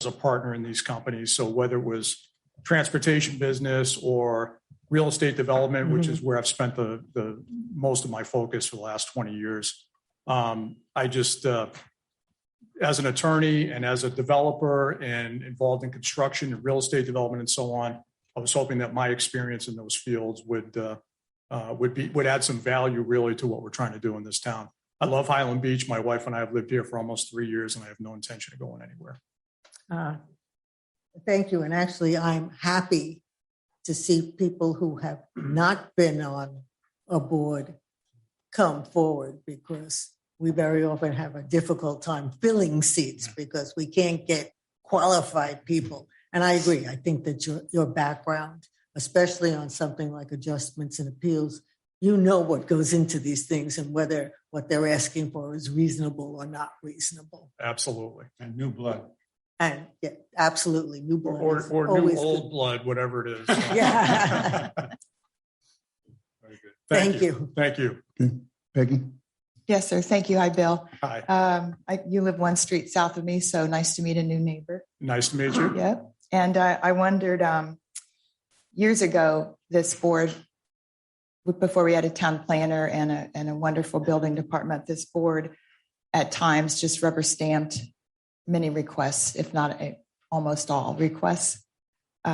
a partner in these companies. So whether it was transportation business or real estate development, which is where I've spent the most of my focus for the last 20 years. I just, as an attorney and as a developer and involved in construction and real estate development and so on, I was hoping that my experience in those fields would add some value really to what we're trying to do in this town. I love Highland Beach. My wife and I have lived here for almost 3 years, and I have no intention of going anywhere. Thank you. And actually, I'm happy to see people who have not been on a board come forward, because we very often have a difficult time filling seats because we can't get qualified people. And I agree. I think that your background, especially on something like adjustments and appeals, you know what goes into these things and whether what they're asking for is reasonable or not reasonable. Absolutely. And new blood. And yeah, absolutely. New blood. Or new old blood, whatever it is. Yeah. Very good. Thank you. Thank you. Okay. Peggy? Yes, sir. Thank you. Hi, Bill. Hi. You live one street south of me, so nice to meet a new neighbor. Nice to meet you. Yep. And I wondered, years ago, this board, before we had a town planner and a wonderful building department, this board at times just rubber stamped many requests, if not almost all requests,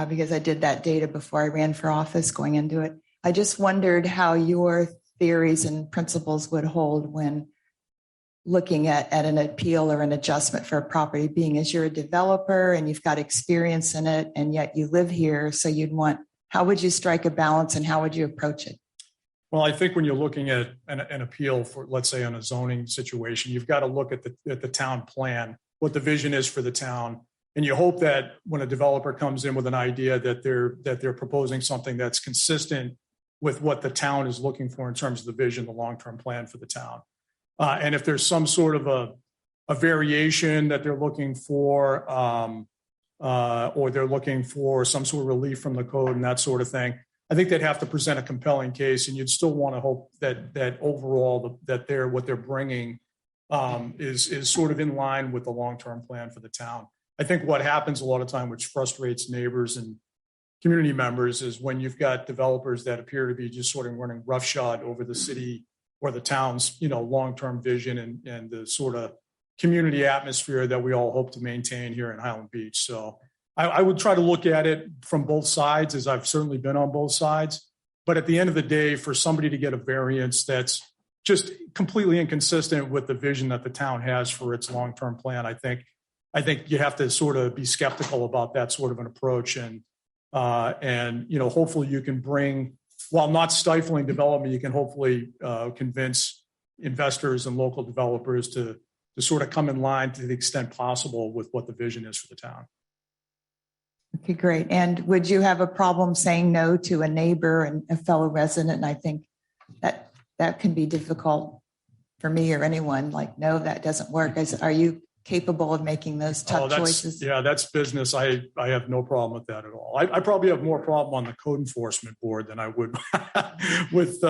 because I did that data before I ran for office going into it. I just wondered how your theories and principles would hold when looking at an appeal or an adjustment for a property, being as you're a developer and you've got experience in it and yet you live here. So how would you strike a balance and how would you approach it? Well, I think when you're looking at an appeal for, let's say, on a zoning situation, you've got to look at the town plan, what the vision is for the town. And you hope that when a developer comes in with an idea that they're proposing something that's consistent with what the town is looking for in terms of the vision, the long-term plan for the town. And if there's some sort of a variation that they're looking for, or they're looking for some sort of relief from the code and that sort of thing, I think they'd have to present a compelling case, and you'd still want to hope that overall that what they're bringing is sort of in line with the long-term plan for the town. I think what happens a lot of time, which frustrates neighbors and community members, is when you've got developers that appear to be just sort of running roughshod over the city or the town's, long-term vision and the sort of community atmosphere that we all hope to maintain here in Highland Beach. So I would try to look at it from both sides, as I've certainly been on both sides. But at the end of the day, for somebody to get a variance that's just completely inconsistent with the vision that the town has for its long-term plan, I think you have to sort of be skeptical about that sort of an approach. And hopefully you can bring, while not stifling development, you can hopefully convince investors and local developers to sort of come in line to the extent possible with what the vision is for the town. Okay, great. And would you have a problem saying no to a neighbor and a fellow resident? And I think that can be difficult for me or anyone. Like, no, that doesn't work. Are you capable of making those tough choices? Yeah, that's business. I have no problem with that at all. I probably have more problem on the code enforcement board than I would with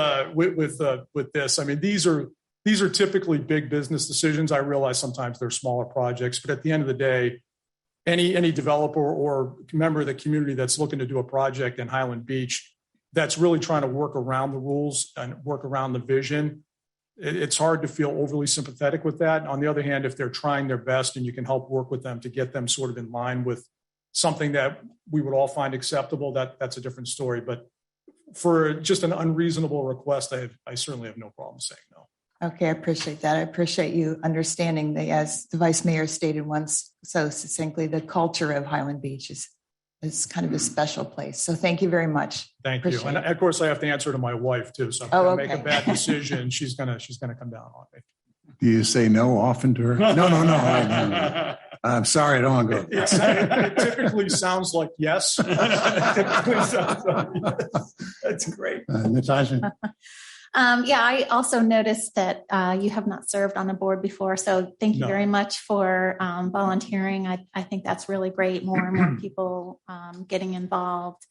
this. I mean, these are typically big business decisions. I realize sometimes they're smaller projects, but at the end of the day, any developer or member of the community that's looking to do a project in Highland Beach that's really trying to work around the rules and work around the vision, it's hard to feel overly sympathetic with that. On the other hand, if they're trying their best and you can help work with them to get them sort of in line with something that we would all find acceptable, that's a different story. But for just an unreasonable request, I certainly have no problem saying no. Okay, I appreciate that. I appreciate you understanding that, as the Vice Mayor stated once so succinctly, the culture of Highland Beach is kind of a special place. So thank you very much. Thank you. And of course, I have to answer to my wife too. So if I make a bad decision, she's gonna come down on me. Do you say no often to her? No. I'm sorry, I don't want to go. It typically sounds like yes. That's great. Natasha? I also noticed that you have not served on a board before. So thank you very much for volunteering. I think that's really great. More and more people getting involved.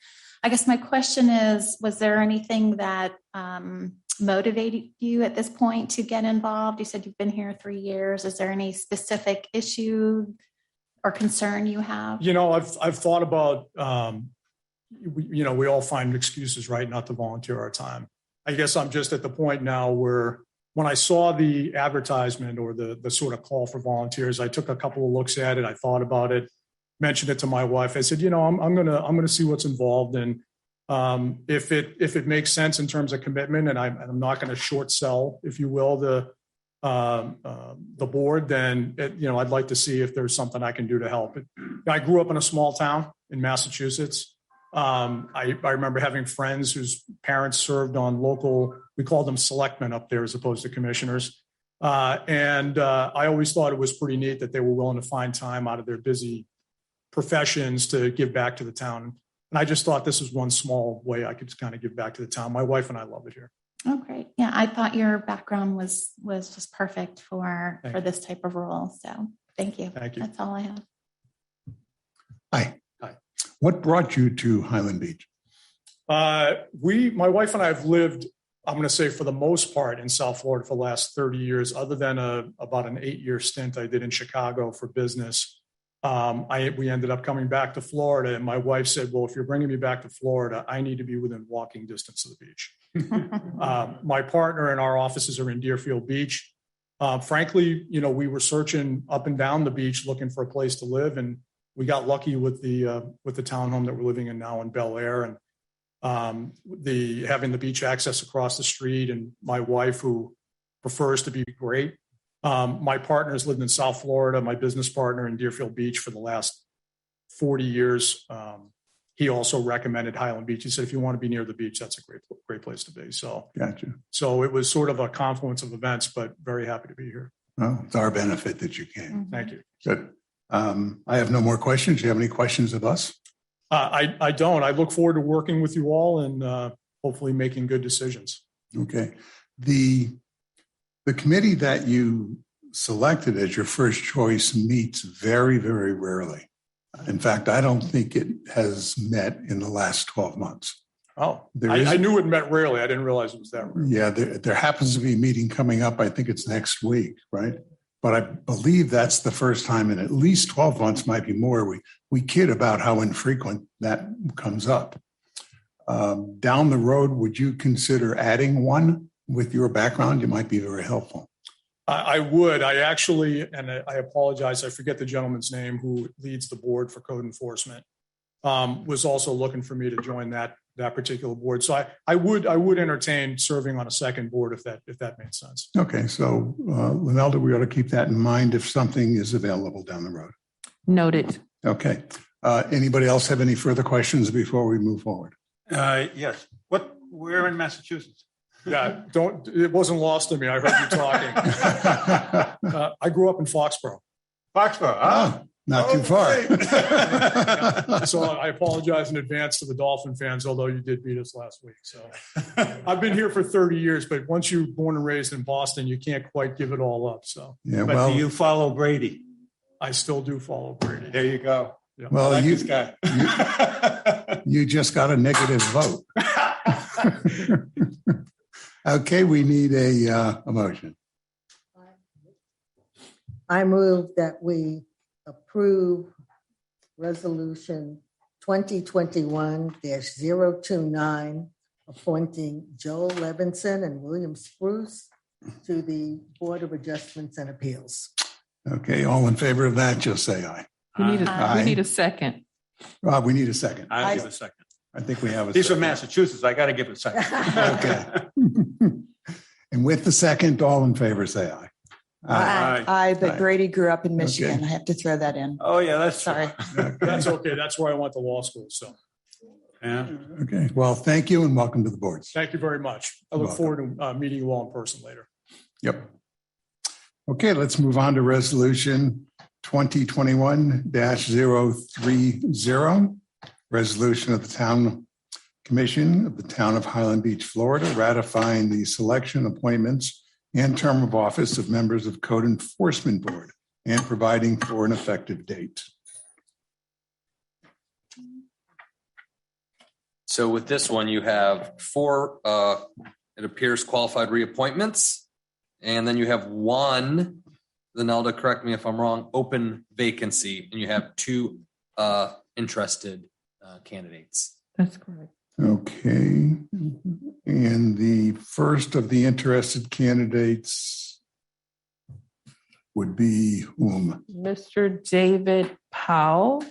I guess my question is, was there anything that motivated you at this point to get involved? You said you've been here 3 years. Is there any specific issue or concern you have? I've thought about, we all find excuses, right, not to volunteer our time. I guess I'm just at the point now where when I saw the advertisement or the sort of call for volunteers, I took a couple of looks at it. I thought about it, mentioned it to my wife. I said, I'm gonna see what's involved, and if it makes sense in terms of commitment, and I'm not going to short sell, if you will, the board, then I'd like to see if there's something I can do to help. I grew up in a small town in Massachusetts. I remember having friends whose parents served on local, we called them selectmen up there as opposed to commissioners. And I always thought it was pretty neat that they were willing to find time out of their busy professions to give back to the town. And I just thought this was one small way I could kind of give back to the town. My wife and I love it here. Oh, great. Yeah, I thought your background was just perfect for this type of role. So thank you. Thank you. That's all I have. Hi. What brought you to Highland Beach? My wife and I have lived, I'm going to say for the most part, in South Florida for the last 30 years, other than about an 8-year stint I did in Chicago for business. We ended up coming back to Florida, and my wife said, well, if you're bringing me back to Florida, I need to be within walking distance of the beach. My partner and our offices are in Deerfield Beach. Frankly, we were searching up and down the beach looking for a place to live, and we got lucky with the townhome that we're living in now in Bel Air, and having the beach access across the street, and my wife, who prefers to be great. My partner has lived in South Florida, my business partner in Deerfield Beach for the last 40 years. He also recommended Highland Beach. He said, if you want to be near the beach, that's a great place to be. So, Gotcha. So it was sort of a confluence of events, but very happy to be here. Well, it's our benefit that you came. Thank you. Good. I have no more questions. Do you have any questions of us? I don't. I look forward to working with you all and hopefully making good decisions. Okay. The committee that you selected as your first choice meets very, very rarely. In fact, I don't think it has met in the last 12 months. Oh, I knew it met rarely. I didn't realize it was that rare. Yeah, there happens to be a meeting coming up. I think it's next week, right? But I believe that's the first time in at least 12 months, might be more. We kid about how infrequent that comes up. Down the road, would you consider adding one? With your background, you might be very helpful. I would. I actually, and I apologize, I forget the gentleman's name who leads the board for code enforcement, was also looking for me to join that particular board. So I would entertain serving on a second board if that made sense. Okay, so Linelda, we ought to keep that in mind if something is available down the road. Noted. Okay. Anybody else have any further questions before we move forward? Yes. Where in Massachusetts? Yeah, it wasn't lost to me. I heard you talking. I grew up in Foxborough. Not too far. So I apologize in advance to the Dolphin fans, although you did beat us last week. So I've been here for 30 years, but once you're born and raised in Boston, you can't quite give it all up. So, yeah, but do you follow Brady? I still do follow Brady. There you go. Yeah. Well, like this guy. you just got a negative vote. Okay, we need a motion. I move that we approve resolution 2021-029, appointing Joel Levinson and William Spruce to the Board of Adjustments and Appeals. Okay, all in favor of that, just say aye. We need a second. We need a second. I'll give a second. I think we have a He's second. from Massachusetts. I got to give it a second. Okay. And with the second, all in favor, say aye. Aye, but Aye. Brady grew up in Michigan. Okay. I have to throw that in. Oh, yeah, that's Sorry. That's okay. That's where I went to law school. So Yeah. Okay, well, thank you and welcome to the boards. thank you very much. I look forward to meeting you all in person later. Yep. Okay, let's move on to resolution 2021-030. Resolution of the Town Commission of the Town of Highland Beach, Florida, ratifying the selection, appointments, and term of office of members of Code Enforcement Board and providing for an effective date. So with this one, you have 4, it appears, qualified reappointments. And then you have 1 Zanelda, correct me if I'm wrong, open vacancy, and you have two interested candidates. That's correct. Okay. And the first of the interested candidates would be whom? Mr. David Powell.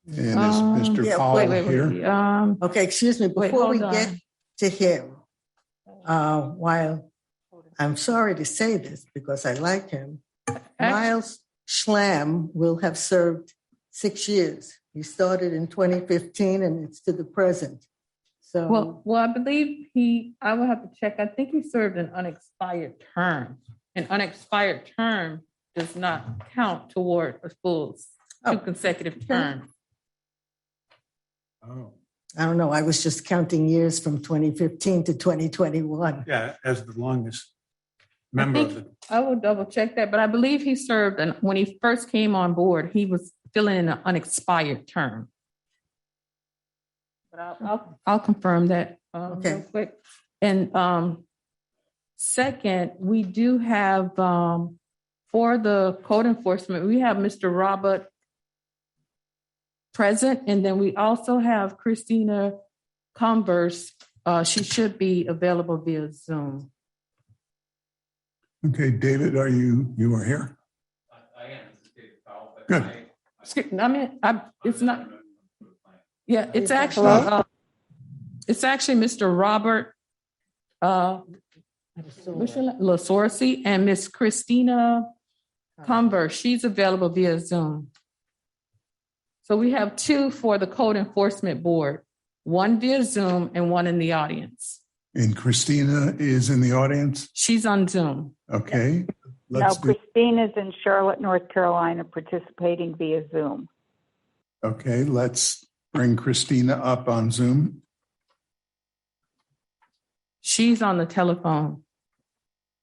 And is Mr. yeah, Powell Wait. here? Okay, excuse me, Wait, before we hold get on. to him, while I'm sorry to say this because I like him, Miles Schlam will have served 6 years. He started in 2015 and it's to the present. So, Well, I believe I will have to check. I think he served an unexpired term. An unexpired term does not count toward a full 2 consecutive terms. Oh, I don't know, I was just counting years from 2015 to 2021. yeah, as the longest member of the. I will double check that, but I believe he served, and when he first came on board, he was still in an unexpired term. But I'll confirm that Okay. real quick. And second, we do have for the code enforcement, we have Mr. Robert present, and then we also have Christina Converse. She should be available via Zoom. Okay, David, are you are here? I am. This is David Powell, but Good. I mean, it's not. Yeah, it's Hello? actually Mr. Robert Lasorsi and Miss Christina Converse. She's available via Zoom. So we have 2 for the Code Enforcement Board, 1 via Zoom and 1 in the audience. And Christina is in the audience? She's on Zoom. Okay. No, Let's do, Christine is in Charlotte, North Carolina, participating via Zoom. okay, let's bring Christina up on Zoom. She's on the telephone.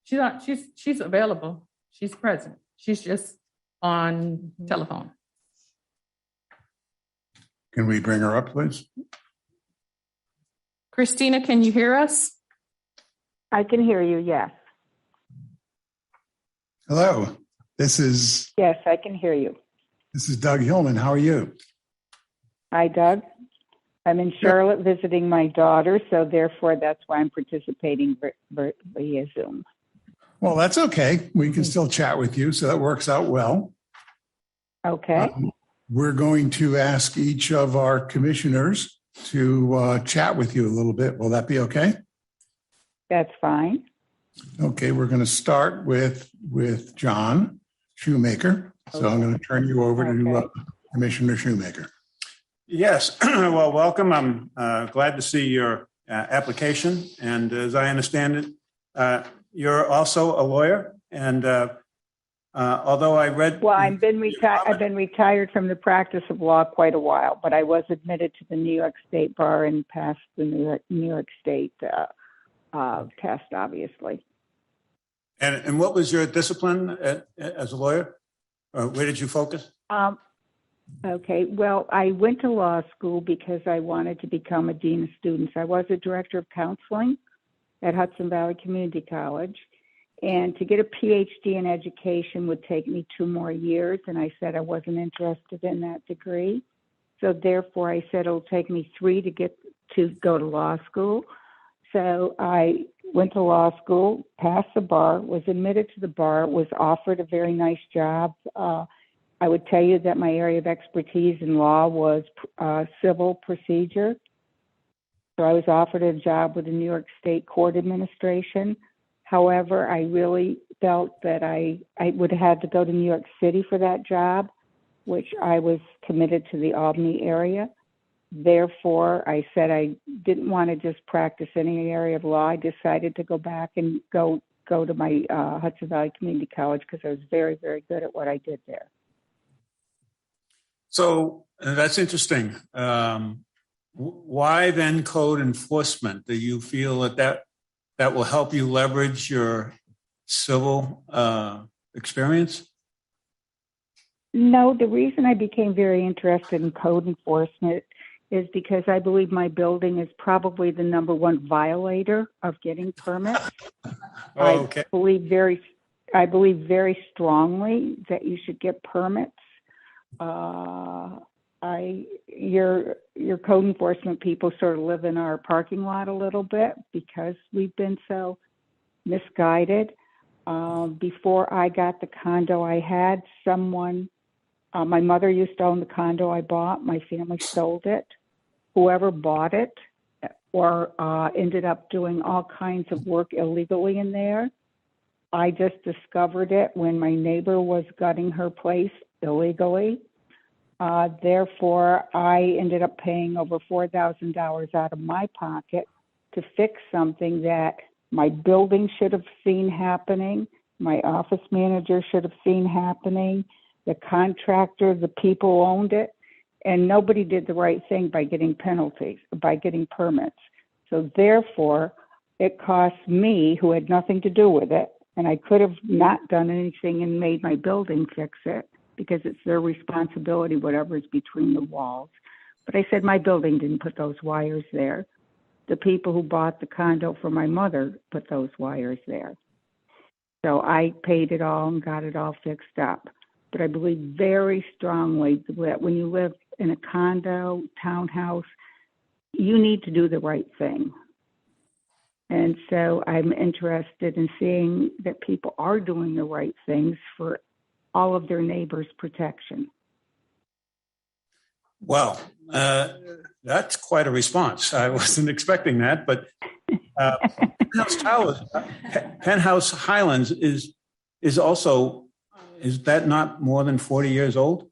She's available. She's present. She's just on telephone. Can we bring her up, please? Christina, can you hear us? I can hear you, yes. Hello, this is Yes, I can hear you. Doug Hillman. How are you? Hi, Doug. I'm in Charlotte visiting my daughter, so therefore that's why I'm participating via Zoom. Well, that's okay. We can still chat with you, so that works out well. Okay. We're going to ask each of our commissioners to chat with you a little bit. Will that be okay? That's fine. Okay, we're going to start with John Shoemaker. So I'm going to turn you over to Commissioner Shoemaker. Yes, well, welcome. I'm glad to see your application. And as I understand it, you're also a lawyer. And although I read... Well, I've been retired from the practice of law quite a while, but I was admitted to the New York State Bar and passed the New York State test, obviously. And what was your discipline as a lawyer? Where did you focus? Okay, well, I went to law school because I wanted to become a dean of students. I was a director of counseling at Hudson Valley Community College, and to get a PhD in education would take me 2 more years, and I said I wasn't interested in that degree. So therefore, I said it'll take me 3 to go to law school. So I went to law school, passed the bar, was admitted to the bar, was offered a very nice job. I would tell you that my area of expertise in law was civil procedure. So I was offered a job with the New York State Court Administration. However, I really felt that I would have had to go to New York City for that job, which I was committed to the Albany area. Therefore, I said I didn't want to just practice any area of law. I decided to go back and go to my Hudson Valley Community College because I was very, very good at what I did there. So that's interesting. Why then code enforcement? Do you feel that will help you leverage your civil experience? No, the reason I became very interested in code enforcement is because I believe my building is probably the number 1 violator of getting permits. Okay. I I believe very strongly that you should get permits. Your code enforcement people sort of live in our parking lot a little bit because we've been so misguided. Before I got the condo, I had someone, my mother used to own the condo I bought. My family sold it. Whoever bought it or ended up doing all kinds of work illegally in there. I just discovered it when my neighbor was gutting her place illegally. Therefore, I ended up paying over $4,000 out of my pocket to fix something that my building should have seen happening, my office manager should have seen happening, the contractor, the people who owned it, and nobody did the right thing by getting penalties, by getting permits. So therefore, it cost me, who had nothing to do with it, and I could have not done anything and made my building fix it because it's their responsibility, whatever's between the walls. But I said my building didn't put those wires there. The people who bought the condo for my mother put those wires there. So I paid it all and got it all fixed up. But I believe very strongly that when you live in a condo, townhouse, you need to do the right thing. And so I'm interested in seeing that people are doing the right things for all of their neighbors' protection. Well, that's quite a response. I wasn't expecting that, but Penthouse Highlands is also, is that not more than 40 years old?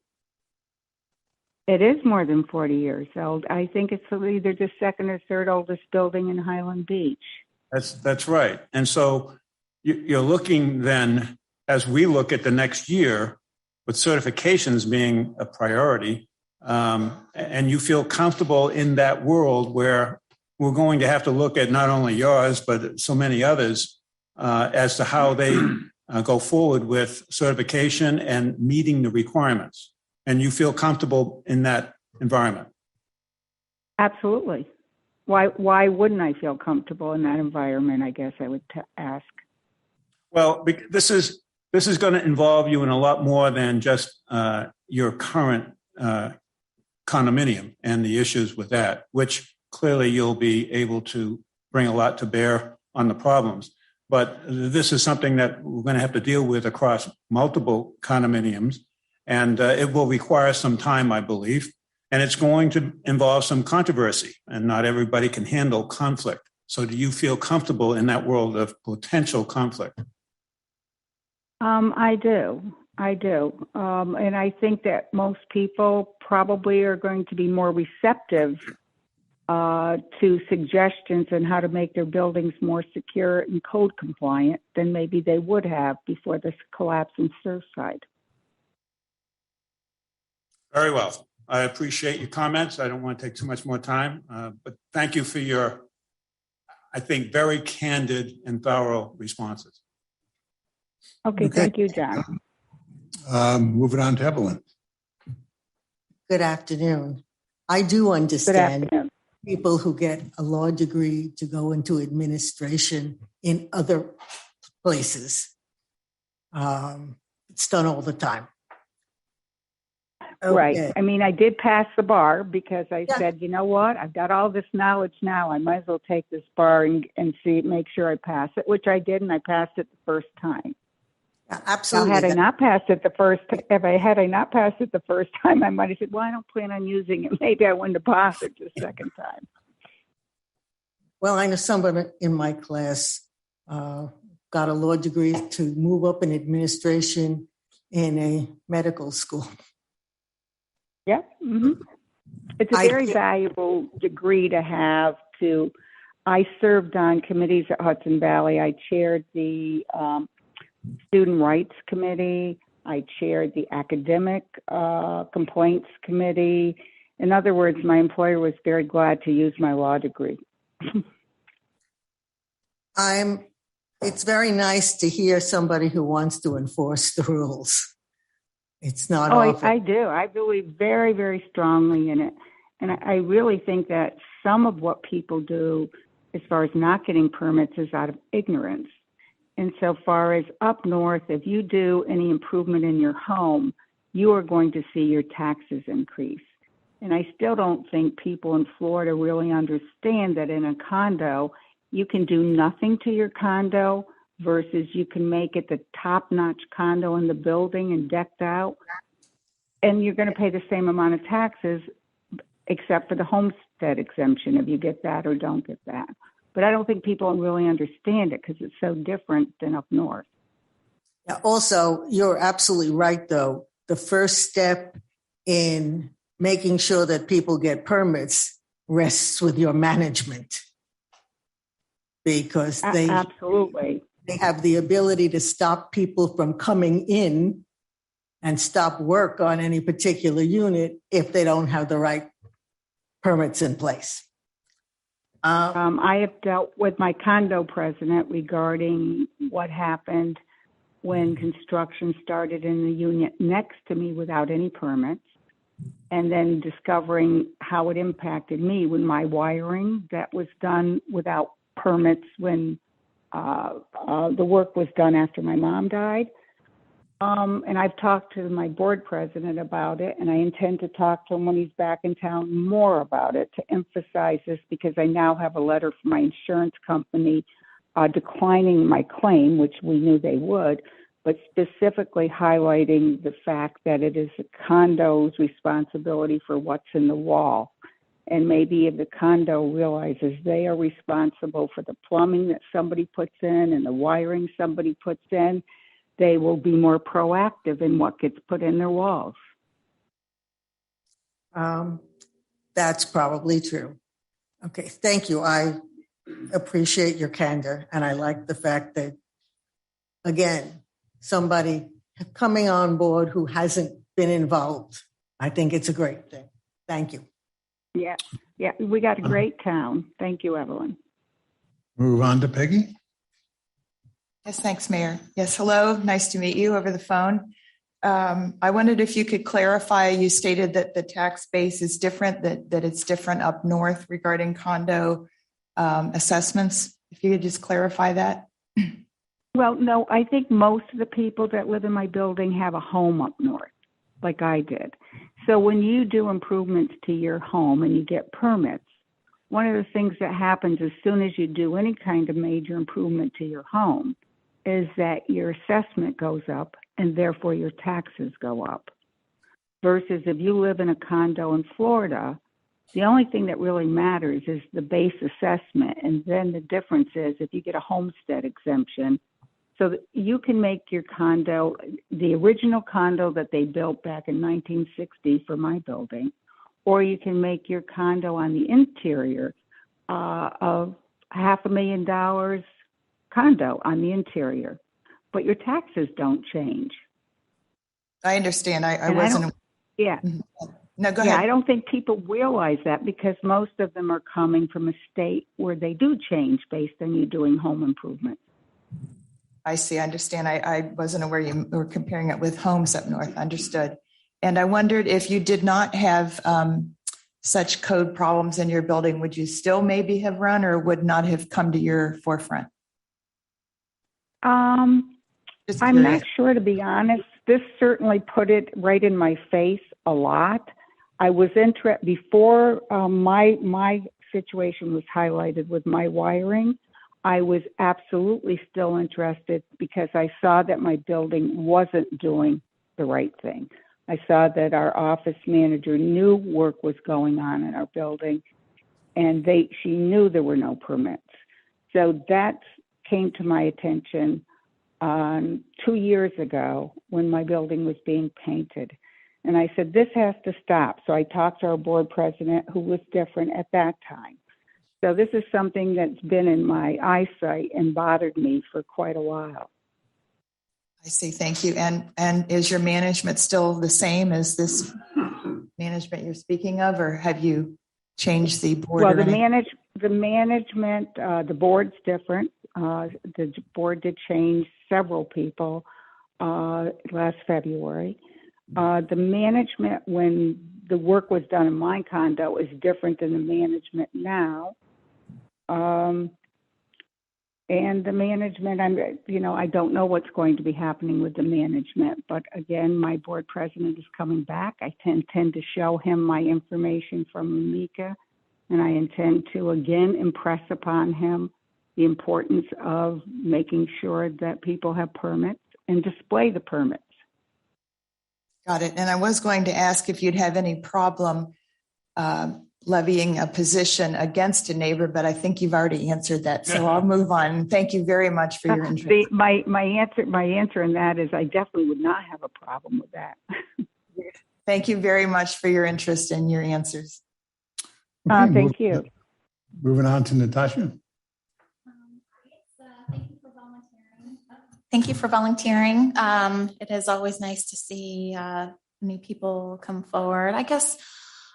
It is more than 40 years old. I think it's either the second or third oldest building in Highland Beach. That's right. And so you're looking then, as we look at the next year, with certifications being a priority, and you feel comfortable in that world where we're going to have to look at not only yours, but so many others as to how they go forward with certification and meeting the requirements. And you feel comfortable in that environment? Absolutely. Why wouldn't I feel comfortable in that environment, I guess I would ask. Well, this is going to involve you in a lot more than just your current condominium and the issues with that, which clearly you'll be able to bring a lot to bear on the problems. But this is something that we're going to have to deal with across multiple condominiums, and it will require some time, I believe, and it's going to involve some controversy, and not everybody can handle conflict. So do you feel comfortable in that world of potential conflict? I do. And I think that most people probably are going to be more receptive to suggestions on how to make their buildings more secure and code compliant than maybe they would have before this collapse in Surfside. Very well. I appreciate your comments. I don't want to take too much more time, but thank you for your, I think, very candid and thorough responses. Okay. Thank you, John. Moving on to Evelyn. Good afternoon. I do understand people who get a law degree to go into administration in other places. It's done all the time. Okay. Right. I mean, I did pass the bar because I said, you know what? I've got all this knowledge now. I might as well take this bar and make sure I pass it, which I did, and I passed it the first time. Yeah, absolutely. Now, had I not passed it the first time, I might have said, well, I don't plan on using it. Maybe I wouldn't have passed it the second time. Well, I know someone in my class got a law degree to move up in administration in a medical school. Yeah. Mm-hmm. It's a very valuable degree to have. I served on committees at Hudson Valley. I chaired the Student Rights Committee. I chaired the Academic Complaints Committee. In other words, my employer was very glad to use my law degree. It's very nice to hear somebody who wants to enforce the rules. It's not often. I do. I believe very, very strongly in it. And I really think that some of what people do as far as not getting permits is out of ignorance. insofar as up north, if you do any improvement in your home, you are going to see your taxes increase. And I still don't think people in Florida really understand that in a condo, you can do nothing to your condo versus you can make it the top-notch condo in the building and decked out. And you're going to pay the same amount of taxes except for the homestead exemption if you get that or don't get that. But I don't think people really understand it because it's so different than up north. Yeah, also, you're absolutely right, though. The first step in making sure that people get permits rests with your management, because Absolutely. they have the ability to stop people from coming in and stop work on any particular unit if they don't have the right permits in place. I have dealt with my condo president regarding what happened when construction started in the unit next to me without any permits, and then discovering how it impacted me when my wiring that was done without permits when the work was done after my mom died. And I've talked to my board president about it, and I intend to talk to him when he's back in town more about it to emphasize this, because I now have a letter from my insurance company declining my claim, which we knew they would, but specifically highlighting the fact that it is the condo's responsibility for what's in the wall. And maybe if the condo realizes they are responsible for the plumbing that somebody puts in and the wiring somebody puts in, they will be more proactive in what gets put in their walls. That's probably true. Okay, thank you. I appreciate your candor, and I like the fact that, again, somebody coming on board who hasn't been involved. I think it's a great thing. Thank you. Yeah, we got a great town. Thank you, Evelyn. Move on to Peggy. Yes, thanks, Mayor. Yes, hello. Nice to meet you over the phone. I wondered if you could clarify, you stated that the tax base is different, that it's different up north regarding condo assessments. If you could just clarify that. Well, no, I think most of the people that live in my building have a home up north, like I did. So when you do improvements to your home and you get permits, one of the things that happens as soon as you do any kind of major improvement to your home is that your assessment goes up and therefore your taxes go up. Versus if you live in a condo in Florida, the only thing that really matters is the base assessment. And then the difference is if you get a homestead exemption, so that you can make your condo, the original condo that they built back in 1960 for my building, or you can make your condo on the interior of $500,000 condo on the interior, but your taxes don't change. I understand. I wasn't. Yeah. No, go ahead. Yeah, I don't think people realize that because most of them are coming from a state where they do change based on you doing home improvement. I see. I understand. I wasn't aware you were comparing it with homes up north. Understood. And I wondered if you did not have such code problems in your building, would you still maybe have run or would not have come to your forefront? I'm not sure, to be honest. This certainly put it right in my face a lot. I was interested before my situation was highlighted with my wiring. I was absolutely still interested because I saw that my building wasn't doing the right thing. I saw that our office manager knew work was going on in our building, and she knew there were no permits. So that came to my attention 2 years ago when my building was being painted. And I said, this has to stop. So I talked to our board president, who was different at that time. So this is something that's been in my eyesight and bothered me for quite a while. I see. Thank you. And is your management still the same as this management you're speaking of, or have you changed the board? Well, the management, the board's different. The board did change several people last February. The management when the work was done in my condo is different than the management now. And the management, I don't know what's going to be happening with the management, but again, my board president is coming back. I intend to show him my information from Mika, and I intend to again impress upon him the importance of making sure that people have permits and display the permits. Got it. And I was going to ask if you'd have any problem levying a position against a neighbor, but I think you've already answered that. So I'll move on. Thank you very much for your interest. My answer in that is I definitely would not have a problem with that. Thank you very much for your interest and your answers. Thank you. Moving on to Natasha. Thank you for volunteering. It is always nice to see new people come forward. I guess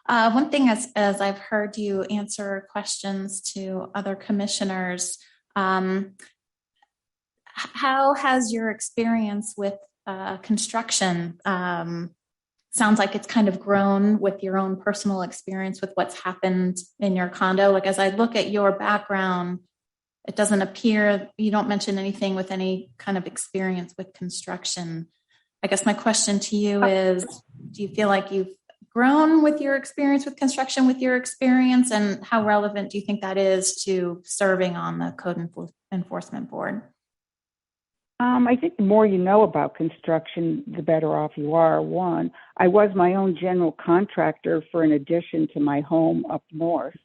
one thing, as I've heard you answer questions to other commissioners, how has your experience with construction? Sounds like it's kind of grown with your own personal experience with what's happened in your condo. Like, as I look at your background, it doesn't appear, you don't mention anything with any kind of experience with construction. I guess my question to you is, do you feel like you've grown with your experience with construction, with your experience, and how relevant do you think that is to serving on the Code Enforcement Board? I think the more you know about construction, the better off you are. One, I was my own general contractor for an addition to my home up north.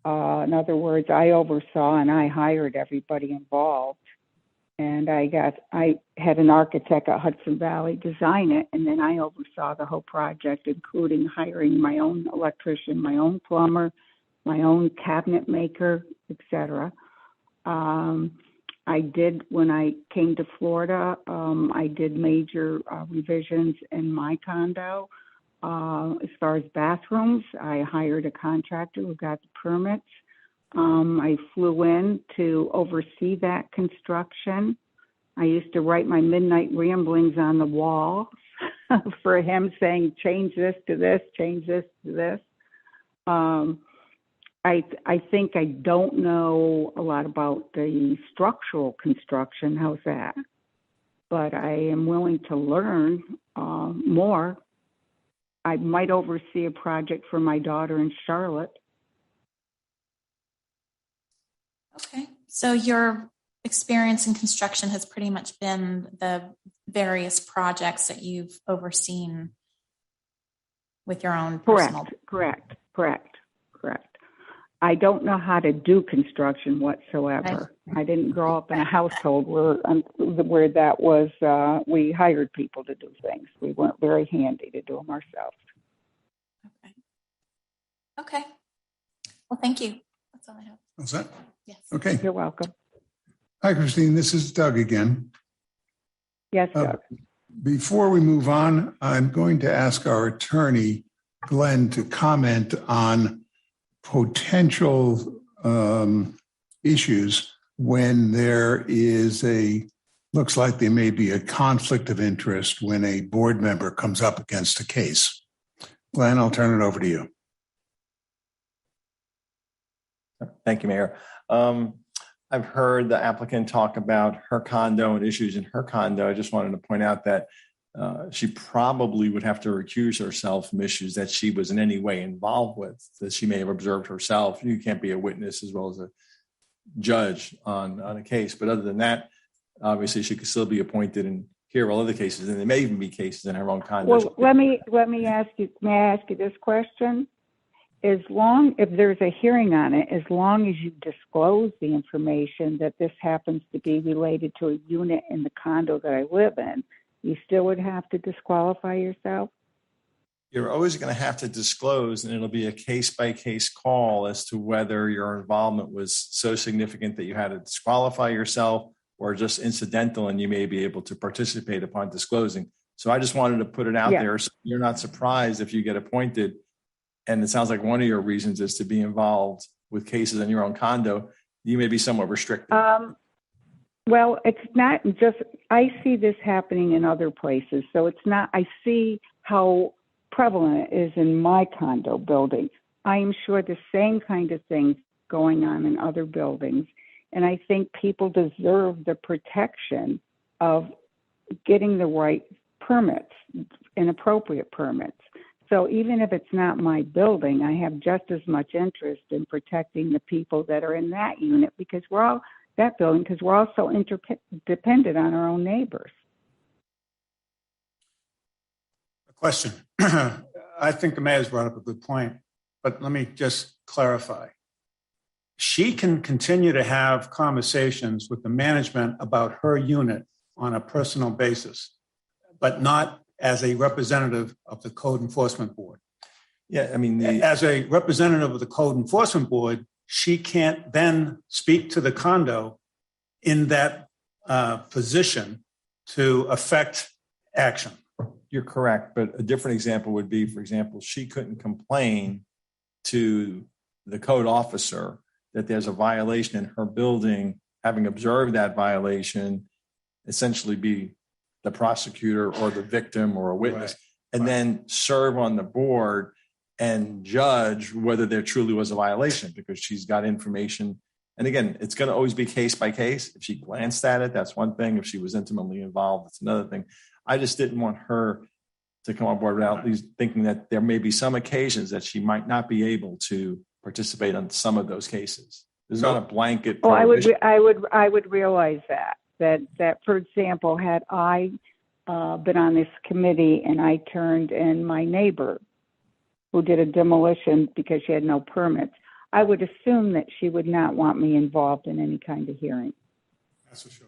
In other words, I oversaw and I hired everybody involved. And I had an architect at Hudson Valley design it, and then I oversaw the whole project, including hiring my own electrician, my own plumber, my own cabinet maker, etc. I did, when I came to Florida, I did major revisions in my condo. As far as bathrooms, I hired a contractor who got the permits. I flew in to oversee that construction. I used to write my midnight ramblings on the wall for him, saying, change this to this, change this to this. I think I don't know a lot about the structural construction. How's that? But I am willing to learn more. I might oversee a project for my daughter in Charlotte. Okay. So your experience in construction has pretty much been the various projects that you've overseen with your own personal. Correct. I don't know how to do construction whatsoever. I didn't grow up in a household where that was, we hired people to do things. We weren't very handy to do them ourselves. Okay. Well, thank you. That's all I have. What's that? Yes. Okay. You're welcome. Hi, Christine. This is Doug again. Yes, Doug. Before we move on, I'm going to ask our attorney, Glenn, to comment on potential issues when there is looks like there may be a conflict of interest when a board member comes up against a case. Glenn, I'll turn it over to you. Thank you, Mayor. I've heard the applicant talk about her condo and issues in her condo. I just wanted to point out that she probably would have to recuse herself from issues that she was in any way involved with, that she may have observed herself. You can't be a witness as well as a judge on a case. But other than that, obviously she could still be appointed and hear all other cases, and there may even be cases in her own condo. Well, let me ask you. May I ask you this question? If there's a hearing on it, as long as you disclose the information that this happens to be related to a unit in the condo that I live in, you still would have to disqualify yourself? You're always going to have to disclose, and it'll be a case-by-case call as to whether your involvement was so significant that you had to disqualify yourself or just incidental and you may be able to participate upon disclosing. So I just wanted to put it out there so you're not surprised if you get appointed. And it sounds like one of your reasons is to be involved with cases in your own condo. You may be somewhat restricted. Well, it's not just, I see this happening in other places. So it's not, I see how prevalent it is in my condo building. I am sure the same kind of things going on in other buildings. And I think people deserve the protection of getting the right permits and appropriate permits. So even if it's not my building, I have just as much interest in protecting the people that are in that unit because we're all so interdependent on our own neighbors. A question. I think the mayor's brought up a good point, but let me just clarify. She can continue to have conversations with the management about her unit on a personal basis, but not as a representative of the Code Enforcement Board. Yeah, I mean, As a representative of the Code Enforcement Board, she can't then speak to the condo in that position to affect action. you're correct. But a different example would be, for example, she couldn't complain to the code officer that there's a violation in her building, having observed that violation, essentially be the prosecutor or the victim or a witness, and then serve on the board and judge whether there truly was a violation because she's got information. And again, it's going to always be case by case. If she glanced at it, that's one thing. If she was intimately involved, it's another thing. I just didn't want her to come on board without at least thinking that there may be some occasions that she might not be able to participate on some of those cases. There's not a blanket. Oh, I would realize that, for example, had I been on this committee and I turned in my neighbor who did a demolition because she had no permits, I would assume that she would not want me involved in any kind of hearing. That's for sure.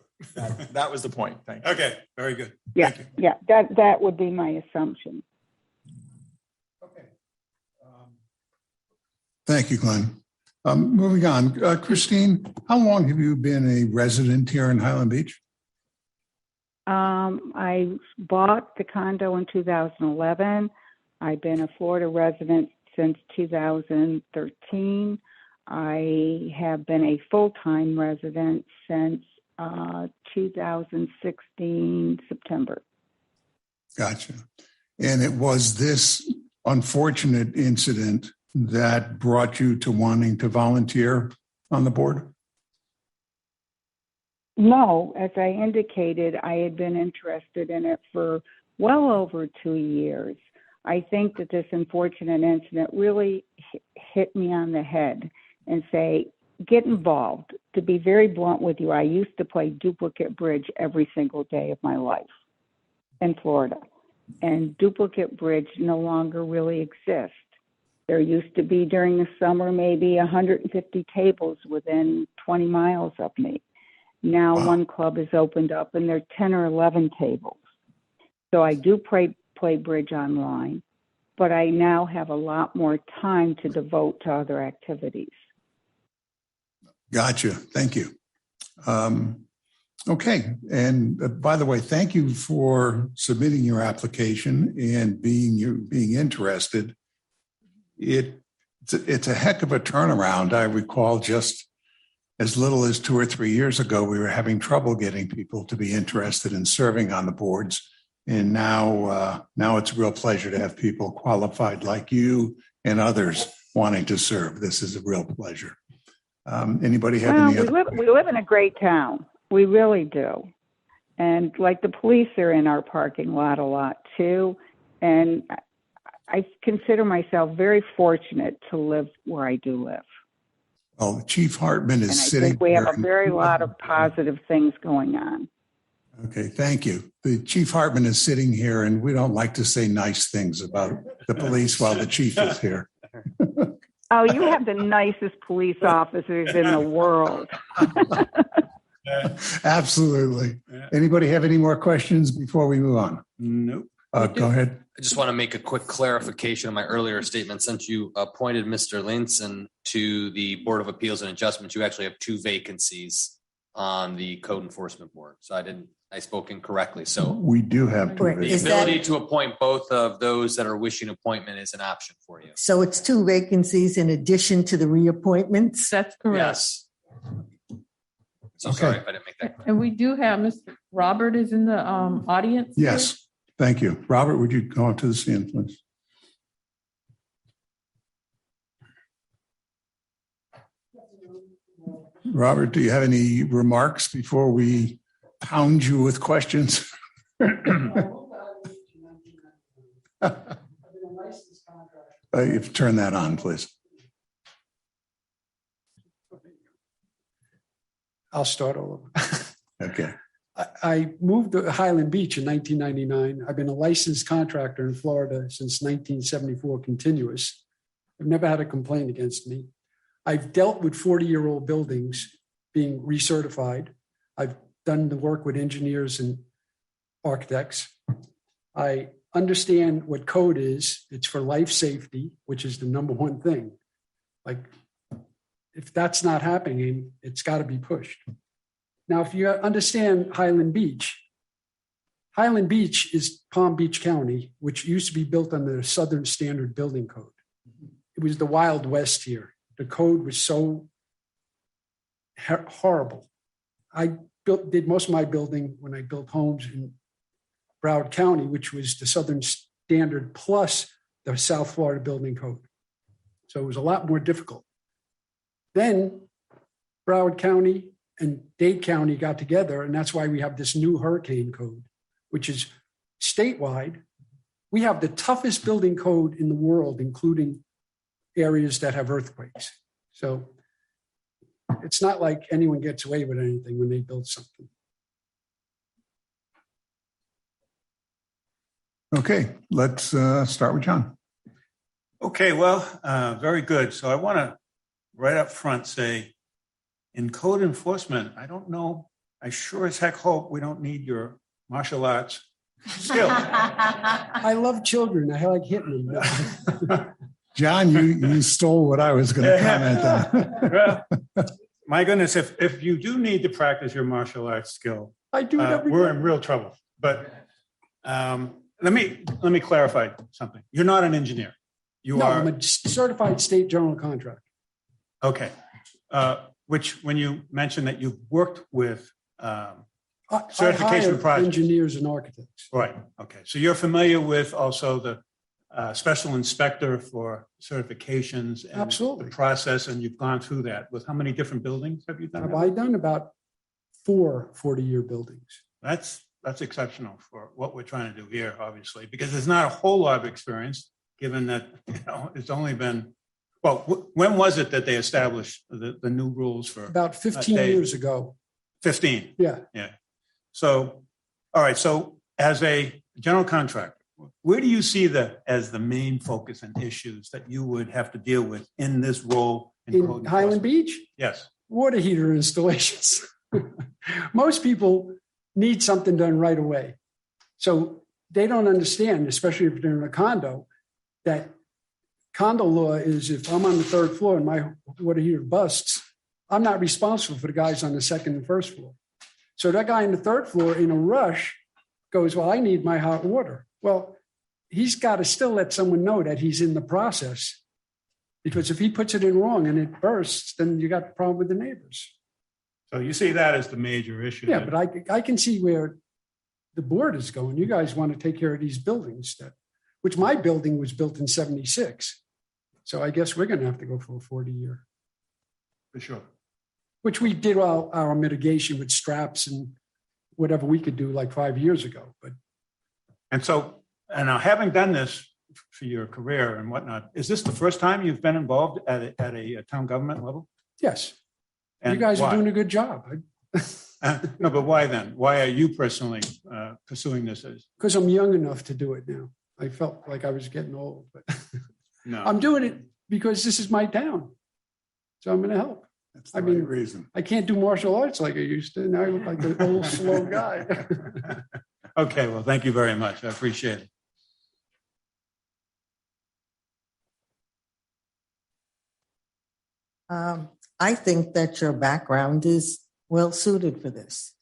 That was the point. Thank you. Okay, very good. Yeah, Thank you. yeah, that would be my assumption. Okay. Thank you, Glenn. Moving on, Christine, how long have you been a resident here in Highland Beach? I bought the condo in 2011. I've been a Florida resident since 2013. I have been a full-time resident since 2016 September. Gotcha. And it was this unfortunate incident that brought you to wanting to volunteer on the board? No, as I indicated, I had been interested in it for well over 2 years. I think that this unfortunate incident really hit me on the head and say, get involved. To be very blunt with you, I used to play duplicate bridge every single day of my life in Florida. And duplicate bridge no longer really exists. There used to be during the summer maybe 150 tables within 20 miles of me. Now one club has opened up and there are 10 or 11 tables. So I do play bridge online, but I now have a lot more time to devote to other activities. Gotcha. Thank you. Okay. And by the way, thank you for submitting your application and being interested. It's a heck of a turnaround. I recall just as little as 2 or 3 years ago, we were having trouble getting people to be interested in serving on the boards. And now it's a real pleasure to have people qualified like you and others wanting to serve. This is a real pleasure. Anybody have any other? We live in a great town. We really do. And like the police are in our parking lot a lot too. And I consider myself very fortunate to live where I do live. Well, Chief Hartman is and sitting. I think we have a very lot of positive things going on. Okay, thank you. The Chief Hartman is sitting here, and we don't like to say nice things about the police while the chief is here. Oh, you have the nicest police officers in the world. Absolutely. Anybody have any more questions before we move on? Nope. Go ahead. I just want to make a quick clarification of my earlier statement. Since you appointed Mr. Linson to the Board of Appeals and Adjustments, you actually have 2 vacancies on the Code Enforcement Board. So I spoke incorrectly. So we do have two the ability to appoint both of those that are wishing appointment is an option for you. So it's 2 vacancies in addition to the reappointments? That's correct. Yes. So sorry if I didn't make that clear. And we do have Mr. Robert is in the audience. Yes. Thank you. Robert, would you go on to the stand, please? Robert, do you have any remarks before we pound you with questions? If turn that on, please. I'll start all over. Okay. I moved to Highland Beach in 1999. I've been a licensed contractor in Florida since 1974, continuous. I've never had a complaint against me. I've dealt with 40-year-old buildings being recertified. I've done the work with engineers and architects. I understand what code is. It's for life safety, which is the number one thing. Like, if that's not happening, it's got to be pushed. Now, if you understand Highland Beach is Palm Beach County, which used to be built under the Southern Standard Building Code. It was the Wild West here. The code was so horrible. I did most of my building when I built homes in Broward County, which was the Southern Standard plus the South Florida Building Code. So it was a lot more difficult. Then Broward County and Dade County got together, and that's why we have this new hurricane code, which is statewide. We have the toughest building code in the world, including areas that have earthquakes. So it's not like anyone gets away with anything when they build something. Okay, let's start with John. Okay, well, very good. So I want to right up front say, in code enforcement, I don't know, I sure as heck hope we don't need your martial arts skill. I love children. I like hitting them. John, you stole what I was going to comment on. My goodness, if you do need to practice your martial arts skill, I do it every we're day. in real trouble. But let me clarify something. You're not an engineer. I'm a certified state general contractor. Okay. Which, when you mentioned that you've worked with certification projects. Engineers and architects. Right. Okay. So you're familiar with also the special inspector for certifications and Absolutely. the process, and you've gone through that. With how many different buildings have you done? Have I done about 4 40-year buildings? That's exceptional for what we're trying to do here, obviously, because there's not a whole lot of experience, given that it's only been. Well, when was it that they established the new rules for? About 15 years ago. 15. Yeah. Yeah. So, all right. So, as a general contractor, where do you see as the main focus and issues that you would have to deal with in this role in Highland Beach? Yes. Water heater installations. Most people need something done right away. So they don't understand, especially if they're in a condo, that condo law is if I'm on the 3rd floor and my water heater busts, I'm not responsible for the guys on the 2nd and 1st floor. So that guy on the 3rd floor in a rush goes, well, I need my hot water. Well, he's got to still let someone know that he's in the process, because if he puts it in wrong and it bursts, then you got a problem with the neighbors. So you see that as the major issue. Yeah, but I can see where the board is going. You guys want to take care of these buildings, which my building was built in 76. So I guess we're going to have to go for a 40-year. For sure. Which we did all our mitigation with straps and whatever we could do like 5 years ago. And now having done this for your career and whatnot, is this the first time you've been involved at a town government level? Yes. And you guys why? are doing a good job. No, but why then? Why are you personally pursuing this? Because I'm young enough to do it now. I felt like I was getting old, but No. I'm doing it because this is my town. So I'm going to help. That's the right reason. I can't do martial arts like I used to. Now I look like an old, slow guy. Okay, well, thank you very much. I appreciate it. I think that your background is well suited for this.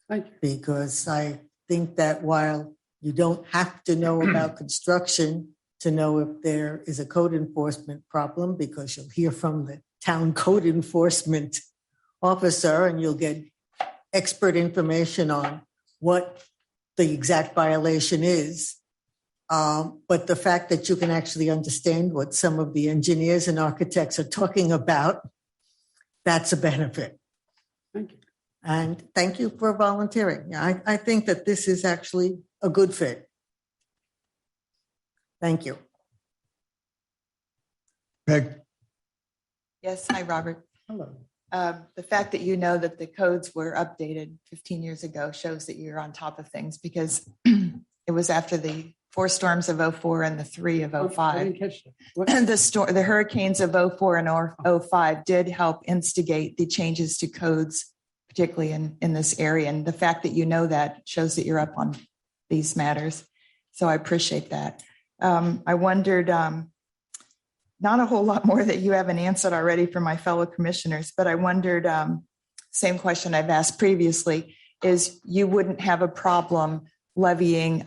Thank you. Because I think that while you don't have to know about construction to know if there is a code enforcement problem, because you'll hear from the town code enforcement officer and you'll get expert information on what the exact violation is. But the fact that you can actually understand what some of the engineers and architects are talking about that's a benefit. Thank you. And thank you for volunteering. Yeah, I think that this is actually a good fit. Thank you. Peg? Yes, hi, Robert. Hello. The fact that you know that the codes were updated 15 years ago shows that you're on top of things, because it was after the 4 storms of 04 and the 3 of I 05. didn't catch that. What? And the hurricanes of 04 and 05 did help instigate the changes to codes, particularly in this area. And the fact that you know that shows that you're up on these matters. So I appreciate that. I wondered, not a whole lot more that you haven't answered already for my fellow commissioners, but I wondered, same question I've asked previously, is you wouldn't have a problem levying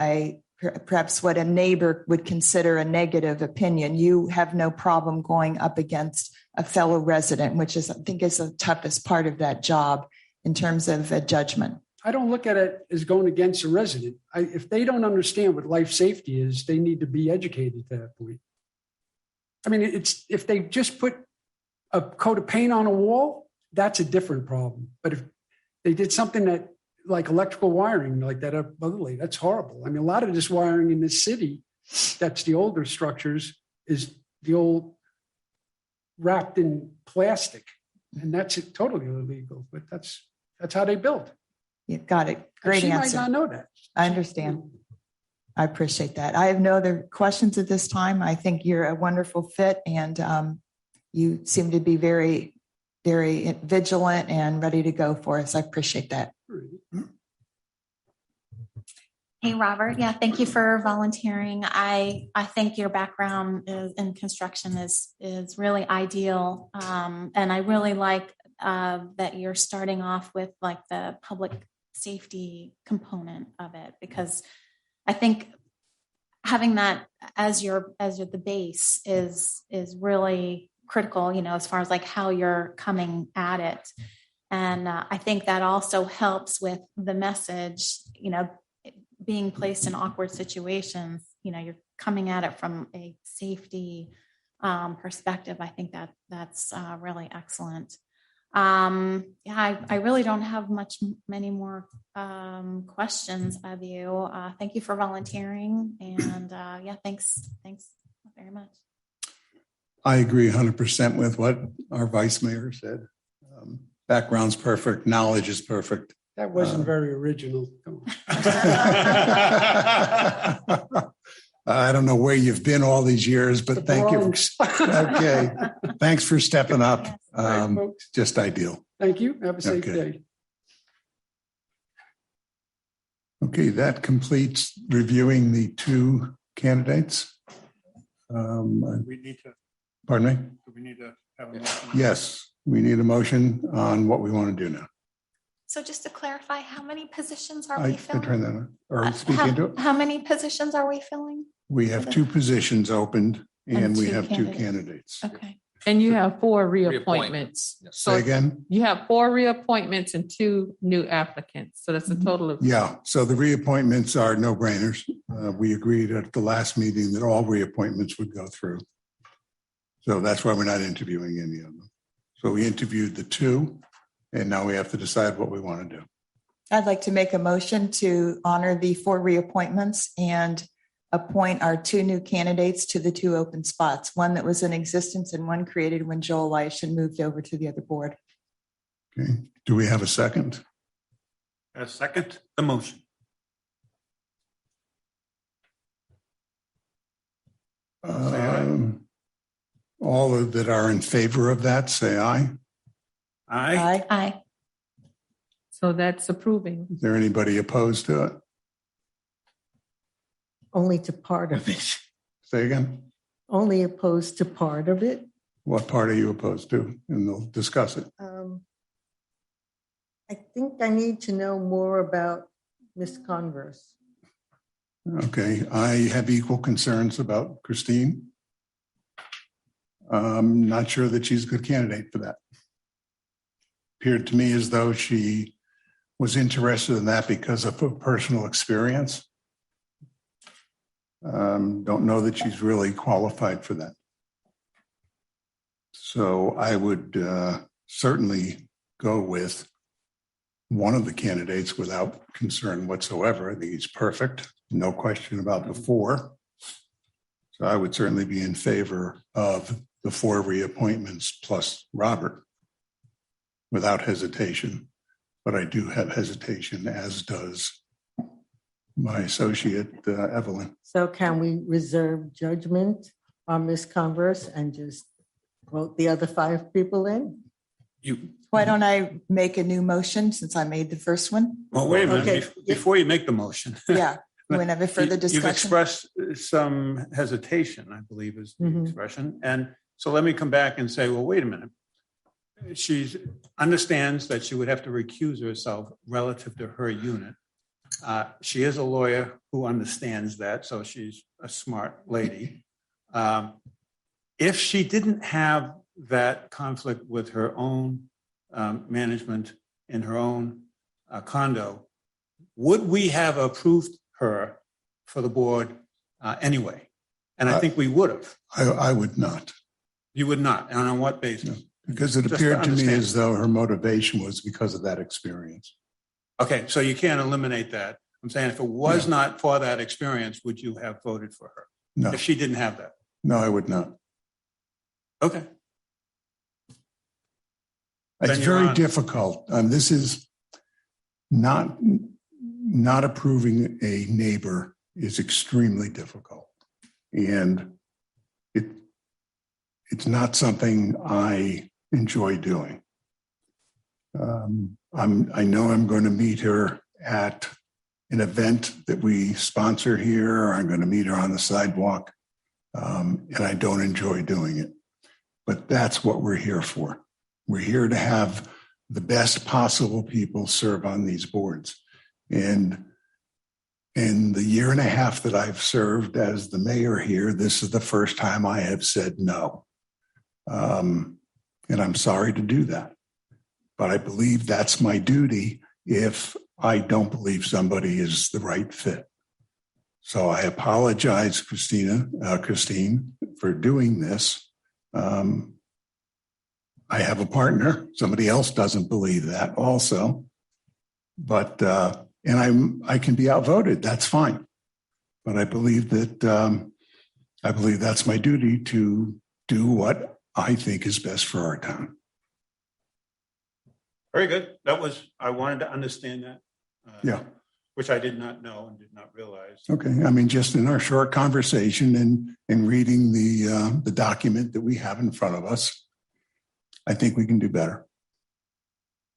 perhaps what a neighbor would consider a negative opinion. You have no problem going up against a fellow resident, which is, I think, is the toughest part of that job in terms of a judgment. I don't look at it as going against a resident. If they don't understand what life safety is, they need to be educated to that point. I mean, it's if they just put a coat of paint on a wall, that's a different problem. But if they did something that, like electrical wiring, like that other lady, that's horrible. I mean, a lot of this wiring in this city, that's the older structures, is the old wrapped in plastic, and that's totally illegal. But that's how they build. You got it. Great and she answer. might not know that. I understand. I appreciate that. I have no other questions at this time. I think you're a wonderful fit, and you seem to be very, very vigilant and ready to go for us. I appreciate that. Hey, Robert. Yeah, thank you for volunteering. I think your background in construction is really ideal, and I really like that you're starting off with like the public safety component of it, because I think having that as the base is really critical, as far as like how you're coming at it. And I think that also helps with the message, being placed in awkward situations, you're coming at it from a safety perspective. I think that's really excellent. I really don't have many more questions of you. Thank you for volunteering, and thanks very much. I agree 100% with what our vice mayor said. Background's perfect. Knowledge is perfect. That wasn't very original. Come on. I don't know where you've been all these years, but thank you. Okay. Thanks for stepping up. Just ideal. Thank you. Have a safe day. Okay, that completes reviewing the 2 candidates. We need to. Pardon me? Do we need to have a motion? Yes, we need a motion on what we want to do now. So just to clarify, how many positions are I we can filling? turn that on or speak into it. How many positions are we filling? We have 2 positions opened and we 2 have 2 candidates. candidates. Okay. And you have 4 reappointments. Yes. Say again? You have 4 reappointments and 2 new applicants. So that's a total of. Yeah, so the reappointments are no brainers. We agreed at the last meeting that all reappointments would go through. So that's why we're not interviewing any of them. So we interviewed the 2, and now we have to decide what we want to do. I'd like to make a motion to honor the 4 reappointments and appoint our 2 new candidates to the 2 open spots, one that was in existence and one created when Joel Elisha moved over to the other board. Okay, do we have a second? A second, the motion. All that are in favor of that, say aye. Aye. Aye. So that's approving. Is there anybody opposed to it? Only to part of it. Say again? Only opposed to part of it. What part are you opposed to? And they'll discuss it. I think I need to know more about Miss Converse. Okay, I have equal concerns about Christine. I'm not sure that she's a good candidate for that. Appeared to me as though she was interested in that because of her personal experience. Don't know that she's really qualified for that. So I would certainly go with one of the candidates without concern whatsoever. I think he's perfect. No question about the four. So I would certainly be in favor of the four reappointments plus Robert without hesitation. But I do have hesitation, as does my associate, Evelyn. So can we reserve judgment on Ms. Converse and just vote the other five people in? Why don't I make a new motion since I made the first one? Well, wait a minute. Okay. Before you make the motion. Yeah, you want to have a further You've discussion? expressed some hesitation, I believe is the Mhm. expression. And so let me come back and say, well, wait a minute. She understands that she would have to recuse herself relative to her unit. She is a lawyer who understands that, so she's a smart lady. If she didn't have that conflict with her own management in her own condo, would we have approved her for the board anyway? And I think we would have. I would not. You would not. And on what basis? Because it Just to appeared to me understand. as though her motivation was because of that experience. Okay, so you can't eliminate that. I'm saying if it was not for that experience, would you have voted for her? No, If she didn't have that? no, I would not. Okay. It's Then you're very on. difficult. This is not approving a neighbor is extremely difficult. And it's not something I enjoy doing. I know I'm going to meet her at an event that we sponsor here, or I'm going to meet her on the sidewalk. And I don't enjoy doing it. But that's what we're here for. We're here to have the best possible people serve on these boards. And in the year and a half that I've served as the mayor here, this is the first time I have said no. And I'm sorry to do that. But I believe that's my duty if I don't believe somebody is the right fit. So I apologize, Christine, for doing this. I have a partner. Somebody else doesn't believe that also. But, and I can be outvoted. That's fine. But I believe that's my duty to do what I think is best for our town. Very good. I wanted to understand that. Yeah. Which I did not know and did not realize. Okay. I mean, just in our short conversation and reading the document that we have in front of us, I think we can do better.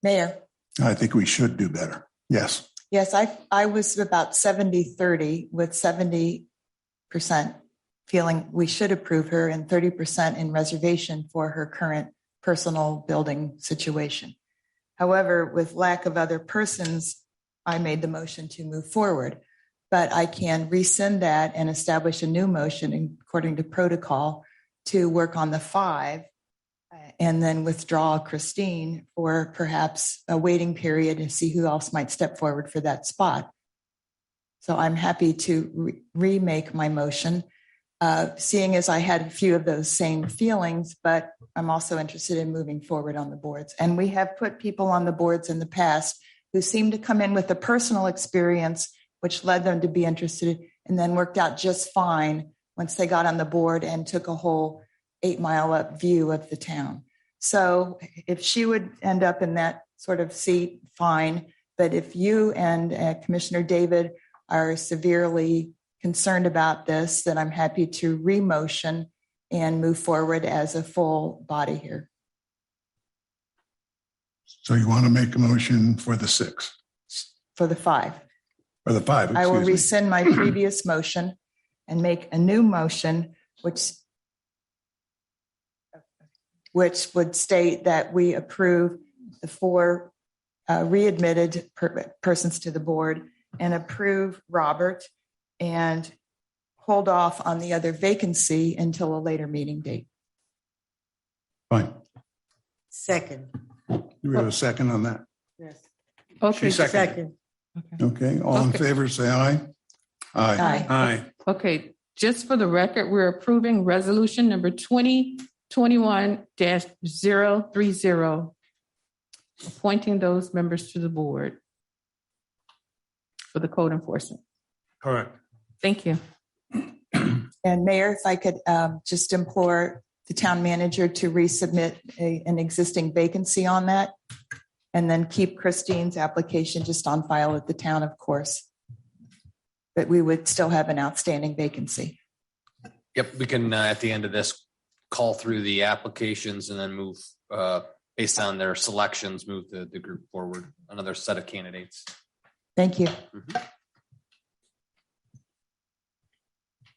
Mayor. I think we should do better. Yes. Yes, I was about 70-30 with 70% feeling we should approve her and 30% in reservation for her current personal building situation. However, with lack of other persons, I made the motion to move forward, but I can rescind that and establish a new motion according to protocol to work on the 5 and then withdraw Christine for perhaps a waiting period and see who else might step forward for that spot. So I'm happy to remake my motion, seeing as I had a few of those same feelings, but I'm also interested in moving forward on the boards. And we have put people on the boards in the past who seemed to come in with a personal experience, which led them to be interested and then worked out just fine once they got on the board and took a whole 8-mile up view of the town. So if she would end up in that sort of seat, fine. But if you and Commissioner David are severely concerned about this, then I'm happy to remotion and move forward as a full body here. So you want to make a motion for the 6? For the 5. Or the 5, I will excuse me. rescind my previous motion and make a new motion, which would state that we approve the 4 readmitted persons to the board and approve Robert and hold off on the other vacancy until a later meeting date. Fine. Second. Do we have a second on that? Yes. Okay, She seconded. Second. Okay. All in Okay. favor, say aye. Aye. Aye. okay. Just for the record, we're approving resolution number 2021-030 appointing those members to the board for the code enforcement. Correct. Thank you. And Mayor, if I could just implore the town manager to resubmit an existing vacancy on that, and then keep Christine's application just on file at the town, of course. But we would still have an outstanding vacancy. Yep, we can, at the end of this, call through the applications and then move, based on their selections, move the group forward, another set of candidates. Thank you.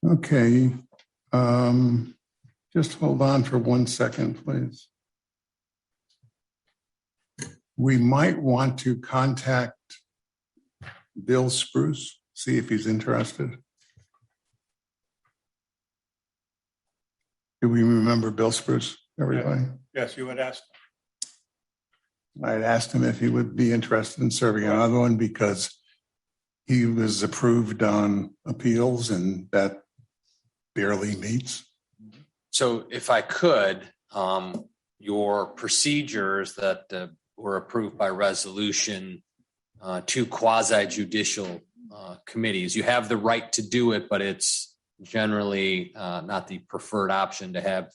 Okay. Just hold on for 1 second, please. We might want to contact Bill Spruce, see if he's interested. Do we remember Bill Spruce, everybody? Yes, you would ask. I'd asked him if he would be interested in serving another one because he was approved on appeals and that barely meets. So if I could, your procedures that were approved by resolution, 2 quasi-judicial committees, you have the right to do it, but it's generally not the preferred option to have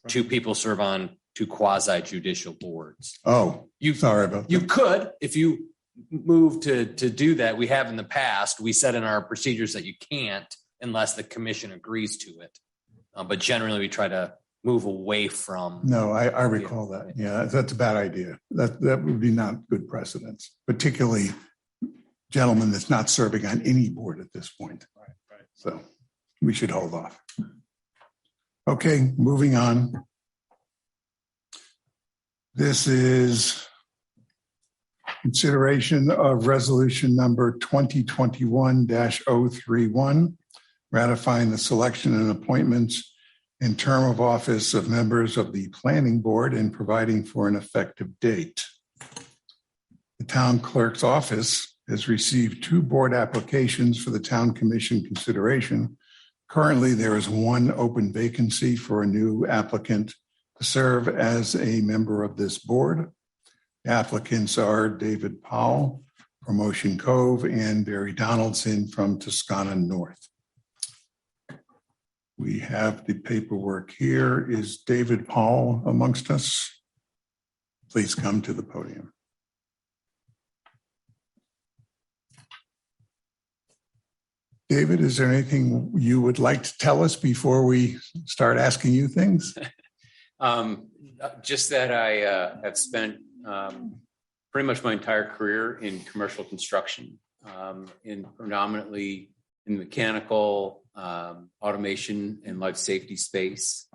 2 people serve on 2 quasi-judicial boards. Oh, sorry about that. You could, if you move to do that. We have in the past. We said in our procedures that you can't unless the commission agrees to it. But generally, we try to move away from. No, I recall that. Yeah, that's a bad idea. That would be not good precedence, particularly gentleman that's not serving on any board at this point. Right. So we should hold off. Okay, moving on. This is consideration of resolution number 2021-031, ratifying the selection and appointments and term of office of members of the planning board and providing for an effective date. The town clerk's office has received 2 board applications for the town commission consideration. Currently, there is 1 open vacancy for a new applicant to serve as a member of this board. The applicants are David Powell from Ocean Cove and Barry Donaldson from Toscana North. We have the paperwork here. Is David Powell amongst us? Please come to the podium. David, is there anything you would like to tell us before we start asking you things? Just that I have spent pretty much my entire career in commercial construction, in predominantly in mechanical, automation, and life safety space,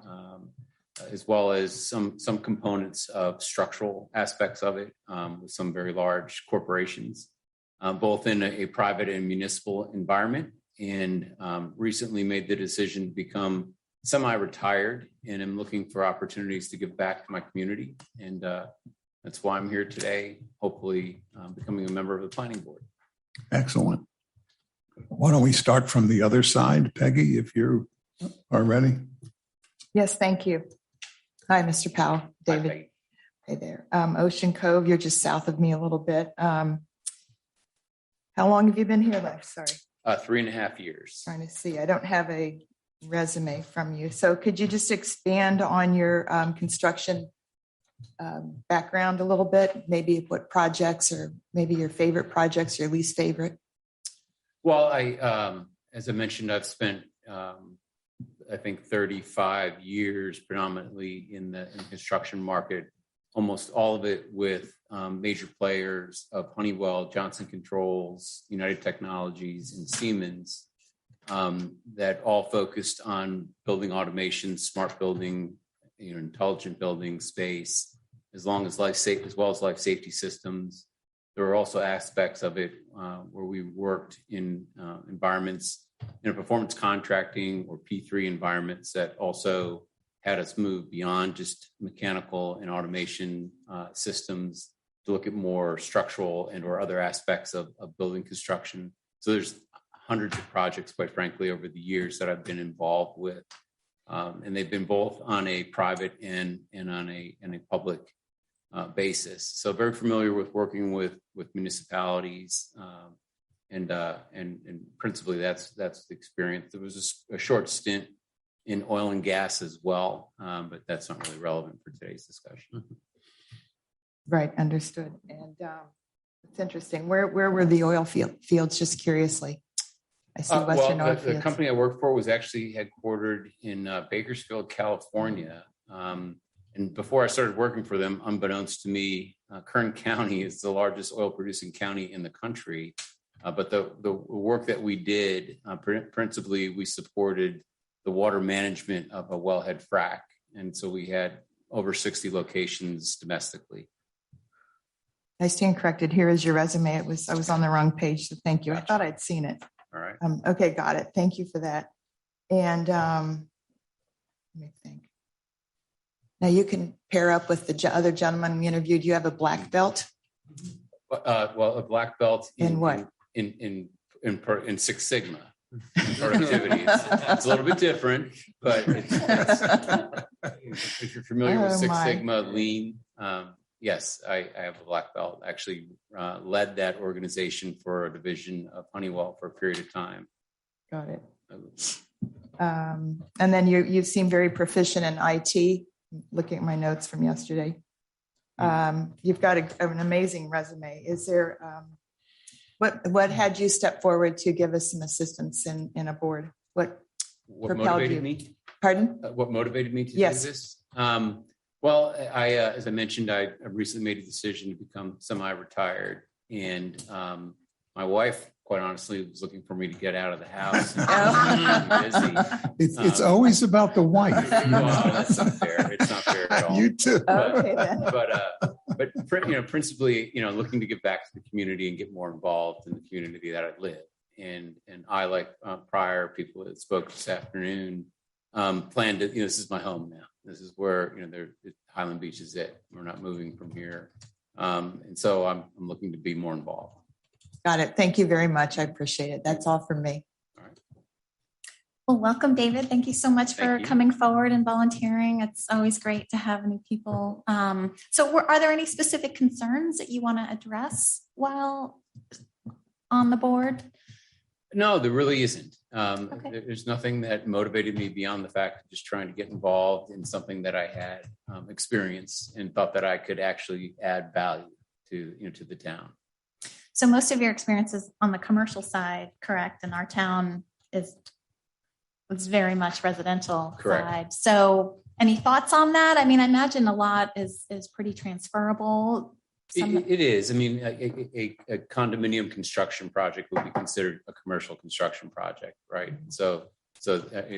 as well as some components of structural aspects of it with some very large corporations, both in a private and municipal environment. And recently made the decision to become semi-retired, and I'm looking for opportunities to give back to my community. And that's why I'm here today, hopefully becoming a member of the planning board. Excellent. Why don't we start from the other side, Peggy, if you are ready? Yes, thank you. Hi, Mr. Powell. David. Hey there. Ocean Cove, you're just south of me a little bit. How long have you been here, Lex? Sorry. 3.5 years. Trying to see. I don't have a resume from you. So could you just expand on your construction background a little bit? Maybe what projects, or maybe your favorite projects, your least favorite? Well, as I mentioned, I've spent, I think 35 years predominantly in the construction market, almost all of it with major players of Honeywell, Johnson Controls, United Technologies, and Siemens, that all focused on building automation, smart building, intelligent building space, as well as life safety systems. There were also aspects of it where we worked in environments, performance contracting or P3 environments that also had us move beyond just mechanical and automation systems to look at more structural and or other aspects of building construction. So there's hundreds of projects, quite frankly, over the years that I've been involved with. And they've been both on a private and on a public basis. So very familiar with working with municipalities, and principally that's the experience. There was a short stint in oil and gas as well, but that's not really relevant for today's discussion. Right, understood. And it's interesting. Where were the oil fields? Just curiously, I see Western oil the fields. company I worked for was actually headquartered in Bakersfield, California. And before I started working for them, unbeknownst to me, Kern County is the largest oil producing county in the country. But the work that we did, principally, we supported the water management of a wellhead frac. And so we had over 60 locations domestically. I stand corrected. Here is your resume. I was on the wrong page, so thank you. I thought I'd seen it. All right. Okay, got it. Thank you for that. And let me think. Now you can pair up with the other gentleman we interviewed. You have a black belt. Well, a black belt in what? In Six Sigma productivity. It's a little bit different, but if you're familiar with Six Sigma Lean, yes, I have a black belt. Actually, led that organization for a division of Honeywell for a period of time. Got it. And then you seem very proficient in IT. Looking at my notes from yesterday, you've got an amazing resume. Is there what had you step forward to give us some assistance in a board? What motivated me? Pardon? What motivated me to do Yes. this? Well, I as I mentioned, I recently made a decision to become semi-retired, and my wife, quite honestly, was looking for me to get out of the house. And It's always about the wife. Well, that's not fair. It's not fair at all. You too. Okay, then. But principally, looking to give back to the community and get more involved in the community that I live. And I, like prior people that spoke this afternoon, planned to. This is my home now. This is where Highland Beach is it. We're not moving from here, and so I'm looking to be more involved. Got it. Thank you very much. I appreciate it. That's all from me. All right. Well, welcome, David. Thank you so much for Thank you. coming forward and volunteering. It's always great to have new people. So are there any specific concerns that you want to address while on the board? No, there really isn't. Okay. There's nothing that motivated me beyond the fact of just trying to get involved in something that I had experienced and thought that I could actually add value to the town. So most of your experiences on the commercial side, correct? And our town is very much residential Correct. side. So any thoughts on that? I mean, I imagine a lot is pretty transferable. It is. I mean, a condominium construction project would be considered a commercial construction project, right? So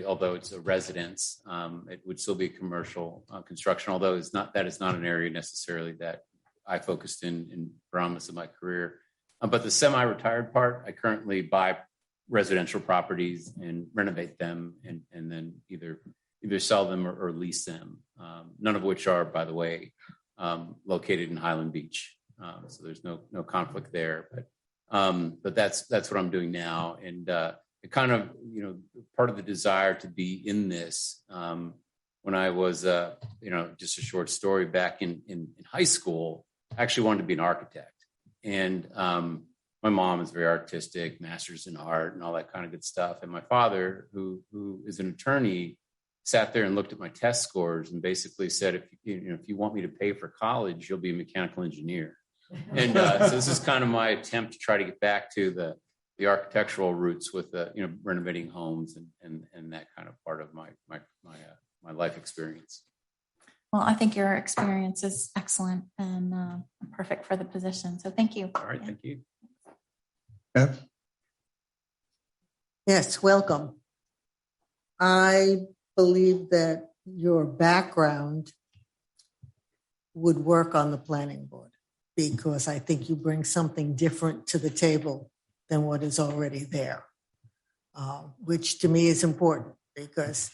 although it's a residence, it would still be commercial construction. Although that is not an area necessarily that I focused in for most of my career. But the semi-retired part, I currently buy residential properties and renovate them, and then either sell them or lease them. None of which are, by the way, located in Highland Beach, so there's no conflict there. But that's what I'm doing now, and it kind of part of the desire to be in this. When I was just a short story back in high school, I actually wanted to be an architect. And my mom is very artistic, master's in art and all that kind of good stuff. And my father, who is an attorney, sat there and looked at my test scores and basically said, if you want me to pay for college, you'll be a mechanical engineer. And so this is kind of my attempt to try to get back to the architectural roots with renovating homes and that kind of part of my life experience. Well, I think your experience is excellent and perfect for the position. So thank you. All right, thank you. Bev? Yes, welcome. I believe that your background would work on the planning board because I think you bring something different to the table than what is already there, which to me is important because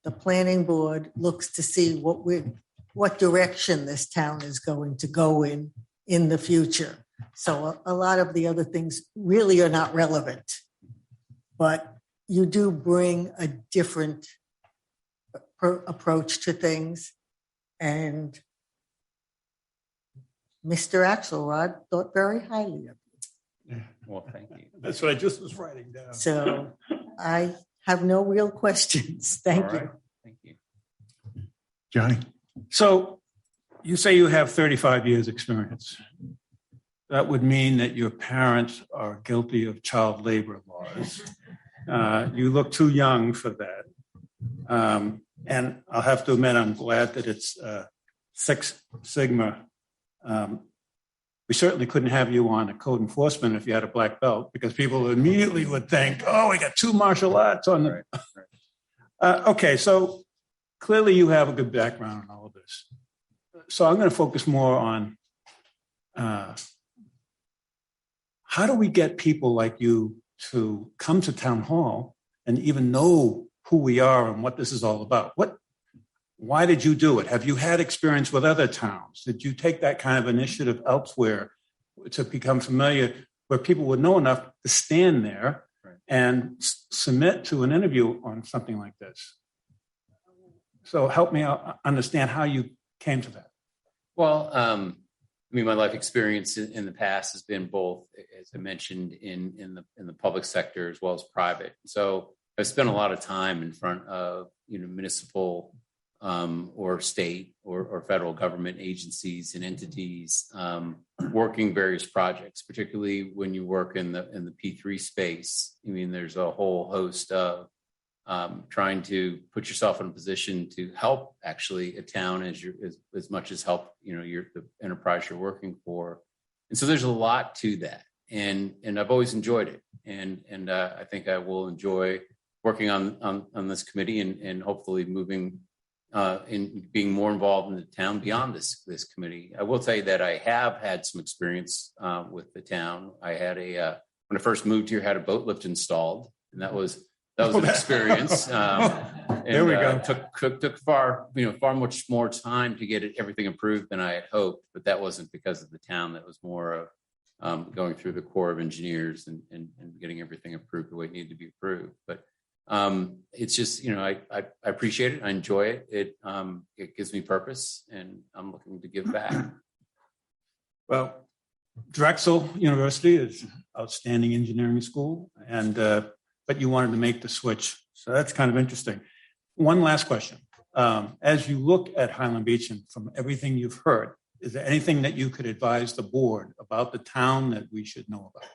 the planning board looks to see what direction this town is going to go in the future. So a lot of the other things really are not relevant, but you do bring a different approach to things. And Mr. Axelrod thought very highly of you. Well, thank you. That's what I just was writing down. So I have no real questions. Thank All you. right. Thank you. Johnny? So you say you have 35 years experience. That would mean that your parents are guilty of child labor laws. You look too young for that. And I'll have to admit, I'm glad that it's Six Sigma. We certainly couldn't have you on a code enforcement if you had a black belt, because people immediately would think, oh, we got 2 martial arts on the. Okay, so clearly you have a good background in all of this. So I'm going to focus more on how do we get people like you to come to town hall and even know who we are and what this is all about? Why did you do it? Have you had experience with other towns? Did you take that kind of initiative elsewhere to become familiar, where people would know enough to stand there and submit to an interview on something like this? So help me out understand how you came to that. Well, I mean, my life experience in the past has been both, as I mentioned, in the public sector as well as private. So I've spent a lot of time in front of municipal or state or federal government agencies and entities working various projects, particularly when you work in the P3 space. I mean, there's a whole host of trying to put yourself in a position to help actually a town as much as help the enterprise you're working for. And so there's a lot to that, and I've always enjoyed it, and I think I will enjoy working on this committee and hopefully moving in being more involved in the town beyond this committee. I will tell you that I have had some experience with the town. I had when I first moved here, had a boat lift installed, and that was an experience. There we go. Took far much more time to get everything improved than I had hoped, but that wasn't because of the town. That was more of going through the Corps of Engineers and getting everything approved the way it needed to be approved. But it's just, I appreciate it. I enjoy it. It gives me purpose, and I'm looking to give back. Well, Drexel University is an outstanding engineering school, but you wanted to make the switch. So that's kind of interesting. One last question. As you look at Highland Beach and from everything you've heard, is there anything that you could advise the board about the town that we should know about?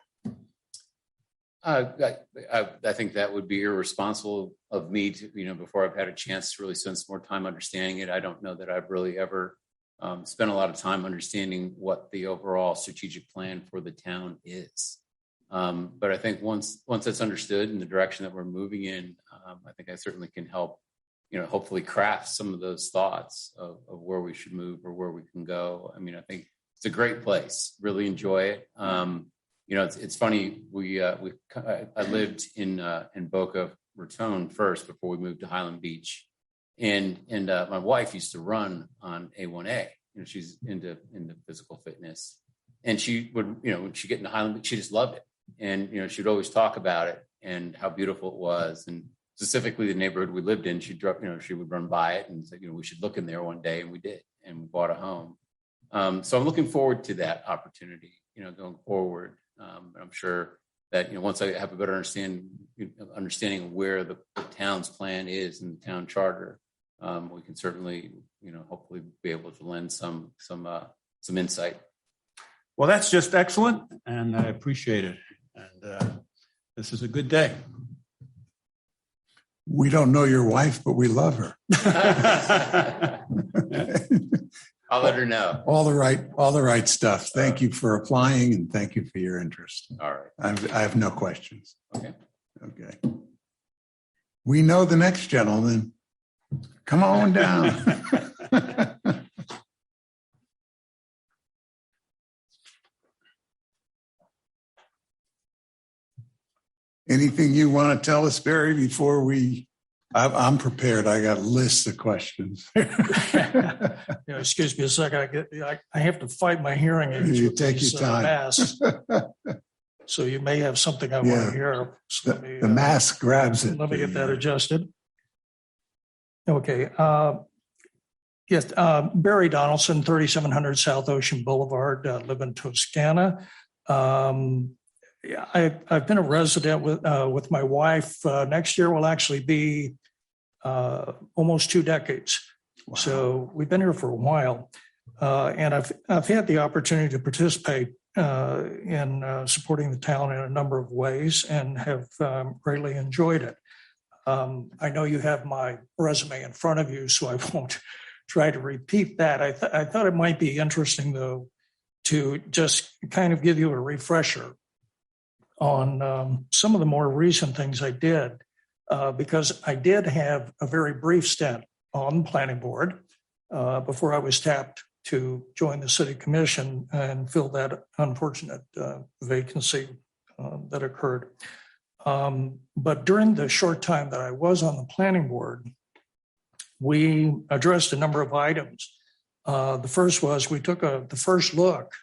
I think that would be irresponsible of me to, before I've had a chance to really spend some more time understanding it. I don't know that I've really ever spent a lot of time understanding what the overall strategic plan for the town is. But I think once that's understood in the direction that we're moving in, I think I certainly can help, hopefully craft some of those thoughts of where we should move or where we can go. I mean, I think it's a great place. Really enjoy it. It's funny. I lived in Boca Raton first before we moved to Highland Beach, and my wife used to run on A1A. She's into physical fitness, and she would, when she get into Highland Beach, she just loved it, and she'd always talk about it and how beautiful it was, and specifically the neighborhood we lived in. She would run by it and say, we should look in there one day, and we did, and we bought a home. So I'm looking forward to that opportunity, going forward. I'm sure that once I have a better understanding of where the town's plan is in the town charter, we can certainly hopefully be able to lend some insight. Well, that's just excellent, and I appreciate it. And this is a good day. We don't know your wife, but we love her. I'll let her know. All the right stuff. Thank you for applying, and thank you for your interest. All right. I have no questions. Okay. We know the next gentleman. Come on down. Anything you want to tell us, Barry, before I'm prepared. I got lists of questions. Excuse me a second. I have to fight my hearing aids. You take your time. Masks. So you may have something I want to hear. So the mask grabs it. Let me get that adjusted. Okay. Yes, Barry Donaldson, 3700 South Ocean Boulevard, live in Toscana. Yeah, I've been a resident with my wife. Next year will actually be almost 2 decades. Wow. So we've been here for a while, and I've had the opportunity to participate in supporting the town in a number of ways, and have greatly enjoyed it. I know you have my resume in front of you, so I won't try to repeat that. I thought it might be interesting, though, to just kind of give you a refresher on some of the more recent things I did, because I did have a very brief stint on the planning board before I was tapped to join the city commission and fill that unfortunate vacancy that occurred. But during the short time that I was on the planning board, we addressed a number of items. The first was we took the first look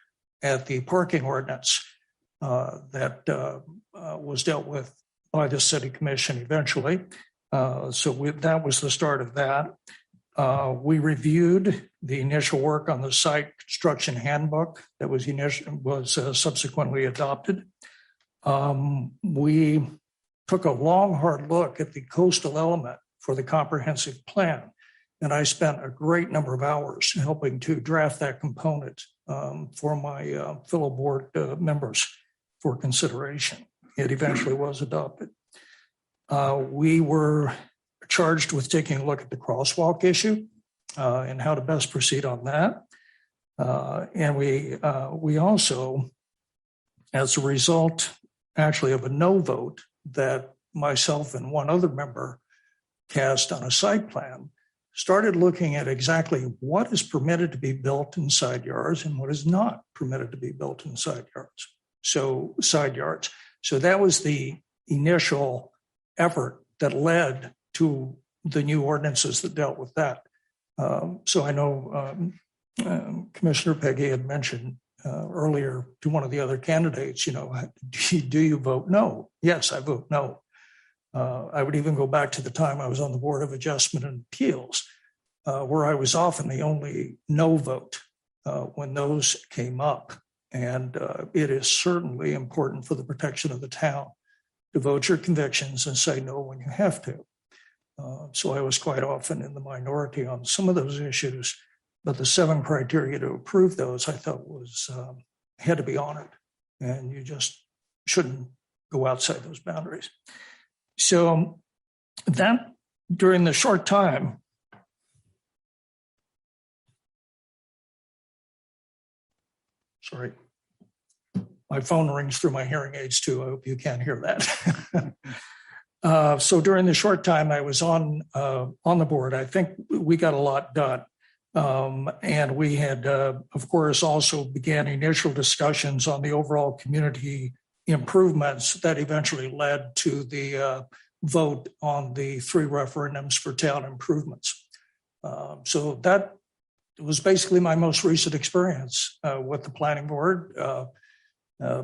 at the parking ordinance that was dealt with by the city commission eventually. That was the start of that. We reviewed the initial work on the site construction handbook that was subsequently adopted. We took a long, hard look at the coastal element for the comprehensive plan, and I spent a great number of hours helping to draft that component for my fellow board members for consideration. It eventually was adopted. We were charged with taking a look at the crosswalk issue and how to best proceed on that. And we also, as a result, actually of a no vote that myself and one other member cast on a site plan, started looking at exactly what is permitted to be built in side yards and what is not permitted to be built in side yards. So that was the initial effort that led to the new ordinances that dealt with that. So I know Commissioner Peggy had mentioned earlier to one of the other candidates, do you vote no? Yes, I vote no. I would even go back to the time I was on the Board of Adjustment and Appeals, where I was often the only no vote when those came up. And it is certainly important for the protection of the town to vote your convictions and say no when you have to. So I was quite often in the minority on some of those issues, but the 7 criteria to approve those I thought had to be honored, and you just shouldn't go outside those boundaries. So that during the short time, sorry, my phone rings through my hearing aids too. I hope you can't hear that. So during the short time I was on the board, I think we got a lot done. And we had, of course, also began initial discussions on the overall community improvements that eventually led to the vote on the 3 referendums for town improvements. So that was basically my most recent experience with the planning board.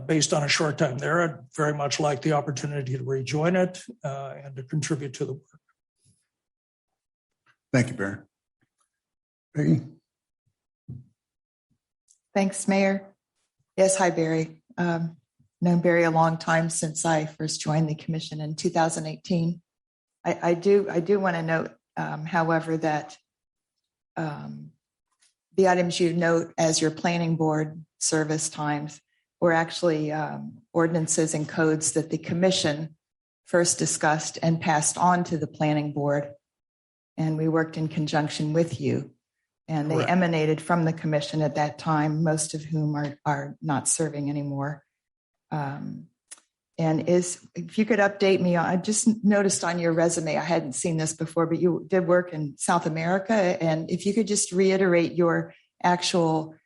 Based on a short time there, I'd very much like the opportunity to rejoin it and to contribute to the work. Thank you, Barry. Peggy? Thanks, Mayor. Yes, hi, Barry. Known Barry a long time since I first joined the commission in 2018. I do want to note, however, that the items you note as your planning board service times were actually ordinances and codes that the commission first discussed and passed on to the planning board. And we worked in conjunction with you. And they emanated from the commission at that time, most of whom are not serving anymore. And if you could update me, I just noticed on your resume, I hadn't seen this before, but you did work in South America. And if you could just reiterate your actual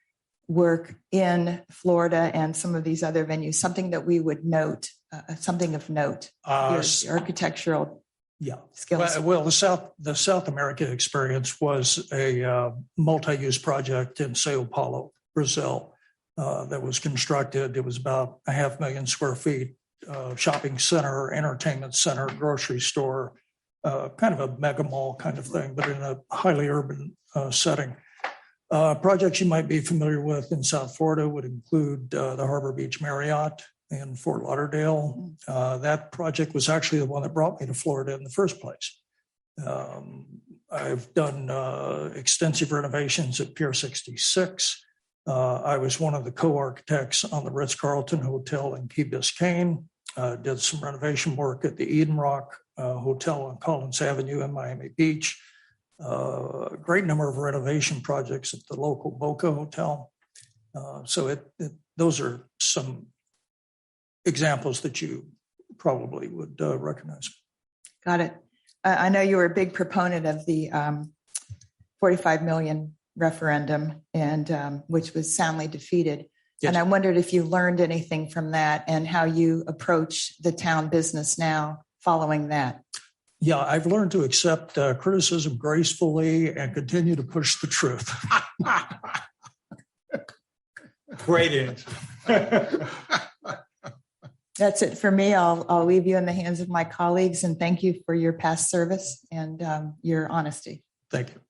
work in Florida and some of these other venues, something that we would note, something of note, your architectural skills. Well, the South America experience was a multi-use project in Sao Paulo, Brazil, that was constructed. It was about 500,000 square feet, shopping center, entertainment center, grocery store, kind of a mega mall kind of thing, but in a highly urban setting. Projects you might be familiar with in South Florida would include the Harbor Beach Marriott in Fort Lauderdale. That project was actually the one that brought me to Florida in the first place. I've done extensive renovations at Pier 66. I was one of the co-architects on the Ritz-Carlton Hotel in Key Biscayne. Did some renovation work at the Eden Rock Hotel on Collins Avenue in Miami Beach. A great number of renovation projects at the local Boca Hotel. So those are some examples that you probably would recognize. Got it. I know you were a big proponent of the 45 million referendum, and which was soundly defeated. Yes. And I wondered if you learned anything from that and how you approach the town business now following that. Yeah, I've learned to accept criticism gracefully and continue to push the truth. Great answer. That's it for me. I'll leave you in the hands of my colleagues, and thank you for your past service and your honesty. Thank you.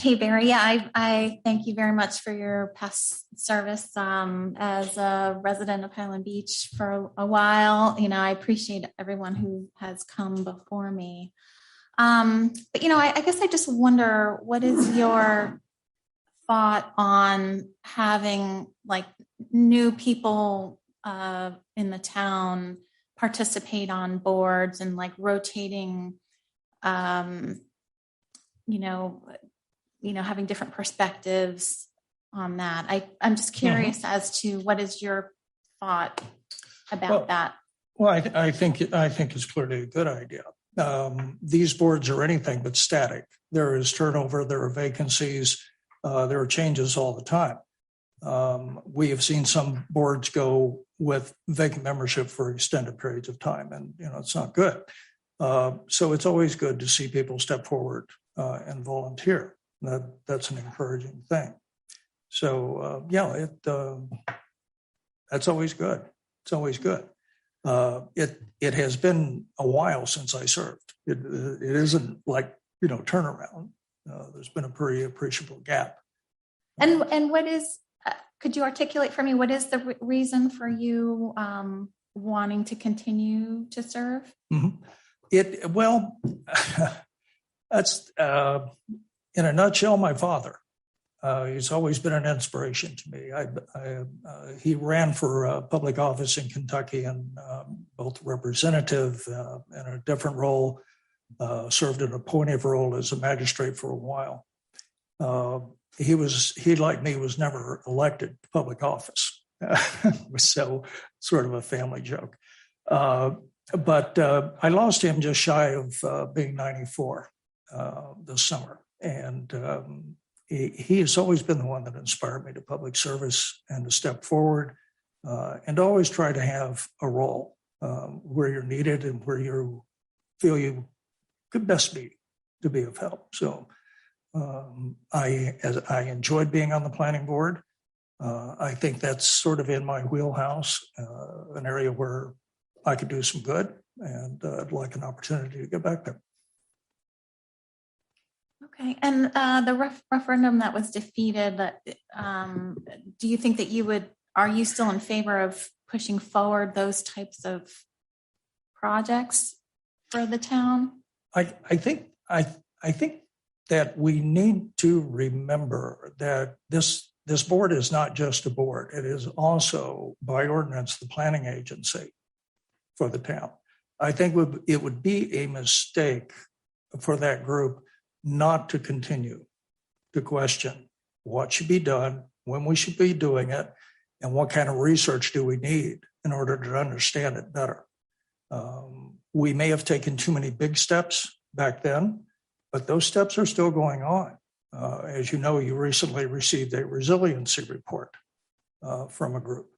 Hey, Barry. Yeah, I thank you very much for your past service as a resident of Highland Beach for a while. You know, I appreciate everyone who has come before me. But, you know, I guess I just wonder, what is your thought on having like new people in the town participate on boards and like rotating, having different perspectives on that. I'm just curious as to what is your thought about that? Well, I think it's clearly a good idea. These boards are anything but static. There is turnover, there are vacancies, there are changes all the time. We have seen some boards go with vacant membership for extended periods of time, and it's not good. So it's always good to see people step forward and volunteer. That's an encouraging thing. So that's always good. It's always good. It has been a while since I served. It isn't like turnaround. There's been a pretty appreciable gap. And what is? Could you articulate for me what is the reason for you wanting to continue to serve? Mm-hmm. That's in a nutshell, my father. He's always been an inspiration to me. He ran for public office in Kentucky and both representative in a different role, served in a appointive role as a magistrate for a while. He, like me, was never elected to public office. So sort of a family joke. But I lost him just shy of being 94 this summer. And he has always been the one that inspired me to public service and to step forward and always try to have a role where you're needed and where you feel you could best be to be of help. So I enjoyed being on the planning board. I think that's sort of in my wheelhouse, an area where I could do some good, and I'd like an opportunity to get back there. Okay, and the referendum that was defeated, do you think that are you still in favor of pushing forward those types of projects for the town? I think that we need to remember that this board is not just a board. It is also, by ordinance, the planning agency for the town. I think it would be a mistake for that group not to continue to question what should be done, when we should be doing it, and what kind of research do we need in order to understand it better. We may have taken too many big steps back then, but those steps are still going on. As you know, you recently received a resiliency report from a group.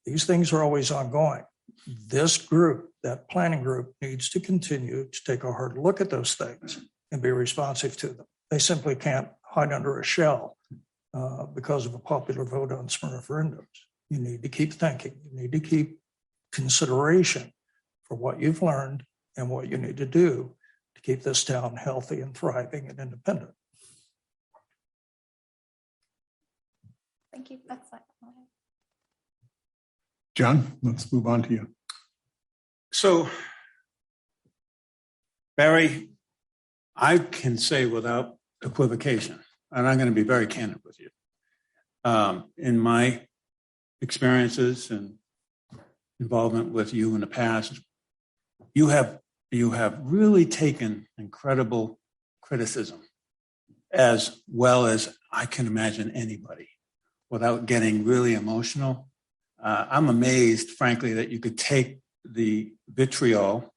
These things are always ongoing. This group, that planning group, needs to continue to take a hard look at those things and be responsive to them. They simply can't hide under a shell because of a popular vote on some referendums. You need to keep thinking. You need to keep consideration for what you've learned and what you need to do to keep this town healthy and thriving and independent. Thank you. That's all. John, let's move on to you. So, Barry, I can say without equivocation, and I'm going to be very candid with you, in my experiences and involvement with you in the past, you have really taken incredible criticism, as well as I can imagine anybody, without getting really emotional. I'm amazed, frankly, that you could take the vitriol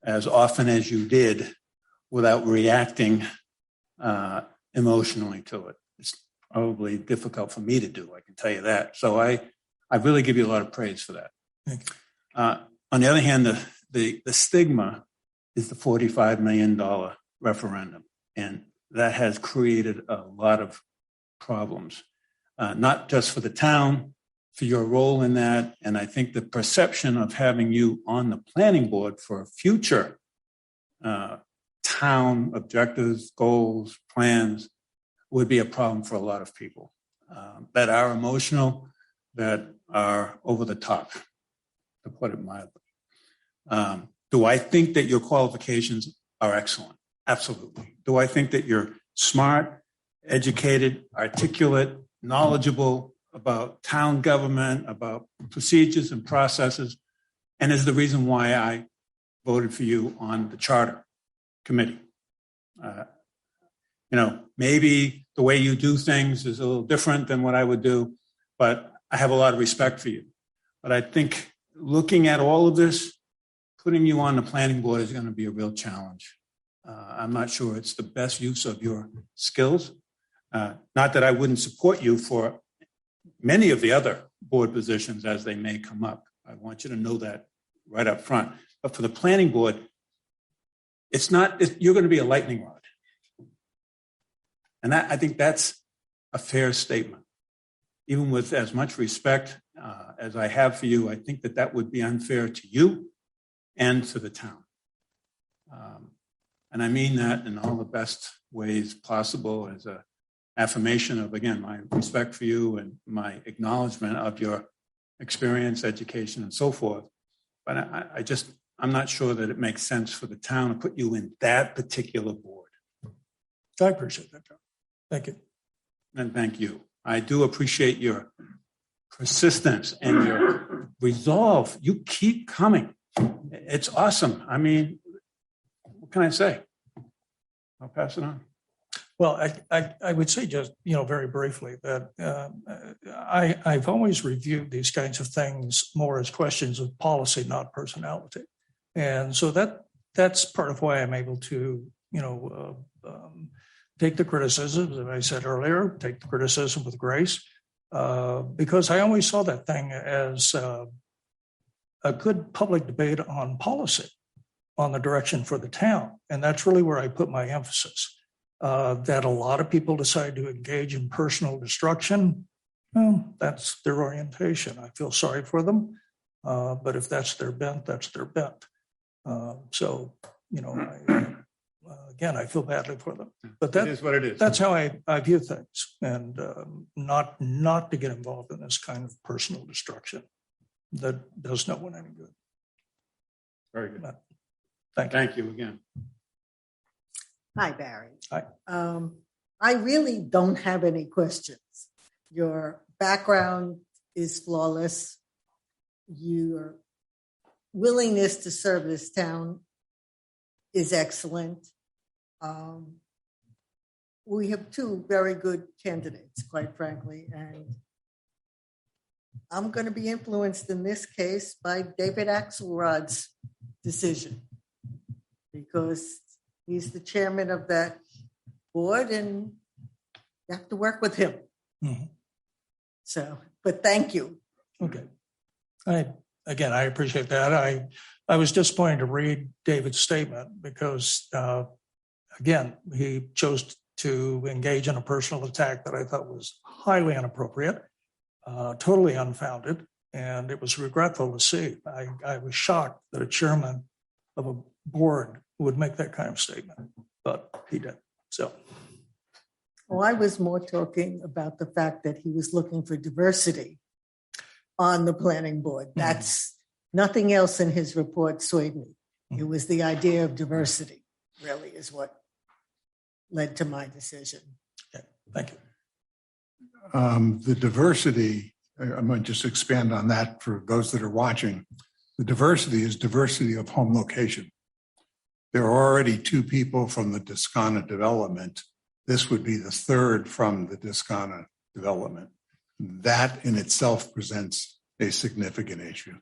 as often as you did without reacting emotionally to it. It's probably difficult for me to do, I can tell you that. So I really give you a lot of praise for that. Thank you. On the other hand, the stigma is the $45 million referendum, and that has created a lot of problems, not just for the town, for your role in that. And I think the perception of having you on the planning board for future town objectives, goals, plans would be a problem for a lot of people that are emotional, that are over the top, to put it mildly. Do I think that your qualifications are excellent? Absolutely. Do I think that you're smart, educated, articulate, knowledgeable about town government, about procedures and processes, and is the reason why I voted for you on the charter committee? Maybe the way you do things is a little different than what I would do, but I have a lot of respect for you. But I think looking at all of this, putting you on the planning board is going to be a real challenge. I'm not sure it's the best use of your skills. Not that I wouldn't support you for many of the other board positions as they may come up. I want you to know that right up front. But for the planning board, you're going to be a lightning rod. And I think that's a fair statement. Even with as much respect as I have for you, I think that would be unfair to you and to the town. And I mean that in all the best ways possible as an affirmation of, again, my respect for you and my acknowledgement of your experience, education, and so forth. But I'm not sure that it makes sense for the town to put you in that particular board. I appreciate that, John. Thank you. And thank you. I do appreciate your persistence and your resolve. You keep coming. It's awesome. I mean, what can I say? I'll pass it on. Well, I would say just, very briefly that I've always reviewed these kinds of things more as questions of policy, not personality. And so that's part of why I'm able to, take the criticisms, as I said earlier, take the criticism with grace, because I always saw that thing as a good public debate on policy, on the direction for the town. And that's really where I put my emphasis. That a lot of people decide to engage in personal destruction, well, that's their orientation. I feel sorry for them, but if that's their bent, that's their bent. Again, I feel badly for them. But that is what it is. That's how I view things, and not to get involved in this kind of personal destruction that does no one any good. Very good. Thank you. Thank you again. Hi, Barry. Hi. I really don't have any questions. Your background is flawless. Your willingness to serve this town is excellent. We have two very good candidates, quite frankly, and I'm going to be influenced in this case by David Axelrod's decision, because he's the chairman of that board and you have to work with him. Mm-hmm. So, but thank you. Okay. I appreciate that. I was disappointed to read David's statement because, again, he chose to engage in a personal attack that I thought was highly inappropriate, totally unfounded, and it was regretful to see. I was shocked that a chairman of a board would make that kind of statement, but he did. So, Well, I was more talking about the fact that he was looking for diversity on the planning board. That's nothing else in his report swayed me. It was the idea of diversity really is what led to my decision. okay, thank you. The diversity, I might just expand on that for those that are watching. The diversity is diversity of home location. There are already 2 people from the Descana development. This would be the 3rd from the Descana development. That in itself presents a significant issue.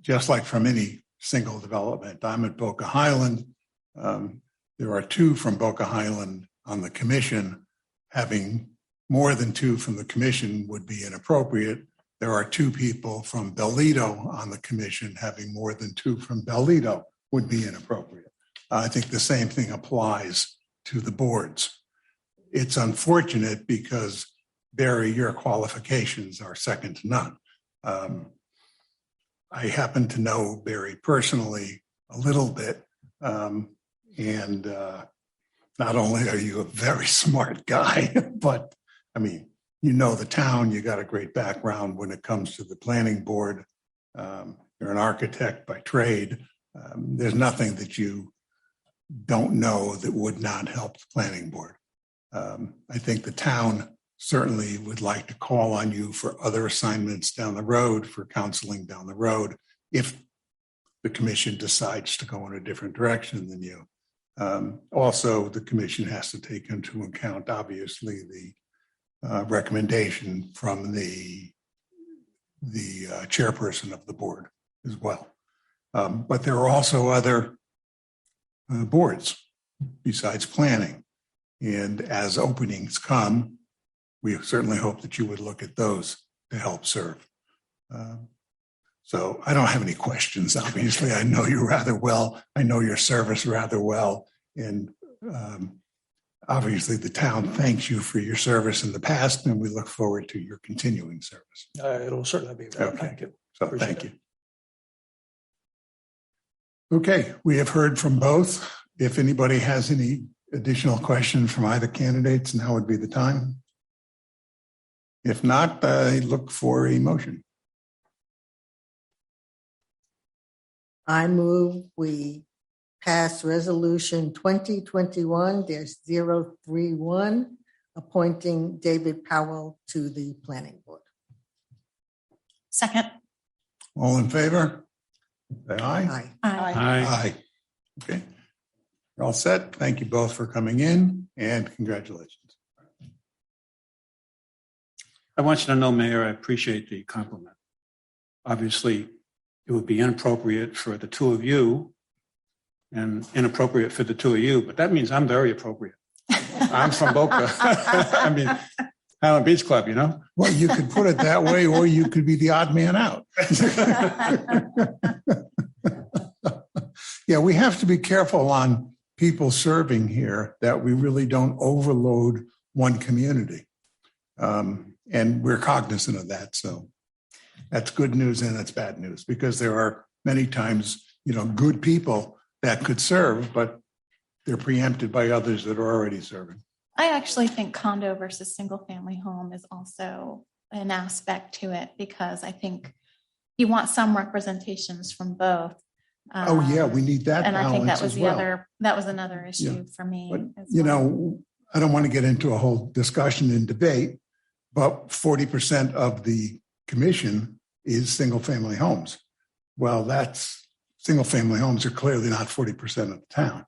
Just like from any single development, I'm at Boca Highland. There are 2 from Boca Highland on the commission. Having more than 2 from the commission would be inappropriate. There are 2 people from Bellito on the commission. Having more than 2 from Bellito would be inappropriate. I think the same thing applies to the boards. It's unfortunate because, Barry, your qualifications are second to none. I happen to know Barry personally a little bit, and not only are you a very smart guy, but I mean, you know the town, you got a great background when it comes to the planning board. You're an architect by trade. There's nothing that you don't know that would not help the planning board. I think the town certainly would like to call on you for other assignments down the road, for counseling down the road, if the commission decides to go in a different direction than you. Also, the commission has to take into account, obviously, the recommendation from the chairperson of the board as well. But there are also other boards besides planning. And as openings come, we certainly hope that you would look at those to help serve. So I don't have any questions, obviously. I know you rather well. I know your service rather well. And obviously the town thanks you for your service in the past, and we look forward to your continuing service. It'll certainly be that. Okay. Thank you. So Appreciate thank it. you. Okay, we have heard from both. If anybody has any additional questions from either candidates, now would be the time. If not, I look for a motion. I move we pass resolution 2021-031, appointing David Powell to the planning board. Second. All in favor? Say aye. Aye. Aye. Aye. Okay. You're all set. Thank you both for coming in, and congratulations. I want you to know, Mayor, I appreciate the compliment. Obviously, it would be inappropriate for the 2 of you and inappropriate for the 2 of you, but that means I'm very appropriate. I'm from Boca. I mean, Highland Beach Club, you know? Well, you could put it that way, or you could be the odd man out. Yeah, we have to be careful on people serving here that we really don't overload one community. And we're cognizant of that. So that's good news and that's bad news, because there are many times, good people that could serve, but they're preempted by others that are already serving. I actually think condo versus single family home is also an aspect to it, because I think you want some representations from both. Oh yeah, we need that. And I think that was that was another issue for me. But, as well. I don't want to get into a whole discussion and debate, but 40% of the commission is single family homes. Well, single family homes are clearly not 40% of the town.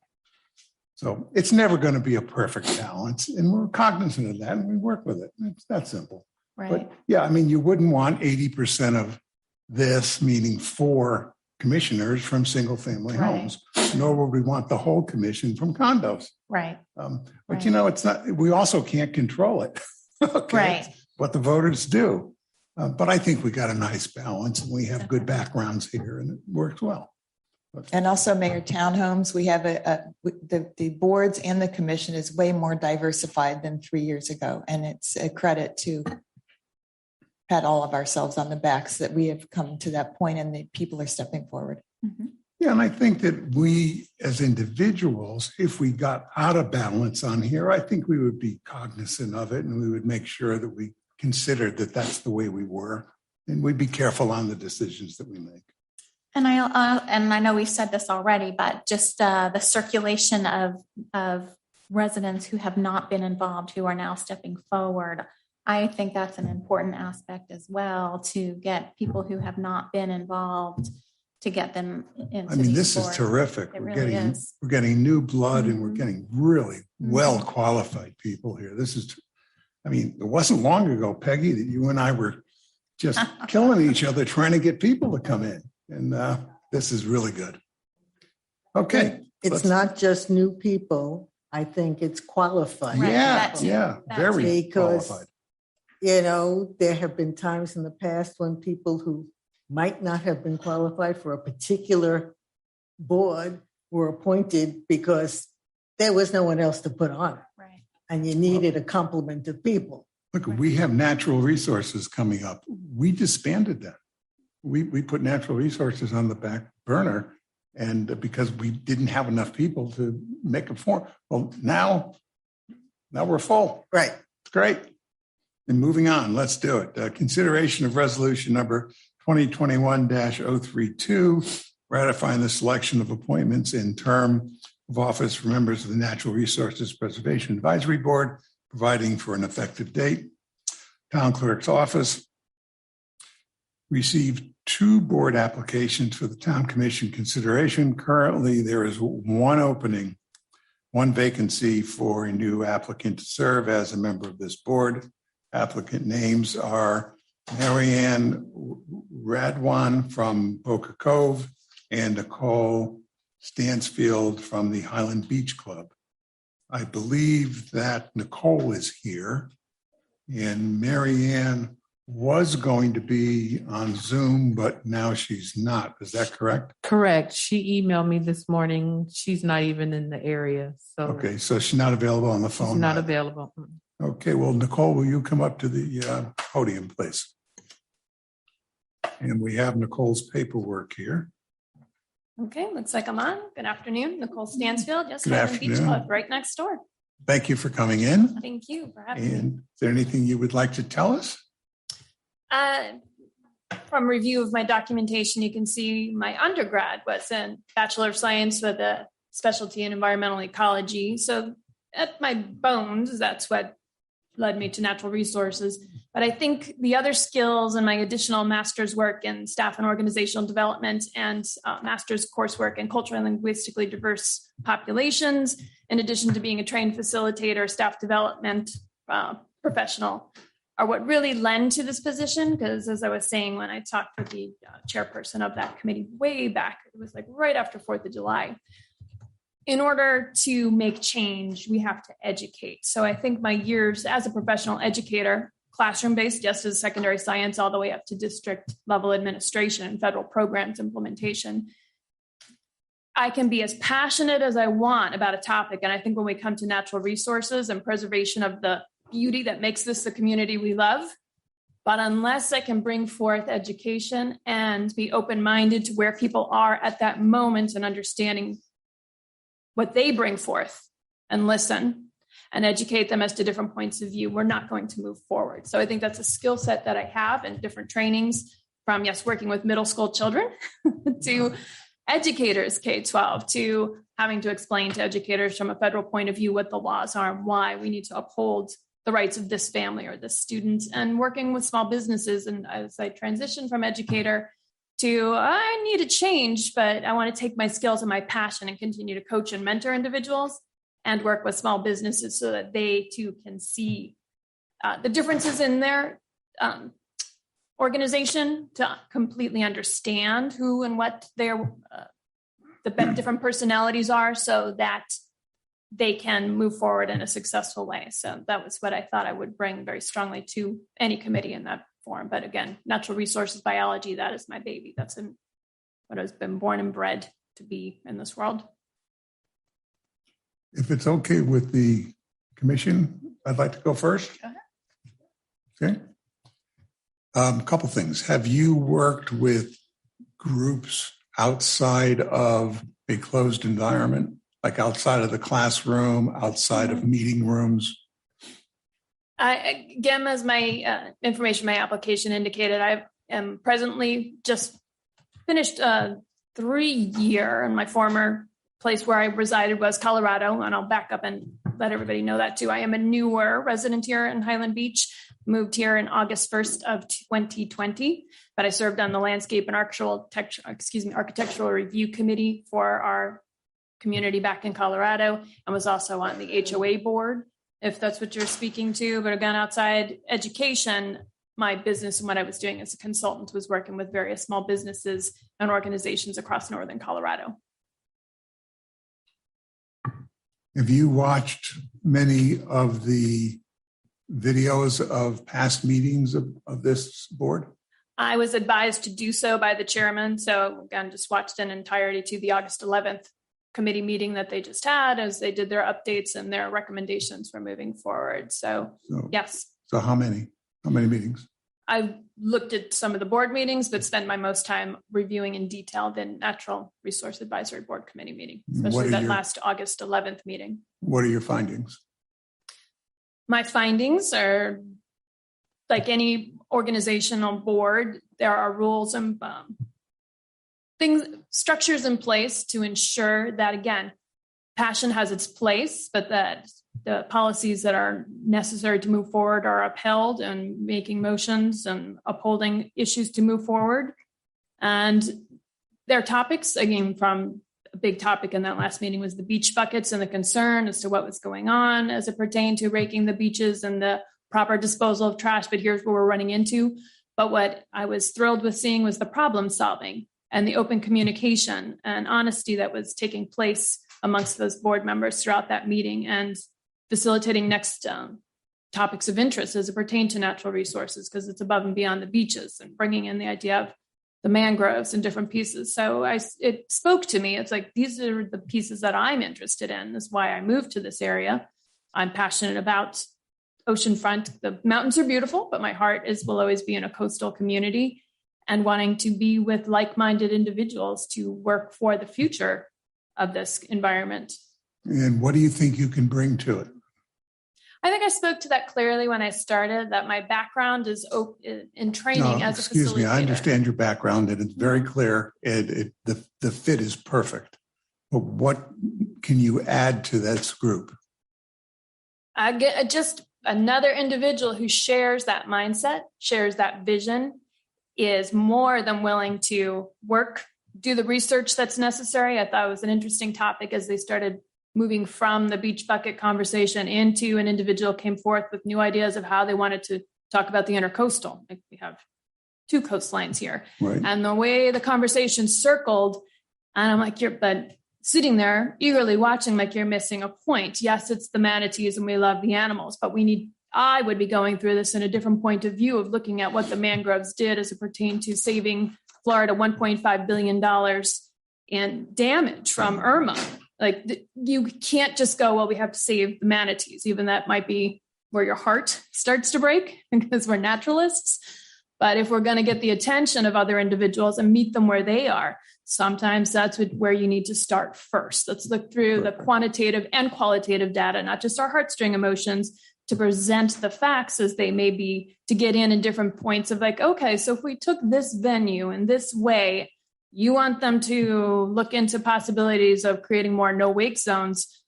So it's never going to be a perfect balance, and we're cognizant of that, and we work with it. It's that simple. Right. But yeah, I mean, you wouldn't want 80% of this, meaning 4 commissioners from single family homes, nor would we want the whole commission from condos. Right. But Right. it's not, we also can't control it. Okay. Right. What the voters do. But I think we got a nice balance, and we have good backgrounds here, and it works well. And also, Mayor, townhomes, we have the boards and the commission is way more diversified than 3 years ago. And it's a credit to pat all of ourselves on the backs that we have come to that point and the people are stepping forward. Yeah, and I think that we as individuals, if we got out of balance on here, I think we would be cognizant of it and we would make sure that we considered that that's the way we were. And we'd be careful on the decisions that we make. And I know we've said this already, but just the circulation of residents who have not been involved, who are now stepping forward. I think that's an important aspect as well, to get people who have not been involved, to get them into. I mean, this is terrific. We're getting new blood and we're getting really well qualified people here. This is, I mean, it wasn't long ago, Peggy, that you and I were just killing each other trying to get people to come in. And this is really good. Okay. It's not just new people. I think it's qualified. Right, very because, qualified. You know, there have been times in the past when people who might not have been qualified for a particular board were appointed because there was no one else to put on it. Right. And you needed a complement of people. Look, we have natural resources coming up. We disbanded that. We put natural resources on the back burner, and because we didn't have enough people to make a form. Well, now we're full. Right. It's great. And moving on, let's do it. Consideration of resolution number 2021-032, ratifying the selection of appointments in term of office for members of the Natural Resources Preservation Advisory Board, providing for an effective date. Town Clerk's Office received 2 board applications for the Town Commission consideration. Currently, there is 1 opening, 1 vacancy for a new applicant to serve as a member of this board. Applicant names are Marianne Radwan from Boca Cove and Nicole Stansfield from the Highland Beach Club. I believe that Nicole is here, and Marianne was going to be on Zoom, but now she's not. Is that correct? Correct. She emailed me this morning. She's not even in the area. So Okay, so she's not available on the phone. she's not either. available. Okay, well, Nicole, will you come up to the podium, please? And we have Nicole's paperwork here. Okay, looks like I'm on. Good afternoon, Nicole Stansfield. Yes, Good Highland Beach afternoon. Club, right next door. Thank you for coming in. Thank you for having me. And is there anything you would like to tell us? From review of my documentation, you can see my undergrad was in Bachelor of Science with a specialty in environmental ecology. So at my bones, that's what led me to natural resources. But I think the other skills and my additional master's work in staff and organizational development and master's coursework in culturally and linguistically diverse populations, in addition to being a trained facilitator, staff development professional, are what really lend to this position. Because as I was saying, when I talked with the chairperson of that committee way back, it was like right after 4th of July. In order to make change, we have to educate. So I think my years as a professional educator, classroom-based, just as secondary science, all the way up to district level administration and federal programs implementation, I can be as passionate as I want about a topic. And I think when we come to natural resources and preservation of the beauty that makes this the community we love, but unless I can bring forth education and be open-minded to where people are at that moment and understanding what they bring forth and listen and educate them as to different points of view, we're not going to move forward. So I think that's a skill set that I have in different trainings, from, yes, working with middle school children to educators K-12, to having to explain to educators from a federal point of view what the laws are and why we need to uphold the rights of this family or this student, and working with small businesses. And as I transition from educator to, I need a change, but I want to take my skills and my passion and continue to coach and mentor individuals and work with small businesses so that they too can see the differences in their organization, to completely understand who and what their the different personalities are, so that they can move forward in a successful way. So that was what I thought I would bring very strongly to any committee in that form. But again, natural resources biology, that is my baby. That's what I've been born and bred to be in this world. If it's okay with the commission, I'd like to go first. Go ahead. Okay. Couple things. Have you worked with groups outside of a closed environment, like outside of the classroom, outside of meeting rooms? Again, as my information, my application indicated, I am presently just finished 3 year, and my former place where I resided was Colorado, and I'll back up and let everybody know that too. I am a newer resident here in Highland Beach, moved here in August 1st of 2020, but I served on the Landscape and Architectural Review Committee for our community back in Colorado, and was also on the HOA board, if that's what you're speaking to. But again, outside education, my business and what I was doing as a consultant was working with various small businesses and organizations across northern Colorado. Have you watched many of the videos of past meetings of this board? I was advised to do so by the chairman. So again, just watched in entirety to the August 11th committee meeting that they just had as they did their updates and their recommendations for moving forward. So yes. So how many meetings? I looked at some of the board meetings, but spent my most time reviewing in detail the Natural Resource Advisory Board Committee meeting, especially that last August 11th meeting. What are your findings? My findings are, like any organizational board, there are rules and structures in place to ensure that, again, passion has its place, but that the policies that are necessary to move forward are upheld, and making motions and upholding issues to move forward. And their topics, again, from a big topic in that last meeting was the beach buckets and the concern as to what was going on as it pertained to raking the beaches and the proper disposal of trash. But here's what we're running into. But what I was thrilled with seeing was the problem solving and the open communication and honesty that was taking place amongst those board members throughout that meeting, and facilitating next topics of interest as it pertained to natural resources, because it's above and beyond the beaches, and bringing in the idea of the mangroves and different pieces. So it spoke to me. It's like, these are the pieces that I'm interested in. That's why I moved to this area. I'm passionate about oceanfront. The mountains are beautiful, but my heart will always be in a coastal community, and wanting to be with like-minded individuals to work for the future of this environment. And what do you think you can bring to it? I think I spoke to that clearly when I started, that my background is in training as a facilitator. Excuse me, I understand your background, and it's very clear. The fit is perfect. But what can you add to this group? I get just another individual who shares that mindset, shares that vision, is more than willing to work, do the research that's necessary. I thought it was an interesting topic as they started moving from the beach bucket conversation into an individual came forth with new ideas of how they wanted to talk about the intercoastal. Like, we have 2 coastlines here. Right. And the way the conversation circled, and I'm like, but sitting there eagerly watching, like, you're missing a point. Yes, it's the manatees and we love the animals, but I would be going through this in a different point of view of looking at what the mangroves did as it pertained to saving Florida $1.5 billion in damage from Irma. Like, you can't just go, well, we have to save the manatees. Even that might be where your heart starts to break, because we're naturalists. But if we're going to get the attention of other individuals and meet them where they are, sometimes that's where you need to start first. Let's look through the quantitative and qualitative data, not just our heartstring emotions, to present the facts as they may be, to get in different points of like, okay, so if we took this venue in this way, you want them to look into possibilities of creating more no-wake zones.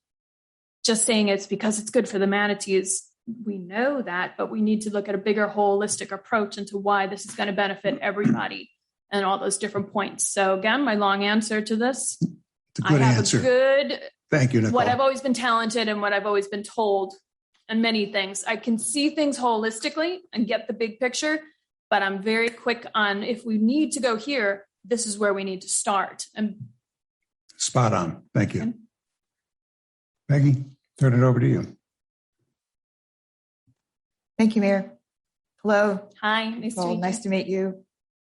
Just saying it's because it's good for the manatees, we know that, but we need to look at a bigger holistic approach into why this is going to benefit everybody and all those different points. So again, my long answer to this, it's a good answer. Thank you, Nicole. What I've always been talented and what I've always been told, and many things. I can see things holistically and get the big picture, but I'm very quick on, if we need to go here, this is where we need to start. And spot on. Thank you. Peggy, turn it over to you. Thank you, Mayor. Hello. Hi. Nice to meet you.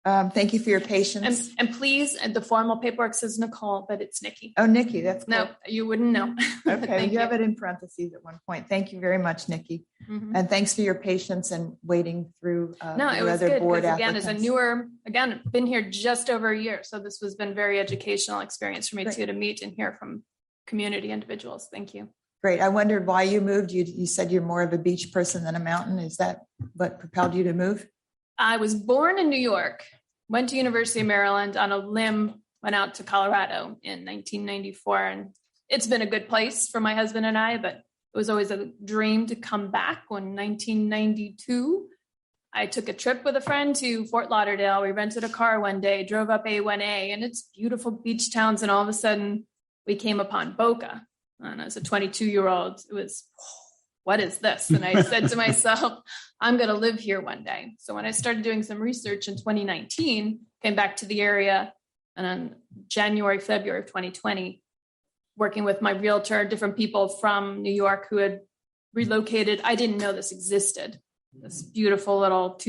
Thank you for your patience. And please, the formal paperwork says Nicole, but it's Nikki. Oh, Nikki, that's cool. No, you wouldn't know. Okay, you have it in parentheses at one point. Thank you very much, Nikki. Mhm. And thanks for your patience and waiting through No, the it was other good board because again, as a applicants. been here just over a year. So this has been very educational experience for me Great. too, to meet and hear from community individuals. Thank you. Great. I wondered why you moved. You said you're more of a beach person than a mountain. Is that what propelled you to move? I was born in New York, went to University of Maryland on a limb, went out to Colorado in 1994. And it's been a good place for my husband and I, but it was always a dream to come back. When 1992, I took a trip with a friend to Fort Lauderdale. We rented a car one day, drove up A1A, and it's beautiful beach towns. And all of a sudden we came upon Boca. And as a 22-year-old, it was, what is this? And I said to myself, I'm going to live here one day. So when I started doing some research in 2019, came back to the area, and on February of 2020, working with my realtor, different people from New York who had relocated. I didn't know this existed, this beautiful little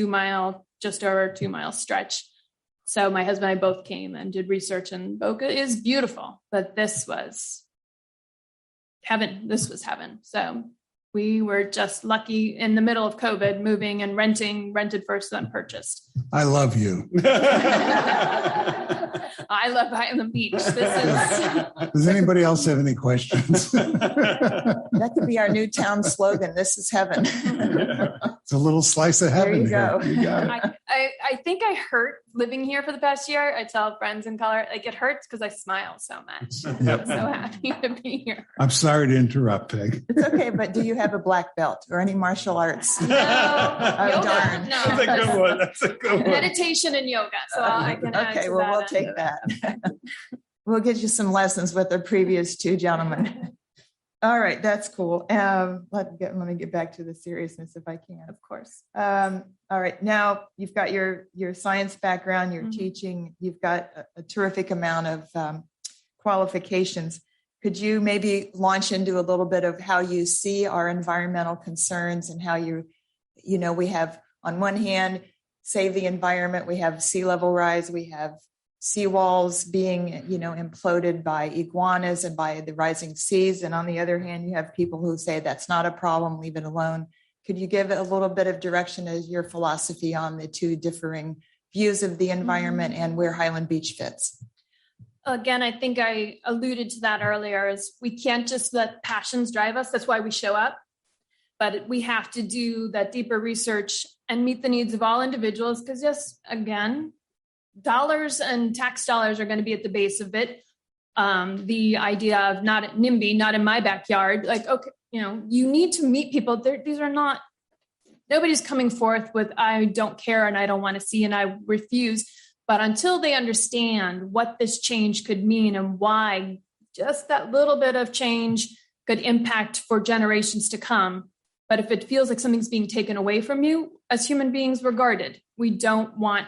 just over 2 mile stretch. So my husband and I both came and did research, and Boca is beautiful, but this was heaven. This was heaven. So we were just lucky in the middle of COVID, moving and rented first, then purchased. I love you. I love being on the beach. Does anybody else have any questions? That could be our new town slogan. This is heaven. It's a little slice of heaven. There you go. Here. You got it. I think I hurt living here for the past year. I tell friends in Colorado, like, it hurts because I smile so much. Yep. I'm so happy to be here. I'm sorry to interrupt, Peg. It's okay, but do you have a black belt or any martial arts? No, yoga, darn. no. That's a good one. That's a good one. Meditation and yoga. So I can add Okay, to well, that we'll end take of it. that. We'll get you some lessons with the previous two gentlemen. All right, that's cool. Let me get back to the seriousness if I can. Of course. All right, now you've got your science background, your Mhm. teaching, you've got a terrific amount of qualifications. Could you maybe launch into a little bit of how you see our environmental concerns and how we have on one hand, save the environment, we have sea level rise, we have seawalls being, imploded by iguanas and by the rising seas. And on the other hand, you have people who say that's not a problem, leave it alone. Could you give a little bit of direction as your philosophy on the two differing views of the environment and where Highland Beach fits? Again, I think I alluded to that earlier, is we can't just let passions drive us. That's why we show up. But we have to do that deeper research and meet the needs of all individuals. Because yes, again, dollars and tax dollars are going to be at the base of it. The idea of not at NIMBY, not in my backyard, like, okay, you need to meet people. Nobody's coming forth with, I don't care and I don't want to see and I refuse. But until they understand what this change could mean and why just that little bit of change could impact for generations to come. But if it feels like something's being taken away from you, as human beings, we're guarded. We don't want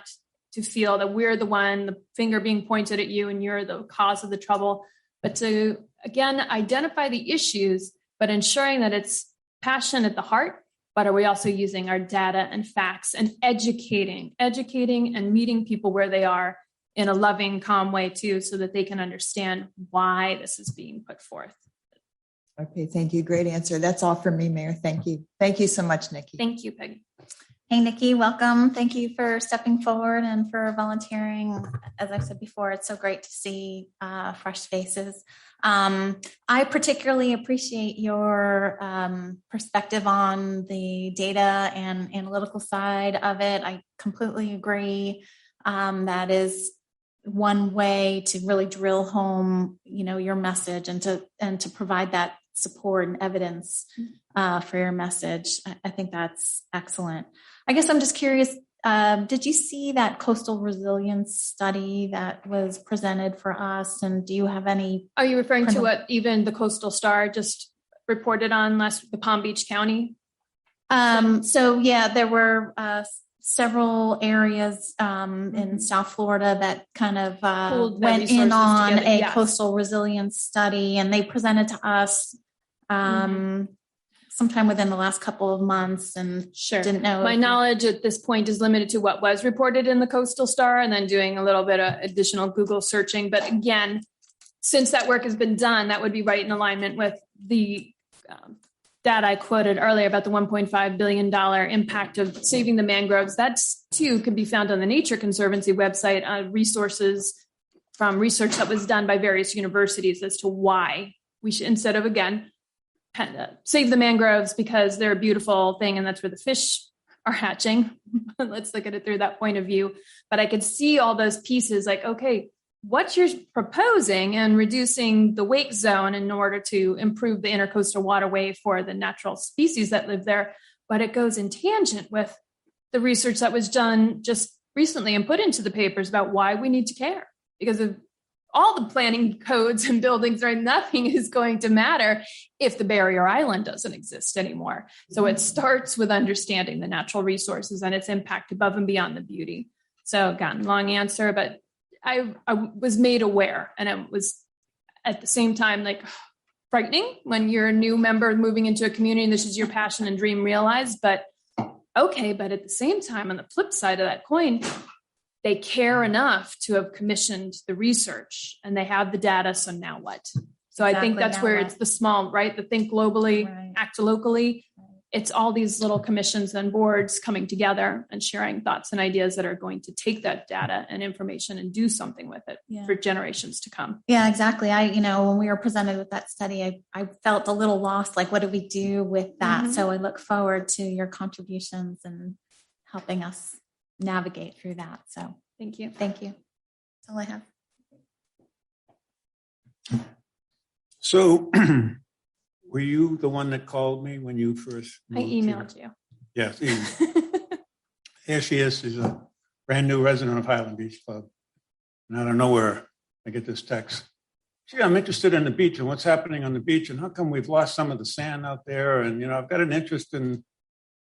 to feel that we're the finger being pointed at you and you're the cause of the trouble. But to, again, identify the issues, but ensuring that it's passion at the heart. But are we also using our data and facts and educating and meeting people where they are in a loving, calm way too, so that they can understand why this is being put forth. Okay, thank you. Great answer. That's all from me, Mayor. Thank you. Thank you so much, Nikki. Thank you, Peggy. Hey, Nikki, welcome. Thank you for stepping forward and for volunteering. As I said before, it's so great to see fresh faces. I particularly appreciate your perspective on the data and analytical side of it. I completely agree. That is one way to really drill home, your message and to provide that support and evidence for your message. I think that's excellent. I guess I'm just curious, did you see that coastal resilience study that was presented for us? And do you have any? Are you referring to what even the Coastal Star just reported on the Palm Beach County? So yeah, there were several areas in South Florida that kind of went in on together. a Yes. coastal resilience study, and they presented to us sometime within the last couple of months, and didn't know. My knowledge at this point is limited to what was reported in the Coastal Star and then doing a little bit of additional Google searching. But again, since that work has been done, that would be right in alignment with the data I quoted earlier about the $1.5 billion impact of saving the mangroves, that's too could be found on the Nature Conservancy website, resources from research that was done by various universities as to why we should, instead of, again, save the mangroves because they're a beautiful thing and that's where the fish are hatching. Let's look at it through that point of view. But I could see all those pieces like, okay, what you're proposing and reducing the wake zone in order to improve the intercoastal waterway for the natural species that live there. But it goes in tangent with the research that was done just recently and put into the papers about why we need to care. Because of all the planning codes and buildings, right? Nothing is going to matter if the barrier island doesn't exist anymore. So it starts with understanding the natural resources and its impact above and beyond the beauty. So again, long answer, but I was made aware, and it was at the same time like frightening when you're a new member moving into a community and this is your passion and dream realized. But okay, but at the same time, on the flip side of that coin, they care enough to have commissioned the research and they have the data. So now what? So I think that's where it's the small, right? The think globally, act locally. It's all these little commissions and boards coming together and sharing thoughts and ideas that are going to take that data and information and do something with it for generations to come. Yeah, exactly. When we were presented with that study, I felt a little lost. Like, what do we do with that? Mm-hmm. So I look forward to your contributions and helping us navigate through that. So thank you. Thank you. That's all I have. So were you the one that called me when you first I emailed you. Yes. Here she is. She's a brand new resident of Highland Beach Club. And out of nowhere, I get this text. Gee, I'm interested in the beach and what's happening on the beach and how come we've lost some of the sand out there? And, I've got an interest in,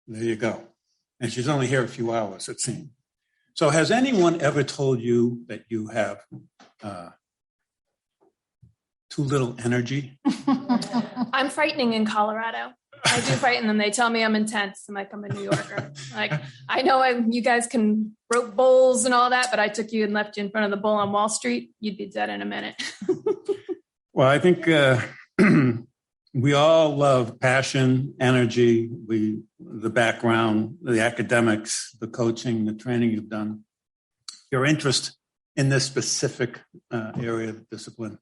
there you go. And she's only here a few hours, it seems. So has anyone ever told you that you have too little energy? I'm frightening in Colorado. I do frighten them. They tell me I'm intense. I'm like, I'm a New Yorker. Like, I know you guys can rope bowls and all that, but I took you and left you in front of the bull on Wall Street. You'd be dead in a minute. Well, I think we all love passion, energy, the background, the academics, the coaching, the training you've done. Your interest in this specific area of discipline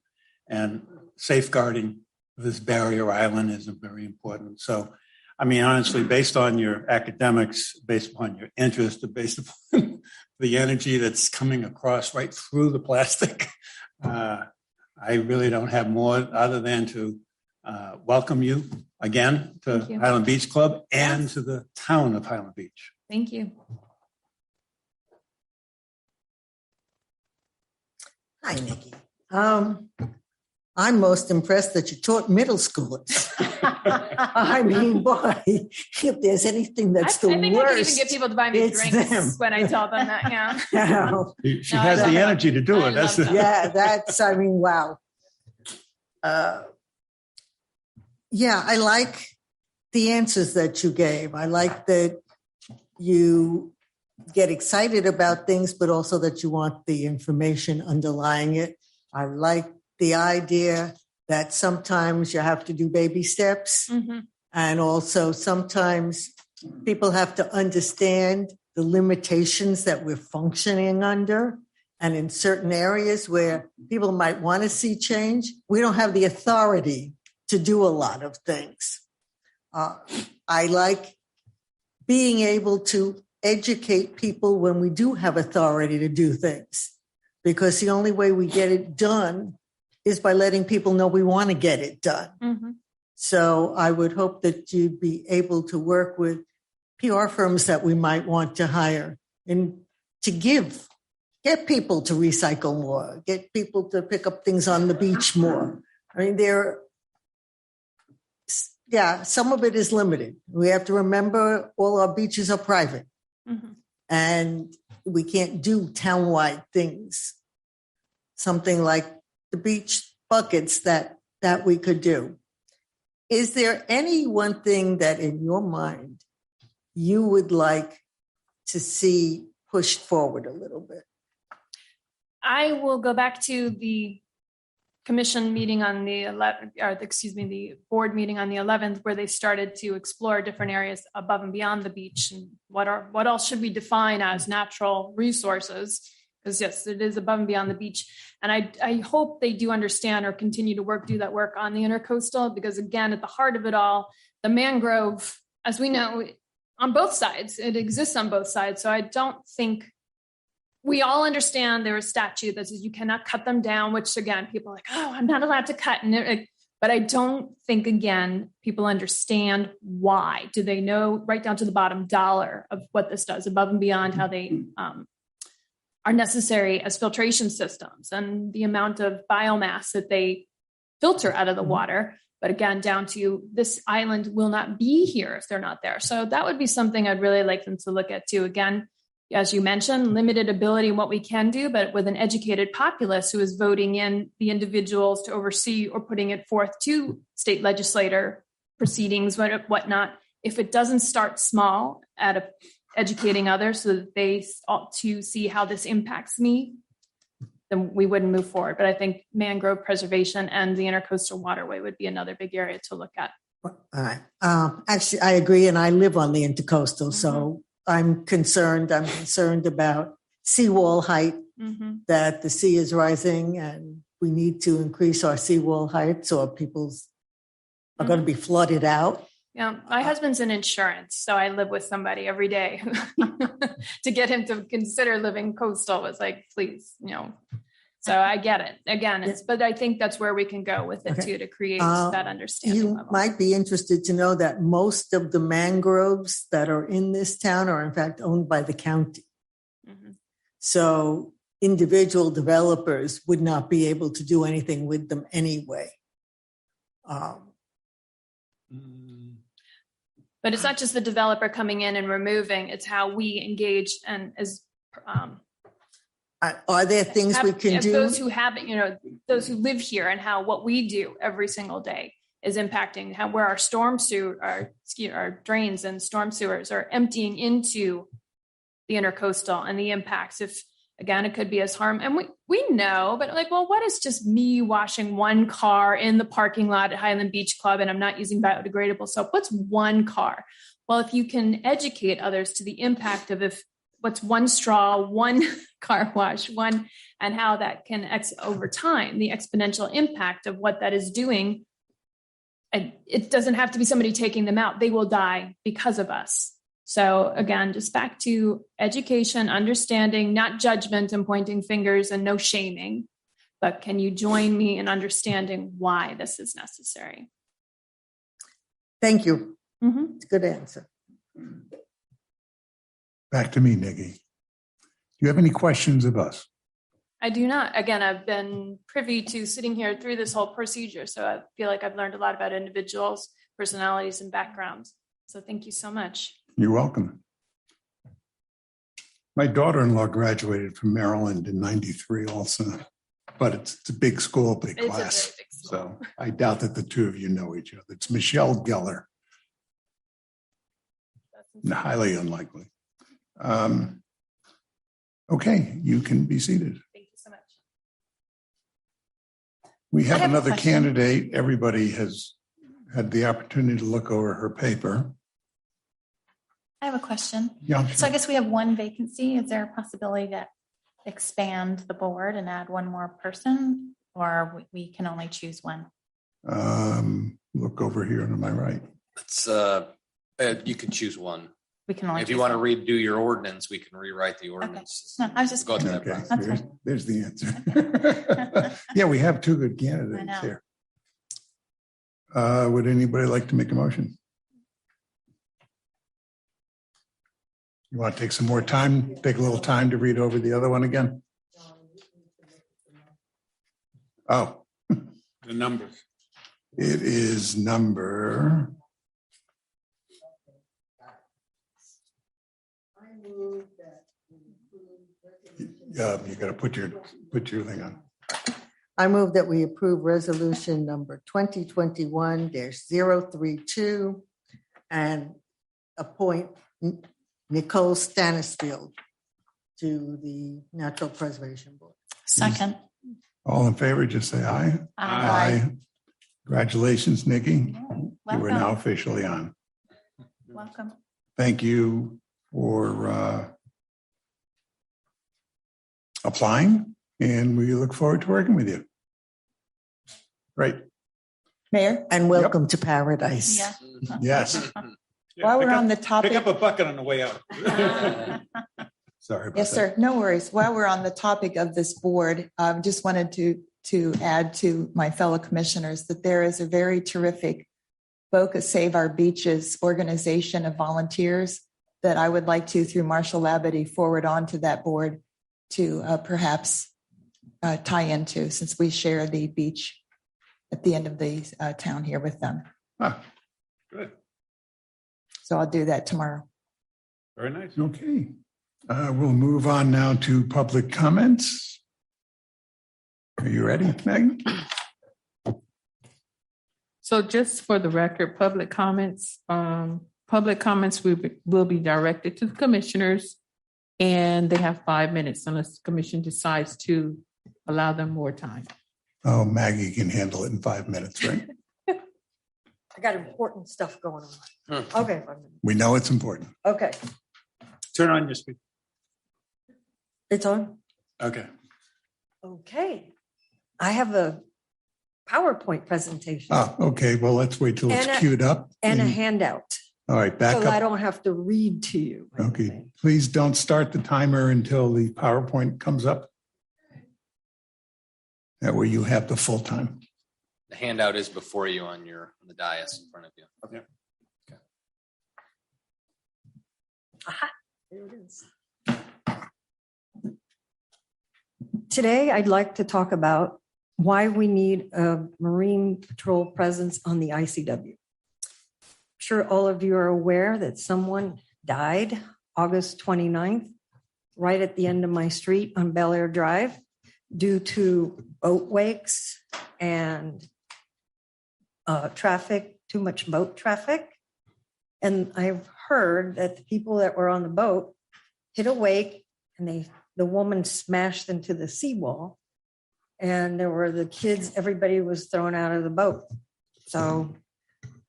and safeguarding this barrier island is very important. So, I mean, honestly, based on your academics, based upon your interest, based upon the energy that's coming across right through the plastic, I really don't have more other than to welcome you again to Highland Beach Club and to the town of Highland Beach. Thank you. Hi, Nikki. I'm most impressed that you taught middle schoolers. I mean, boy, if there's anything that's the worst, I think I can even get people to buy me drinks them. when I tell them that. Yeah. She has the energy to do it. That's I mean, wow. I like the answers that you gave. I like that you get excited about things, but also that you want the information underlying it. I like the idea that sometimes you have to do baby steps. Mm-hmm. And also sometimes people have to understand the limitations that we're functioning under. And in certain areas where people might want to see change, we don't have the authority to do a lot of things. I like being able to educate people when we do have authority to do things, because the only way we get it done is by letting people know we want to get it done. Mm-hmm. So I would hope that you'd be able to work with PR firms that we might want to hire and to get people to recycle more, get people to pick up things on the beach more. I mean, some of it is limited. We have to remember all our beaches are private. Mm-hmm. And we can't do townwide things. Something like the beach buckets that we could do. Is there any one thing that in your mind you would like to see pushed forward a little bit? I will go back to the commission meeting on the 11th, the board meeting on the 11th, where they started to explore different areas above and beyond the beach, and what else should we define as natural resources? Because yes, it is above and beyond the beach. And I hope they do understand or continue to do that work on the intercoastal, because again, at the heart of it all, the mangrove, as we know, on both sides, it exists on both sides. So I don't think we all understand there is statute that says you cannot cut them down, which again, people are like, oh, I'm not allowed to cut. But I don't think, again, people understand why. Do they know right down to the bottom dollar of what this does above and beyond how they are necessary as filtration systems and the amount of biomass that they filter out of the water? But again, down to this island will not be here if they're not there. So that would be something I'd really like them to look at too. Again, as you mentioned, limited ability in what we can do, but with an educated populace who is voting in the individuals to oversee or putting it forth to state legislator proceedings, whatnot. If it doesn't start small at educating others so that they ought to see how this impacts me, then we wouldn't move forward. But I think mangrove preservation and the intercoastal waterway would be another big area to look at. All right. Actually, I agree, and I live on the intercoastal, so I'm concerned about seawall height, that the sea is rising, and we need to increase our seawall heights, or people are going to be flooded out. Yeah, my husband's in insurance, so I live with somebody every day. To get him to consider living coastal was like, please, So I get it. Again, but I think that's where we can go with it too, to create that understanding. You might be interested to know that most of the mangroves that are in this town are in fact owned by the county. So individual developers would not be able to do anything with them anyway. But it's not just the developer coming in and removing, it's how we engage and as are there things we can do? Those who have, those who live here, and how what we do every single day is impacting where our our drains and storm sewers are emptying into the intercoastal, and the impacts. If again, it could be as harm, and we know, but what is just me washing one car in the parking lot at Highland Beach Club, and I'm not using biodegradable soap? What's one car? Well, if you can educate others to the impact of what's one straw, one car wash, and how that can over time, the exponential impact of what that is doing. And it doesn't have to be somebody taking them out. They will die because of us. So again, just back to education, understanding, not judgment and pointing fingers, and no shaming, but can you join me in understanding why this is necessary? Thank you. It's a good answer. Back to me, Nikki. Do you have any questions of us? I do not. Again, I've been privy to sitting here through this whole procedure, so I feel like I've learned a lot about individuals, personalities, and backgrounds. So thank you so much. You're welcome. My daughter-in-law graduated from Maryland in '93 also, but it's a big school, big class. Big school. So I doubt that the two of you know each other. It's Michelle Geller. Highly unlikely. Okay, you can be seated. Thank you so much. We have another candidate. Everybody has had the opportunity to look over her paper. I have a question. Yeah, sure. So I guess we have one vacancy. Is there a possibility to expand the board and add one more person, or we can only choose one? Look over here to my right. It's you can choose one. We can only. If you want to redo your ordinance, we can rewrite the ordinance. Okay. No, I was just go to that okay. process. There's the answer. Yeah, we have two good candidates here. Would anybody like to make a motion? You want to take some more time? Take a little time to read over the other one again? Oh. The numbers. It is number. You got to put your thing on. I move that we approve resolution number 2021-032 and appoint Nicole Stanisfield to the Natural Preservation Board. Second. All in favor, just say aye. Aye. Congratulations, Nikki. You are Welcome. now officially on. Welcome. Thank you for applying, and we look forward to working with you. Great. Mayor, And welcome to paradise. Yeah. Yes. while we're Pick up- on the topic. Pick up a bucket on the way out. Sorry about Yes, that. sir. No worries. While we're on the topic of this board, just wanted to add to my fellow commissioners that there is a very terrific Boca Save Our Beaches organization of volunteers that I would like to, through Marshall Labadie, forward on to that board to perhaps tie into, since we share the beach at the end of the town here with them. Ah, good. So I'll do that tomorrow. Very nice. Okay. We'll move on now to public comments. Are you ready, Maggie? So just for the record, public comments will be directed to the commissioners, and they have 5 minutes unless the commission decides to allow them more time. Oh, Maggie can handle it in 5 minutes, right? I got important stuff going on. Okay. We know it's important. Okay. Turn on your speaker. It's on. Okay. Okay. I have a PowerPoint presentation Ah, okay. Well, let's wait till And it's a- queued up. and a handout. All right, back So I up. don't have to read to you. Okay. Please don't start the timer until the PowerPoint comes up. That way you have the full time. The handout is before you on the dais in front of you. Okay. Aha, there it is. Today, I'd like to talk about why we need a Marine Patrol presence on the ICW. I'm sure all of you are aware that someone died August 29th, right at the end of my street on Bel Air Drive, due to boat wakes and traffic, too much boat traffic. And I've heard that the people that were on the boat hit a wake and the woman smashed into the seawall. And there were the kids, everybody was thrown out of the boat. So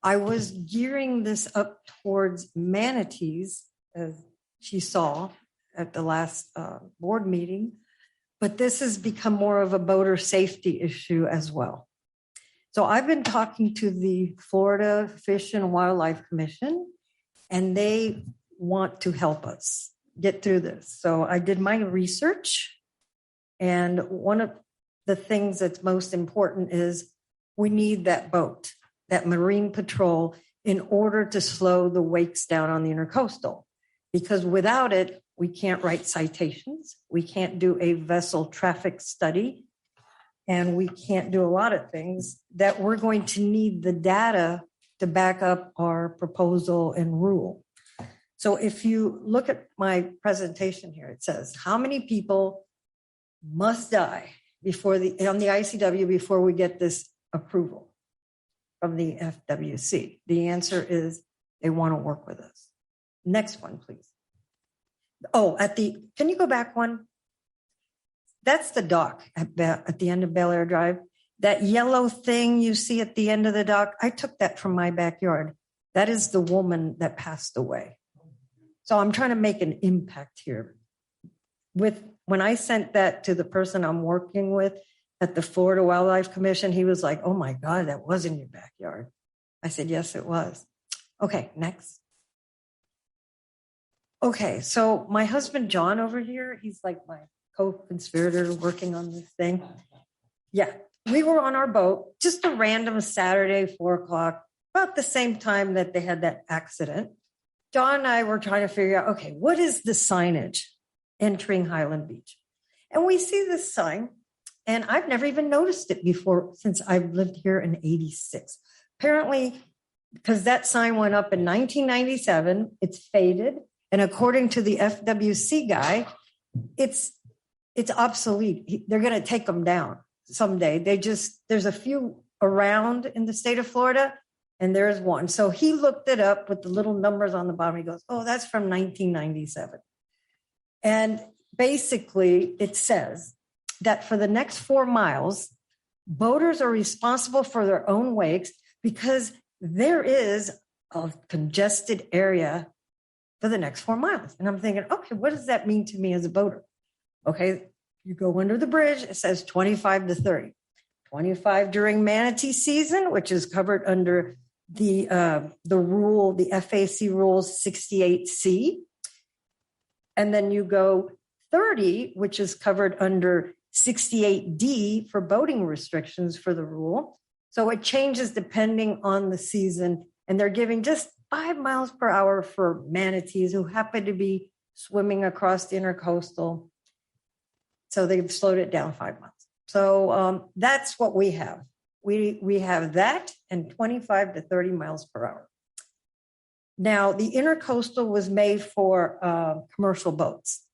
I was gearing this up towards manatees, as she saw at the last board meeting. But this has become more of a boater safety issue as well. So I've been talking to the Florida Fish and Wildlife Commission, and they want to help us get through this. So I did my research, and one of the things that's most important is we need that boat, that Marine Patrol, in order to slow the wakes down on the intercoastal. Because without it, we can't write citations, we can't do a vessel traffic study, and we can't do a lot of things that we're going to need the data to back up our proposal and rule. So if you look at my presentation here, it says, how many people must die on the ICW before we get this approval from the FWC? The answer is they want to work with us. Next one, please. Oh, can you go back one? That's the dock at the end of Bel Air Drive. That yellow thing you see at the end of the dock, I took that from my backyard. That is the woman that passed away. So I'm trying to make an impact here. When I sent that to the person I'm working with at the Florida Wildlife Commission, he was like, oh my God, that was in your backyard. I said, yes, it was. Okay, next. Okay, so my husband, John, over here, he's like my co-conspirator working on this thing. Yeah, we were on our boat, just a random Saturday, 4:00, about the same time that they had that accident. John and I were trying to figure out, okay, what is the signage entering Highland Beach? And we see this sign, and I've never even noticed it before since I've lived here in 86. Apparently, because that sign went up in 1997, it's faded. And according to the FWC guy, it's obsolete. They're going to take them down someday. There's a few around in the state of Florida, and there's one. So he looked it up with the little numbers on the bottom. He goes, oh, that's from 1997. And basically it says, that for the next 4 miles, boaters are responsible for their own wakes because there is a congested area for the next 4 miles. And I'm thinking, okay, what does that mean to me as a boater? Okay, you go under the bridge, it says 25 to 30. 25 during manatee season, which is covered under the rule, the FAC rules 68C. And then you go 30, which is covered under 68D for boating restrictions for the rule. So it changes depending on the season. And they're giving just 5 miles per hour for manatees who happen to be swimming across the intercoastal. So they've slowed it down 5 miles. So that's what we have. We have that and 25 to 30 miles per hour. Now, the intercoastal was made for commercial boats.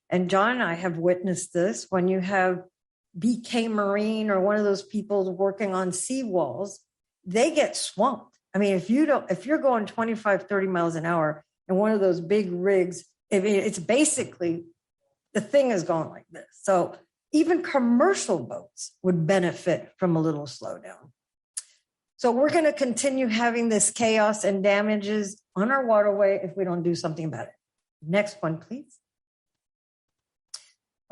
And John and I have witnessed this when you have BK Marine or one of those people working on seawalls, they get swamped. I mean, if you're going 25, 30 miles an hour and one of those big rigs, I mean, it's basically, the thing is going like this. So even commercial boats would benefit from a little slowdown. So we're going to continue having this chaos and damages on our waterway if we don't do something about it. Next one, please.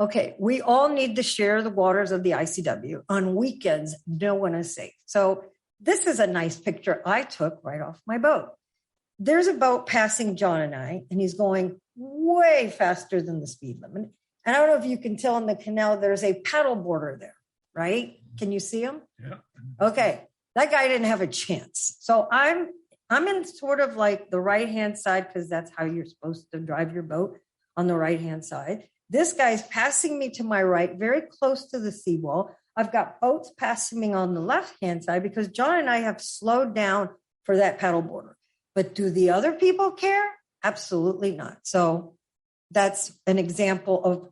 Okay, we all need to share the waters of the ICW. On weekends, no one is safe. So this is a nice picture I took right off my boat. There's a boat passing John and I, and he's going way faster than the speed limit. And I don't know if you can tell in the canal, there's a paddle boarder there, right? Can you see him? Yeah. Okay, that guy didn't have a chance. So I'm in sort of like the right-hand side because that's how you're supposed to drive your boat, on the right-hand side. This guy's passing me to my right, very close to the seawall. I've got boats passing me on the left-hand side because John and I have slowed down for that paddle boarder. But do the other people care? Absolutely not. So that's an example of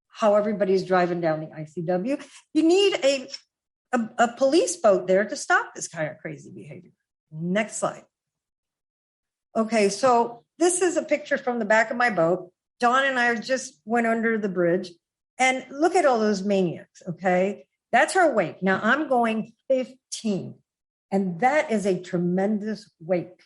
how everybody's driving down the ICW. You need a police boat there to stop this kind of crazy behavior. Next slide. Okay, so this is a picture from the back of my boat. John and I just went under the bridge, and look at all those maniacs, okay? That's our wake. Now I'm going 15, and that is a tremendous wake.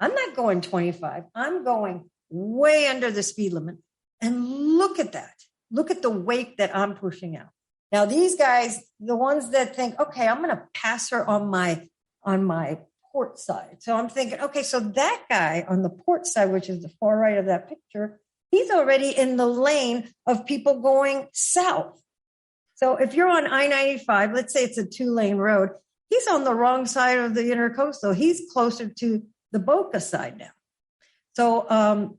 I'm not going 25. I'm going way under the speed limit. And look at that. Look at the wake that I'm pushing out. Now, these guys, the ones that think, okay, I'm going to pass her on my port side. So I'm thinking, okay, so that guy on the port side, which is the far right of that picture, he's already in the lane of people going south. So if you're on I-95, let's say it's a 2-lane road, he's on the wrong side of the intercoastal. He's closer to the Boca side now. So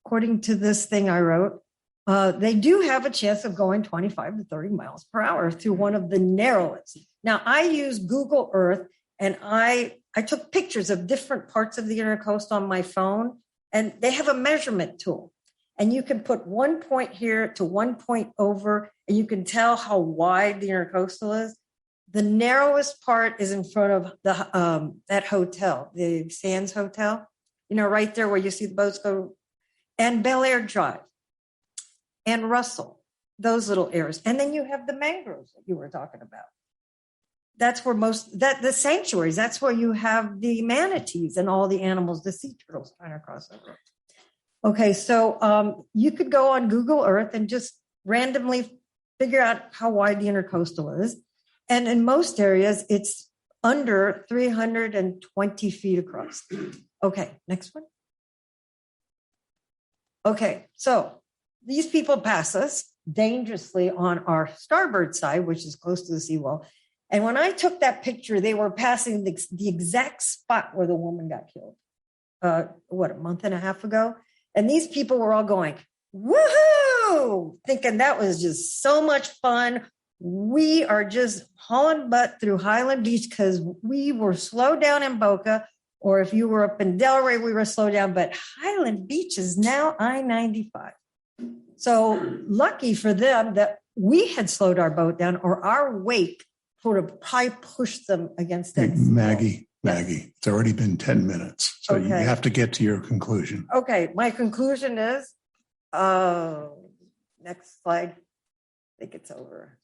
according to this thing I wrote, they do have a chance of going 25 to 30 miles per hour through one of the narrowest. Now, I use Google Earth, and I took pictures of different parts of the intercoastal on my phone, and they have a measurement tool. And you can put 1 point here to 1 point over, and you can tell how wide the intercoastal is. The narrowest part is in front of the that hotel, the Sands Hotel, right there where you see the boats go, and Bel Air Drive, and Russell, those little areas. And then you have the mangroves that you were talking about. That's where the sanctuaries, that's where you have the manatees and all the animals, the sea turtles trying to cross over. Okay, so you could go on Google Earth and just randomly figure out how wide the intercoastal is. And in most areas, it's under 320 feet across. Okay, next one. Okay, so these people pass us dangerously on our starboard side, which is close to the seawall. And when I took that picture, they were passing the exact spot where the woman got killed, a month and a half ago. And these people were all going, woohoo, thinking that was just so much fun. We are just hauling butt through Highland Beach because we were slowed down in Boca, or if you were up in Delray, we were slowed down. But Highland Beach is now I-95. So lucky for them that we had slowed our boat down, or our wake sort of probably pushed them against that. Maggie, it's already been 10 minutes. So you have to get to your conclusion. Okay, my conclusion is, next slide. think it's over.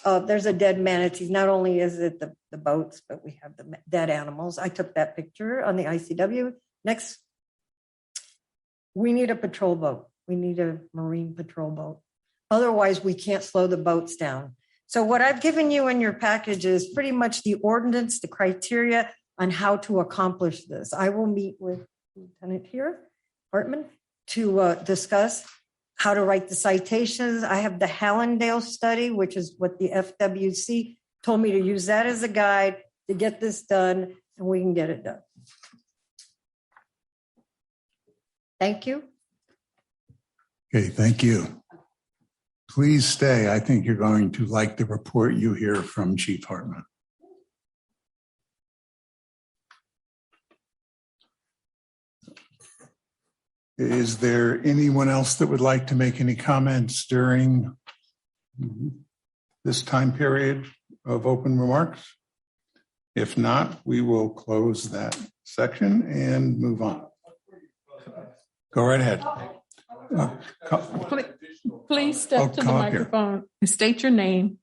There's a dead manatee. Not only is it the boats, but we have the dead animals. I took that picture on the ICW. Next, we need a patrol boat. We need a marine patrol boat. Otherwise, we can't slow the boats down. So what I've given you in your package is pretty much the ordinance, the criteria on how to accomplish this. I will meet with Lieutenant Hartman to discuss how to write the citations. I have the Hallandale study, which is what the FWC told me to use that as a guide to get this done, and we can get it done. Thank you. Okay, thank you. Please stay. I think you're going to like the report you hear from Chief Hartman. Is there anyone else that would like to make any comments during this time period of open remarks? If not, we will close that section and move on. Go right ahead. Please step to the microphone and state your name.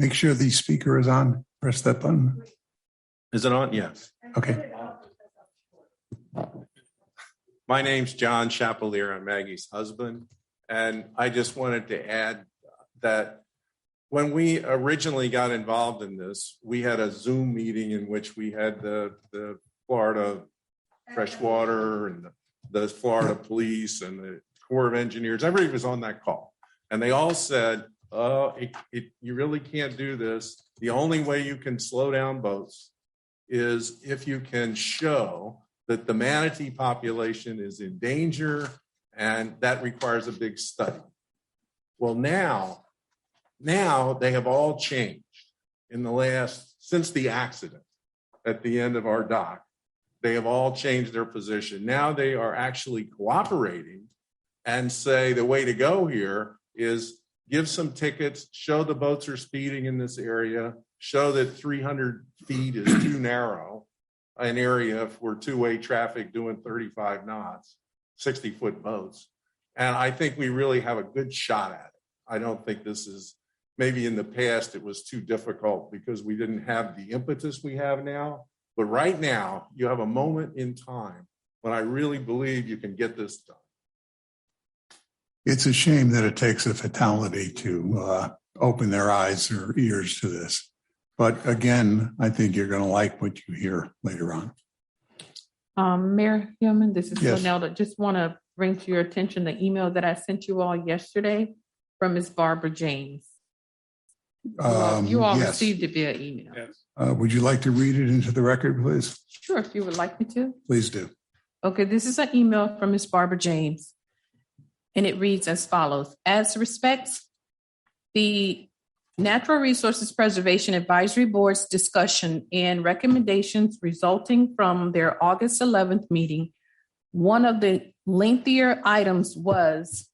Make sure the speaker is on. Press that button. Is it on? Yes. Okay. My name's John Chapelier. I'm Maggie's husband. And I just wanted to add that when we originally got involved in this, we had a Zoom meeting in which we had the Florida Freshwater and the Florida Police and the Corps of Engineers. Everybody was on that call. And they all said, you really can't do this. The only way you can slow down boats is if you can show that the manatee population is in danger, and that requires a big study. Well, now they have all changed since the accident at the end of our dock. They have all changed their position. Now they are actually cooperating and say the way to go here is give some tickets, show the boats are speeding in this area, show that 300 feet is too narrow an area for two-way traffic doing 35 knots, 60-foot boats. And I think we really have a good shot at it. I don't think this is, maybe in the past it was too difficult because we didn't have the impetus we have now. But right now, you have a moment in time when I really believe you can get this done. It's a shame that it takes a fatality to open their eyes or ears to this. But again, I think you're going to like what you hear later on. Mayor Hillman, this is Yes. Lynelda. Just want to bring to your attention the email that I sent you all yesterday from Ms. Barbara James. You all Yes. received it via email. Yes. Would you like to read it into the record, please? Sure, if you would like me to. Please do. Okay, this is an email from Ms. Barbara James, and it reads as follows. As respects the Natural Resources Preservation Advisory Board's discussion and recommendations resulting from their August 11th meeting, one of the lengthier items was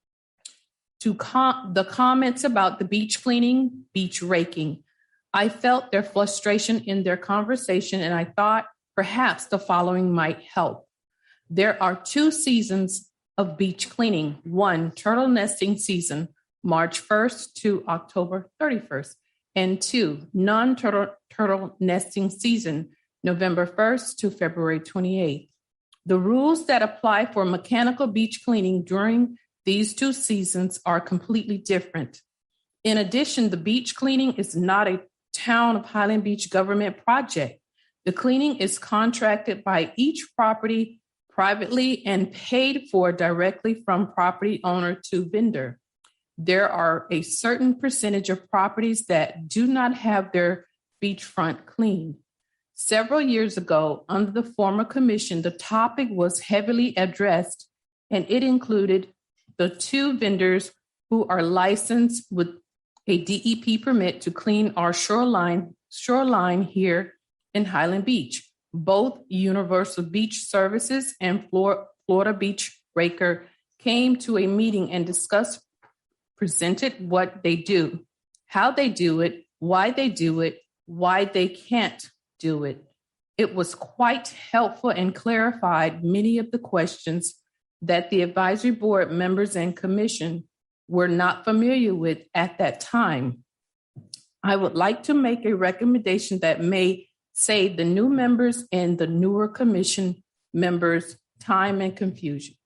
the comments about the beach cleaning, beach raking. I felt their frustration in their conversation, and I thought perhaps the following might help. There are 2 seasons of beach cleaning. 1, turtle nesting season, March 1st to October 31st, and 2, non-turtle nesting season, November 1st to February 28th. The rules that apply for mechanical beach cleaning during these 2 seasons are completely different. In addition, the beach cleaning is not a Town of Highland Beach government project. The cleaning is contracted by each property privately and paid for directly from property owner to vendor. There are a certain percentage of properties that do not have their beachfront cleaned. Several years ago, under the former commission, the topic was heavily addressed, and it included the 2 vendors who are licensed with a DEP permit to clean our shoreline here in Highland Beach. Both Universal Beach Services and Florida Beach Raker came to a meeting and presented what they do, how they do it, why they can't do it. It was quite helpful and clarified many of the questions that the advisory board members and commission were not familiar with at that time. I would like to make a recommendation that may save the new members and the newer commission members time and confusion.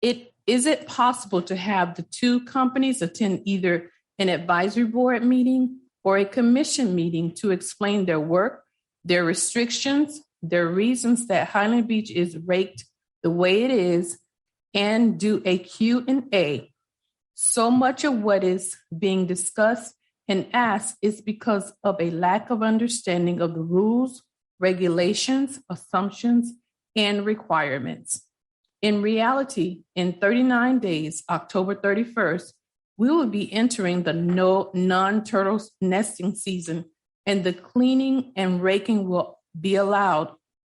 Is it possible to have the two companies attend either an advisory board meeting or a commission meeting to explain their work, their restrictions, their reasons that Highland Beach is raked the way it is, and do a Q&A? So much of what is being discussed and asked is because of a lack of understanding of the rules, regulations, assumptions, and requirements. In reality, in 39 days, October 31st, we will be entering the non-turtle nesting season, and the cleaning and raking will be allowed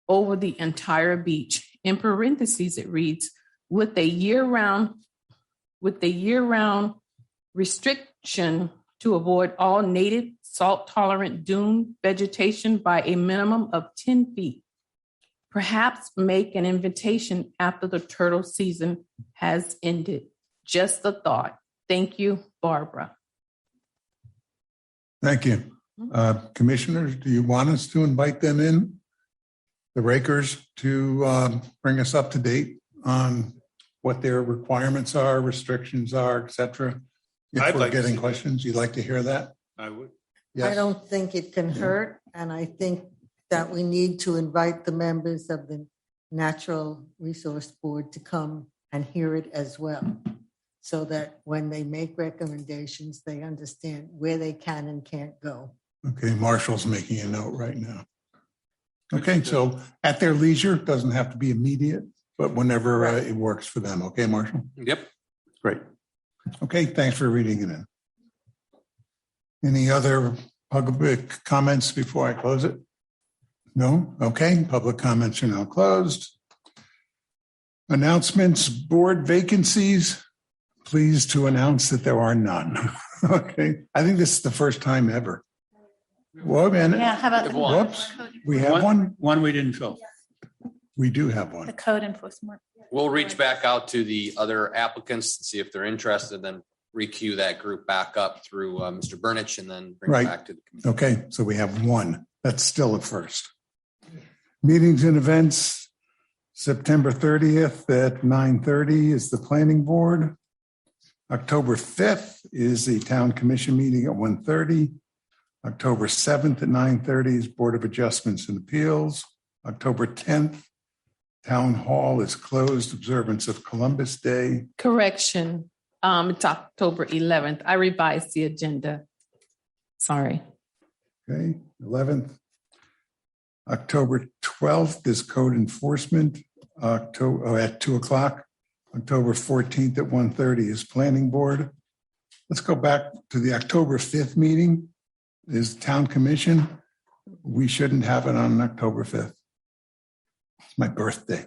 over the entire beach. In parentheses, it reads, with a year-round restriction to avoid all native salt-tolerant dune vegetation by a minimum of 10 feet. Perhaps make an invitation after the turtle season has ended. Just a thought. Thank you, Barbara. Thank you. Commissioners, do you want us to invite them in, the rakers, to bring us up to date on what their requirements are, restrictions are, et cetera? If we're getting questions, you'd like to hear that? I would. Yes. I don't think it can hurt, and I think that we need to invite the members of the Natural Resource Board to come and hear it as well, so that when they make recommendations, they understand where they can and can't go. Okay, Marshall's making a note right now. Okay, so at their leisure, doesn't have to be immediate, but whenever it works for them. Okay, Marshall? Yep. Great. Okay, thanks for reading it in. Any other public comments before I close it? No? Okay, public comments are now closed. Announcements, board vacancies. Pleased to announce that there are none. Okay, I think this is the first time ever. Well, man, Yeah, how about whoops, we have one. One we didn't fill. We do have the one. code enforcement? We'll reach back out to the other applicants and see if they're interested, then requeue that group back up through Mr. Burnich and then bring Right. it back to the committee. Okay, so we have one. That's still a first. Meetings and events, September 30th at 9:30 is the planning board. October 5th is the town commission meeting at 1:30. October 7th at 9:30 is Board of Adjustments and Appeals. October 10th, Town Hall is closed, observance of Columbus Day. Correction. It's October 11th. I revised the agenda. Sorry. Okay, 11th. October 12th is code enforcement at 2 o'clock. October 14th at 1:30 is planning board. Let's go back to the October 5th meeting is town commission. We shouldn't have it on October 5th. It's my birthday.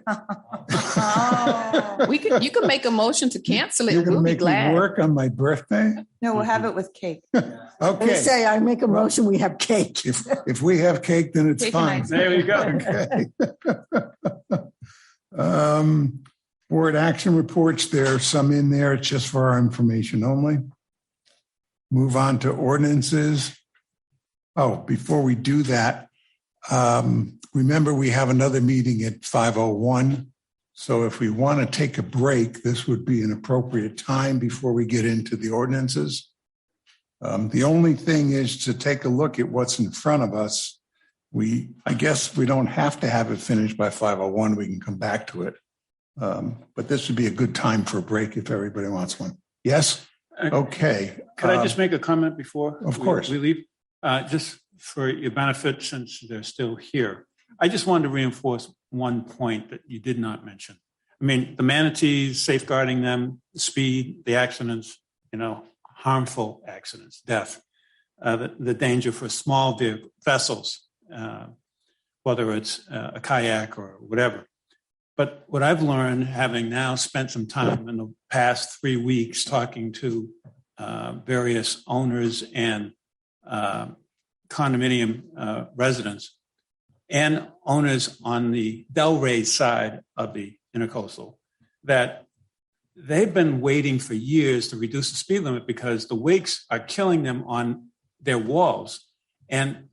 You can make a motion to cancel it. You're going We'll to be make me glad. work on my birthday? No, we'll have it with cake. They Okay. say I make a motion, we have cake. If we have cake, then it's Cake and fine. ice There you go. Okay. Board action reports, there's some in there. It's just for our information only. Move on to ordinances. Oh, before we do that, remember we have another meeting at 5:01. So if we want to take a break, this would be an appropriate time before we get into the ordinances. The only thing is to take a look at what's in front of us. I guess we don't have to have it finished by 5:01. We can come back to it. But this would be a good time for a break if everybody wants one. Yes? Okay. Could I just make a comment before? Of course. We leave? Just for your benefit, since they're still here. I just wanted to reinforce one point that you did not mention. I mean, the manatees, safeguarding them, the speed, the accidents, harmful accidents, death, the danger for small vessels, whether it's a kayak or whatever. But what I've learned, having now spent some time in the past 3 weeks talking to various owners and condominium residents and owners on the Delray side of the intercoastal, that they've been waiting for years to reduce the speed limit because the wakes are killing them on their walls. And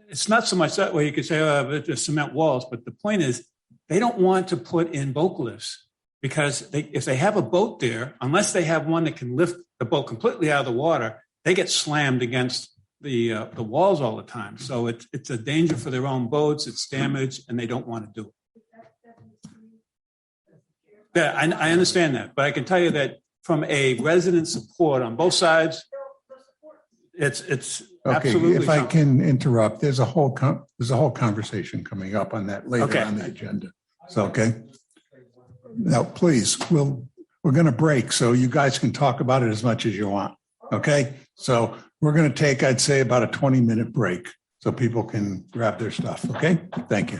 it's not so much that way you could say, oh, it's cement walls, but the point is they don't want to put in boat lifts because if they have a boat there, unless they have one that can lift the boat completely out of the water, they get slammed against the walls all the time. So it's a danger for their own boats. It's damage, and they don't want to do it. Yeah, I understand that, but I can tell you that from a resident support on both sides, it's Okay, absolutely. if I something. can interrupt, there's a whole conversation coming up on that later on the agenda. So, okay. Now, please, we're going to break, so you guys can talk about it as much as you want. Okay, so we're going to take, I'd say, about a 20-minute break so people can grab their stuff. Okay, thank you.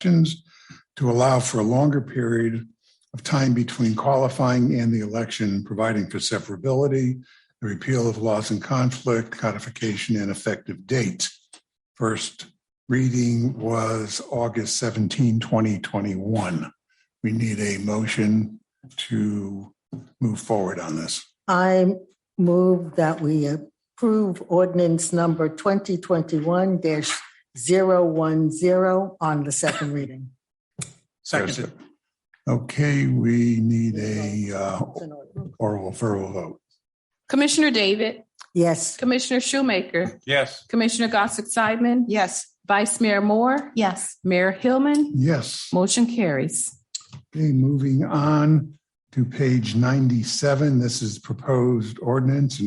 to allow for a longer period of time between qualifying and the election, providing for severability, the repeal of laws in conflict, codification, and effective date. First reading was August 17, 2021. We need a motion to move forward on this. I move that we approve ordinance number 2021-010 on the second reading. Second. Okay, we need a oral vote. Commissioner David, Yes. Commissioner Shoemaker, Yes. Commissioner Gossick-Seidman, Yes. Vice Mayor Moore, Yes. Mayor Hillman, Yes. motion carries. Okay, moving on to page 97. This is proposed ordinance,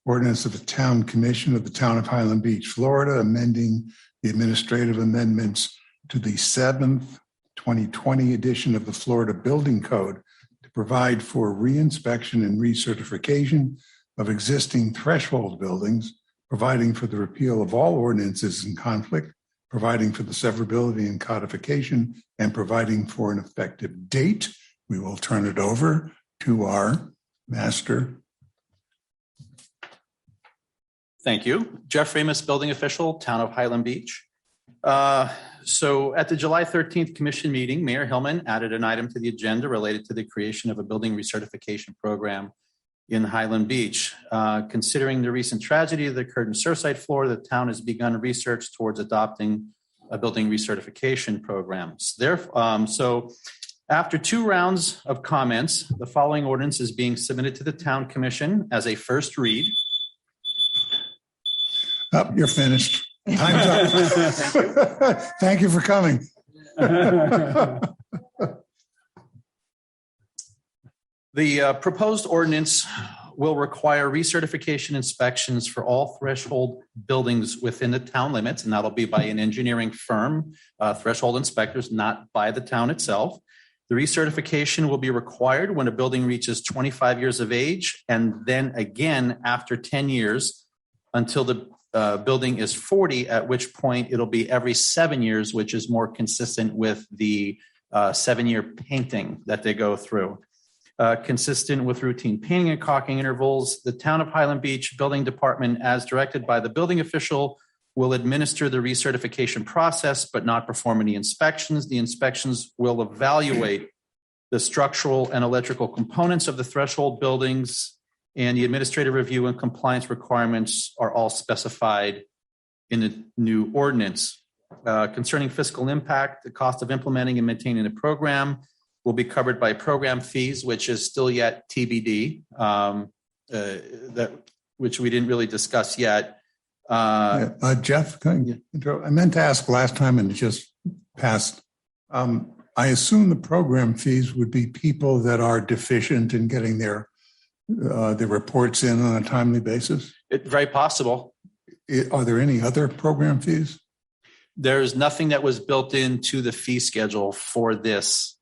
ordinance of the Town Commission of the Town of Highland Beach, Florida, amending the administrative amendments to the 7th 2020 edition of the Florida Building Code to provide for reinspection and recertification of existing threshold buildings, providing for the repeal of all ordinances in conflict, providing for the severability and codification, and providing for an effective date. We will turn it over to our master. Thank you. Jeff Ramus, building official, Town of Highland Beach. So at the July 13th commission meeting, Mayor Hillman added an item to the agenda related to the creation of a building recertification program in Highland Beach. Considering the recent tragedy that occurred in Surfside, Florida, the town has begun research towards adopting a building recertification program. So after 2 rounds of comments, the following ordinance is being submitted to the Town Commission as a first read. Oh, you're finished. Time's up. Thank you for coming. The proposed ordinance will require recertification inspections for all threshold buildings within the town limits, and that'll be by an engineering firm, threshold inspectors, not by the town itself. The recertification will be required when a building reaches 25 years of age, and then again after 10 years until the building is 40, at which point it'll be every 7 years, which is more consistent with the 7-year painting that they go through. Consistent with routine painting and caulking intervals, the Town of Highland Beach Building Department, as directed by the building official, will administer the recertification process, but not perform any inspections. The inspections will evaluate the structural and electrical components of the threshold buildings, and the administrative review and compliance requirements are all specified in the new ordinance. Concerning fiscal impact, the cost of implementing and maintaining the program will be covered by program fees, which is still yet TBD, which we didn't really discuss yet. Jeff, I meant to ask last time and it just passed. I assume the program fees would be people that are deficient in getting their reports in on a timely basis? It's very possible. Are there any other program fees? There's nothing that was built into the fee schedule for this.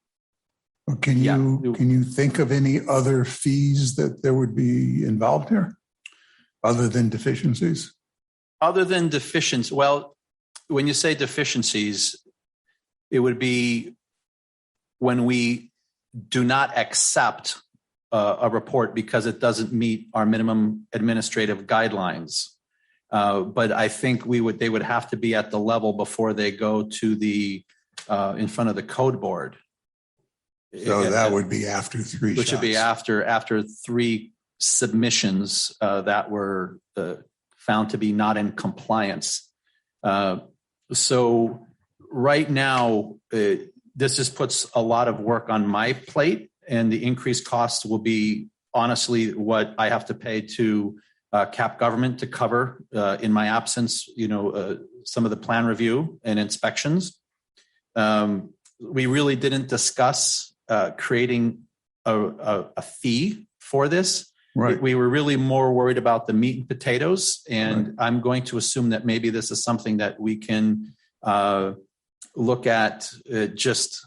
Can you think of any other fees that there would be involved here other than deficiencies? Other than deficiencies, well, when you say deficiencies, it would be when we do not accept a report because it doesn't meet our minimum administrative guidelines. But I think they would have to be at the level before they go to the in front of the code board. So that would be after 3 which shots. would be after 3 submissions that were found to be not in compliance. So right now, this just puts a lot of work on my plate, and the increased costs will be honestly what I have to pay to cap government to cover in my absence, some of the plan review and inspections. We really didn't discuss creating a fee for this. Right. We were really more worried about the meat and potatoes, and right. I'm going to assume that maybe this is something that we can look at just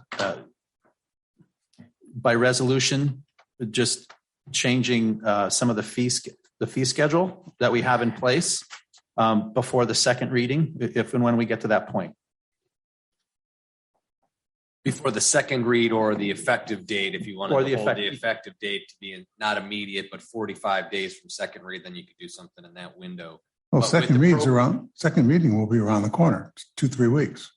by resolution, just changing some of the fee schedule that we have in place before the second reading, if and when we get to that point. Before the second read or the effective date, if you want to Or hold the the effective date to be not immediate, but 45 days from second read, then you could do something in that window. Well, But with second the meeting will be around the corner, 2-3 weeks.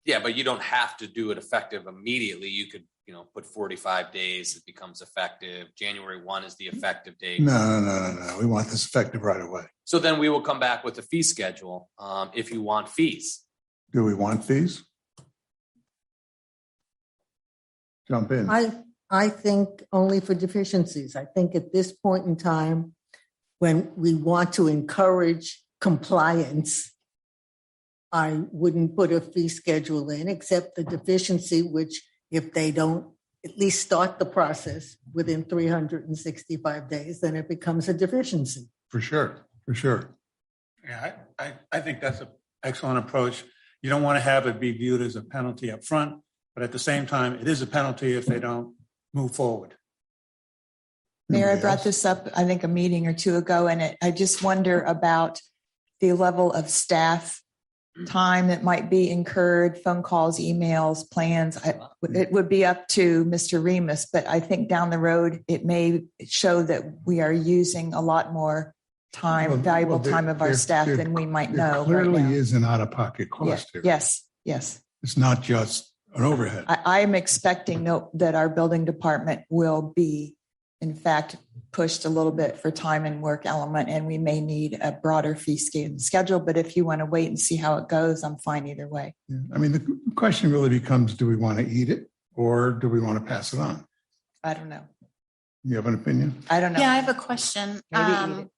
Yeah, but you don't have to do it effective immediately. You could, put 45 days, it becomes effective. January 1 is the effective date. No. We want this effective right away. So then we will come back with a fee schedule if you want fees. Do we want fees? Jump in. I think only for deficiencies. I think at this point in time, when we want to encourage compliance, I wouldn't put a fee schedule in, except the deficiency, which if they don't at least start the process within 365 days, then it becomes a deficiency. For sure. Yeah, I think that's an excellent approach. You don't want to have it be viewed as a penalty up front, but at the same time, it is a penalty if they don't move forward. Mayor, I brought this up, I think, a meeting or two ago, and I just wonder about the level of staff time that might be incurred, phone calls, emails, plans. It would be up to Mr. Remus, but I think down the road, it may show that we are using a lot more time, valuable time of our staff than we might know. Clearly right now. is an out-of-pocket cost here. Yes. It's not just an overhead. I am expecting that our building department will be, in fact, pushed a little bit for time and work element, and we may need a broader fee schedule. But if you want to wait and see how it goes, I'm fine either way. Yeah. I mean, the question really becomes, do we want to eat it or do we want to pass it on? I don't know. You have an opinion? I don't know. Yeah, I have a question. Maybe eat it.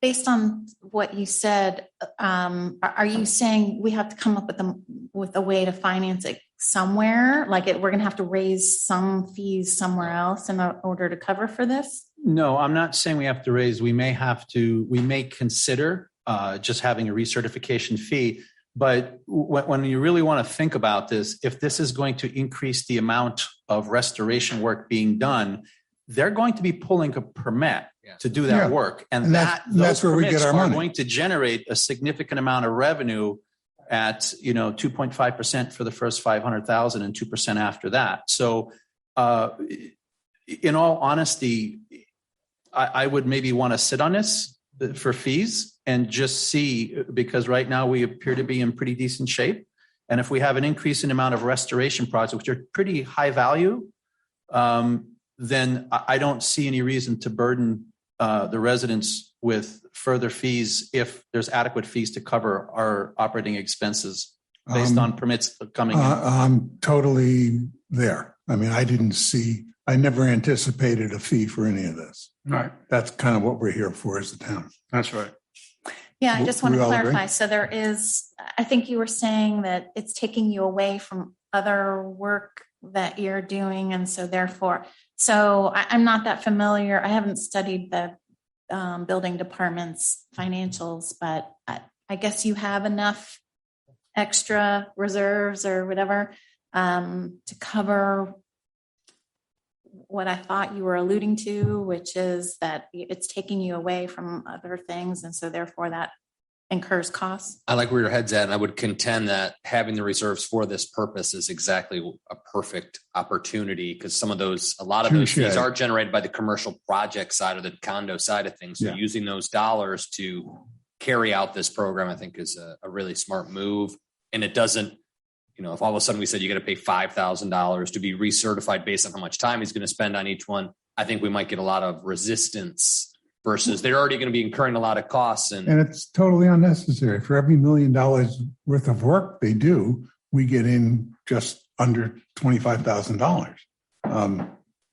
Based on what you said, are you saying we have to come up with a way to finance it somewhere? Like we're going to have to raise some fees somewhere else in order to cover for this? No, I'm not saying we have to raise. We may consider just having a recertification fee. But when you really want to think about this, if this is going to increase the amount of restoration work being done, they're going to be pulling a permit to do that work. And that's where we get our money. Are going to generate a significant amount of revenue at 2.5% for the first 500,000 and 2% after that. So in all honesty, I would maybe want to sit on this for fees and just see, because right now we appear to be in pretty decent shape. And if we have an increase in amount of restoration projects, which are pretty high value, then I don't see any reason to burden the residents with further fees if there's adequate fees to cover our operating expenses based on permits coming in. I'm totally there. I mean, I never anticipated a fee for any of this. Right. That's kind of what we're here for as a town. That's right. Yeah, I just want We to all clarify. agree? So there is, I think you were saying that it's taking you away from other work that you're doing. And so therefore, I'm not that familiar. I haven't studied the building department's financials, but I guess you have enough extra reserves or whatever to cover what I thought you were alluding to, which is that it's taking you away from other things. And so therefore that incurs costs. I like where your head's at, and I would contend that having the reserves for this purpose is exactly a perfect opportunity, because a lot of those fees are generated by the commercial project side or the condo side of things. So using those dollars to carry out this program, I think is a really smart move. And it doesn't, if all of a sudden we said you got to pay $5,000 to be recertified based on how much time he's going to spend on each one, I think we might get a lot of resistance versus they're already going to be incurring a lot of costs. And it's totally unnecessary. For every $1 million worth of work they do, we get in just under $25,000.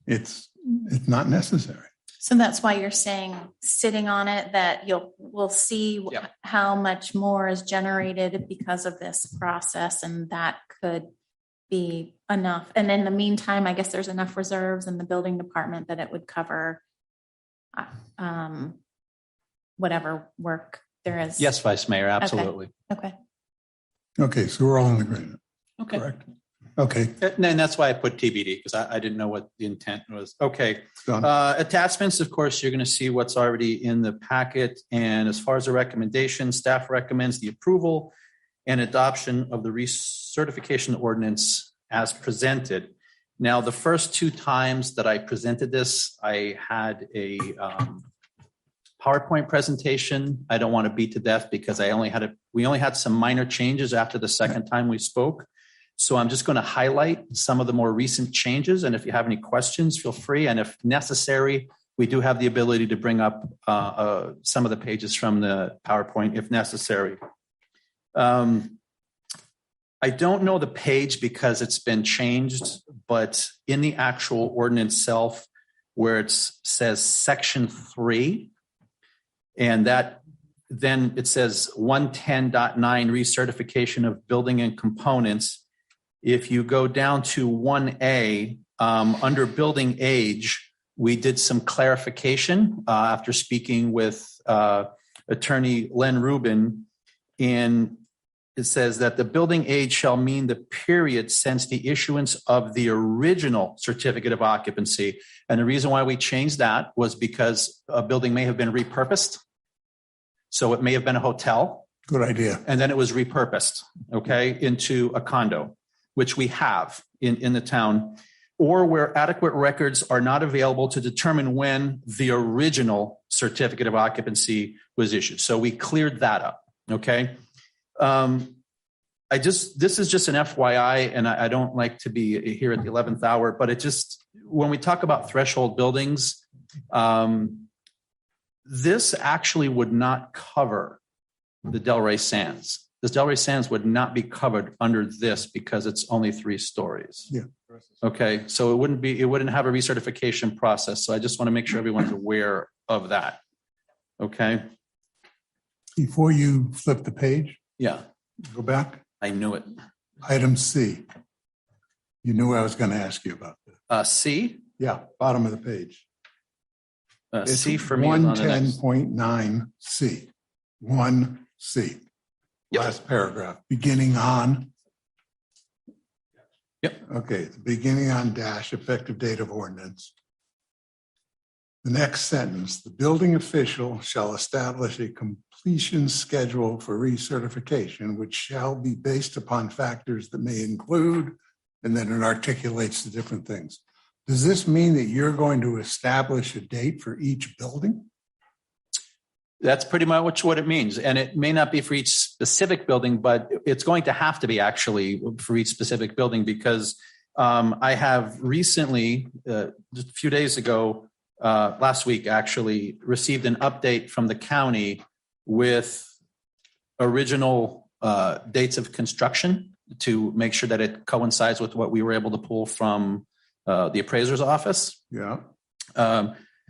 It's not necessary. So that's why you're saying sitting on it, that we'll see how much more is generated because of this process, and that could be enough. And in the meantime, I guess there's enough reserves in the building department that it would cover whatever work there is. Yes, Vice Mayor, absolutely. Okay, so we're all in agreement. Okay. Correct. Okay. And that's why I put TBD, because I didn't know what the intent was. Okay. Attachments, of course, you're going to see what's already in the packet. And as far as the recommendation, staff recommends the approval and adoption of the recertification ordinance as presented. Now, the first two times that I presented this, I had a PowerPoint presentation. I don't want to beat to death because we only had some minor changes after the second time we spoke. So I'm just going to highlight some of the more recent changes. And if you have any questions, feel free. And if necessary, we do have the ability to bring up some of the pages from the PowerPoint if necessary. I don't know the page because it's been changed, but in the actual ordinance itself, where it says section 3, and that then it says 110.9 recertification of building and components. If you go down to 1A, under building age, we did some clarification after speaking with attorney Len Rubin, and it says that the building age shall mean the period since the issuance of the original certificate of occupancy. And the reason why we changed that was because a building may have been repurposed. So it may have been a hotel. Good idea. And then it was repurposed, into a condo, which we have in the town, or where adequate records are not available to determine when the original certificate of occupancy was issued. So we cleared that up, okay? This is just an FYI, and I don't like to be here at the 11th hour, but when we talk about threshold buildings, this actually would not cover the Delray Sands. This Delray Sands would not be covered under this because it's only 3 stories. Yeah. Okay. So it wouldn't have a recertification process. So I just want to make sure everyone's aware of that. Okay. Before you flip the page, yeah, go back. I knew it. Item C. You knew I was going to ask you about this. C? Yeah, bottom of the page. C for me is on the next. 110.9 C. 1C. Yep. Last paragraph. Beginning on. Yep. Okay. Beginning on dash, effective date of ordinance. The next sentence, the building official shall establish a completion schedule for recertification, which shall be based upon factors that may include, and then it articulates the different things. Does this mean that you're going to establish a date for each building? That's pretty much what it means. And it may not be for each specific building, but it's going to have to be actually for each specific building because I have recently, just a few days ago, last week actually, received an update from the county with original dates of construction to make sure that it coincides with what we were able to pull from the appraiser's office. Yeah.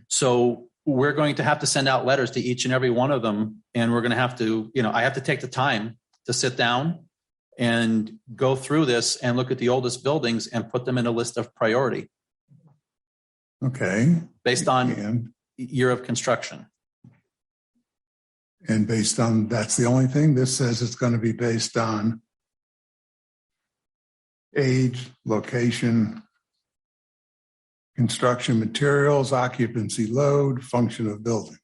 So we're going to have to send out letters to each and every one of them. And we're going to have to, I have to take the time to sit down and go through this and look at the oldest buildings and put them in a list of priority. Okay. Based on year of construction. And based on, that's the only thing? This says it's going to be based on age, location, construction materials, occupancy load, function of building.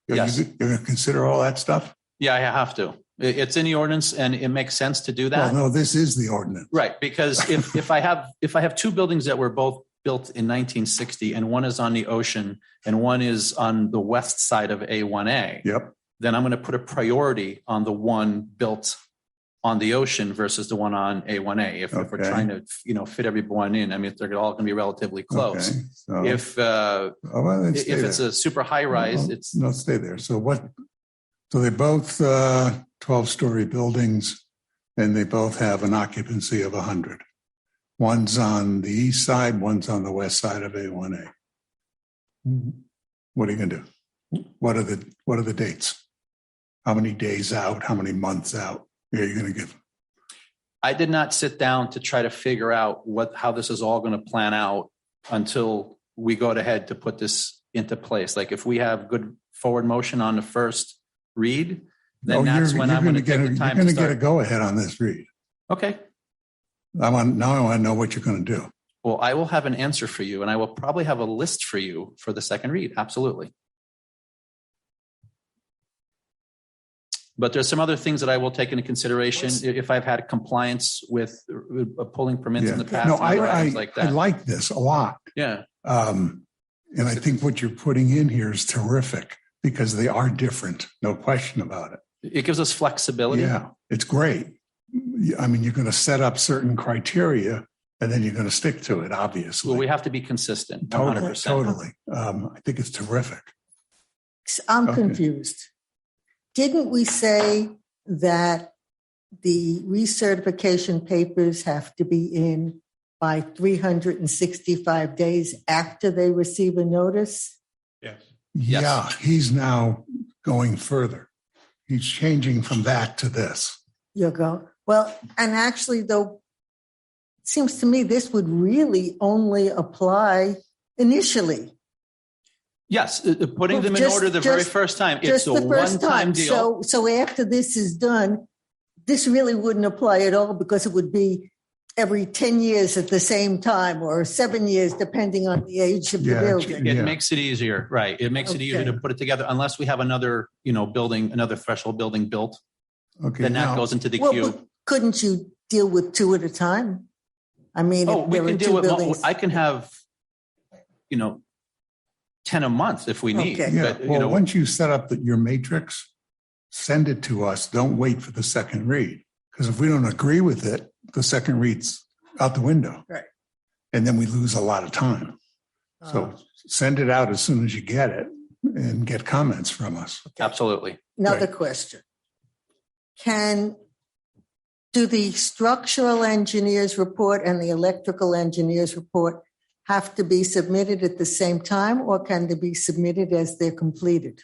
Yes. You're going to consider all that stuff? Yeah, I have to. It's in the ordinance and it makes sense to do that. Well, no, this is the ordinance. Right. Because if I have 2 buildings that were both built in 1960 and one is on the ocean and one is on the west side of A1A, yep, then I'm going to put a priority on the one built on the ocean versus the one on A1A. If we're trying to, fit everyone in, I mean, they're all going to be relatively close. Okay, so, if it's a super high rise, no, stay there. So so they both 12-story buildings and they both have an occupancy of 100. One's on the east side, one's on the west side of A1A. What are you going to do? What are the dates? How many days out? How many months out are you going to give them? I did not sit down to try to figure out how this is all going to plan out until we go ahead to put this into place. Like if we have good forward motion on the first read, then that's when I'm going to take the time to start. You're going to get a go ahead on this read. Okay. I want to know what you're going to do. Well, I will have an answer for you and I will probably have a list for you for the second read. Absolutely. But there's some other things that I will take into consideration if I've had compliance with pulling permits in the past. No, and other items I like that. like this a lot. Yeah. And I think what you're putting in here is terrific because they are different. No question about it. It gives us flexibility. Yeah, it's great. I mean, you're going to set up certain criteria and then you're going to stick to it, obviously. Well, we have to be consistent. Totally, 100%. totally. I think it's terrific. I'm confused. Didn't we say that the recertification papers have to be in by 365 days after they receive a notice? Yes. Yeah, he's now going further. He's changing from that to this. You go. Well, and actually, though, it seems to me this would really only apply initially. Yes, putting them in order the very first time. It's a one-time deal. So after this is done, this really wouldn't apply at all because it would be every 10 years at the same time or 7 years, depending on the age of the building. It makes it easier, right? It makes it easier to put it together unless we have another, building, another threshold building built. Okay. Then that goes into the queue. But couldn't you deal with two at a time? I mean, we can deal with. I can have, 10 a month if we need. Okay. Yeah. But, Once you set up your matrix, send it to us. Don't wait for the second read. Because if we don't agree with it, the second read's out the window. Right. And then we lose a lot of time. So send it out as soon as you get it and get comments from us. Absolutely. Another question. Do the structural engineers report and the electrical engineers report have to be submitted at the same time, or can they be submitted as they're completed?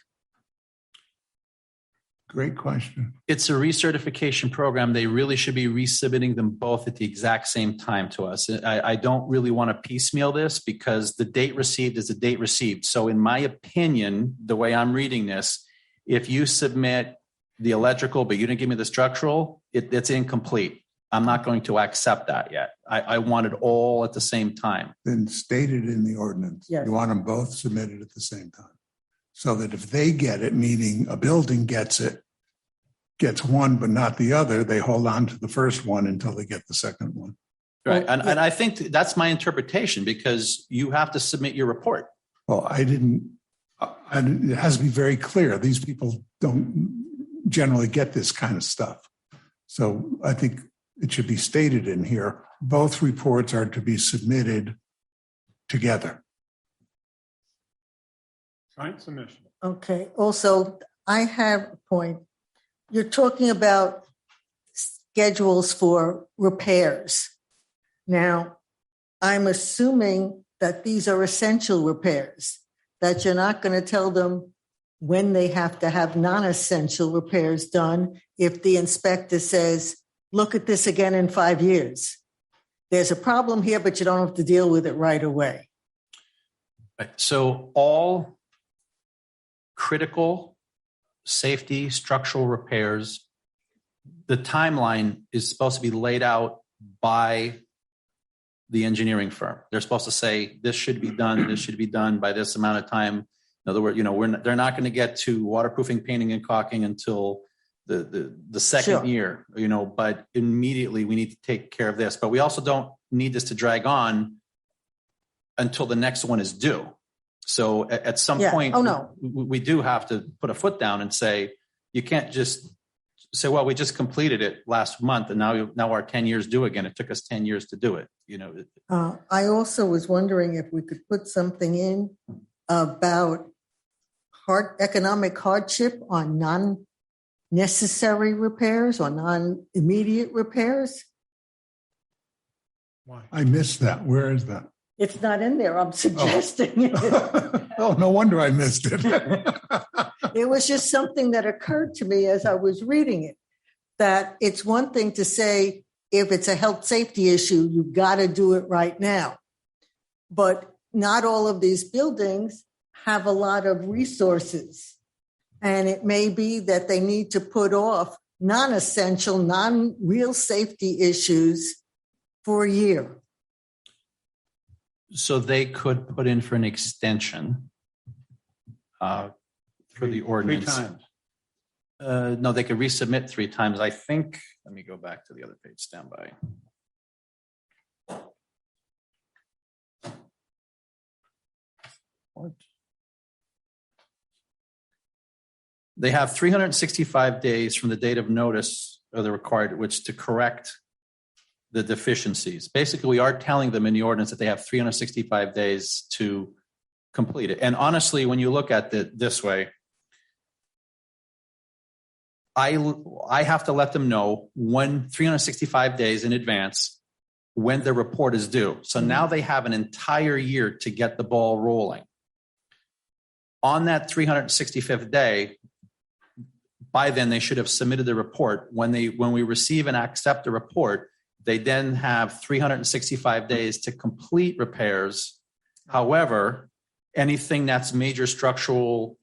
Great question. It's a recertification program. They really should be resubmitting them both at the exact same time to us. I don't really want to piecemeal this because the date received is the date received. So in my opinion, the way I'm reading this, if you submit the electrical, but you didn't give me the structural, it's incomplete. I'm not going to accept that yet. I want it all at the same time. Then stated in the ordinance. Yes. You want them both submitted at the same time. So that if they get it, meaning a building gets one but not the other, they hold on to the first one until they get the second one. Right. And I think that's my interpretation because you have to submit your report. Well, it has to be very clear. These people don't generally get this kind of stuff. So I think it should be stated in here, both reports are to be submitted together. Joint submission. Okay. Also, I have a point. You're talking about schedules for repairs. Now, I'm assuming that these are essential repairs, that you're not going to tell them when they have to have non-essential repairs done if the inspector says, look at this again in 5 years. There's a problem here, but you don't have to deal with it right away. Right. So all critical safety structural repairs, the timeline is supposed to be laid out by the engineering firm. They're supposed to say, this should be done by this amount of time. In other words, they're not going to get to waterproofing, painting, and caulking until the second year, but immediately we need to take care of this. But we also don't need this to drag on until the next one is due. So at some point, we do have to put a foot down and say, you can't just say, well, we just completed it last month and now our 10 years due again. It took us 10 years to do it. I also was wondering if we could put something in about economic hardship on non-necessary repairs or non-immediate repairs. Why? I missed that. Where is that? It's not in there. I'm suggesting it. Oh, no wonder I missed it. It was just something that occurred to me as I was reading it, that it's one thing to say, if it's a health safety issue, you've got to do it right now. But not all of these buildings have a lot of resources. And it may be that they need to put off non-essential, non-real safety issues for a year. So they could put in for an extension for the ordinance. 3 times. No, they could resubmit 3 times. I think, let me go back to the other page, stand by. What? They have 365 days from the date of notice of the required, which to correct the deficiencies. Basically, we are telling them in the ordinance that they have 365 days to complete it. And honestly, when you look at it this way, I have to let them know when 365 days in advance when the report is due. So now they have an entire year to get the ball rolling. On that 365th day, by then they should have submitted the report. When we receive and accept the report, they then have 365 days to complete repairs. However, anything that's major structural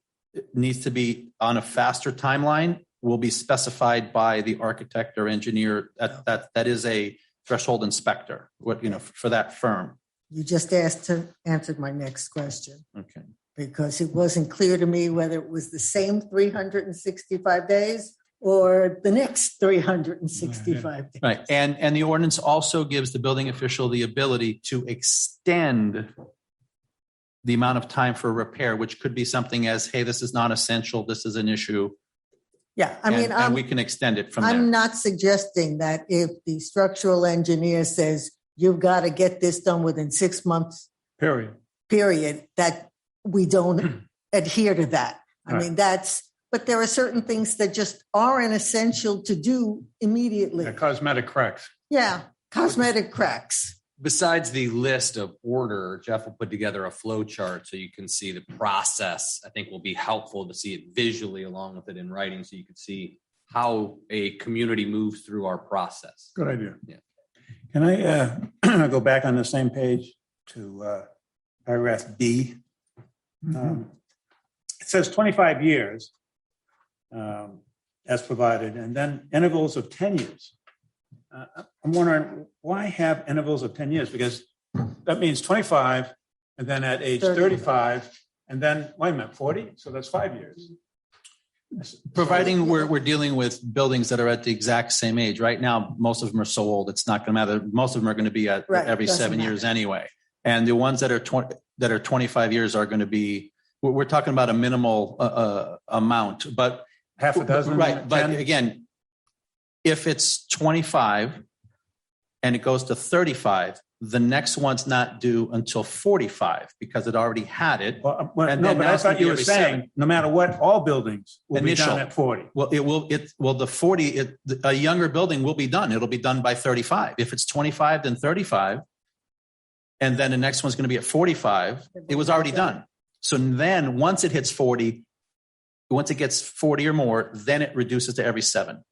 needs to be on a faster timeline will be specified by the architect or engineer. That is a threshold inspector, for that firm. You just answered my next question. Okay. Because it wasn't clear to me whether it was the same 365 days or the next 365 days. Right. And the ordinance also gives the building official the ability to extend the amount of time for repair, which could be something as, hey, this is not essential, this is an issue. Yeah, and we can extend it from there. I'm not suggesting that if the structural engineer says you've got to get this done within 6 months, period, that we don't adhere to that. I mean, but there are certain things that just aren't essential to do immediately. Cosmetic cracks. Yeah, cosmetic cracks. Besides the list of order, Jeff will put together a flow chart so you can see the process. I think will be helpful to see it visually along with it in writing so you can see how a community moves through our process. Good idea. Yeah. Can I go back on the same page to paragraph B? It says 25 years as provided, and then intervals of 10 years. I'm wondering why have intervals of 10 years? Because that means 25, and then at age 35, and then, wait a minute, 40? So that's 5 years. Providing we're dealing with buildings that are at the exact same age. Right now, most of them are so old, it's not going to matter. Most of them are going to be at every 7 years anyway. And the ones that are 25 years are going to be, we're talking about a minimal amount, but half a dozen. Right. But again, if it's 25 and it goes to 35, the next one's not due until 45 because it already had it. But I thought you were saying no matter what, all buildings will be done at 40. Well, the 40, a younger building will be done. It'll be done by 35. If it's 25, then 35. And then the next one's going to be at 45. It was already done. So then once it hits 40, once it gets 40 or more, then it reduces to every 7.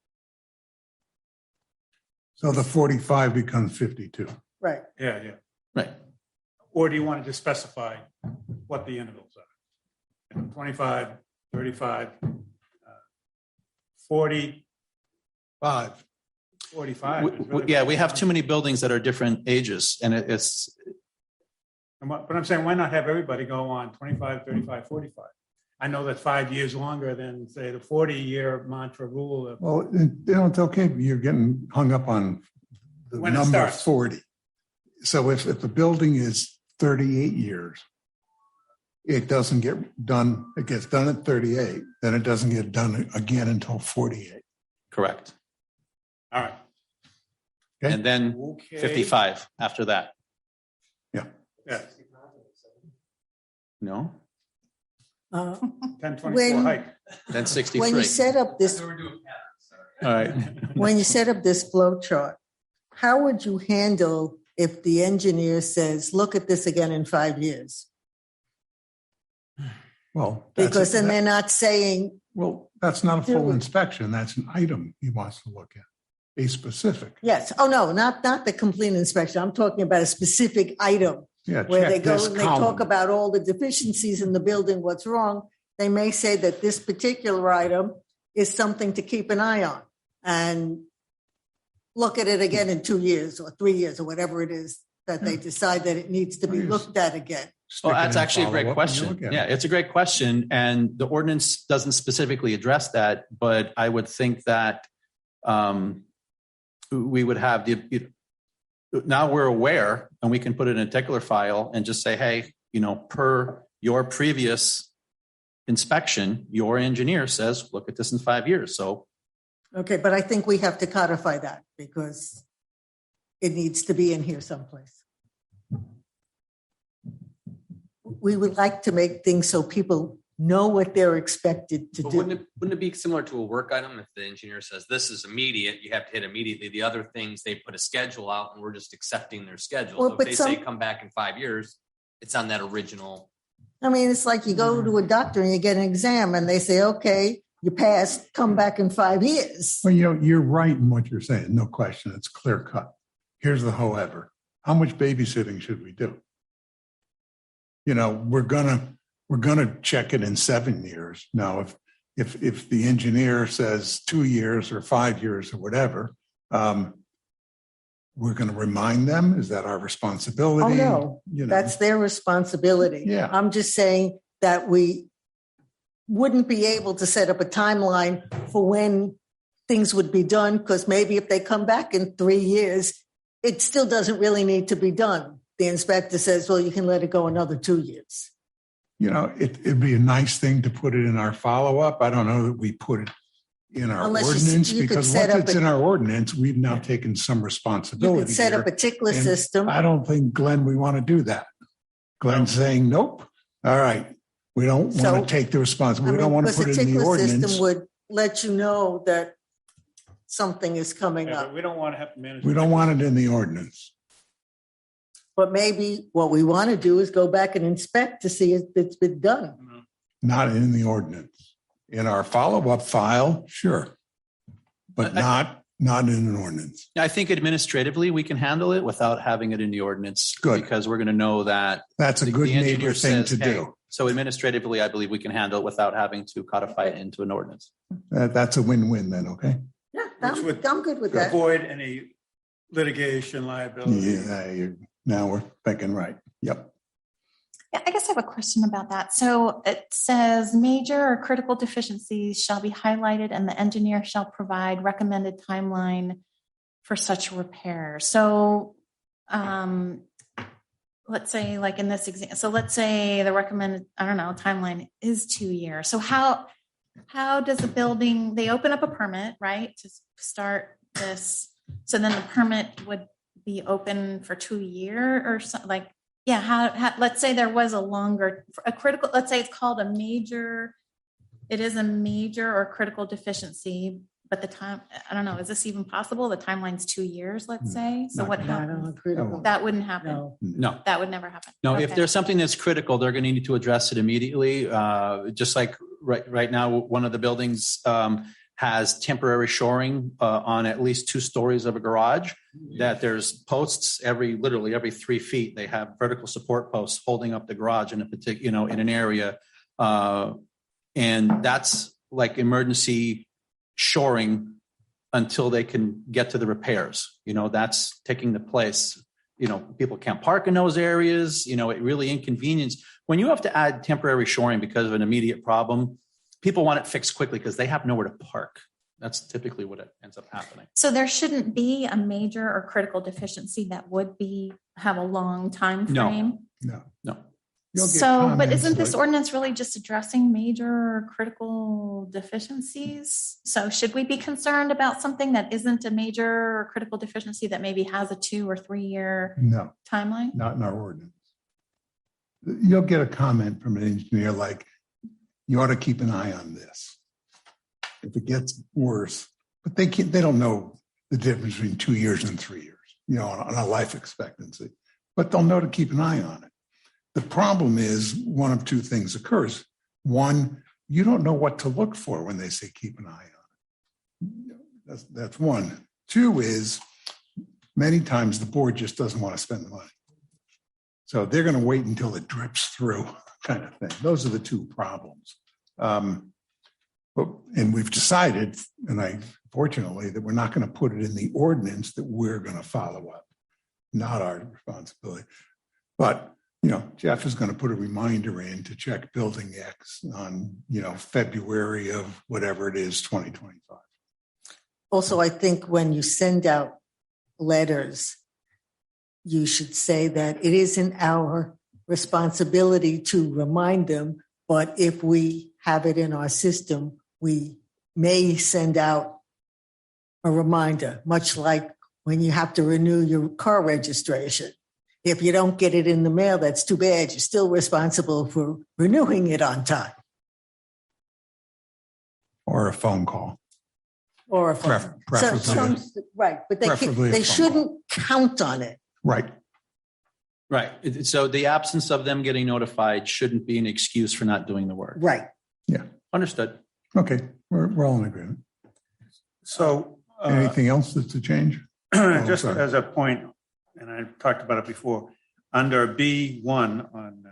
So the 45 becomes 52. Right. Yeah. Right. Or do you want to specify what the intervals are? 25, 35, 40, 45. Yeah, we have too many buildings that are different ages, and it's. But I'm saying, why not have everybody go on 25, 35, 45? I know that's 5 years longer than, say, the 40-year mantra rule. Well, it's okay. You're getting hung up on the When it number starts. 40. So if the building is 38 years, it doesn't get done. It gets done at 38. Then it doesn't get done again until 48. Correct. All right. Okay. And then 55 after that. Yeah. No? 1024 hike. Then 63. When you set up this, All right. when you set up this flow chart, how would you handle if the engineer says, look at this again in 5 years? Well, Because then they're not saying. Well, that's not a full inspection. That's an item he wants to look at, a specific. Yes. Oh, no, not the complete inspection. I'm talking about a specific item. Yeah, Where they check go this and they column. talk about all the deficiencies in the building, what's wrong. They may say that this particular item is something to keep an eye on and look at it again in 2 years or 3 years or whatever it is that they decide that it needs to be looked at again. Well, stick it that's in actually a great follow-up and you question. look at Yeah, it. it's a great question. And the ordinance doesn't specifically address that, but I would think that we would have now we're aware and we can put it in a particular file and just say, hey, per your previous inspection, your engineer says, look at this in 5 years. So. Okay, but I think we have to codify that because it needs to be in here someplace. We would like to make things so people know what they're expected to But do. wouldn't it be similar to a work item if the engineer says this is immediate, you have to hit immediately? The other things, they put a schedule out and we're just accepting their schedule. Well, so if but they say come back in 5 years, it's on that original. I mean, it's like you go to a doctor and you get an exam and they say, okay, you passed, come back in 5 years. Well, you're right in what you're saying. No question. It's clear cut. Here's the however. How much babysitting should we do? We're gonna check it in 7 years. Now, if the engineer says 2 years or 5 years or whatever, we're going to remind them. Is that our responsibility? Oh, no, that's their responsibility. Yeah. I'm just saying that we wouldn't be able to set up a timeline for when things would be done, because maybe if they come back in 3 years, it still doesn't really need to be done. The inspector says, well, you can let it go another 2 years. It'd be a nice thing to put it in our follow-up. I don't know that we put it in our ordinance, because once it's in our ordinance, we've now taken some responsibility. You could set up a tickler system. I don't think, Glenn, we want to do that. Glenn's saying, nope. All right. We don't want to take the responsibility. We don't want to put it in the ordinance. The system would let you know that something is coming up. But we don't want to have to manage. We don't want it in the ordinance. But maybe what we want to do is go back and inspect to see if it's been done. Not in the ordinance. In our follow-up file, sure. But not in an ordinance. I think administratively we can handle it without having it in the ordinance. Good. Because we're going to know that. That's a good neighbor thing to do. So administratively, I believe we can handle it without having to codify it into an ordinance. That's a win-win then, okay? Yeah, I'm good with that. Avoid any litigation liability. Yeah, now we're thinking right. Yep. Yeah, I guess I have a question about that. So it says major or critical deficiencies shall be highlighted and the engineer shall provide recommended timeline for such repair. So let's say like in this example, so let's say the recommended, timeline is 2 years. So how does the building, they open up a permit, right, to start this. So then the permit would be open for 2 years or something how let's say there was a critical, let's say it's called a major, it is a major or critical deficiency, but the time, I don't know, is this even possible? The timeline's 2 years, let's say. So what happens? That wouldn't happen. No. That would never happen. No, Okay. if there's something that's critical, they're going to need to address it immediately. Just like right now, one of the buildings has temporary shoring on at least 2 stories of a garage, that there's posts literally every 3 feet. They have vertical support posts holding up the garage in a particular, in an area. And that's like emergency shoring until they can get to the repairs. That's taking the place. People can't park in those areas. It really inconveniences. When you have to add temporary shoring because of an immediate problem, people want it fixed quickly because they have nowhere to park. That's typically what ends up happening. So there shouldn't be a major or critical deficiency that would have a long time frame. No. So, but isn't this ordinance really just addressing major or critical deficiencies? So should we be concerned about something that isn't a major or critical deficiency that maybe has a 2 or 3 year timeline? Not in our ordinance. You'll get a comment from an engineer like, you ought to keep an eye on this. If it gets worse, but they don't know the difference between 2 years and 3 years, on a life expectancy, but they'll know to keep an eye on it. The problem is one of 2 things occurs. One, you don't know what to look for when they say keep an eye on it. That's one. 2 is many times the board just doesn't want to spend the money. So they're going to wait until it drips through kind of thing. Those are the 2 problems. And we've decided, fortunately, that we're not going to put it in the ordinance that we're going to follow up. Not our responsibility. But Jeff is going to put a reminder in to check building X on, February of whatever it is, 2025. Also, I think when you send out letters, you should say that it isn't our responsibility to remind them, but if we have it in our system, we may send out a reminder, much like when you have to renew your car registration. If you don't get it in the mail, that's too bad. You're still responsible for renewing it on time. Or a phone call. Or a phone. Preferably. Right, but Preferably they a phone shouldn't count on it. Right. Right. So the absence of them getting notified shouldn't be an excuse for not doing the work. Right. Yeah. Understood. Okay. We're all in agreement. So Anything else that's a change? just sorry. as a point, and I talked about it before, under B1 on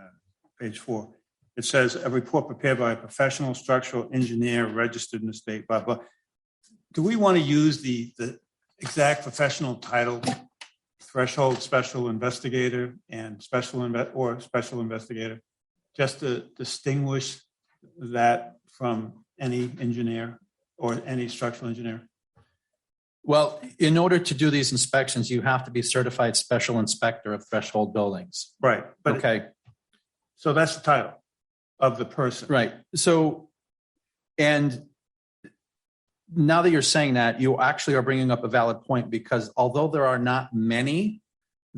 page 4, it says a report prepared by a professional structural engineer registered in the state, blah, blah. Do we want to use the exact professional title, threshold special investigator and special investigator, just to distinguish that from any engineer or any structural engineer? Well, in order to do these inspections, you have to be certified special inspector of threshold buildings. Right. But okay. So that's the title of the person. Right. So, and now that you're saying that, you actually are bringing up a valid point, because although there are not many,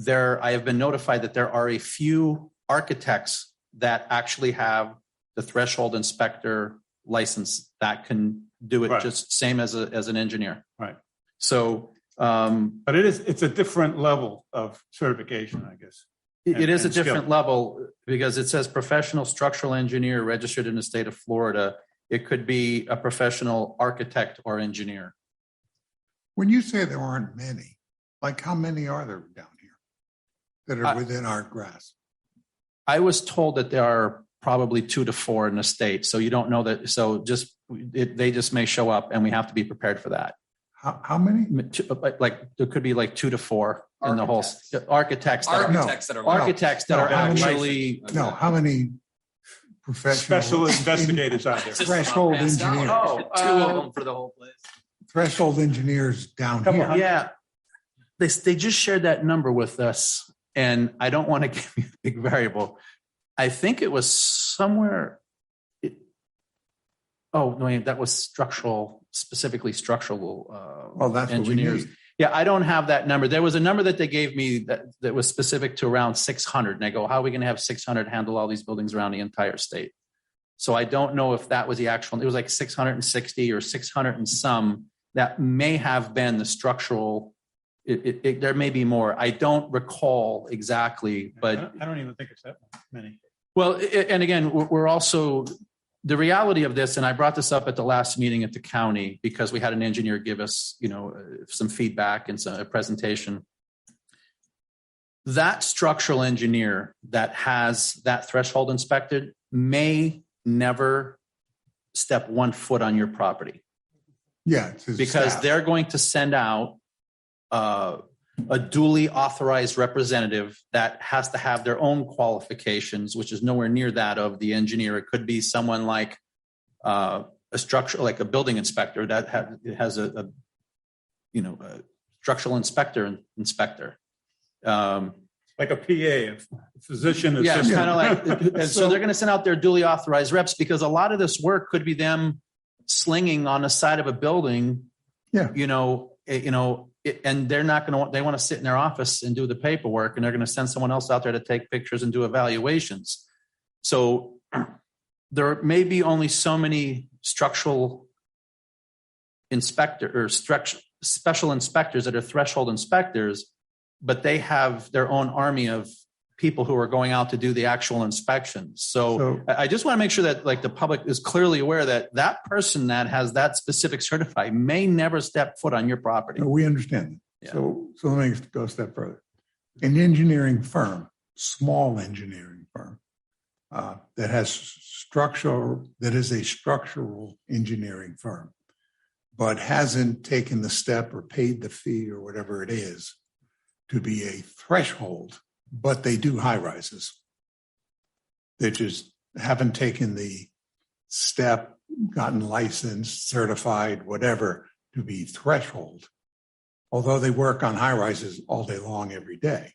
I have been notified that there are a few architects that actually have the threshold inspector license that can do it just same as an engineer. Right. So, but it's a different level of certification, I guess. It is a different level, because it says professional structural engineer registered in the state of Florida. It could be a professional architect or engineer. When you say there aren't many, like how many are there down here that are within our grasp? I was told that there are probably 2 to 4 in the state. So you don't know that. So they just may show up, and we have to be prepared for that. How many? Like there could be like 2 to 4 in the whole architects that are actually. No, how many professional special investigators are there? Threshold engineers. 2 of them for the whole place. Threshold engineers down here. Yeah, they just shared that number with us, and I don't want to give you a big variable. I think it was somewhere. That was specifically structural that's engineers. What we need. Yeah, I don't have that number. There was a number that they gave me that was specific to around 600. And I go, how are we going to have 600 handle all these buildings around the entire state? So I don't know if that was the actual, it was like 660 or 600 and some. That may have been the structural. There may be more. I don't recall exactly, but I don't even think it's that many. Well, and again, we're also, the reality of this, and I brought this up at the last meeting at the county, because we had an engineer give us, some feedback and a presentation. That structural engineer that has that threshold inspected may never step 1 foot on your property. Yeah, because they're going to send out a duly authorized representative that has to have their own qualifications, which is nowhere near that of the engineer. It could be someone like a building inspector that has a structural inspector. Like a PA, a physician assistant. Yeah, it's kind of like, and so they're going to send out their duly authorized reps, because a lot of this work could be them slinging on the side of a building. Yeah. And they're not going to, they want to sit in their office and do the paperwork, and they're going to send someone else out there to take pictures and do evaluations. So there may be only so many structural inspector or special inspectors that are threshold inspectors, but they have their own army of people who are going out to do the actual inspections. So I just want to make sure that the public is clearly aware that person that has that specific certified may never step foot on your property. We understand. Yeah. So let me go a step further. An engineering firm, small engineering firm, that is a structural engineering firm, but hasn't taken the step or paid the fee or whatever it is to be a threshold, but they do high rises. They just haven't taken the step, gotten licensed, certified, whatever, to be threshold. Although they work on high rises all day long, every day.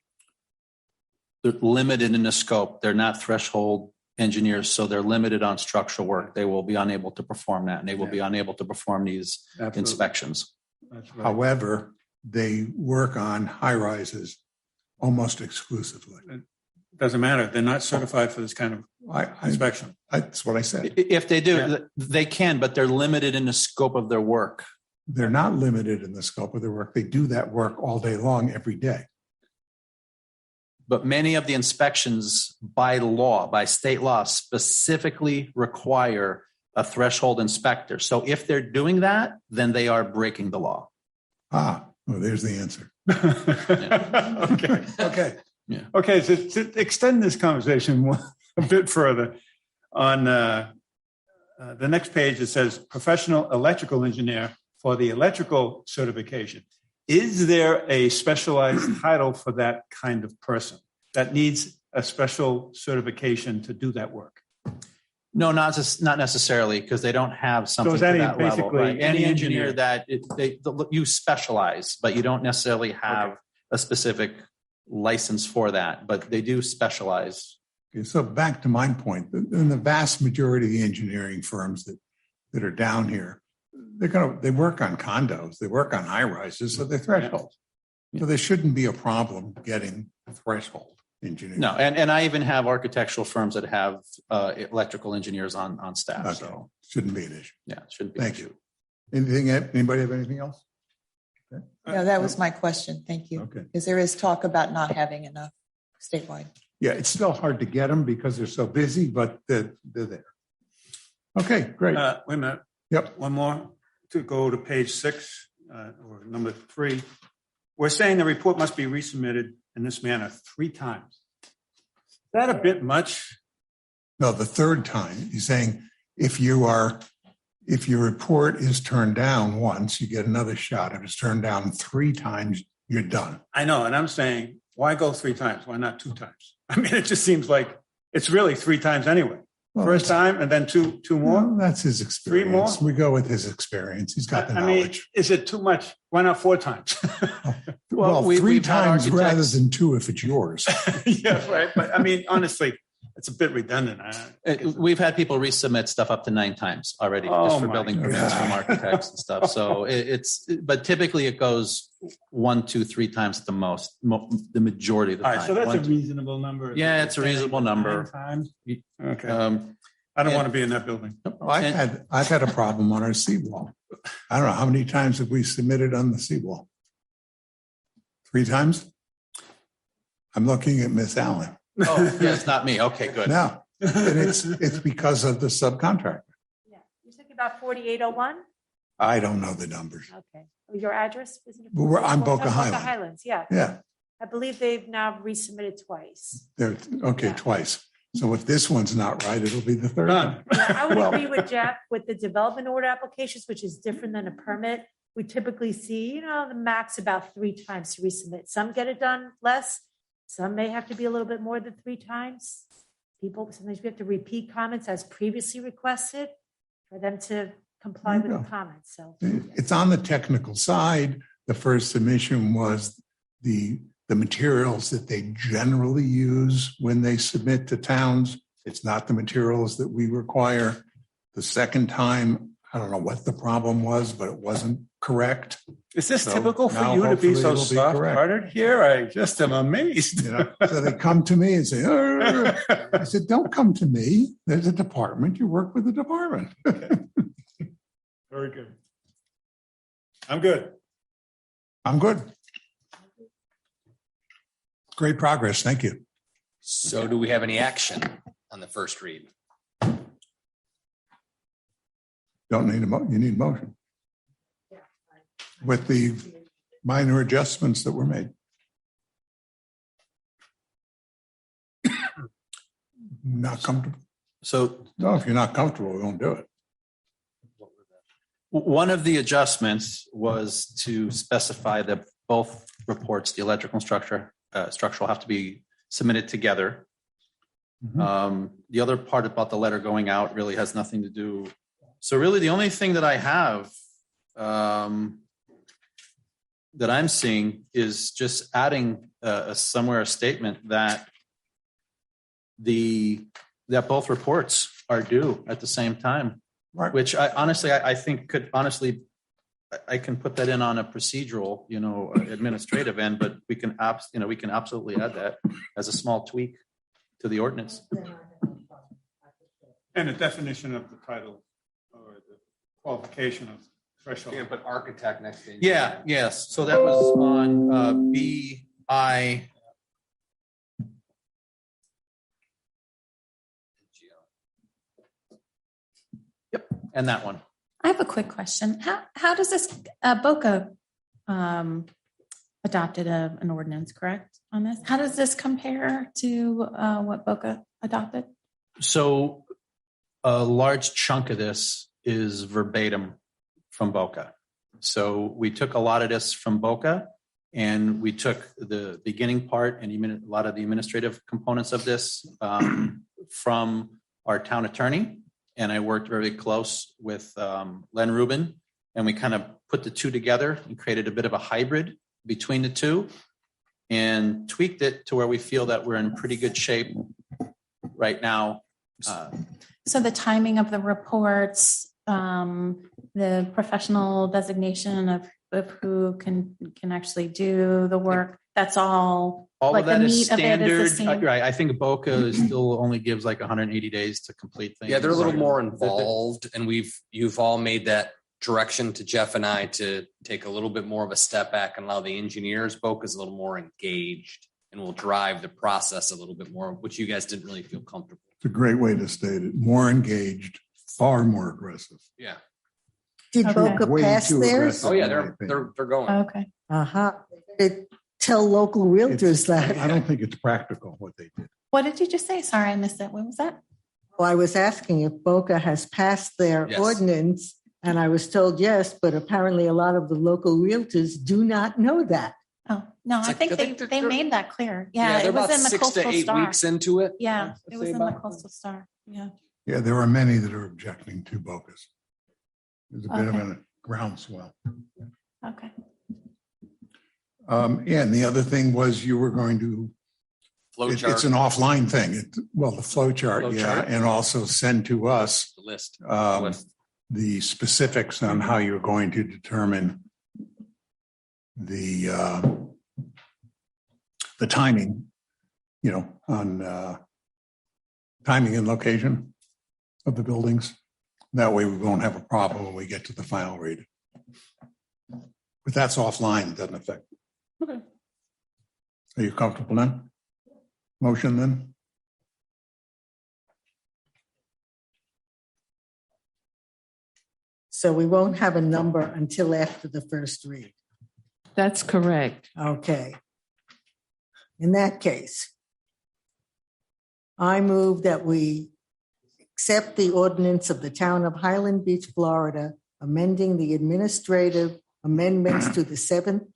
They're limited in the scope. They're not threshold engineers, so they're limited on structural work. They will be unable to perform that, and they will be unable to perform these inspections. That's right. However, they work on high rises almost exclusively. Doesn't matter. They're not certified for this kind of inspection. That's what I said. If they do, they can, but they're limited in the scope of their work. They're not limited in the scope of their work. They do that work all day long, every day. But many of the inspections by law, by state law, specifically require a threshold inspector. So if they're doing that, then they are breaking the law. Well, there's the answer. Okay. Yeah. Okay. So to extend this conversation a bit further, on the next page, it says professional electrical engineer for the electrical certification. Is there a specialized title for that kind of person that needs a special certification to do that work? No, not necessarily, because they don't have something So to that level. basically Right? Any engineer engineer. that you specialize, but you don't necessarily have a specific license for that, but they do specialize. Okay, so back to my point, in the vast majority of the engineering firms that are down here, they work on condos, they work on high rises, so they're threshold. So there shouldn't be a problem getting a threshold engineer. No, and I even have architectural firms that have electrical engineers on staff. Okay. So Shouldn't be an issue. yeah, it shouldn't be. Thank you. Anybody have anything else? Okay. No, that was my question. Thank you. Okay. Because there is talk about not having enough statewide. Yeah, it's still hard to get them because they're so busy, but they're there. Okay, great. Wait a minute. Yep. One more to go to page 6 or number 3. We're saying the report must be resubmitted in this manner 3 times. Is that a bit much? No, the third time, he's saying if your report is turned down once, you get another shot. If it's turned down 3 times, you're done. I know. And I'm saying, why go 3 times? Why not 2 times? I mean, it just seems like it's really 3 times anyway. Well, First time and then two more? Well, that's his experience. 3 more? We go with his experience. He's got the I mean, knowledge. is it too much? Why not 4 times? Well, we've 3 had times rather architects- than 2 if it's yours. Yeah, right. But I mean, honestly, it's a bit redundant. We've had people resubmit stuff up to 9 times already, Oh, just for my building God. permits from architects and stuff. So but typically it goes 1, 2, 3 times at the most, the majority of the All time. right, so that's a 1, reasonable number. Yeah, it's a reasonable number. 9 times? Okay. I and- don't want to be in that building. I've had a problem on our seawall. I don't know how many times have we submitted on the seawall? 3 times? I'm looking at Miss Allen. Oh, yeah, it's not me. Okay, good. No, and it's because of the subcontractor. Yeah, you're talking about 4801? I don't know the numbers. Okay. Your address? Isn't it? Well, I'm Boca Oh, Highland. Yeah. Yeah, I believe they've now resubmitted twice. they're okay twice. So if this one's not right, it'll be the third None. one. Yeah, I would Well- agree with Jeff with the development order applications, which is different than a permit. We typically see, the max about 3 times to resubmit. Some get it done less. Some may have to be a little bit more than 3 times. Sometimes we have to repeat comments as previously requested for them to comply There you with the go. comments. So It's on the technical side. The first submission was the materials that they generally use when they submit to towns. It's not the materials that we require. The second time, I don't know what the problem was, but it wasn't correct. Is this So typical for now you to be hopefully so it'll be correct. soft-hearted here? I just am amazed. So they come to me and say, "Arr." I said, don't come to me. There's a department. You work with the department. Very good. I'm good. I'm good. Great progress. Thank you. So do we have any action on the first read? Don't need you need motion. With the minor adjustments that were made. Not comfortable. So No, if you're not comfortable, we won't do it. one of the adjustments was to specify that both reports, the electrical and structural, have to be submitted together. The other part about the letter going out really has nothing to do. So really the only thing that I have that I'm seeing is just adding somewhere a statement that that both reports are due at the same time, Right. which I think could honestly, I can put that in on a procedural, administrative end, but we can absolutely add that as a small tweak to the ordinance. And the definition of the title or the qualification of threshold. You can put architect next to it. Yeah, yes. So that was on BI. Yep, and that one. I have a quick question. How does this Boca adopted an ordinance, correct, on this? How does this compare to what Boca adopted? So a large chunk of this is verbatim from Boca. So we took a lot of this from Boca, and we took the beginning part and a lot of the administrative components of this from our town attorney. And I worked very close with Len Rubin, and we kind of put the two together and created a bit of a hybrid between the two and tweaked it to where we feel that we're in pretty good shape right now. So the timing of the reports, the professional designation of who can actually do the work, that's all like of that the is meat standard. of it is the same. Right. I think Boca still only gives like 180 days to complete things. Yeah, they're a little more involved, and you've all made that direction to Jeff and I to take a little bit more of a step back and allow the engineers. Boca's a little more engaged and will drive the process a little bit more, which you guys didn't really feel comfortable. It's a great way to state it. More engaged, far more aggressive. Yeah. Did Boca Way pass too theirs? aggressive, Oh yeah, in my they're opinion. going. Okay. They tell local realtors that. I don't think it's practical what they did. What did you just say? Sorry, I missed it. What was that? Well, I was asking if Boca has passed their Yes. ordinance, and I was told yes, but apparently a lot of the local realtors do not know that. Oh, no, I think they made that clear. Yeah, they're it was about in the 6 Coastal to 8 Star. weeks into it. Yeah, it was in the Coastal Star. Yeah. Yeah, there are many that are objecting to Bocas. There's a bit of Okay. a groundswell. Okay. Yeah, and the other thing was you were going to, it's an offline thing. The flow chart, yeah, and also send to us The list. the specifics on how you're going to determine the timing, on timing and location of the buildings. That way we won't have a problem when we get to the final read. But that's offline, it doesn't affect. Okay. Are you comfortable then? Motion then? So we won't have a number until after the first read. That's correct. Okay. In that case, I move that we accept the ordinance of the town of Highland Beach, Florida, amending the administrative amendments to the 7th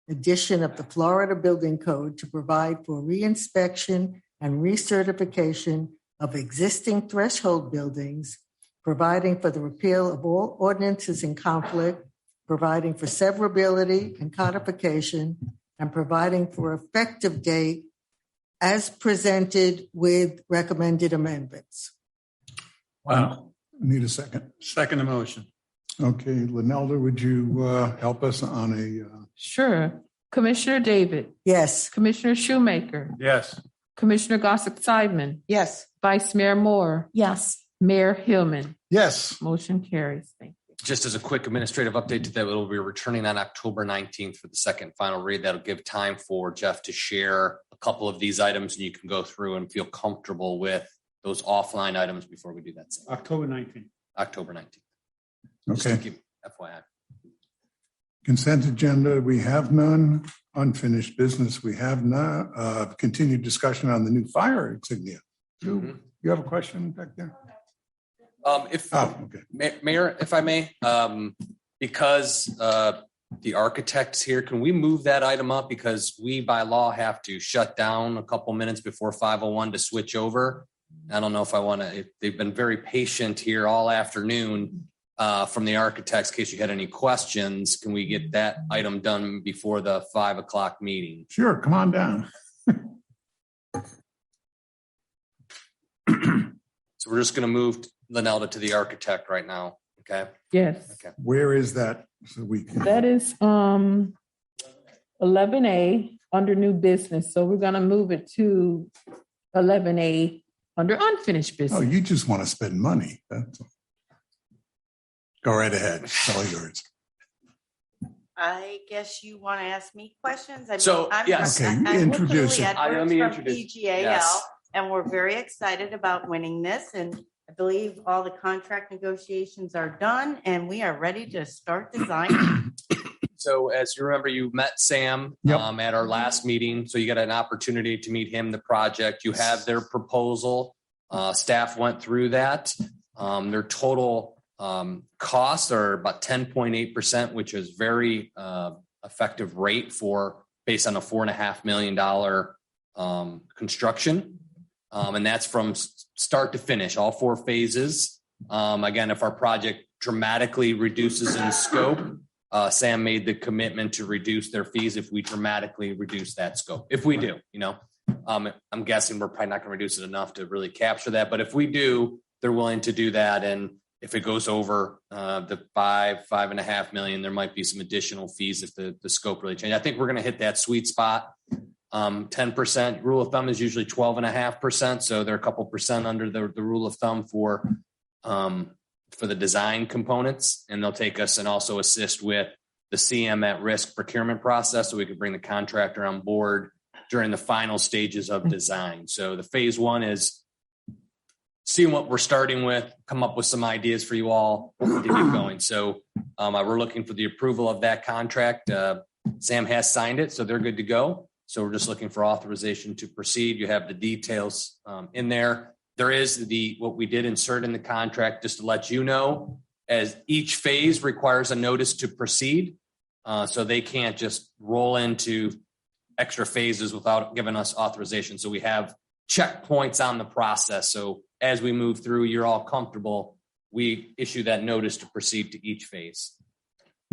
edition of the Florida Building Code to provide for reinspection and recertification of existing threshold buildings, providing for the repeal of all ordinances in conflict, providing for severability and codification, and providing for effective date as presented with recommended amendments. Wow. Need a second. Second motion. Okay, Linelda, would you help us on a? Sure. Commissioner David. Yes. Commissioner Shoemaker. Yes. Commissioner Gossett-Simon. Yes. Vice Mayor Moore. Yes. Mayor Hillman. Yes. Motion carries. Thank you. Just as a quick administrative update to that, it'll be returning on October 19th for the second final read. That'll give time for Jeff to share a couple of these items, and you can go through and feel comfortable with those offline items before we do that. October 19th. October 19th. Just to Okay. keep FYI. Consent agenda, we have none. Unfinished business, we have none. Continued discussion on the new fire insignia. You have a question back there? Okay. Mayor, if I may, because the architect's here. Can we move that item up? Because we by law have to shut down a couple minutes before 5:01 to switch over. I don't know if I want to, they've been very patient here all afternoon from the architects. In case you had any questions, can we get that item done before the 5 o'clock meeting? Sure, come on down. So we're just going to move Lynelda to the architect right now. Okay. Yes. Okay. Where is that? So we can. That is 11A under new business. So we're going to move it to 11A under unfinished business. Oh, you just want to spend money. That's all. Go right ahead. It's all yours. I guess you want to ask me questions. Yes. Okay, I'm introduce it. Let me introduce PGAL, Yes. and we're very excited about winning this. And I believe all the contract negotiations are done, and we are ready to start designing. So as you remember, you met Sam at our last meeting. So you got an opportunity to meet him, the project. You have their proposal. Staff went through that. Their total costs are about 10.8%, which is very effective rate for based on a $4.5 million construction. And that's from start to finish, all 4 phases. Again, if our project dramatically reduces in scope, Sam made the commitment to reduce their fees if we dramatically reduce that scope. If we do, I'm guessing we're probably not going to reduce it enough to really capture that. But if we do, they're willing to do that. And if it goes over the $5.5 million, there might be some additional fees if the scope really changes. I think we're going to hit that sweet spot. 10% rule of thumb is usually 12.5%. So they're a couple percent under the rule of thumb for the design components. And they'll take us and also assist with the CM at risk procurement process. So we could bring the contractor on board during the final stages of design. So the phase 1 is seeing what we're starting with, come up with some ideas for you all to get going. So we're looking for the approval of that contract. Sam has signed it, so they're good to go. So we're just looking for authorization to proceed. You have the details in there. There is what we did insert in the contract, just to let you know, as each phase requires a notice to proceed. So they can't just roll into extra phases without giving us authorization. So we have checkpoints on the process. So as we move through, you're all comfortable, we issue that notice to proceed to each phase.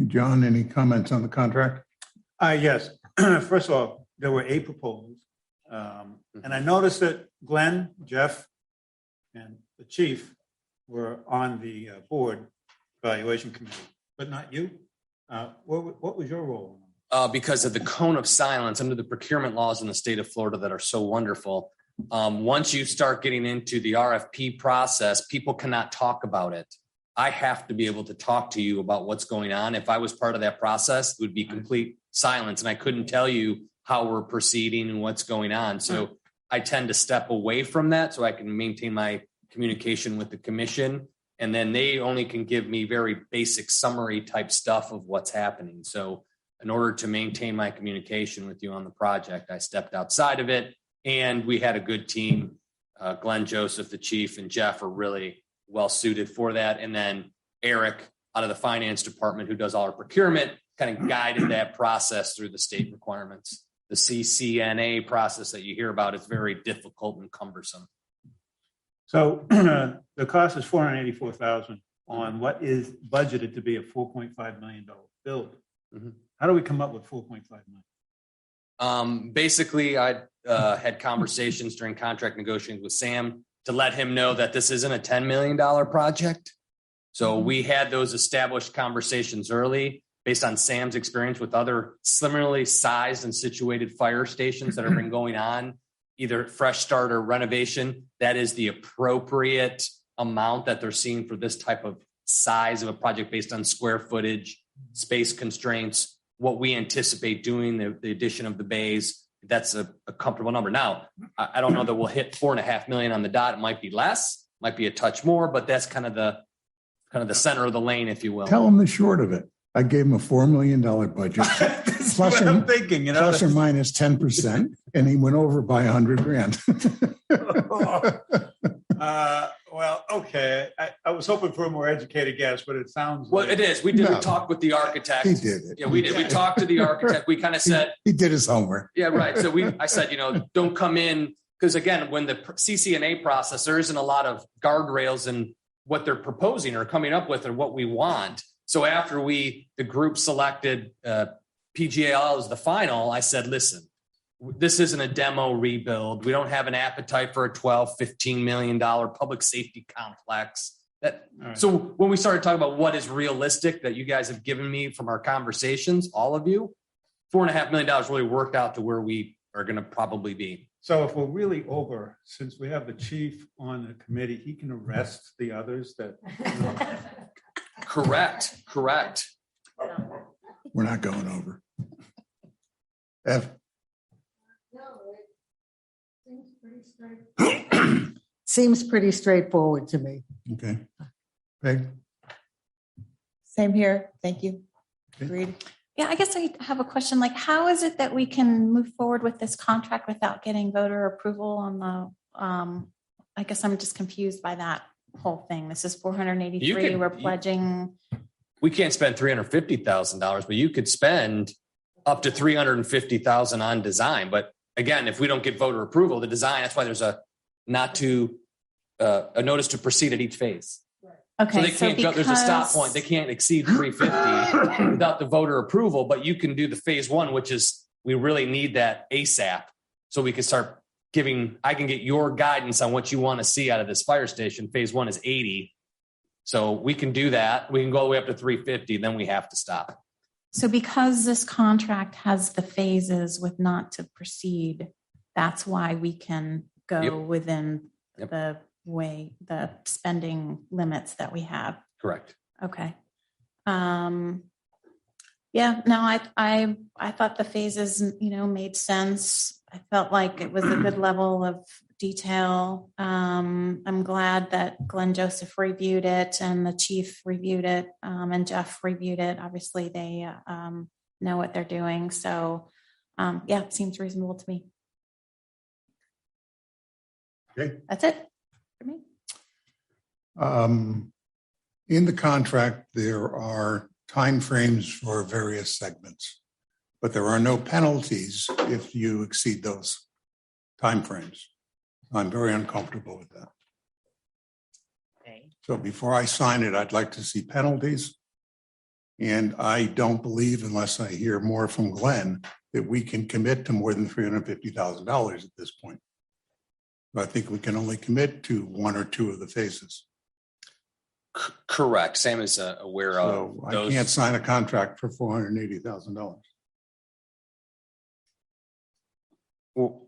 John, any comments on the contract? Yes. First of all, there were 8 proposals. And I noticed that Glenn, Jeff, and the chief were on the board evaluation committee, but not you. What was your role? Because of the cone of silence under the procurement laws in the state of Florida that are so wonderful. Once you start getting into the RFP process, people cannot talk about it. I have to be able to talk to you about what's going on. If I was part of that process, it would be complete silence, and I couldn't tell you how we're proceeding and what's going on. So I tend to step away from that so I can maintain my communication with the commission. And then they only can give me very basic summary type stuff of what's happening. So in order to maintain my communication with you on the project, I stepped outside of it. And we had a good team. Glenn, Joseph, the chief, and Jeff are really well suited for that. And then Eric out of the finance department, who does all our procurement, kind of guided that process through the state requirements. The CCNA process that you hear about is very difficult and cumbersome. So the cost is $484,000 on what is budgeted to be a $4.5 million build. Mm-hmm. How do we come up with $4.5 million? Basically, I had conversations during contract negotiations with Sam to let him know that this isn't a $10 million project. So we had those established conversations early based on Sam's experience with other similarly sized and situated fire stations that have been going on, either fresh start or renovation. That is the appropriate amount that they're seeing for this type of size of a project based on square footage, space constraints, what we anticipate doing, the addition of the bays. That's a comfortable number. Now, I don't know that we'll hit $4.5 million on the dot. It might be less, might be a touch more, but that's kind of the center of the lane, if you will. Tell them the short of it. I gave him a $4 million budget, plus or, I'm thinking, plus or minus 10%, and he went over by $100,000. Well, okay. I was hoping for a more educated guess, but it sounds Well, like it is. We did. No. We talked with the architect. He did it. Yeah, we did. We talked to the architect. We kind of said, He did his homework. yeah, right. So I said, don't come in because again, when the CCNA process, there isn't a lot of guardrails in what they're proposing or coming up with and what we want. So after the group selected PGAL as the final, I said, listen, this isn't a demo rebuild. We don't have an appetite for a $12-15 million public safety complex. right. So when we started talking about what is realistic that you guys have given me from our conversations, all of you, $4.5 million really worked out to where we are going to probably be. So if we're really over, since we have the chief on the committee, he can arrest the others that. Correct. We're not going over. Ev? Seems pretty straightforward to me. Okay. Peg? Same here. Thank you. Agreed. Yeah, I guess I have a question. Like, how is it that we can move forward with this contract without getting voter approval on the, I guess I'm just confused by that whole thing. This is 483. We're pledging. We can't spend $350,000, but you could spend up to $350,000 on design. But again, if we don't get voter approval, the design, that's why there's a notice to proceed at each phase. Okay, so they can't there's a stop point. They can't exceed 350 without the voter approval, but you can do the phase one, which is we really need that ASAP. So we can start I can get your guidance on what you want to see out of this fire station. Phase one is 80. So we can do that. We can go all the way up to 350. Then we have to stop. So because this contract has the phases with not to proceed, that's why we can go within the spending limits that we have. Correct. Okay. Yeah, no, I thought the phases, made sense. I felt like it was a good level of detail. I'm glad that Glenn Joseph reviewed it and the chief reviewed it, and Jeff reviewed it. Obviously they know what they're doing. So yeah, it seems reasonable to me. Okay. That's it for me. In the contract, there are timeframes for various segments, but there are no penalties if you exceed those timeframes. I'm very uncomfortable with that. Okay. So before I sign it, I'd like to see penalties. And I don't believe, unless I hear more from Glenn, that we can commit to more than $350,000 at this point. I think we can only commit to one or two of the phases. Correct. Sam is aware of So those. I can't sign a contract for $480,000. Well,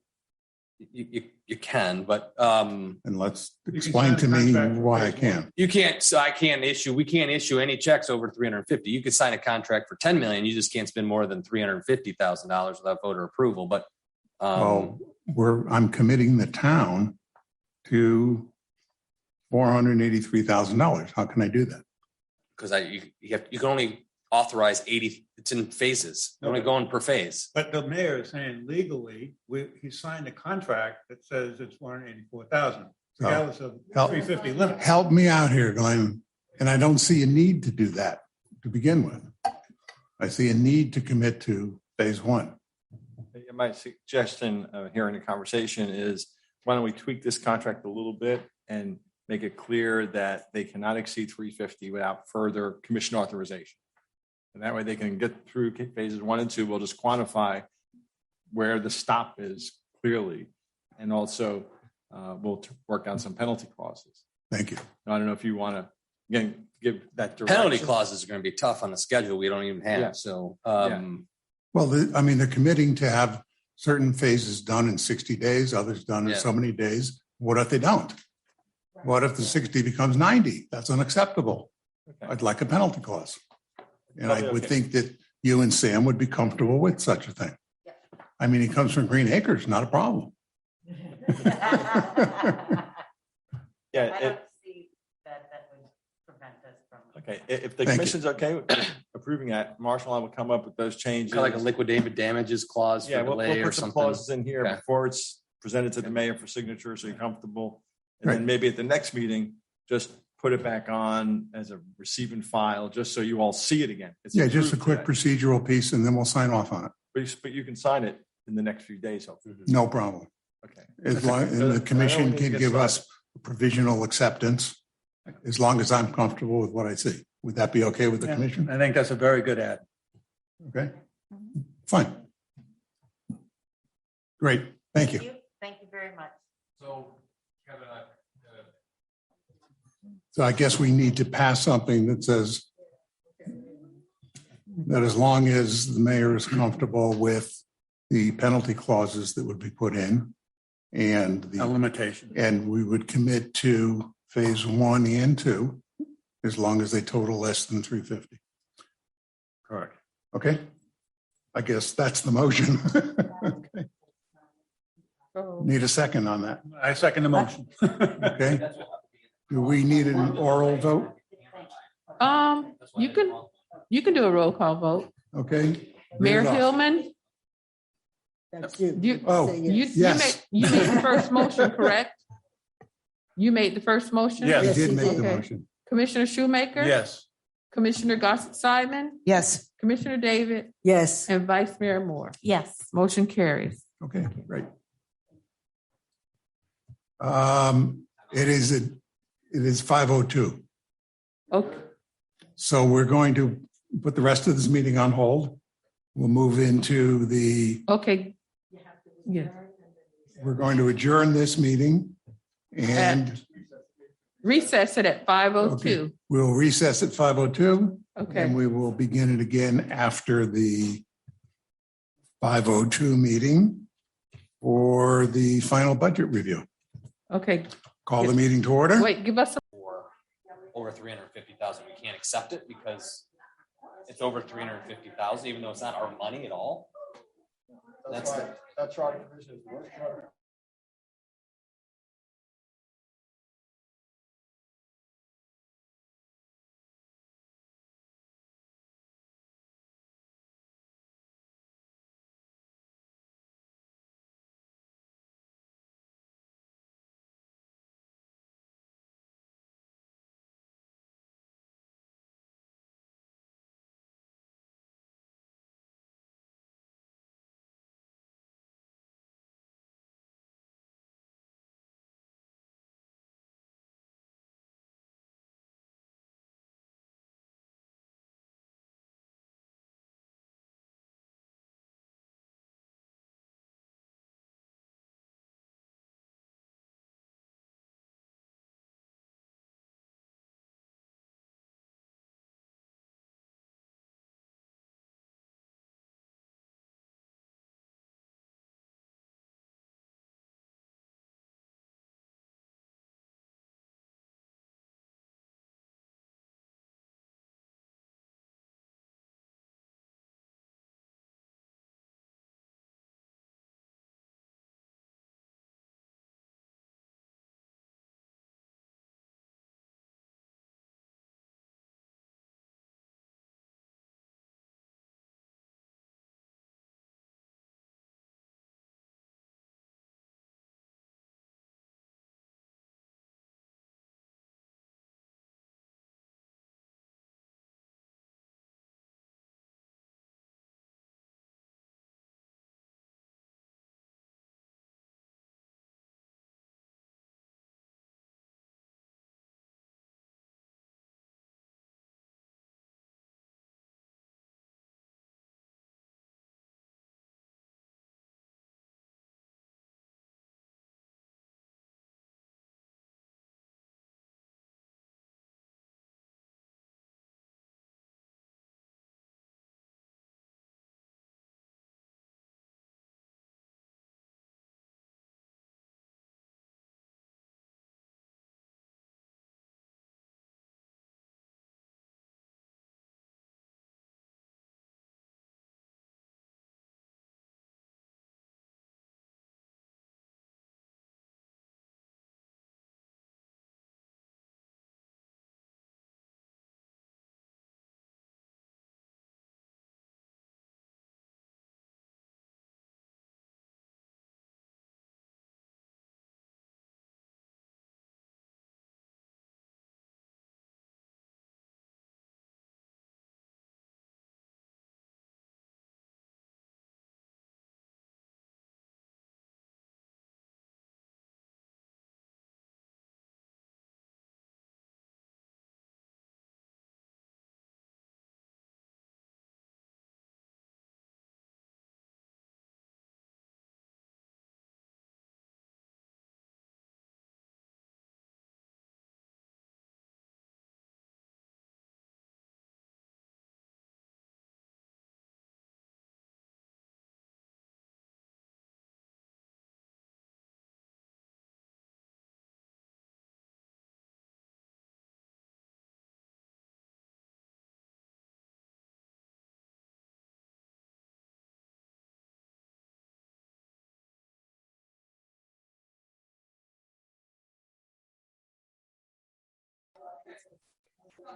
you can, but and let's explain to me why I can. You can't. So we can't issue any checks over 350. You could sign a contract for 10 million. You just can't spend more than $350,000 without voter approval. But I'm committing the town to $483,000. How can I do that? Because you can only authorize 80. It's in phases. You're only going per phase. But the mayor is saying legally, he signed a contract that says it's 184,000, regardless of 350 limit. Help me out here, Glenn. And I don't see a need to do that to begin with. I see a need to commit to phase one. My suggestion here in the conversation is, why don't we tweak this contract a little bit and make it clear that they cannot exceed 350 without further commission authorization. And that way they can get through phases 1 and 2. We'll just quantify where the stop is clearly. And also we'll work on some penalty clauses. Thank you. I don't know if you want to, again, give that direction. Penalty clauses are going to be tough on the schedule. We don't even have. Yeah. So, Well, they're committing to have certain phases done in 60 days, others done in so many days. What if they don't? What if the 60 becomes 90? That's unacceptable. Okay. I'd like a penalty clause. And I would think that you and Sam would be comfortable with such a thing. Yeah. I mean, he comes from Green Acres, not a problem. Yeah, I don't see that would prevent us from. Okay, if the commission's okay with approving that, Marshall and I will come up with those changes. Kind of like a liquidated damages clause for delay we'll or put some something. clauses in here before it's presented to the mayor for signature, so you're comfortable. And Right. then maybe at the next meeting, just put it back on as a receiving file, just so you all see it again. It's Yeah, just a approved quick today. procedural piece and then we'll sign off on it. But you can sign it in the next few days, hopefully. No problem. Okay. As long, and the I know commission we need to can get give started. us provisional acceptance as long as I'm comfortable with what I see. Would that be okay with the commission? I think that's a very good ad. Okay, fine. Great, thank you. Thank you very much. So, Kevin, So I guess we need to pass something that says that as long as the mayor is comfortable with the penalty clauses that would be put in and A the, limitation. and we would commit to phase 1 and 2, as long as they total less than 350. Correct. Okay? I guess that's the motion. Okay. Need a second on that. I second the motion. Okay? Do we need an oral vote? You can do a roll call vote. Okay? Mayor Read it off. Hillman, That's you. you, Oh, Say you, yes. Yes. you made the first motion, correct? You made the first motion? Yes. I Yes, did he make did. the Okay. motion. Commissioner Shoemaker? Yes. Commissioner Gossett Simon? Yes. Commissioner David? Yes. And Vice Mayor Moore? Yes. Motion carries. Okay, great. It is 5:02. Okay, So we're going to put the rest of this meeting on hold. We'll move into okay. Yeah. we're going to adjourn this meeting and Recess it at 5:02. we'll recess at 5:02. Okay. And we will begin it again after the 5:02 meeting for the final budget review. Okay. Call the meeting to order. Wait, give us, for over 350,000, we can't accept it because it's over 350,000, even though it's not our money at all. That's That's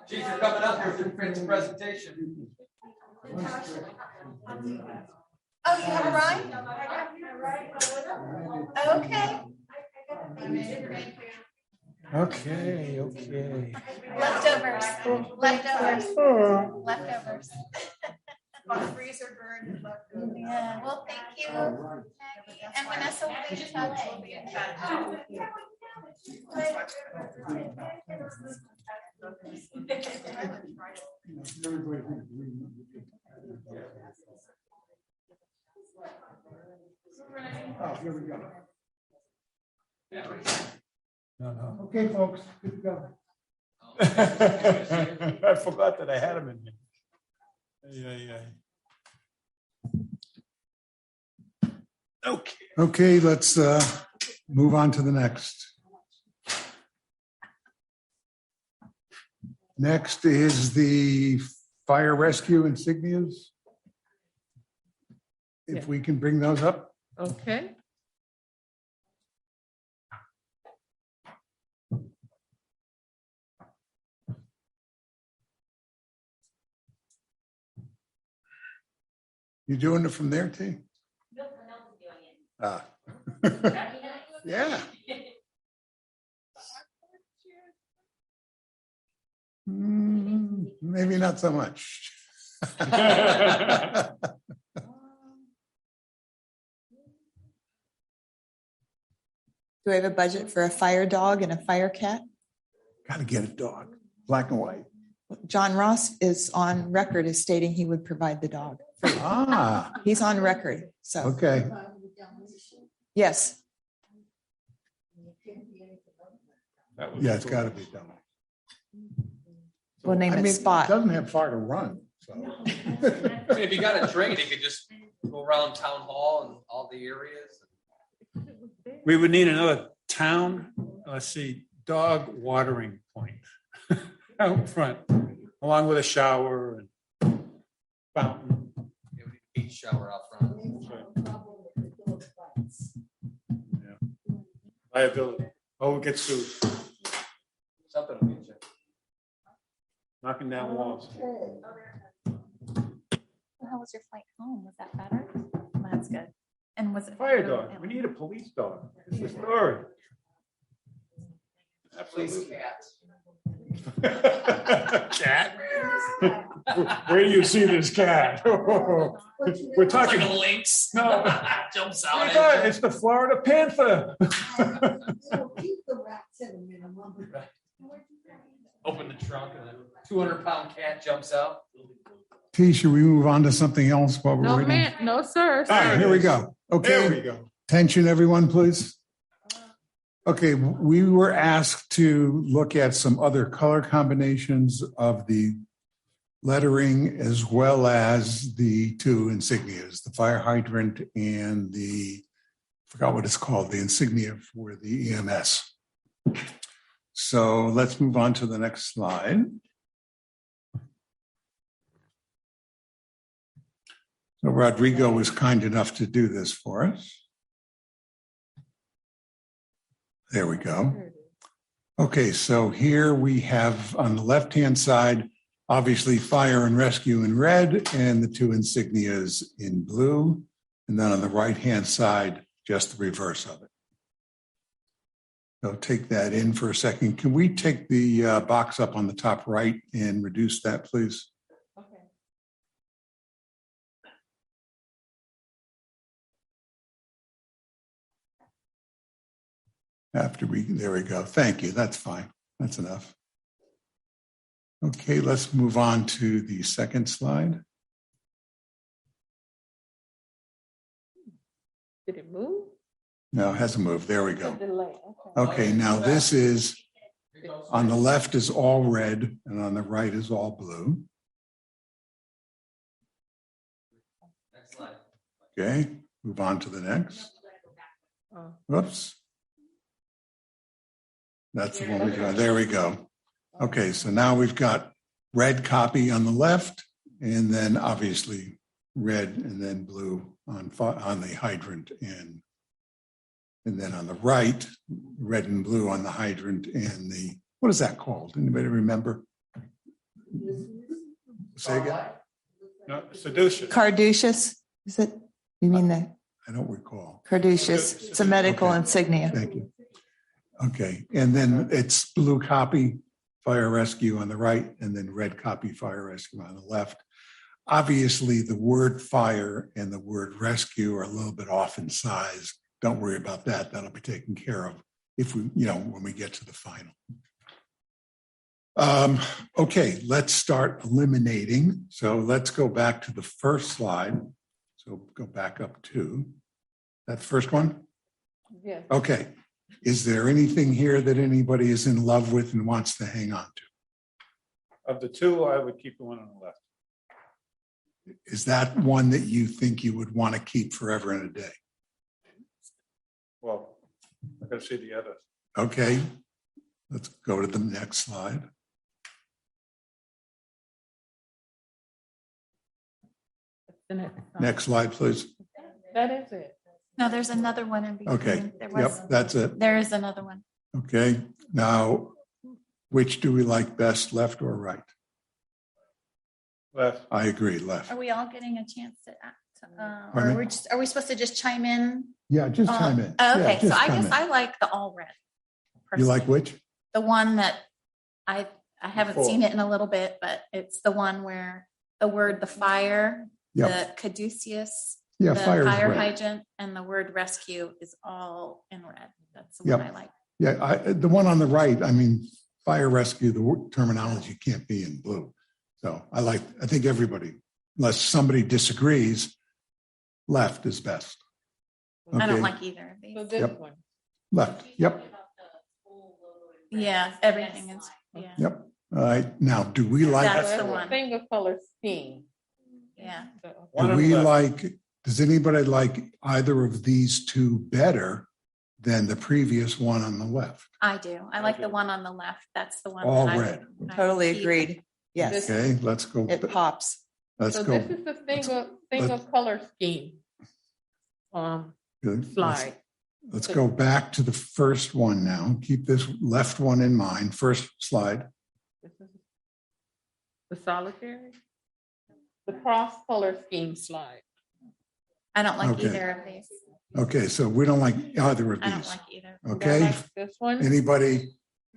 Chief, you're coming up here for the presentation. Oh, you have a ride? Okay. Okay. Leftovers. Freezer burn. Yeah, well, thank you. And Vanessa will be in touch. We'll be in touch. Oh, here we go. No. Okay, folks, good to go. I forgot that I had him in here. Yeah. Okay, let's move on to the next. Next is the fire rescue insignias. If we can bring those up. Okay. You doing it from there, T? Ah. Yeah. Maybe not so much. Do we have a budget for a fire dog and a fire cat? Got to get a dog, black and white. John Ross is on record as stating he would provide the dog. Ah. He's on record, so. Okay. Yes. Yeah, it's got to be done. We'll name it Spot. It doesn't have far to run. So. If you got a train, you could just go around town hall and all the areas. We would need another town, let's see, dog watering point out front, along with a shower and fountain. Yeah, we need a beach shower out front. Yeah. Liability. Oh, we'll get sued. Something will get you. Knocking down walls. How was your flight home? Was that better? That's good. And was it Fire dog. We need a police dog. It's the story. Police cat. Cat? Where do you see this cat? We're talking like a lynx. No. Jumps What are you out. talking? It's the Florida Panther. Open the trunk and a 200-pound cat jumps out. T, should we move on to something else while we're No, waiting? man, no, sir. All right, here we go. Okay. There we go. Attention, everyone, please. Okay, we were asked to look at some other color combinations of the lettering as well as the two insignias, the fire hydrant and I forgot what it's called, the insignia for the EMS. So let's move on to the next slide. So Rodrigo was kind enough to do this for us. There we go. Okay, so here we have on the left-hand side, obviously fire and rescue in red and the two insignias in blue. And then on the right-hand side, just the reverse of it. So take that in for a second. Can we take the box up on the top right and reduce that, please? There we go. Thank you. That's fine. That's enough. Okay, let's move on to the second slide. Did it move? No, it hasn't moved. There we go. Delay. Okay, now this is, on the left is all red and on the right is all blue. Next slide. Okay, move on to the next. Whoops. That's the one we got. There we go. Okay, so now we've got red copy on the left and then obviously red and then blue on the hydrant and then on the right, red and blue on the hydrant and what is that called? Anybody remember? Say again? No, seduced. Carduceus, is it? You mean the I don't recall. Carduceus? It's a medical Okay. insignia. Thank you. Okay, and then it's blue copy, fire rescue on the right, and then red copy, fire rescue on the left. Obviously, the word fire and the word rescue are a little bit off in size. Don't worry about that. That'll be taken care of if we, when we get to the final. Okay, let's start eliminating. So let's go back to the first slide. So go back up to that first one. Yes. Okay. Is there anything here that anybody is in love with and wants to hang on to? Of the two, I would keep the one on the left. Is that one that you think you would want to keep forever and a day? Well, I gotta see the others. Okay, let's go to the next slide. Next slide, please. That is it. No, there's another one in between. Okay, There was, yep, that's it. there is another one. Okay, now, which do we like best, left or right? Left. I agree, left. Are we all getting a chance to act? Pardon Or me? are we supposed to just chime in? Yeah, just chime in. Oh, Yeah, okay, so just I chime guess in. I like the all red. You like which? The one that I haven't Before. seen it in a little bit, but it's the one where the word the fire, Yep. the caduceus, Yeah, the fire is fire red. hydrant, and the word rescue is all in red. That's the Yep. one I like. Yeah, the one on the right, I mean, fire rescue, the terminology can't be in blue. So I think everybody, unless somebody disagrees, left is best. I don't Okay. like either of these. So this Yep. one. Left, yep, Yeah, everything is, yeah. yep. All right, now, do we like, That's the one. Single color scheme. Yeah. One on the left. does anybody like either of these two better than the previous one on the left? I do. I like the one on the left. That's the one. All that I- red. I Totally keep. agreed. Yes, Okay, let's go, it pops. let's So go. this is the single color scheme. Good. Slide. Let's go back to the first one now. Keep this left one in mind. First slide. This is the solitary. The cross color scheme slide. I don't like Okay. either of these. Okay, so we don't like either of I don't these. like either. Okay, Like this one.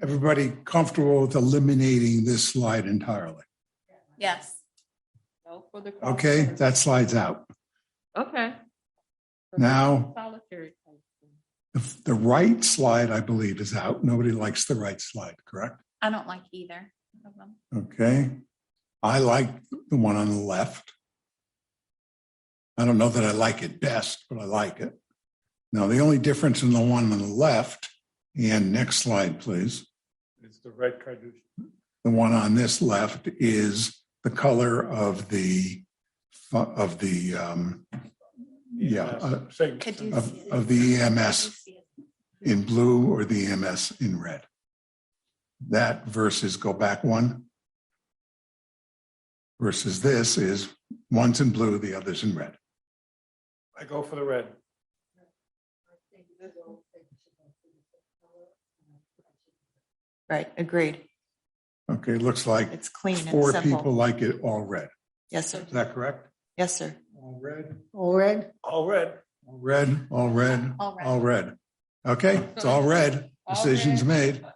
everybody comfortable with eliminating this slide entirely? Yes. No, for the cross Okay, color. that slides out. Okay. Now, Solitary. the right slide, I believe, is out. Nobody likes the right slide, correct? I don't like either of them. Okay. I like the one on the left. I don't know that I like it best, but I like it. Now, the only difference in the one on the left, and next slide, please. It's the red carduceus. The one on this left is the color of the Caduceus. of the EMS in blue or the EMS in red. That versus go back one. Versus this is one's in blue, the other's in red. I go for the red. Right, agreed. Okay, looks like It's clean and four simple. people like it all red. Yes, sir. Is that correct? Yes, sir. All red. All red? All red. All red, all red, All red. all red. Okay, it's all red. All Decision's red. made.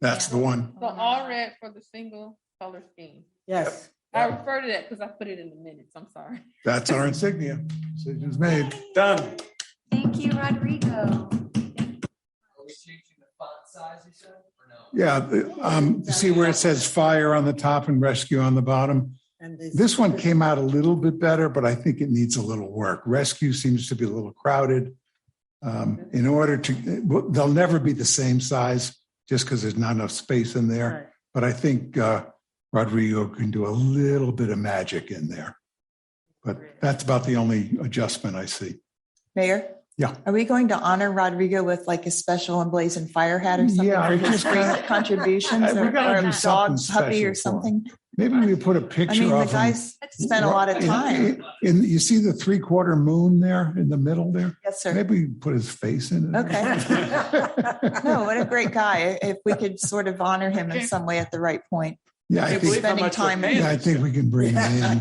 That's the one. So all red for the single color scheme. Yes. I refer to that because I put it in the minutes. I'm sorry. That's our insignia. Decision's made. Done. Thank you, Rodrigo. Are we changing the font size, you said, or no? Yeah, see where it says fire on the top and rescue on the bottom? And This one came out a little bit better, but I think it needs a little work. Rescue seems to be a little crowded. In order to, they'll never be the same size just because there's not enough space in there. Right. But I think Rodrigo can do a little bit of magic in there. But that's about the only adjustment I see. Mayor, Yeah. Are we going to honor Rodrigo with like a special emblazoned fire hat or something Yeah, for I his just great gotta- contributions, we or gotta a do dog something puppy or special for something? Maybe we put a I picture mean, the of him. guy's spent a lot of time. And you see the 3/4 moon there in the middle there? Yes, sir. Maybe we put his face in it. Okay. No, what a great guy. If we could sort of honor him in some way at the right point. Yeah, I think, Spending time. I think we can bring him in,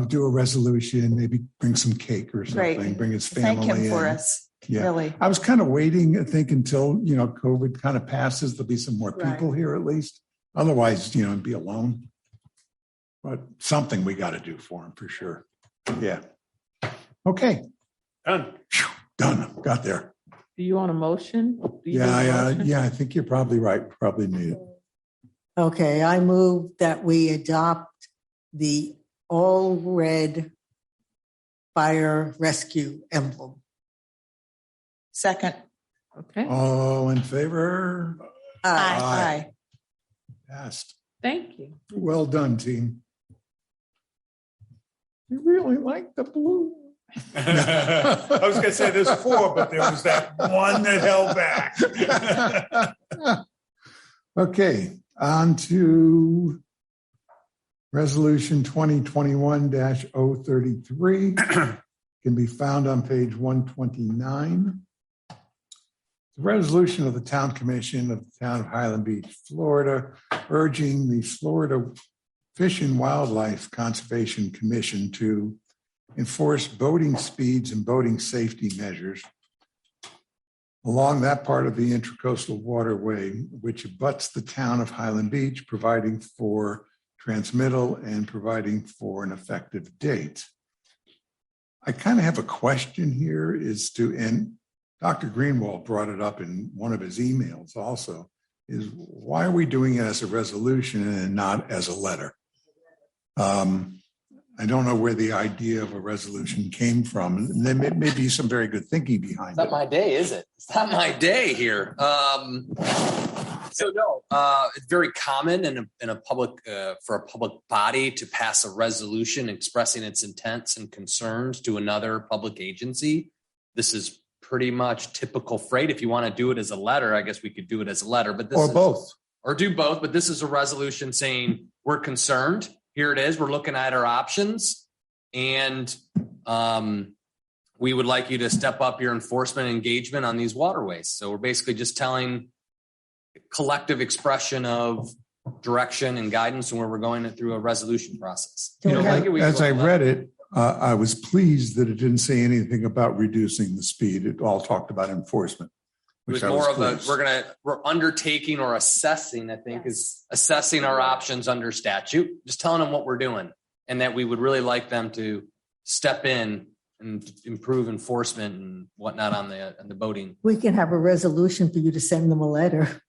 do a resolution, maybe bring some cake or something, Great. bring his family Thank him in. for us. Yeah. Really. I was kind of waiting, I think, until, COVID kind of passes, there'll be some more people here at least. Otherwise, it'd be alone. But something we got to do for him for sure. Yeah. Okay. Done. Got there. Do you want a motion? Do you need a motion? Yeah, I think you're probably right. Probably need it. Okay, I move that we adopt the all red fire rescue emblem. Second. Okay. All in favor? Aye. Passed. Thank you. Well done, team. You really like the blue. I was going to say there's 4, but there was that one that held back. Okay, on to Resolution 2021-033. Can be found on page 129. The resolution of the Town Commission of the Town of Highland Beach, Florida, urging the Florida Fish and Wildlife Conservation Commission to enforce boating speeds and boating safety measures along that part of the Intracoastal Waterway, which abuts the town of Highland Beach, providing for transmittal and providing for an effective date. I kind of have a question here and Dr. Greenwald brought it up in one of his emails also, is why are we doing it as a resolution and not as a letter? I don't know where the idea of a resolution came from. And there may be some very good thinking behind it. It's not my day, is it? It's not my day here. It's very common in a public for a public body to pass a resolution expressing its intents and concerns to another public agency. This is pretty much typical freight. If you want to do it as a letter, I guess we could do it as a letter, but or both. Or do both. But this is a resolution saying we're concerned. Here it is. We're looking at our options, and we would like you to step up your enforcement engagement on these waterways. So we're basically just telling collective expression direction and guidance and where we're going through a resolution process. You don't like it, we can As go I with read it, I was pleased that it didn't say anything about reducing the speed. It all talked about enforcement. It was which I more of pleased. we're undertaking or assessing, I think, is assessing our options under statute, just telling them what we're doing and that we would really like them to step in and improve enforcement and whatnot on the boating. We can have a resolution for you to send them a letter.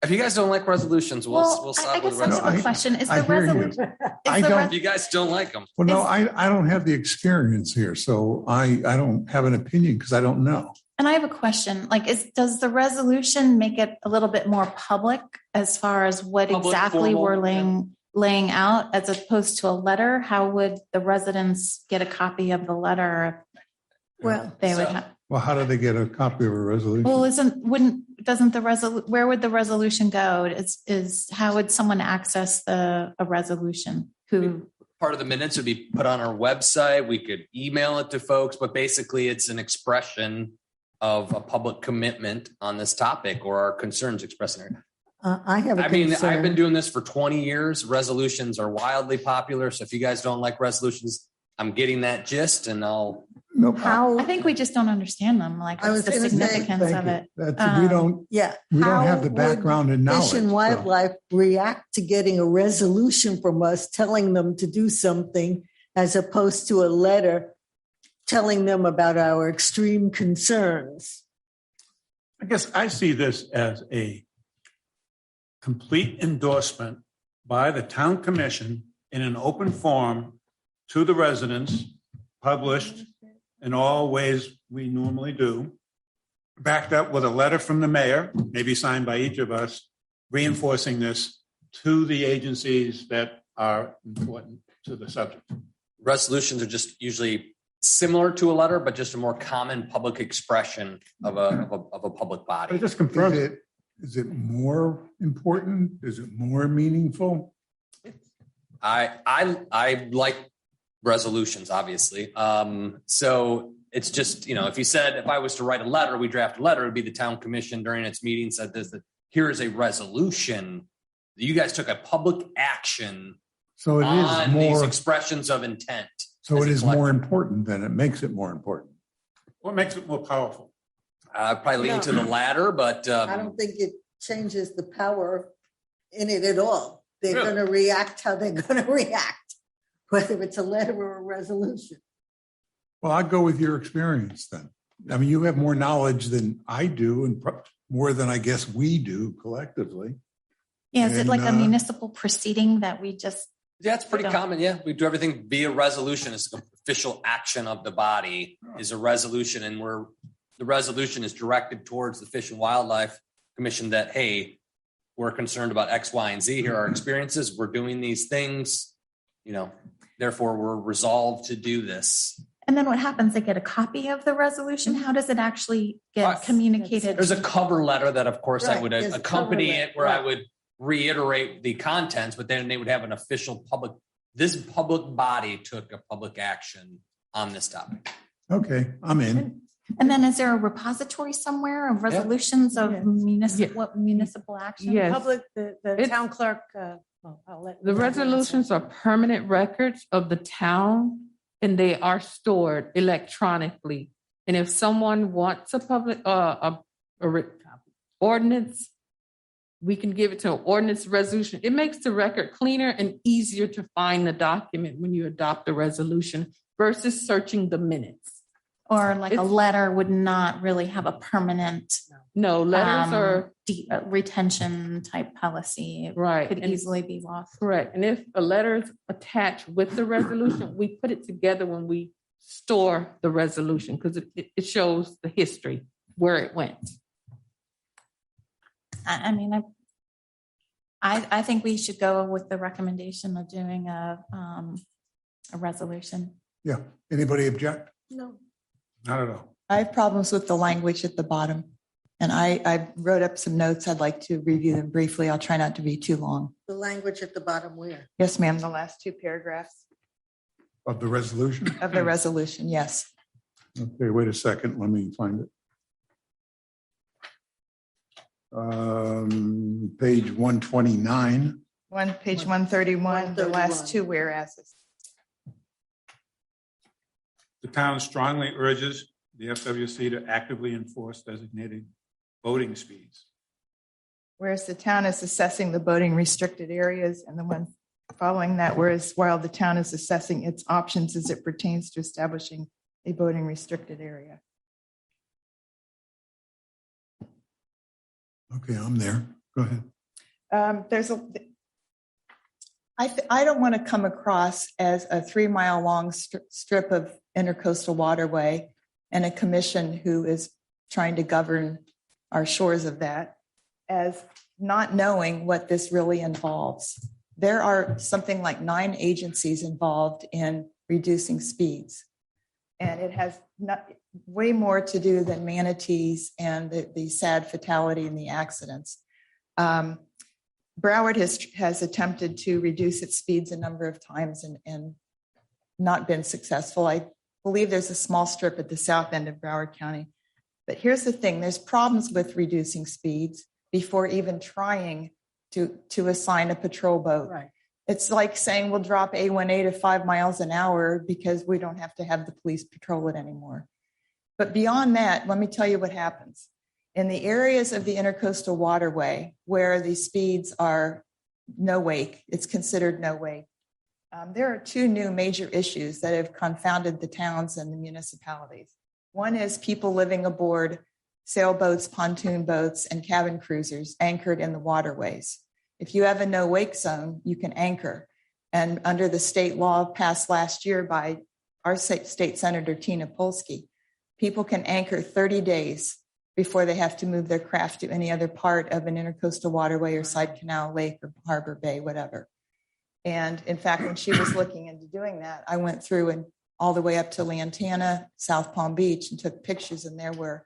If you guys don't like resolutions, we'll stop I with guess I have a question. Is the resolution? You guys don't like them. Well, no, I don't have the experience here, so I don't have an opinion because I don't know. And I have a question. Does the resolution make it a little bit more public as far as what Public, exactly formal, we're laying out, as opposed to a letter? How would the residents get a copy of the letter? Well, they would have. Well, how do they get a copy of a resolution? Well, where would the resolution go? Is how would someone access a resolution? Part of the minutes would be put on our website. We could email it to folks, but basically it's an expression of a public commitment on this topic or our concerns expressing it. I have a concern. I've been doing this for 20 years. Resolutions are wildly popular. So if you guys don't like resolutions, I'm getting that gist and I'll. I think we just don't understand them. What's the significance of it? We don't have the background and knowledge. Fish and Wildlife react to getting a resolution from us telling them to do something as opposed to a letter telling them about our extreme concerns. I guess I see this as a complete endorsement by the town commission in an open forum to the residents, published in all ways we normally do, backed up with a letter from the mayor, maybe signed by each of us, reinforcing this to the agencies that are important to the subject. Resolutions are just usually similar to a letter, but just a more common public expression of a public body. It just confirms it. Is it more important? Is it more meaningful? I like resolutions, obviously. So it's just, if I was to write a letter, we draft a letter, it'd be the town commission during its meeting said this, that here is a resolution. You guys took a public action So it on is these more. expressions of intent. So it is more important than it makes it more important. What makes it more powerful? Probably lean to the latter, but I don't think it changes the power in it at all. They're Really? going to react how they're going to react, whether it's a letter or a resolution. Well, I'd go with your experience then. I mean, you have more knowledge than I do and more than I guess we do collectively. Yeah, is it And, like a municipal proceeding that we just? yeah, it's pretty common. Yeah, we do everything via resolution. It's an official action of the body is a resolution, and the resolution is directed towards the Fish and Wildlife Commission that, hey, we're concerned about X, Y, and Z. Here are our experiences. We're doing these things. Therefore, we're resolved to do this. And then what happens? They get a copy of the resolution. How does it actually get communicated? There's a cover letter that, of course, I Right, would there's a accompany cover it, where letter, I would reiterate the contents, but then they would have an official this public body took a public action on this topic. Okay, I'm in. And then is there a repository somewhere of resolutions of municipal action? Yes. Public, the town clerk, I'll let. The resolutions are permanent records of the town, and they are stored electronically. And if someone wants a public ordinance, we can give it to an ordinance resolution. It makes the record cleaner and easier to find the document when you adopt a resolution versus searching the minutes. Or like a letter would not really have a permanent. No, letters are retention type policy. right. Could and- easily be lost. Correct. And if a letter is attached with the resolution, we put it together when we store the resolution because it shows the history where it went. I mean, I think we should go with the recommendation of doing a resolution. Yeah. Anybody object? No. Not at all. I have problems with the language at the bottom. And I wrote up some notes. I'd like to review them briefly. I'll try not to be too long. The language at the bottom where? Yes, ma'am. The last two paragraphs Of the resolution? of the resolution. Yes. Okay, wait a second. Let me find it. Page 129. Page 131, the last two whereases. The town strongly urges the FWC to actively enforce designated boating speeds. Whereas the town is assessing the boating restricted areas, and the one following that, whereas while the town is assessing its options as it pertains to establishing a boating restricted area. Okay, I'm there. Go ahead. I don't want to come across as a 3-mile long strip of intercoastal waterway and a commission who is trying to govern our shores of that as not knowing what this really involves. There are something like 9 agencies involved in reducing speeds. And it has way more to do than manatees and the sad fatality and the accidents. Broward has attempted to reduce its speeds a number of times and not been successful. I believe there's a small strip at the south end of Broward County. But here's the thing, there's problems with reducing speeds before even trying to assign a patrol boat. Right. It's like saying we'll drop A1A to 5 miles an hour because we don't have to have the police patrol it anymore. But beyond that, let me tell you what happens. In the areas of the intercoastal waterway where the speeds are no wake, it's considered no wake. There are 2 new major issues that have confounded the towns and the municipalities. One is people living aboard sailboats, pontoon boats, and cabin cruisers anchored in the waterways. If you have a no wake zone, you can anchor. And under the state law passed last year by our state senator, Tina Polsky, people can anchor 30 days before they have to move their craft to any other part of an intercoastal waterway or side canal, lake, or harbor bay, whatever. And in fact, when she was looking into doing that, I went through and all the way up to Lantana, South Palm Beach, and took pictures, and there were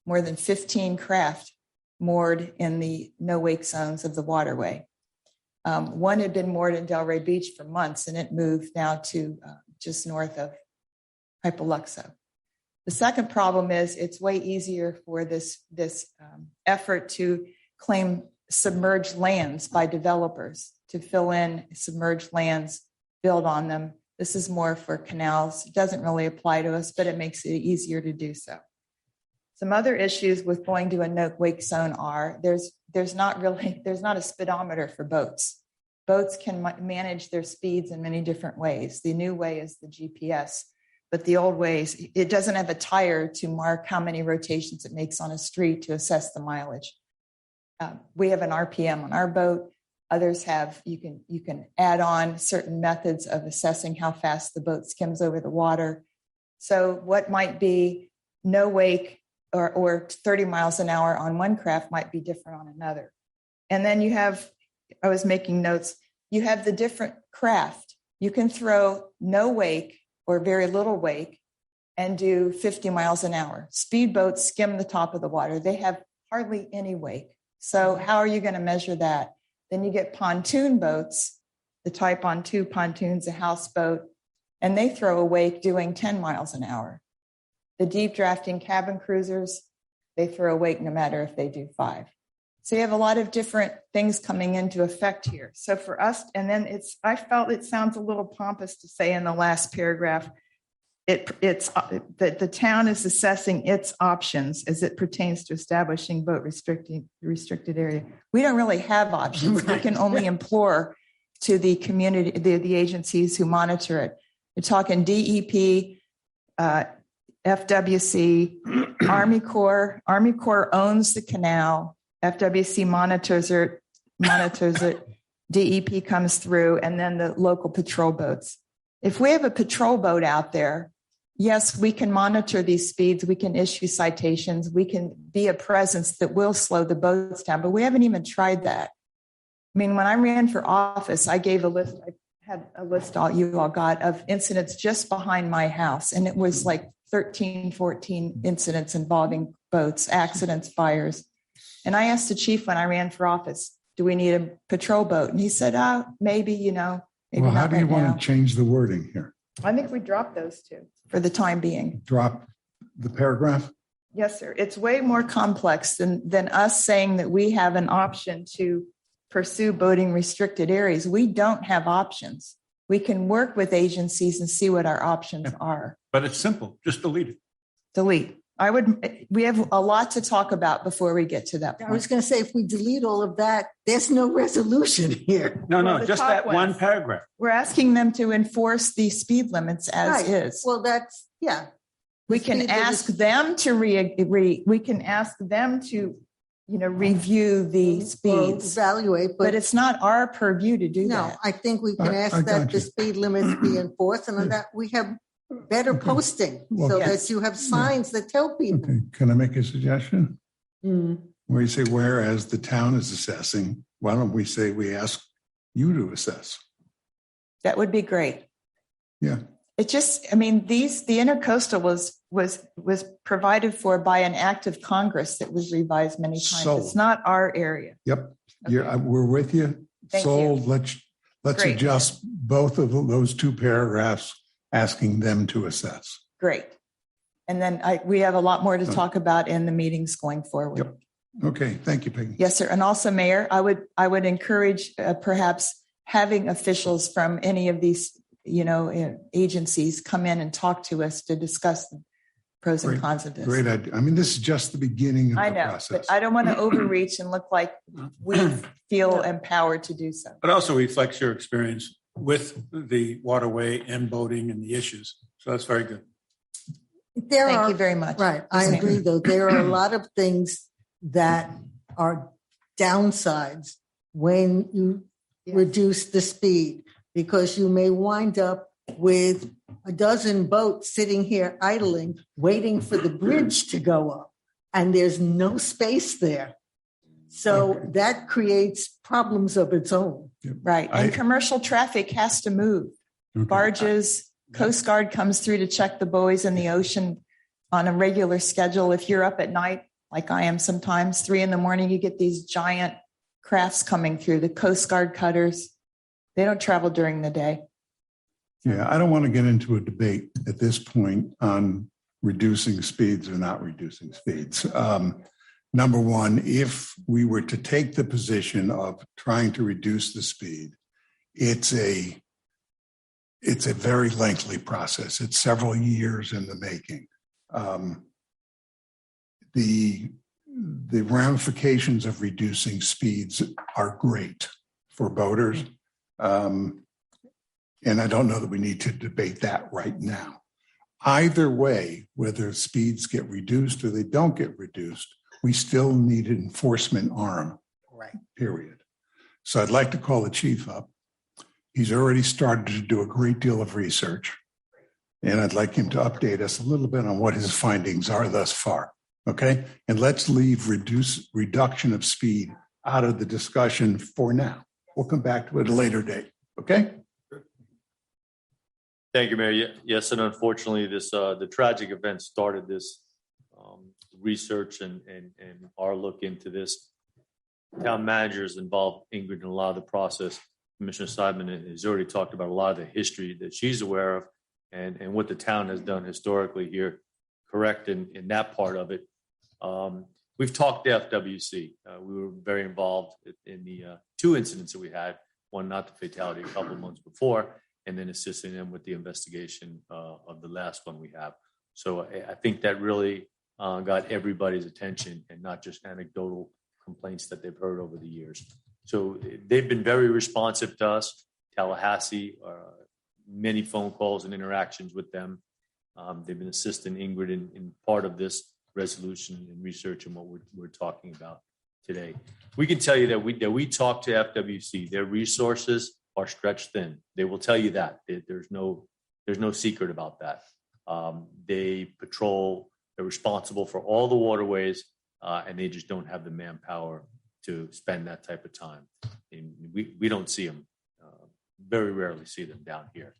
more than 15 craft moored in the no wake zones of the waterway. One had been moored in Delray Beach for months, and it moved now to just north of Hypoluxo. The second problem is it's way easier for this effort to claim submerged lands by developers, to fill in submerged lands, build on them. This is more for canals. It doesn't really apply to us, but it makes it easier to do so. Some other issues with going to a no wake zone are there's not a speedometer for boats. Boats can manage their speeds in many different ways. The new way is the GPS, but the old ways, it doesn't have a tire to mark how many rotations it makes on a street to assess the mileage. We have an RPM on our boat. Others have, you can add on certain methods of assessing how fast the boat skims over the water. So what might be no wake or 30 miles an hour on one craft might be different on another. And then you have, I was making notes, you have the different craft. You can throw no wake or very little wake and do 50 miles an hour. Speedboats skim the top of the water. They have hardly any wake. So how are you going to measure that? Then you get pontoon boats, the type on two pontoons, a houseboat, and they throw a wake doing 10 miles an hour. The deep drafting cabin cruisers, they throw a wake no matter if they do 5. So you have a lot of different things coming into effect here. So for us, and then I felt it sounds a little pompous to say in the last paragraph, it's that the town is assessing its options as it pertains to establishing boat restricted area. We don't really have options. We can only implore to the community, the agencies who monitor it. You're talking DEP, FWC, Army Corps. Army Corps owns the canal. FWC monitors it. DEP comes through, and then the local patrol boats. If we have a patrol boat out there, yes, we can monitor these speeds. We can issue citations. We can be a presence that will slow the boats down, but we haven't even tried that. I mean, when I ran for office, I gave a list. I had a list you all got of incidents just behind my house, and it was like 13, 14 incidents involving boats, accidents, fires. And I asked the chief when I ran for office, do we need a patrol boat? And he said, maybe, maybe well, not how do you right want now. to change the wording here? I think we dropped those two for the time being. Drop the paragraph? Yes, sir. It's way more complex than us saying that we have an option to pursue boating restricted areas. We don't have options. We can work with agencies and see what our options are. But it's simple. Just delete it. Delete. We have a lot to talk about before we get to that point. I was going to say, if we delete all of that, there's no resolution here. No, just that one paragraph. We're asking them to enforce the speed limits as is. Well, that's, yeah. We can ask them to we can ask them to, review the speeds. Evaluate. But it's not our purview to do that. No, I think we can ask that the speed limits be enforced and that we have better posting so that you have signs that tell people. Okay. Can I make a suggestion? Where you say, whereas the town is assessing, why don't we say we ask you to assess? That would be great. Yeah. It just, the intercoastal was provided for by an act of Congress that was revised many times. Sold. It's not our area. Yep. Okay. We're with you. Thank Sold. you. Let's Great. adjust both of those two paragraphs, asking them to assess. Great. And then we have a lot more to talk about in the meetings going forward. Yep. Okay. Thank you, Peggy. Yes, sir. And also, Mayor, I would encourage perhaps having officials from any of these, agencies come in and talk to us to discuss the pros and cons of this. Great idea. This is just the beginning of the know, process. but I don't want to overreach and look like we feel empowered to do so. But also reflects your experience with the waterway and boating and the issues. So that's very good. Thank you very much. Right. I agree, though. There are a lot of things that are downsides when you reduce the speed, because you may wind up with a dozen boats sitting here idling, waiting for the bridge to go up, and there's no space there. So that creates problems of its own. Right. And commercial traffic has to move. Barges, Coast Guard comes through to check the buoys in the ocean on a regular schedule. If you're up at night, like I am sometimes, 3 a.m, you get these giant crafts coming through, the Coast Guard cutters. They don't travel during the day. Yeah, I don't want to get into a debate at this point on reducing speeds or not reducing speeds. Number one, if we were to take the position of trying to reduce the speed, it's a very lengthy process. It's several years in the making. The ramifications of reducing speeds are great for boaters. And I don't know that we need to debate that right now. Either way, whether speeds get reduced or they don't get reduced, we still need an enforcement arm, Right. period. So I'd like to call the chief up. He's already started to do a great deal of research, and I'd like him to update us a little bit on what his findings are thus far. Okay? And let's leave reduction of speed out of the discussion for now. We'll come back to it at a later date. Okay? Thank you, Mayor. Yes, and unfortunately, this the tragic event started this research and our look into this. Town managers involved Ingrid in a lot of the process. Commissioner Simon has already talked about a lot of the history that she's aware of and what the town has done historically here, correct in that part of it. We've talked to FWC. We were very involved in the 2 incidents that we had, one not the fatality a couple of months before, and then assisting them with the investigation of the last one we have. So I think that really got everybody's attention and not just anecdotal complaints that they've heard over the years. So they've been very responsive to us. Tallahassee, many phone calls and interactions with them. They've been assisting Ingrid in part of this resolution and research and what we're talking about today. We can tell you that we talk to FWC. Their resources are stretched thin. They will tell you that. There's no secret about that. They patrol. They're responsible for all the waterways, and they just don't have the manpower to spend that type of time. And we don't see them. Very rarely see them down here.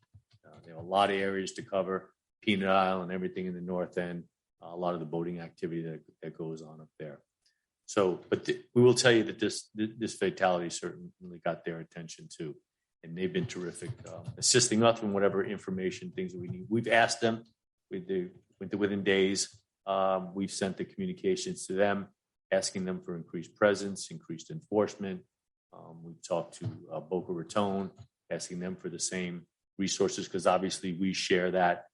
They have a lot of areas to cover, Peanut Island, everything in the north end, a lot of the boating activity that goes on up there. So, but we will tell you that this fatality certainly got their attention too. And they've been terrific, assisting us in whatever information, things that we need. We've asked them within days. We've sent the communications to them, asking them for increased presence, increased enforcement. We've talked to Boca Raton, asking them for the same resources, because obviously we share that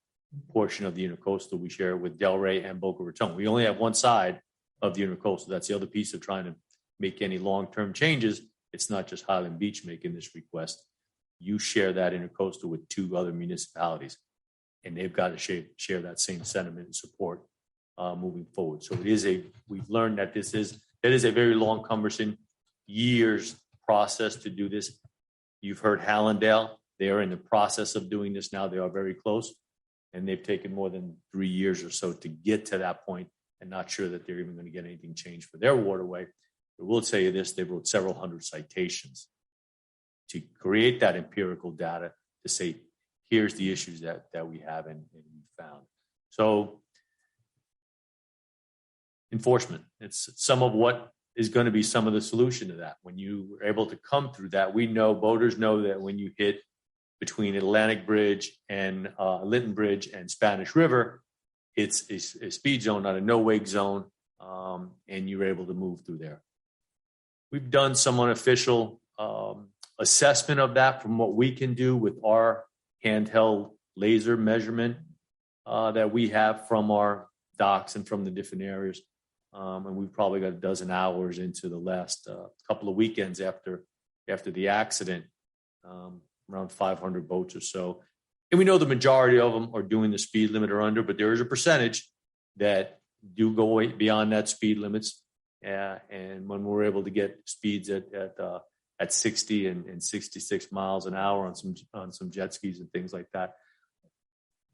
portion of the intercoastal. We share it with Delray and Boca Raton. We only have one side of the intercoastal. That's the other piece of trying to make any long-term changes. It's not just Highland Beach making this request. You share that intercoastal with 2 other municipalities, and they've got to share that same sentiment and support moving forward. So we've learned that it is a very long, cumbersome, years process to do this. You've heard Hallandale. They are in the process of doing this now. They are very close, and they've taken more than 3 years or so to get to that point, and not sure that they're even going to get anything changed for their waterway. But we'll tell you this, they wrote several hundred citations to create that empirical data to say, here's the issues that we have and we found. So enforcement, it's some of what is going to be some of the solution to that. When you are able to come through that, we know, boaters know that when you hit between Atlantic Bridge and Linton Bridge and Spanish River, it's a speed zone, not a no-wake zone, and you're able to move through there. We've done some unofficial assessment of that from what we can do with our handheld laser measurement that we have from our docks and from the different areas. And we've probably got a dozen hours into the last couple of weekends after the accident, around 500 boats or so. And we know the majority of them are doing the speed limit or under, but there is a percentage that do go way beyond that speed limits. And when we're able to get speeds at 60 and 66 miles an hour on some jet skis and things like that,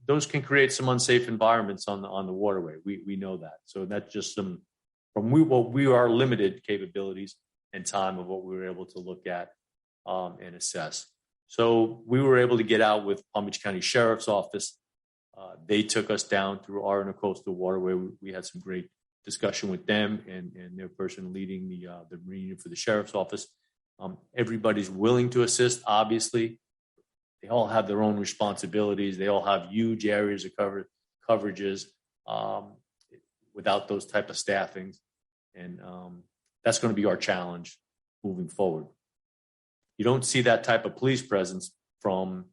those can create some unsafe environments on the waterway. We know that. So that's just some from what we are limited capabilities and time of what we were able to look at and assess. So we were able to get out with Palm Beach County Sheriff's Office. They took us down through our intercoastal waterway. We had some great discussion with them and their person leading the Marine for the Sheriff's Office. Everybody's willing to assist, obviously. They all have their own responsibilities. They all have huge areas of coverages without those type of staffings. And that's going to be our challenge moving forward. You don't see that type of police presence from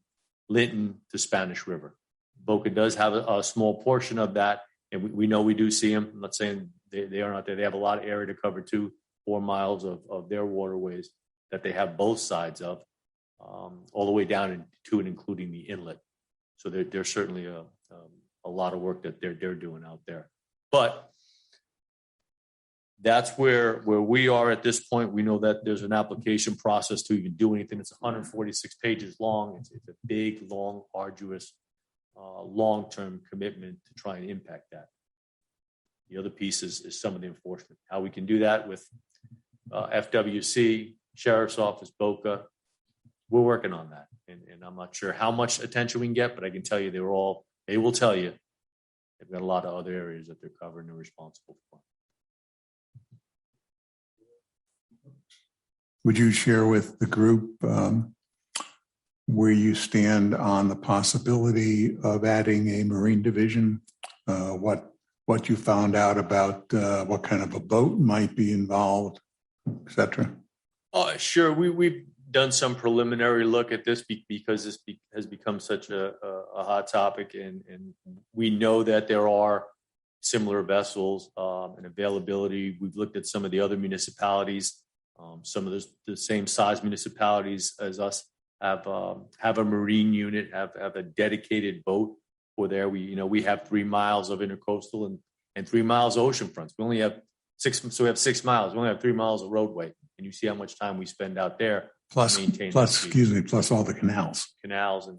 Linton to Spanish River. Boca does have a small portion of that, and we know we do see them. I'm not saying they are not there. They have a lot of area to cover too, 4 miles of their waterways that they have both sides of, all the way down to and including the inlet. So there's certainly a lot of work that they're doing out there. But that's where we are at this point. We know that there's an application process to even do anything. It's 146 pages long. It's a big, long, arduous, long-term commitment to try and impact that. The other piece is some of the enforcement. How we can do that with FWC, Sheriff's Office, Boca. We're working on that. And I'm not sure how much attention we can get, but I can tell you they will tell you they've got a lot of other areas that they're covering and responsible for. Would you share with the group where you stand on the possibility of adding a Marine division? What you found out about what kind of a boat might be involved, et cetera? Sure. We've done some preliminary look at this because this has become such a hot topic, and we know that there are similar vessels and availability. We've looked at some of the other municipalities. Some of the same size municipalities as us have a marine unit, have a dedicated boat for there. We have 3 miles of intercoastal and 3 miles of ocean fronts. We only have 6, so we have 6 miles. We only have 3 miles of roadway, and you see how much time we spend out there. Plus all the canals. And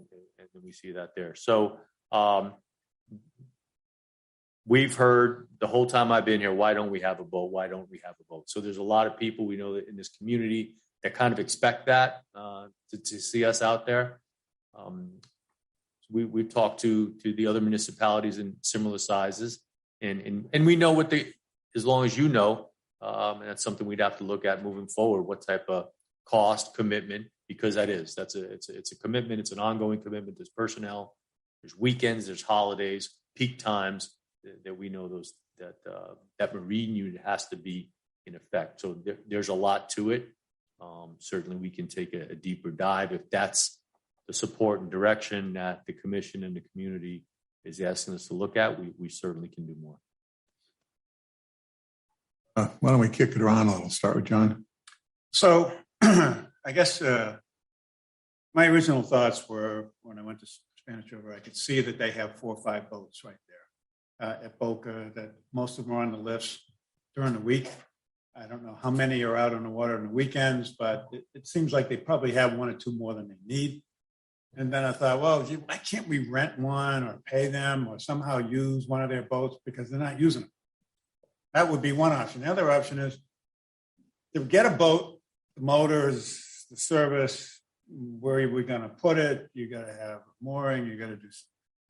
we see that there. So we've heard the whole time I've been here, why don't we have a boat? Why don't we have a boat? So there's a lot of people we know that in this community that kind of expect that to see us out there. We've talked to the other municipalities in similar sizes, and we know as long as you know, and that's something we'd have to look at moving forward, what type of cost commitment, because it's a commitment. It's an ongoing commitment. There's personnel, there's weekends, there's holidays, peak times that we know that Marine unit has to be in effect. So there's a lot to it. Certainly we can take a deeper dive if that's the support and direction that the commission and the community is asking us to look at. We certainly can do more. Why don't we kick it around a little? Start with John. So I guess my original thoughts were when I went to Spanish River, I could see that they have 4 or 5 boats right there at Boca, that most of them are on the lifts during the week. I don't know how many are out on the water on the weekends, but it seems like they probably have 1 or 2 more than they need. And then I thought, well, gee, why can't we rent one or pay them or somehow use one of their boats because they're not using them? That would be one option. The other option is to get a boat, the motors, the service, where are we going to put it? You got to have mooring. You got to do.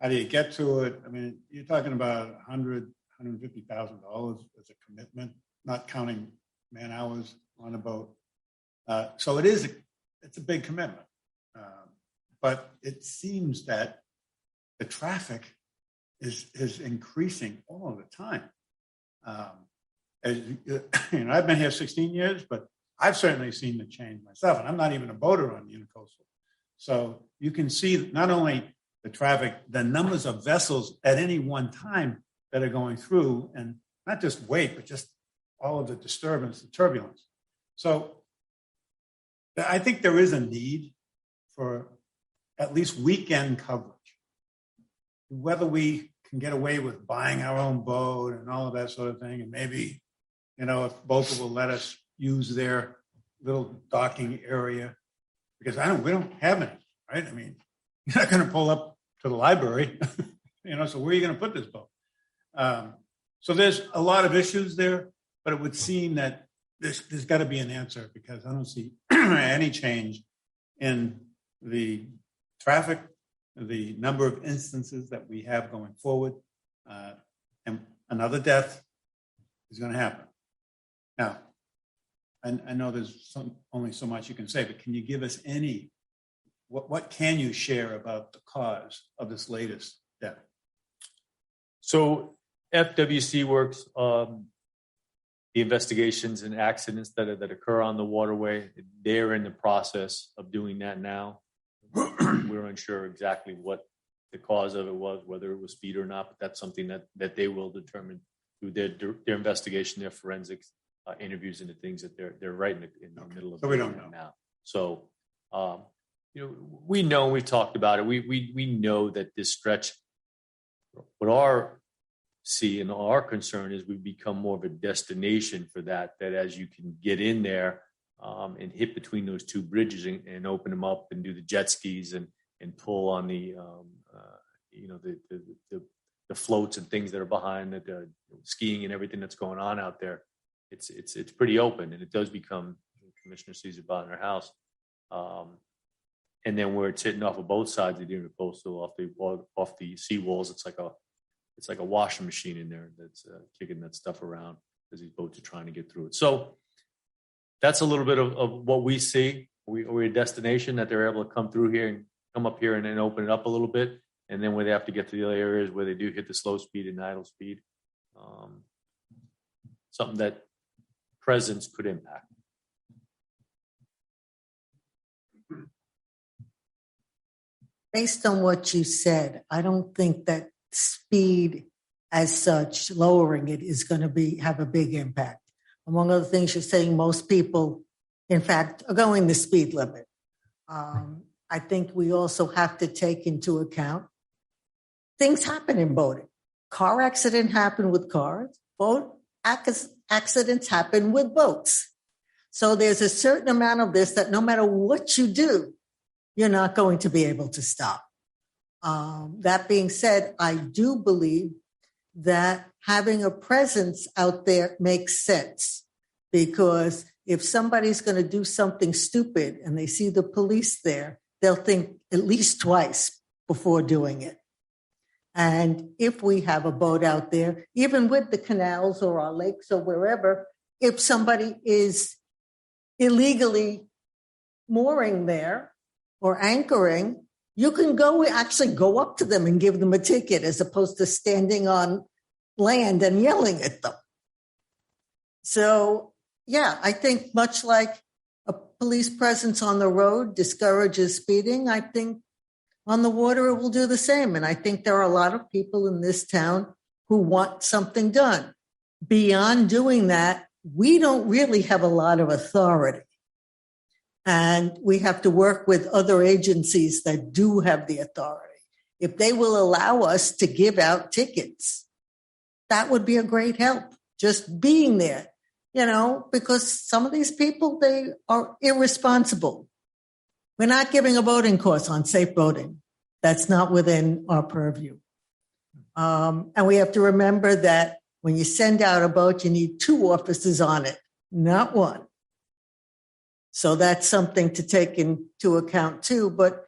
How do you get to it? I mean, you're talking about $150,000 as a commitment, not counting man hours on a boat. So it's a big commitment. But it seems that the traffic is increasing all the time. I've been here 16 years, but I've certainly seen the change myself, and I'm not even a boater on the intercoastal. So you can see not only the traffic, the numbers of vessels at any one time that are going through, and not just weight, but just all of the disturbance, the turbulence. So I think there is a need for at least weekend coverage. Whether we can get away with buying our own boat and all of that sort of thing, and maybe, if Boca will let us use their little docking area, because we don't have any, right? I mean, you're not going to pull up to the library, so where are you going to put this boat? So there's a lot of issues there, but it would seem that there's got to be an answer, because I don't see any change in the traffic, the number of instances that we have going forward, and another death is going to happen. Now, I know there's only so much you can say, but can you give us what can you share about the cause of this latest death? So FWC works the investigations and accidents that occur on the waterway. They're in the process of doing that now. We're unsure exactly what the cause of it was, whether it was speed or not, but that's something that they will determine through their investigation, their forensics interviews, and the things that they're right in the middle of. So we don't know now. So we know, we've talked about it. We know that this stretch, what our concern is, we become more of a destination for that as you can get in there and hit between those two bridges and open them up and do the jet skis and pull on the floats and things that are behind the skiing and everything that's going on out there. It's pretty open, and it does become, Commissioner sees it about in our house. And then where it's hitting off of both sides of the intercoastal, off the seawalls, it's like a washing machine in there that's kicking that stuff around as these boats are trying to get through it. So that's a little bit of what we see. We're a destination that they're able to come through here and come up here and then open it up a little bit. And then where they have to get to the other areas where they do hit the slow speed and idle speed. Something that presence could impact. Based on what you said, I don't think that speed as such, lowering it, is going to have a big impact. Among other things, you're saying most people, in fact, are going the speed limit. I think we also have to take into account things happen in boating. Car accident happen with cars. Boat accidents happen with boats. So there's a certain amount of this that no matter what you do, you're not going to be able to stop. That being said, I do believe that having a presence out there makes sense, because if somebody's going to do something stupid and they see the police there, they'll think at least twice before doing it. And if we have a boat out there, even with the canals or our lakes or wherever, if somebody is illegally mooring there or anchoring, you can actually go up to them and give them a ticket, as opposed to standing on land and yelling at them. So, yeah, I think much like a police presence on the road discourages speeding, I think on the water it will do the same. And I think there are a lot of people in this town who want something done. Beyond doing that, we don't really have a lot of authority. And we have to work with other agencies that do have the authority. If they will allow us to give out tickets, that would be a great help. Just being there, because some of these people, they are irresponsible. We're not giving a boating course on safe boating. That's not within our purview. And we have to remember that when you send out a boat, you need 2 officers on it, not 1. So that's something to take into account too. But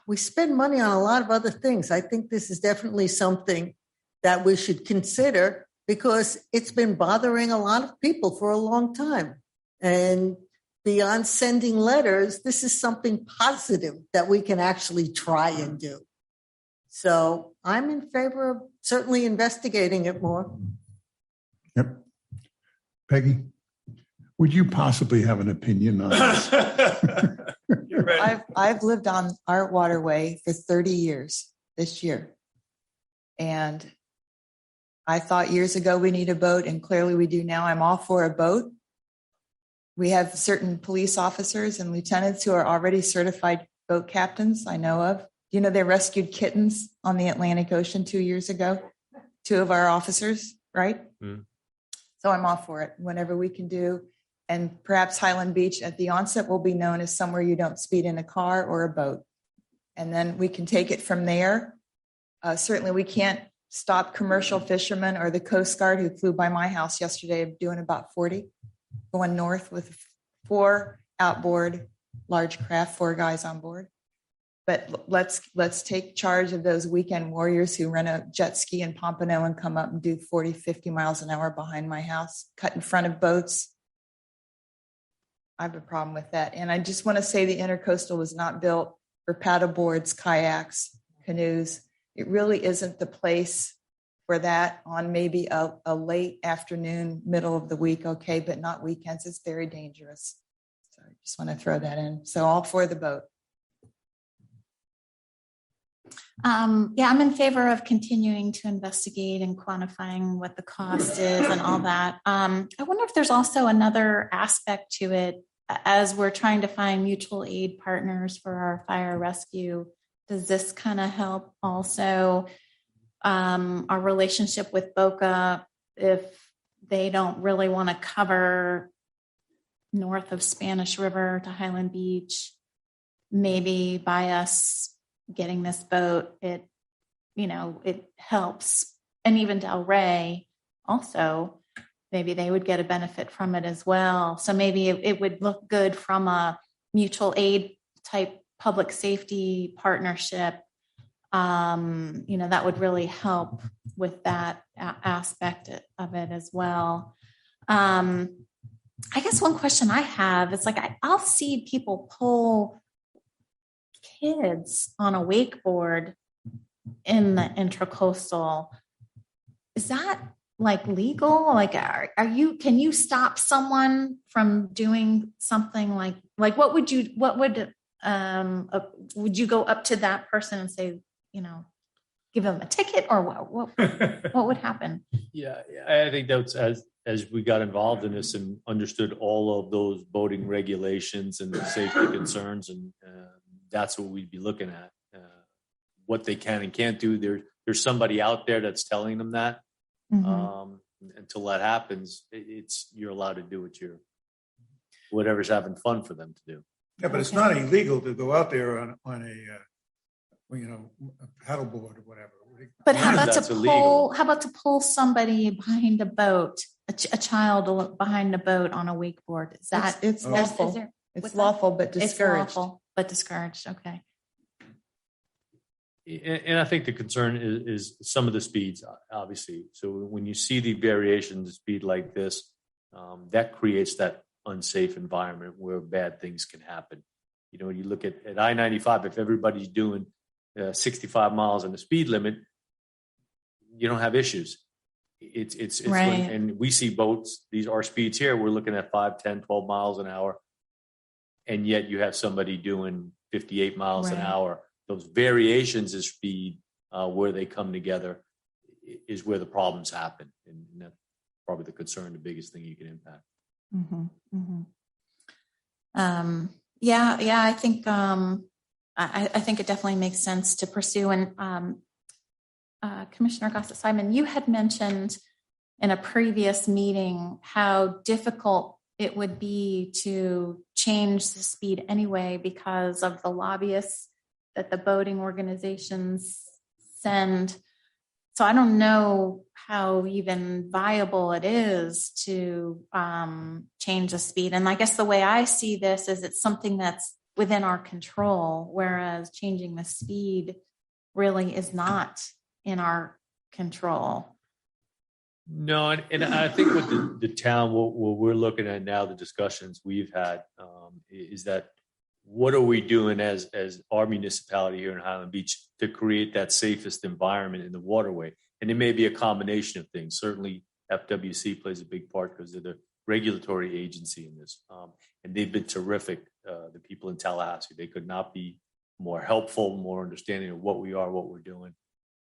we spend money on a lot of other things. I think this is definitely something that we should consider, because it's been bothering a lot of people for a long time. And beyond sending letters, this is something positive that we can actually try and do. So I'm in favor of certainly investigating it more. Yep. Peggy, would you possibly have an opinion on this? I've lived on our waterway for 30 years this year. And I thought years ago we need a boat, and clearly we do now. I'm all for a boat. We have certain police officers and lieutenants who are already certified boat captains, I know of. They rescued kittens on the Atlantic Ocean 2 years ago, 2 of our officers, right? Mm. So I'm all for it, whatever we can do. And perhaps Highland Beach at the onset will be known as somewhere you don't speed in a car or a boat. And then we can take it from there. Certainly we can't stop commercial fishermen or the Coast Guard, who flew by my house yesterday doing about 40, going north with 4 outboard large craft, 4 guys on board. but let's take charge of those weekend warriors who rent a jet ski in Pompano and come up and do 40, 50 miles an hour behind my house, cut in front of boats. I have a problem with that. And I just want to say the Intercoastal was not built for paddle boards, kayaks, canoes. It really isn't the place for that on maybe a late afternoon, middle of the week, okay, but not weekends. It's very dangerous. So I just want to throw that in. So all for the boat. Yeah, I'm in favor of continuing to investigate and quantifying what the cost is and all that. I wonder if there's also another aspect to it as we're trying to find mutual aid partners for our fire rescue. Does this kind of help also our relationship with Boca if they don't really want to cover north of Spanish River to Highland Beach? Maybe by us getting this boat, it helps. And even Del Rey also, maybe they would get a benefit from it as well. So maybe it would look good from a mutual aid type public safety partnership. That would really help with that aspect of it as well. I guess one question I have is I'll see people pull kids on a wakeboard in the Intracoastal. Is that legal? Can you stop someone from doing something would you go up to that person and say, give them a ticket, or what would happen? Yeah, I think that's as we got involved in this and understood all of those boating regulations and the safety concerns, and that's what we'd be looking at. What they can and can't do. There's somebody out there that's telling them that. Mm-hmm. Until that happens, you're allowed to do whatever's having fun for them to do. Yeah, but it's not illegal to go out there on a paddleboard or whatever. But how about to pull somebody behind a boat, a child behind a boat on a wakeboard? Is that it's lawful? It's lawful, but discouraged. It's lawful, but discouraged. Okay. And I think the concern is some of the speeds, obviously. So when you see the variation of speed like this, that creates that unsafe environment where bad things can happen. You look at I-95, if everybody's doing 65 miles on the speed limit, you don't have issues. It's right. And we see boats, our speeds here, we're looking at 5, 10, 12 miles an hour. And yet you have somebody doing 58 miles an hour. Those variations of speed where they come together is where the problems happen. And that's probably the concern, the biggest thing you can impact. Mm-hmm. Mm-hmm. I think I think it definitely makes sense to pursue. And Commissioner Gossett-Simon, you had mentioned in a previous meeting how difficult it would be to change the speed anyway because of the lobbyists that the boating organizations send. So I don't know how even viable it is to change the speed. And I guess the way I see this is it's something that's within our control, whereas changing the speed really is not in our control. No, and I think with the town, what we're looking at now, the discussions we've had is that what are we doing as our municipality here in Highland Beach to create that safest environment in the waterway? And it may be a combination of things. Certainly FWC plays a big part because they're the regulatory agency in this. And they've been terrific, the people in Tallahassee. They could not be more helpful, more understanding of what we are, what we're doing,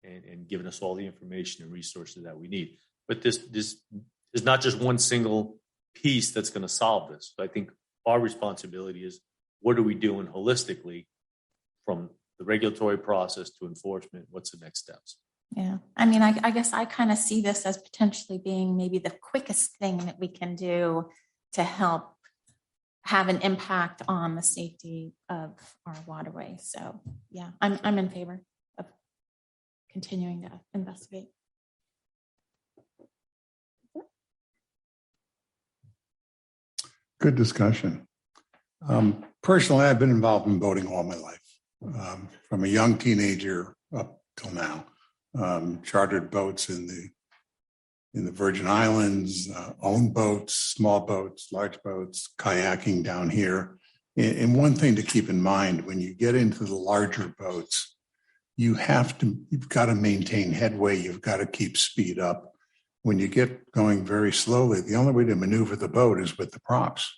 and giving us all the information and resources that we need. But this is not just one single piece that's going to solve this. So I think our responsibility is, what are we doing holistically from the regulatory process to enforcement? What's the next steps? Yeah. I mean, I guess I kind of see this as potentially being maybe the quickest thing that we can do to help have an impact on the safety of our waterway. So yeah, I'm in favor of continuing to investigate. Good discussion. Personally, I've been involved in boating all my life. from a young teenager up till now. Chartered boats in the Virgin Islands, owned boats, small boats, large boats, kayaking down here. And one thing to keep in mind, when you get into the larger boats, you've got to maintain headway. You've got to keep speed up. When you get going very slowly, the only way to maneuver the boat is with the props.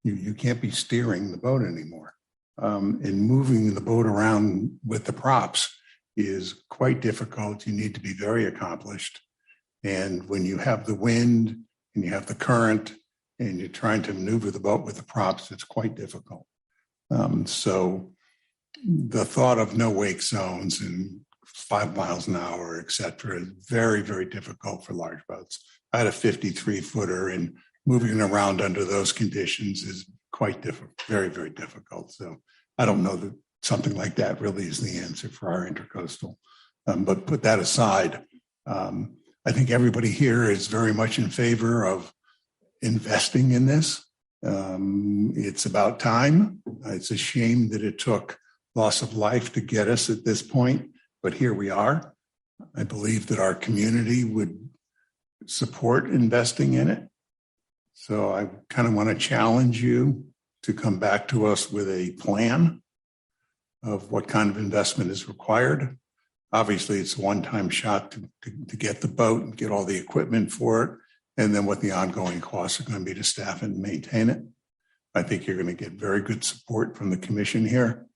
You can't be steering the boat anymore. And moving the boat around with the props is quite difficult. You need to be very accomplished. And when you have the wind and you have the current and you're trying to maneuver the boat with the props, it's quite difficult. So the thought of no wake zones and 5 miles an hour, et cetera, is very, very difficult for large boats. I had a 53-footer, and moving around under those conditions is quite difficult, very, very difficult. So I don't know that something like that really is the answer for our intercoastal. But put that aside, I think everybody here is very much in favor of investing in this. It's about time. It's a shame that it took loss of life to get us at this point, but here we are. I believe that our community would support investing in it. So I kind of want to challenge you to come back to us with a plan of what kind of investment is required. Obviously, it's a one-time shot to get the boat and get all the equipment for it, and then what the ongoing costs are going to be to staff and maintain it. I think you're going to get very good support from the commission here.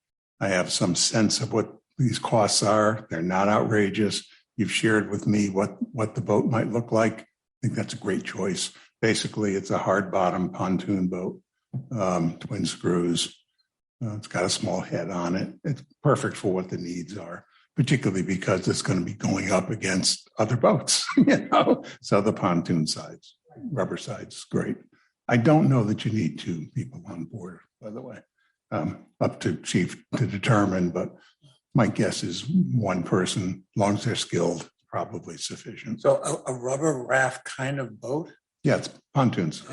I have some sense of what these costs are. They're not outrageous. You've shared with me what the boat might look like. I think that's a great choice. Basically, it's a hard bottom pontoon boat, twin screws. It's got a small head on it. It's perfect for what the needs are, particularly because it's going to be going up against other boats, So the pontoon sides, rubber sides, great. I don't know that you need 2 people on board, by the way, up to chief to determine, but my guess is 1 person, as long as they're skilled, probably sufficient. So a rubber raft kind of boat? Yeah, it's pontoons.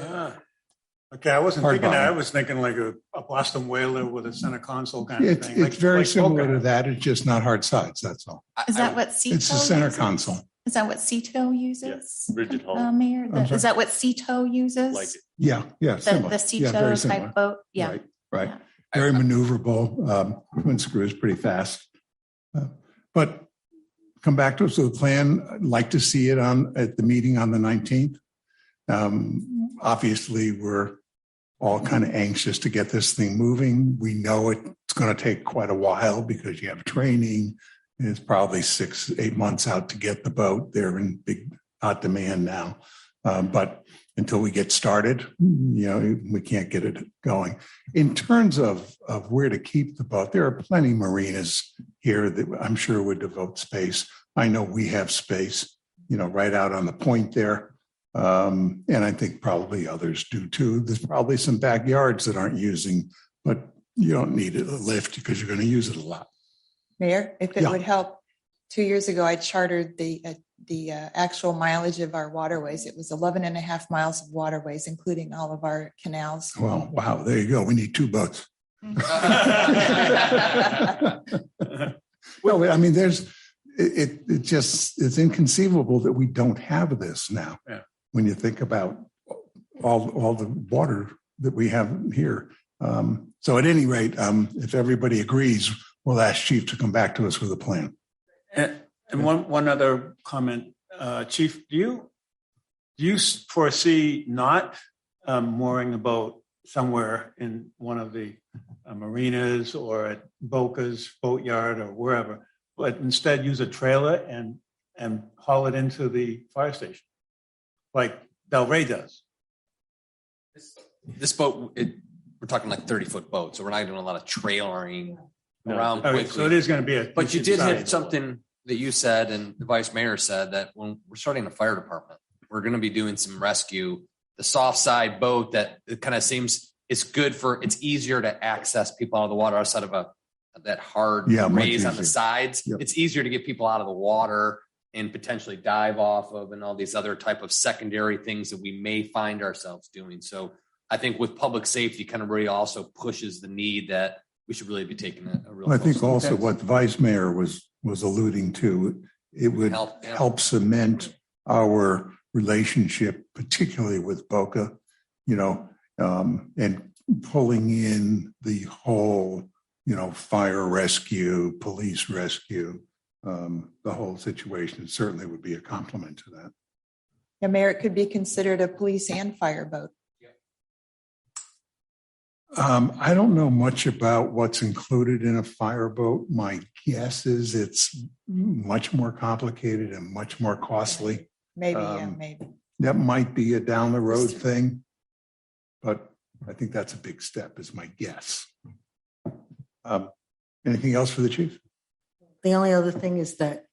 Okay, I wasn't Hard thinking that. bottom. I was thinking like a Boston whaler with a center console kind of It's thing. very similar okay. to that. It's just not hard sides. That's all. Is that what CETO It's the center uses? console. Is that what CETO uses? Rigid hull. Mayor, I'm sorry? is that what CETO uses? Like it. Yeah, The similar. CETO very similar. type boat? Yeah. Right. Very maneuverable. Twin screws pretty fast. But come back to us with a plan. I'd like to see it at the meeting on the 19th. Obviously, we're all kind of anxious to get this thing moving. We know it's going to take quite a while because you have training. It's probably 6-8 months out to get the boat. They're in big hot demand now. But until we get started, we can't get it going. In terms of where to keep the boat, there are plenty of marinas here that I'm sure would devote space. I know we have space, right out on the point there. And I think probably others do too. There's probably some backyards that aren't using, but you don't need a lift because you're going to use it a lot. Mayor, if it would help, 2 years ago, I chartered the actual mileage of our waterways. It was 11 and a half miles of waterways, including all of our canals. Well, wow, there you go. We need 2 boats. Well, I mean, it's inconceivable that we don't have this now. Yeah. When you think about all the water that we have here. So at any rate, if everybody agrees, we'll ask Chief to come back to us with a plan. And one other comment, Chief, do you foresee not mooring a boat somewhere in one of the marinas or at Boca's boatyard or wherever, but instead use a trailer and haul it into the fire station, like Del Rey does? This boat, we're talking like 30-foot boat, so we're not doing a lot of trailering around Okay, quickly. so it is going to be a. But you did decent hit size. something that you said, and the vice mayor said, that when we're starting a fire department, we're going to be doing some rescue. The soft side boat that it kind of seems it's good for, it's easier to access people out of the water outside of that hard raise on the sides. Yep. It's easier to get people out of the water and potentially dive off of, and all these other type of secondary things that we may find ourselves doing. So I think with public safety kind of really also pushes the need that we should really be taking a real. Well, I think close look. also what the vice mayor was alluding to, it would help cement our relationship, particularly with Boca, and pulling in the whole, fire rescue, police rescue, the whole situation certainly would be a compliment to that. Yeah, Mayor, it could be considered a police and fire boat. I don't know much about what's included in a fireboat. My guess is it's much more complicated and much more costly. Maybe. That might be a down the road thing, but I think that's a big step is my guess. Anything else for the chief? The only other thing is that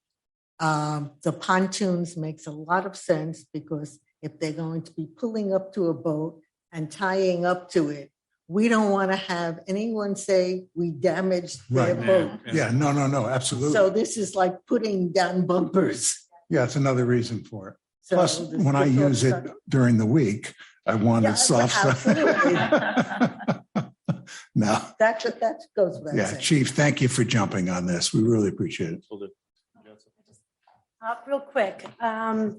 the pontoons makes a lot of sense because if they're going to be pulling up to a boat and tying up to it, we don't want to have anyone say we damaged their boat. Yeah, no, absolutely. So this is like putting down bumpers. Yeah, it's another reason for it. So Plus, when I use it during the week, I want it soft. No. That goes without Yeah, saying. Chief, thank you for jumping on this. We really appreciate it. Real quick,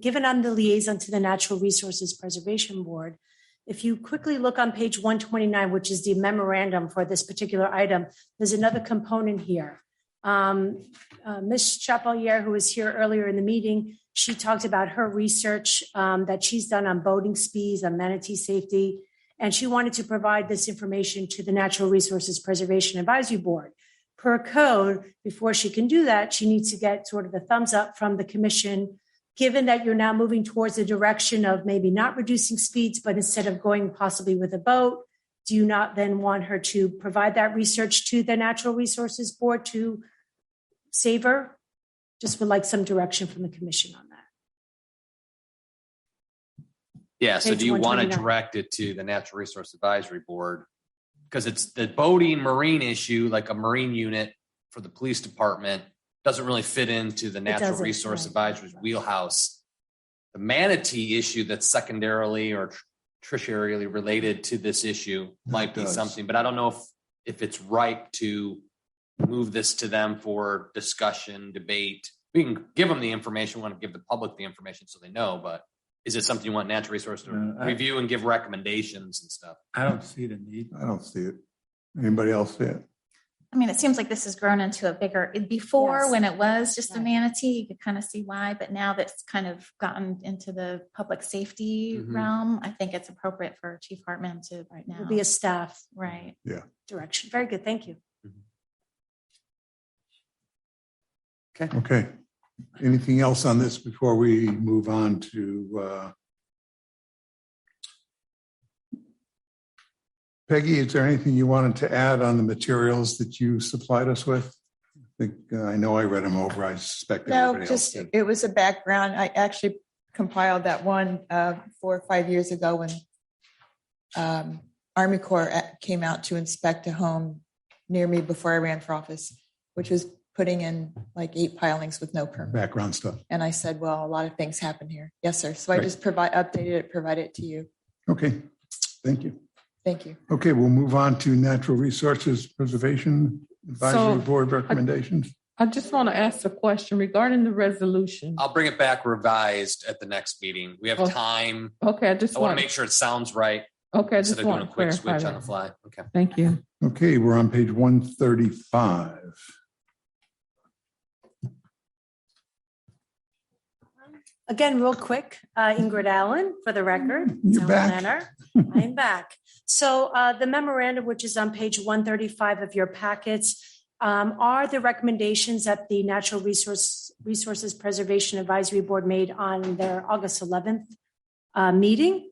given I'm the liaison to the Natural Resources Preservation Board, if you quickly look on page 129, which is the memorandum for this particular item, there's another component here. Ms. Chapelier, who was here earlier in the meeting, she talked about her research that she's done on boating speeds, on manatee safety, and she wanted to provide this information to the Natural Resources Preservation Advisory Board. Per code, before she can do that, she needs to get sort of the thumbs up from the commission. Given that you're now moving towards the direction of maybe not reducing speeds, but instead of going possibly with a boat, do you not then want her to provide that research to the Natural Resources Board to save her? Just would like some direction from the commission on that. Yeah. So Page do you want to 129. direct it to the Natural Resource Advisory Board? Because it's the boating marine issue, like a marine unit for the police department doesn't really fit into the Natural doesn't, Resource right. Advisory's wheelhouse. The manatee issue that's secondarily or tertiarily related to this issue might be something, but I don't know if it's right to move this to them for discussion, debate. We can give them the information, we want to give the public the information so they know, but is it something you want Natural Resource to review and give recommendations and stuff? I don't see the need. I don't see it. Anybody else see it? I mean, it seems like this has grown into a bigger, before Yes. when it was just a Right. manatee, you could kind of see why, but now that's kind of gotten into the public safety realm, I think it's appropriate for Chief Hartman to right now. Will be a staff Right. direction. Very good. Thank you. Okay. Anything else on this before we move on to Peggy, is there anything you wanted to add on the materials that you supplied us with? I know I read them over. I suspect No, everybody else just did. it was a background. I actually compiled that one 4 or 5 years ago when Army Corps came out to inspect a home near me before I ran for office, which was putting in like 8 pilings with no permit. Background stuff. And I said, well, a lot of things happen here. Yes, sir. So I Right. just provided it to you. Okay. Thank you. Thank you. Okay, we'll move on to Natural Resources Preservation Advisory Board recommendations. I just want to ask a question regarding the resolution. I'll bring it back revised at the next meeting. We have Oh, time. Okay, I just I want want to make sure it sounds right Okay, I instead just of doing want a to quick clarify switch on the that. fly. Okay. Thank you. Okay, we're on page 135. Again, real quick, Ingrid Allen, for the record. You're town back. planner. I'm back. So the memorandum, which is on page 135 of your packets, are the recommendations that the Natural Resources Preservation Advisory Board made on their August 11th meeting.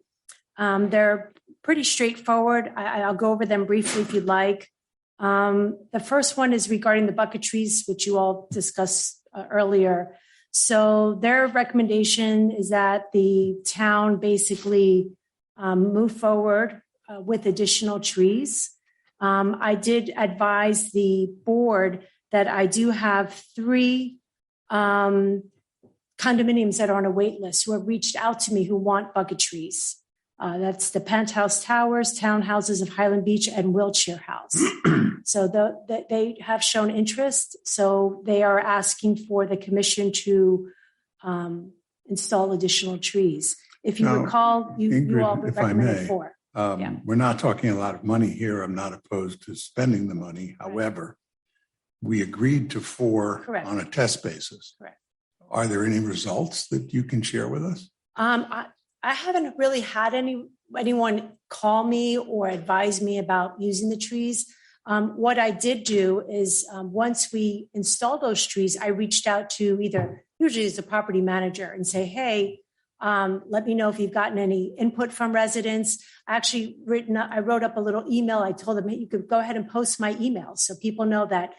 They're pretty straightforward. I'll go over them briefly if you'd like. The first one is regarding the bucket trees, which you all discussed earlier. So their recommendation is that the town basically move forward with additional trees. I did advise the board that I do have 3 condominiums that are on a wait list who have reached out to me who want bucket trees. That's the Penthouse Towers, Townhouses of Highland Beach, and Wiltshire House. So they have shown interest. So they are asking for the commission to install additional trees. If you Now, recall, you all Ingrid, if I recommended may, 4. we're not talking a lot of money here. I'm not opposed to spending the money. However, we agreed to 4 Correct. on a test basis. Correct. Are there any results that you can share with us? I haven't really had anyone call me or advise me about using the trees. What I did do is once we installed those trees, I reached out to usually as a property manager and say, hey, let me know if you've gotten any input from residents. I wrote up a little email. I told them, hey, you could go ahead and post my email so people know that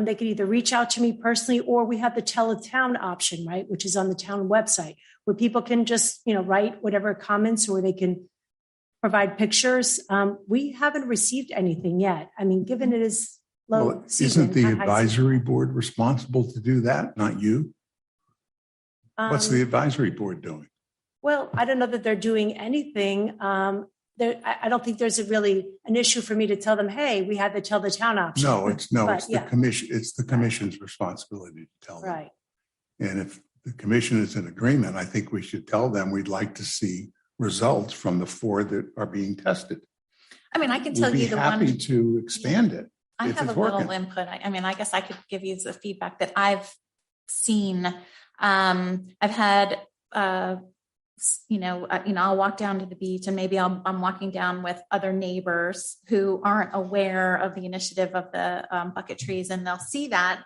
they could either reach out to me personally, or we have the tell a town option, right, which is on the town website, where people can just write whatever comments, or they can provide pictures. We haven't received anything yet. I mean, given it is low season, isn't the not high advisory board responsible to do that, not you? What's the advisory board doing? Well, I don't know that they're doing anything. I don't think there's really an issue for me to tell them, hey, we had the tell the town option. It's the commission. It's the commission's responsibility to tell them. Right. And if the commission is in agreement, I think we should tell them we'd like to see results from the 4 that are being tested. I mean, I can tell We'll you be the happy one. to expand it. I if have it's a little working. input. I mean, I guess I could give you the feedback that I've seen. I've had, I'll walk down to the beach, and maybe I'm walking down with other neighbors who aren't aware of the initiative of the bucket trees, and they'll see that,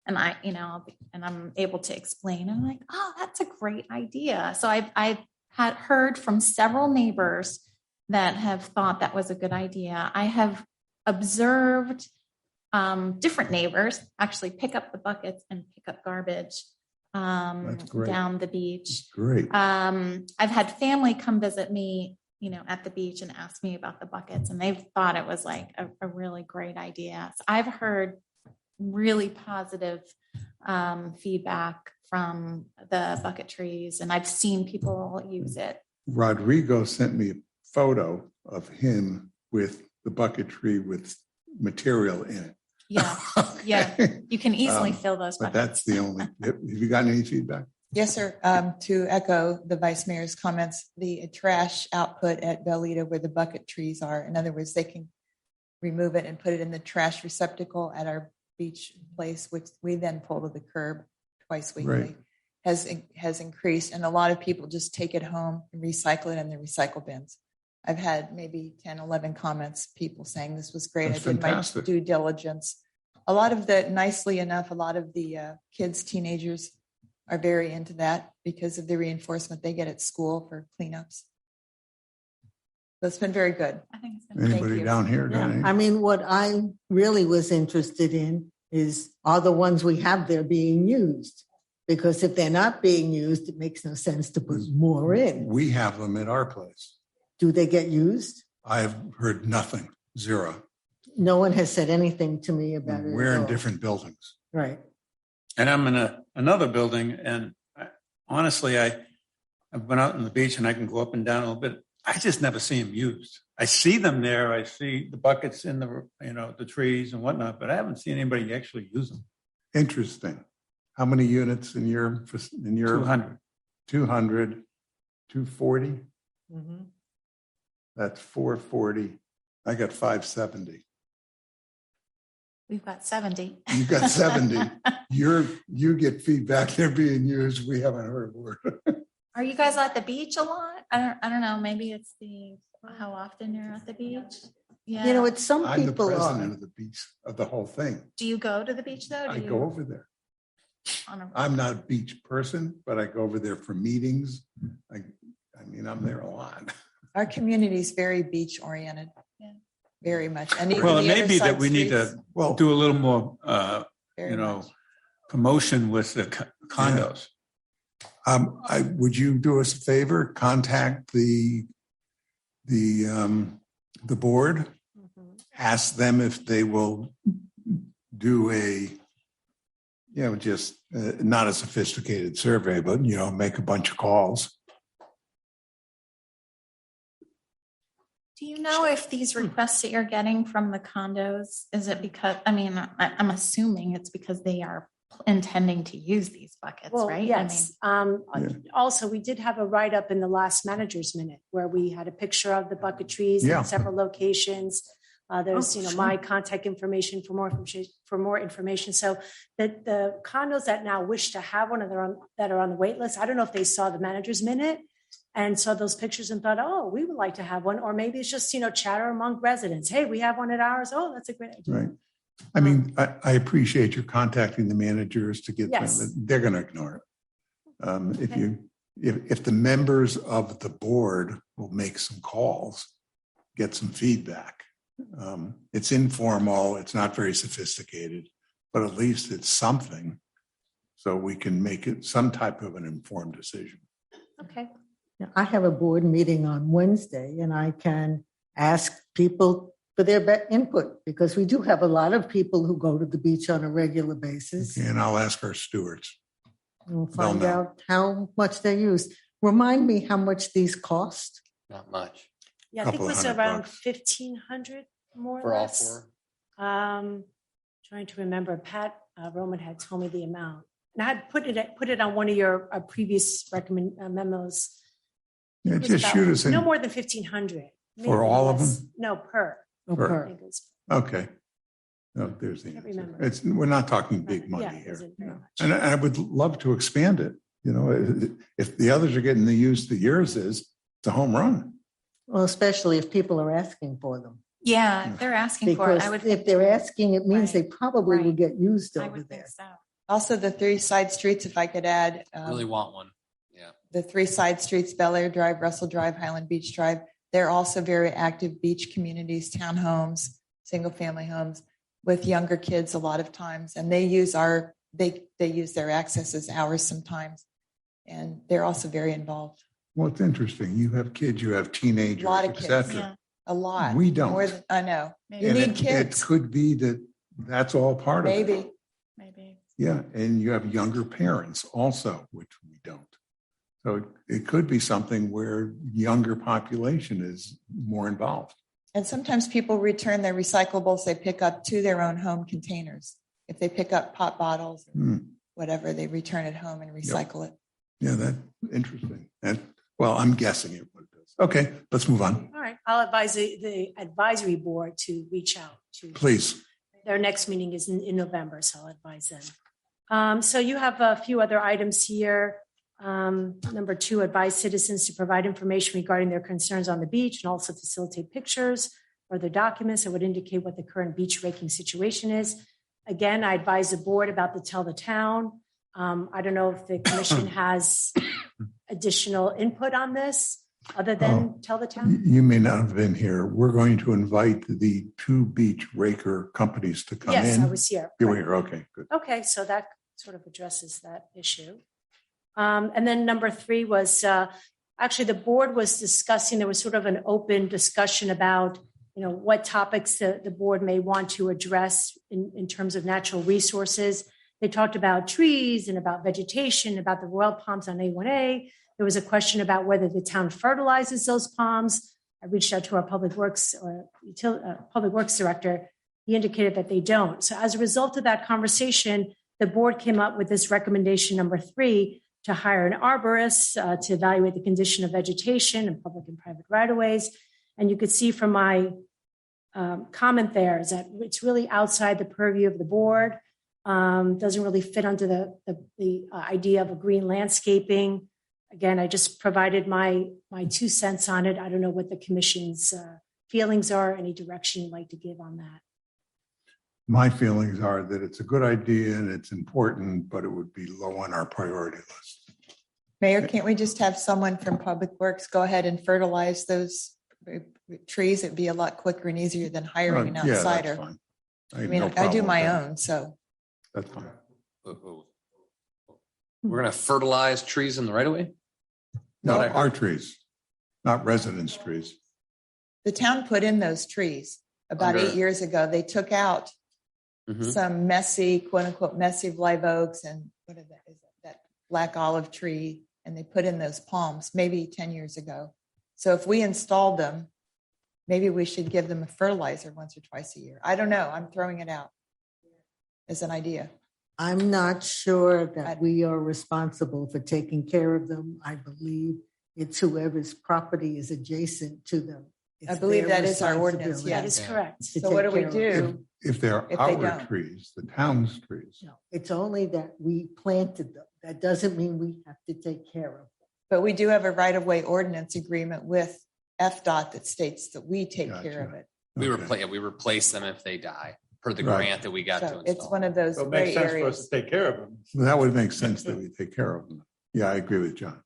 and I'm able to explain. And I'm like, oh, that's a great idea. So I've had heard from several neighbors that have thought that was a good idea. I have observed different neighbors actually pick up the buckets and pick up garbage down the beach. Great. I've had family come visit me, at the beach and ask me about the buckets, and they've thought it was like a really great idea. So I've heard really positive feedback from the bucket trees, and I've seen people use it. Rodrigo sent me a photo of him with the bucket tree with material in it. Yeah. Yeah. You can easily fill those But buckets. that's the only. Have you gotten any feedback? Yes, sir. To echo the vice mayor's comments, the trash output at Velita where the bucket trees are, in other words, they can remove it and put it in the trash receptacle at our beach place, which we then pull to the curb twice weekly, has increased. And a lot of people just take it home and recycle it in the recycle bins. I've had maybe 10, 11 comments, people saying this was great. That's I did fantastic. my due diligence. A lot of nicely enough, a lot of the kids, teenagers are very into that because of the reinforcement they get at school for cleanups. So it's been very good. I think it's been Anybody down here got any? I mean, what I really was interested in is, are the ones we have there being used? Because if they're not being used, it makes no sense to put more in. We have them at our place. Do they get used? I have heard nothing, 0. No one has said anything to me about it. We're at in all. different buildings. Right. And I'm in another building, and honestly, I've been out on the beach, and I can go up and down a little bit. I just never see them used. I see them there. I see the buckets in the trees and whatnot, but I haven't seen anybody actually use them. Interesting. How many units in your 200. 200, 240? Mm-hmm. That's 440. I got 570. We've got 70. You got 70. You get feedback they're being used. We haven't heard a word. Are you guys at the beach a lot? I don't know. Maybe it's how often you're at the beach. Yeah. You know, it's some I'm the people president are. of the beach of the whole thing. Do you go to the beach though? I go over there. On a- I'm not a beach person, but I go over there for meetings. I mean, I'm there a lot. Our community is very beach oriented. Yeah. Very much. And even Well, it the may other be that side we need streets, to do a little more, very much. promotion with the condos. Would you do us a favor? Contact the board. Ask them if they will do a, just not a sophisticated survey, but make a bunch of calls. Do you know if these requests that you're getting from the condos, is it because, I mean, I'm assuming it's because they are intending to use these buckets, Well, right? yes. Also, we did have a write-up in the last manager's minute where we had a picture of the bucket trees Yeah. in several locations. There's, my contact information for more information. So the condos that now wish to have one that are on the wait list, I don't know if they saw the manager's minute and saw those pictures and thought, oh, we would like to have one. Or maybe it's just, chatter among residents. Hey, we have one at ours. Oh, that's a great idea. Right. I mean, I appreciate you contacting the managers to get Yes. them. They're going to ignore it. If the members of the board will make some calls, get some feedback. It's informal. It's not very sophisticated, but at least it's something so we can make it some type of an informed decision. Okay. Now, I have a board meeting on Wednesday and I can ask people for their input because we do have a lot of people who go to the beach on a regular basis. And I'll ask our stewards. We'll find out how much they use. Remind me how much these cost. Not much. Yeah, I think it was $200 around 1,500 more For or all less. four? Trying to remember. Pat Roman had told me the amount. And I had put it on one of your previous memos. Yeah, It was just about shoot us in. no more than 1,500. For all of less. them? No, per. Per. I think it was- Okay. No, there's the Can't answer. remember. We're not talking big money Yeah, it here. wasn't very much. And I would love to expand it. If the others are getting the use that yours is, it's a home run. Well, especially if people are asking for them. Yeah, if they're asking for it. Because I would if they're asking, it means they probably will get used I over would there. think so. Also, the 3 side streets, if I could add. Really want one. Yeah. The 3 side streets, Bel Air Drive, Russell Drive, Highland Beach Drive. They're also very active beach communities, townhomes, single family homes with younger kids a lot of times. And they use they use their access as ours sometimes. And they're also very involved. Well, it's interesting. You have kids, you have teenagers, A lot of et kids. cetera. Yeah, a lot. We don't. More than, I know. You And need kids. It could be that that's all part of it. Maybe. Yeah. And you have younger parents also, which we don't. So it could be something where younger population is more involved. And sometimes people return their recyclables they pick up to their own home containers. If they pick up pop bottles or whatever, they return it home and recycle it. Yeah, that's interesting. Well, I'm guessing it would. Okay, let's move on. All right. I'll advise the advisory board to reach out to. Please. Their next meeting is in November, so I'll advise them. So you have a few other items here. Number 2, advise citizens to provide information regarding their concerns on the beach and also facilitate pictures or other documents that would indicate what the current beach raking situation is. Again, I advise the board about the Tell the Town. I don't know if the commission has additional input on this other than Tell the Town. You may not have been here. We're going to invite the 2 beach raker companies to come in. Yes, I was here. You were here. Okay, good. Okay, so that sort of addresses that issue. And then number 3 was actually the board was discussing, there was sort of an open discussion about, what topics the board may want to address in terms of natural resources. They talked about trees and about vegetation, about the royal palms on A1A. There was a question about whether the town fertilizes those palms. I reached out to our public works director. He indicated that they don't. So as a result of that conversation, the board came up with this recommendation number 3 to hire an arborist to evaluate the condition of vegetation in public and private right-of-ways. And you could see from my comment there is that it's really outside the purview of the board. Doesn't really fit under the idea of a green landscaping. Again, I just provided my 2 cents on it. I don't know what the commission's feelings are, any direction you'd like to give on that. My feelings are that it's a good idea and it's important, but it would be low on our priority list. Mayor, can't we just have someone from Public Works go ahead and fertilize those trees? It'd be a lot quicker and easier than hiring an outsider. Yeah, that's fine. I mean, I do my own, so. That's fine. We're going to fertilize trees in the right of way? No, our trees, not residents' trees. The town put in those trees about 8 years ago. They took out some messy, quote unquote, messy live oaks and what is that black olive tree. And they put in those palms maybe 10 years ago. So if we installed them, Maybe we should give them a fertilizer once or twice a year. I don't know. I'm throwing it out as an idea. I'm not sure that we are responsible for taking care of them. I believe it's whoever's property is adjacent to them. I believe that is our ordinance. That is correct. So what do we do? If they're If they our don't. trees, the town's trees. No, it's only that we planted them. That doesn't mean we have to take care of them. But we do have a right-of-way ordinance agreement with FDOT that states that we take care of it. We replace them if they die per the Right. grant that we got to So install. it's one of those So it gray makes sense for us areas. to take care of them. Well, that would make sense that we take care of them. Yeah, I agree with John.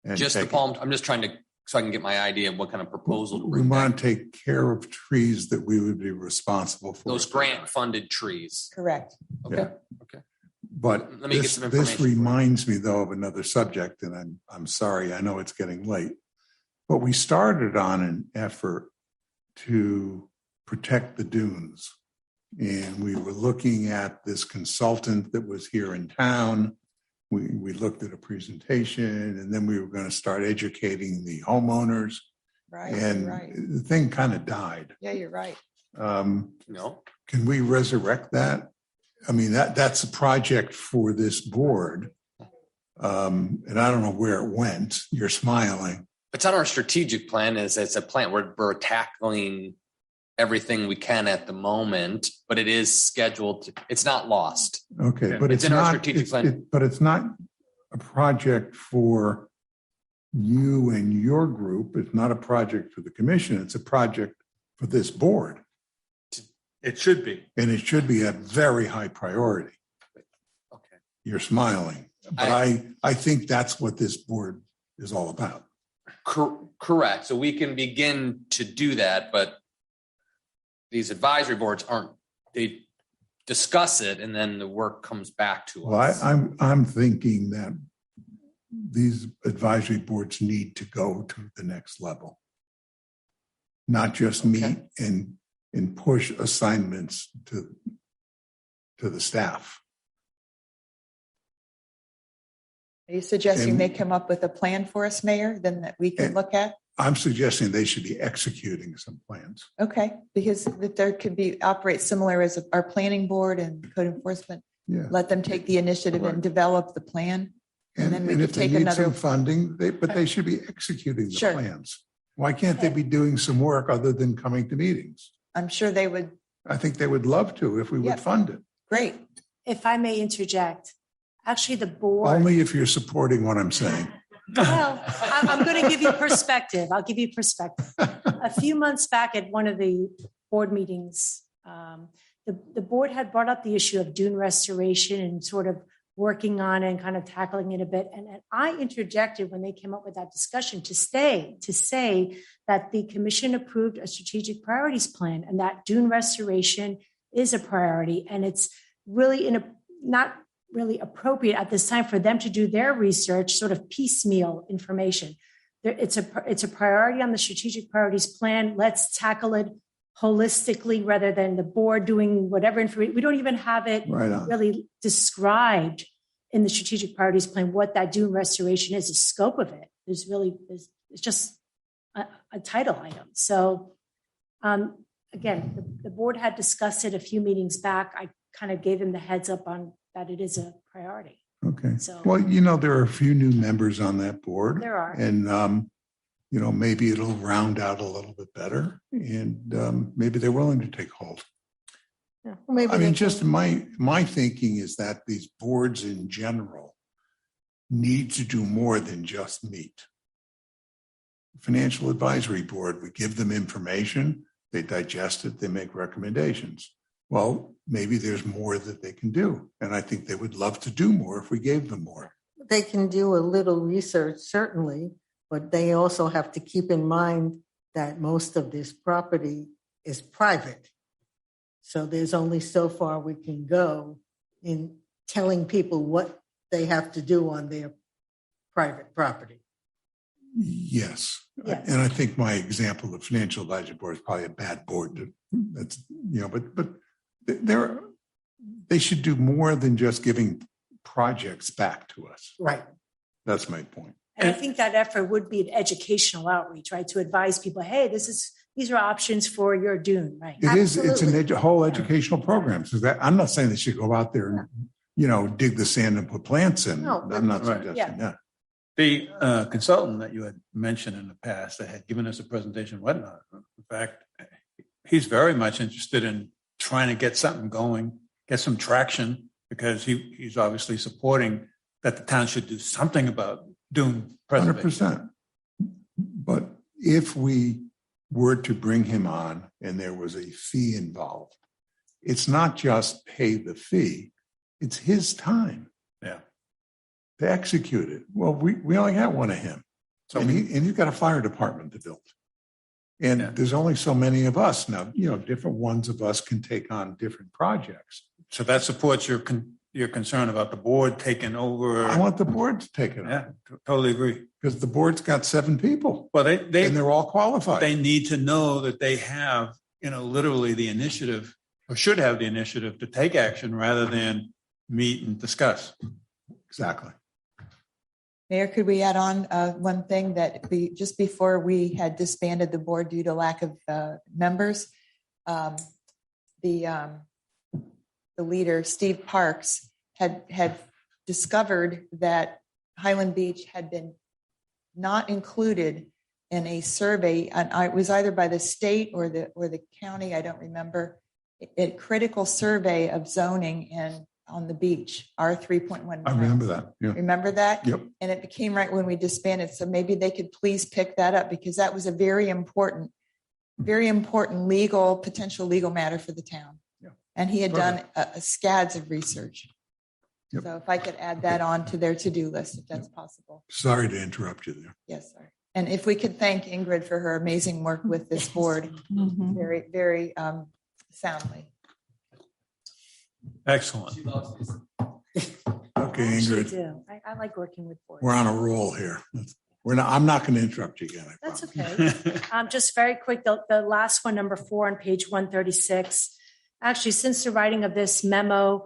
And Just the take- palm. I'm just trying to, so I can get my idea of what kind of proposal to We bring back. want to take care of trees that we would be responsible for. Those grant funded trees. Correct. Okay. Yeah. Okay. But Let me get this, some this information. reminds me though of another subject, and I'm sorry, I know it's getting late. But we started on an effort to protect the dunes. And we were looking at this consultant that was here in town. We looked at a presentation, and then we were going to start educating the homeowners. Right. And Right. the thing kind of died. Yeah, you're right. No. Can we resurrect that? I mean, that's a project for this board. And I don't know where it went. You're smiling. It's on our strategic plan. It's a plan. We're tackling everything we can at the moment, but it is scheduled. It's not lost. Okay, but It's it's in our not, strategic plan. but it's not a project for you and your group. It's not a project for the commission. It's a project for this board. It should be. And it should be a very high priority. Okay. You're smiling, but I think that's what this board is all about. Correct. So we can begin to do that, but these advisory boards they discuss it and then the work comes back to Well, us. I'm thinking that these advisory boards need to go to the next level. Not just meet and push assignments to the staff. Are you suggesting And- they come up with a plan for us, Mayor, then that we can look at? I'm suggesting they should be executing some plans. Okay, because if there could operate similar as our planning board and code enforcement. Yeah. Let them take the initiative and develop the plan. And then we And could if they take need another. some funding, they should be executing the Sure. plans. Why can't they be doing some work other than coming to meetings? I'm sure they would. I think they would love to if we would Yep. fund it. Great. If I may interject, actually the board. Only if you're supporting what I'm saying. Well, I'm going to give you perspective. I'll give you perspective. A few months back at one of the board meetings, the board had brought up the issue of dune restoration and sort of working on it and kind of tackling it a bit. And I interjected when they came up with that discussion to say that the commission approved a strategic priorities plan and that dune restoration is a priority. And it's really not really appropriate at this time for them to do their research, sort of piecemeal information. It's a priority on the strategic priorities plan. Let's tackle it holistically rather than the board doing whatever information. We don't even have it Right on. really described in the strategic priorities plan what that dune restoration is, the scope of it. It's just a title item. So again, the board had discussed it a few meetings back. I kind of gave them the heads up on that it is a priority. Okay. So- Well, there are a few new members on that board. There are. And, maybe it'll round out a little bit better and maybe they're willing to take hold. Yeah, maybe I they mean, can- just my thinking is that these boards in general need to do more than just meet. Financial Advisory Board, we give them information, they digest it, they make recommendations. Well, maybe there's more that they can do. And I think they would love to do more if we gave them more. They can do a little research, certainly, but they also have to keep in mind that most of this property is private. So there's only so far we can go in telling people what they have to do on their private property. Yes. Yes. And I think my example of Financial Advisory Board is probably a bad board. But they should do more than just giving projects back to us. Right. That's my point. And I think that effort would be an educational outreach, right? To advise people, hey, this is these are options for your dune, right? It is, it's a whole educational program. So that, I'm not saying they should go out there and, dig the sand and put plants in. No, I'm not Right. suggesting that. The consultant that you had mentioned in the past that had given us a presentation, and whatnot, in fact, he's very much interested in trying to get something going, get some traction, because he's obviously supporting that the town should do something about dune preservation. 100%. But if we were to bring him on and there was a fee involved, it's not just pay the fee, it's his time. Yeah. To execute it. Well, we only got one of him. So and he's got a fire department to build. And there's only so many of us now, different ones of us can take on different projects. So that supports your concern about the board taking over. I want the board to take it on. Yeah, totally agree. Because the board's got 7 people. Well, and they're all qualified. They need to know that they have, literally the initiative, or should have the initiative to take action rather than meet and discuss. Exactly. Mayor, could we add on one thing that just before we had disbanded the board due to lack of members, the leader, Steve Parks, had discovered that Highland Beach had been not included in a survey, and it was either by the state or the county, I don't remember, a critical survey of zoning on the beach, R3.1. I remember that. Yeah. Remember that? Yep. And it became right when we disbanded. So maybe they could please pick that up, because that was a very important potential legal matter for the town. Yeah. And he had done a scads of research. Yep. So if I could add that on to their to-do list, if that's possible. Sorry to interrupt you there. Yes, sir. And if we could thank Ingrid for her amazing work with this board, very, very soundly. Excellent. Okay, Ingrid. Do. I like working with boards. We're on a roll here. I'm not going to interrupt you again. That's okay. Just very quick, the last one, number 4 on page 136. Actually, since the writing of this memo,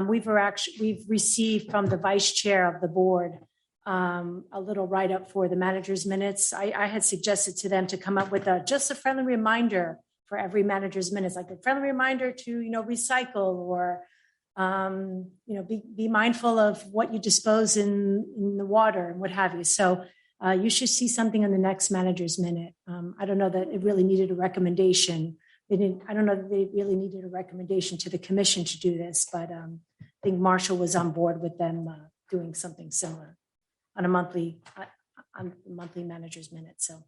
we've received from the vice chair of the board a little write-up for the manager's minutes. I had suggested to them to come up with just a friendly reminder for every manager's minutes, like a friendly reminder to, recycle or, be mindful of what you dispose in the water and what have you. So you should see something in the next manager's minute. I don't know that it really needed a recommendation. I don't know that they really needed a recommendation to the commission to do this, but I think Marshall was on board with them doing something similar on a monthly manager's minute. So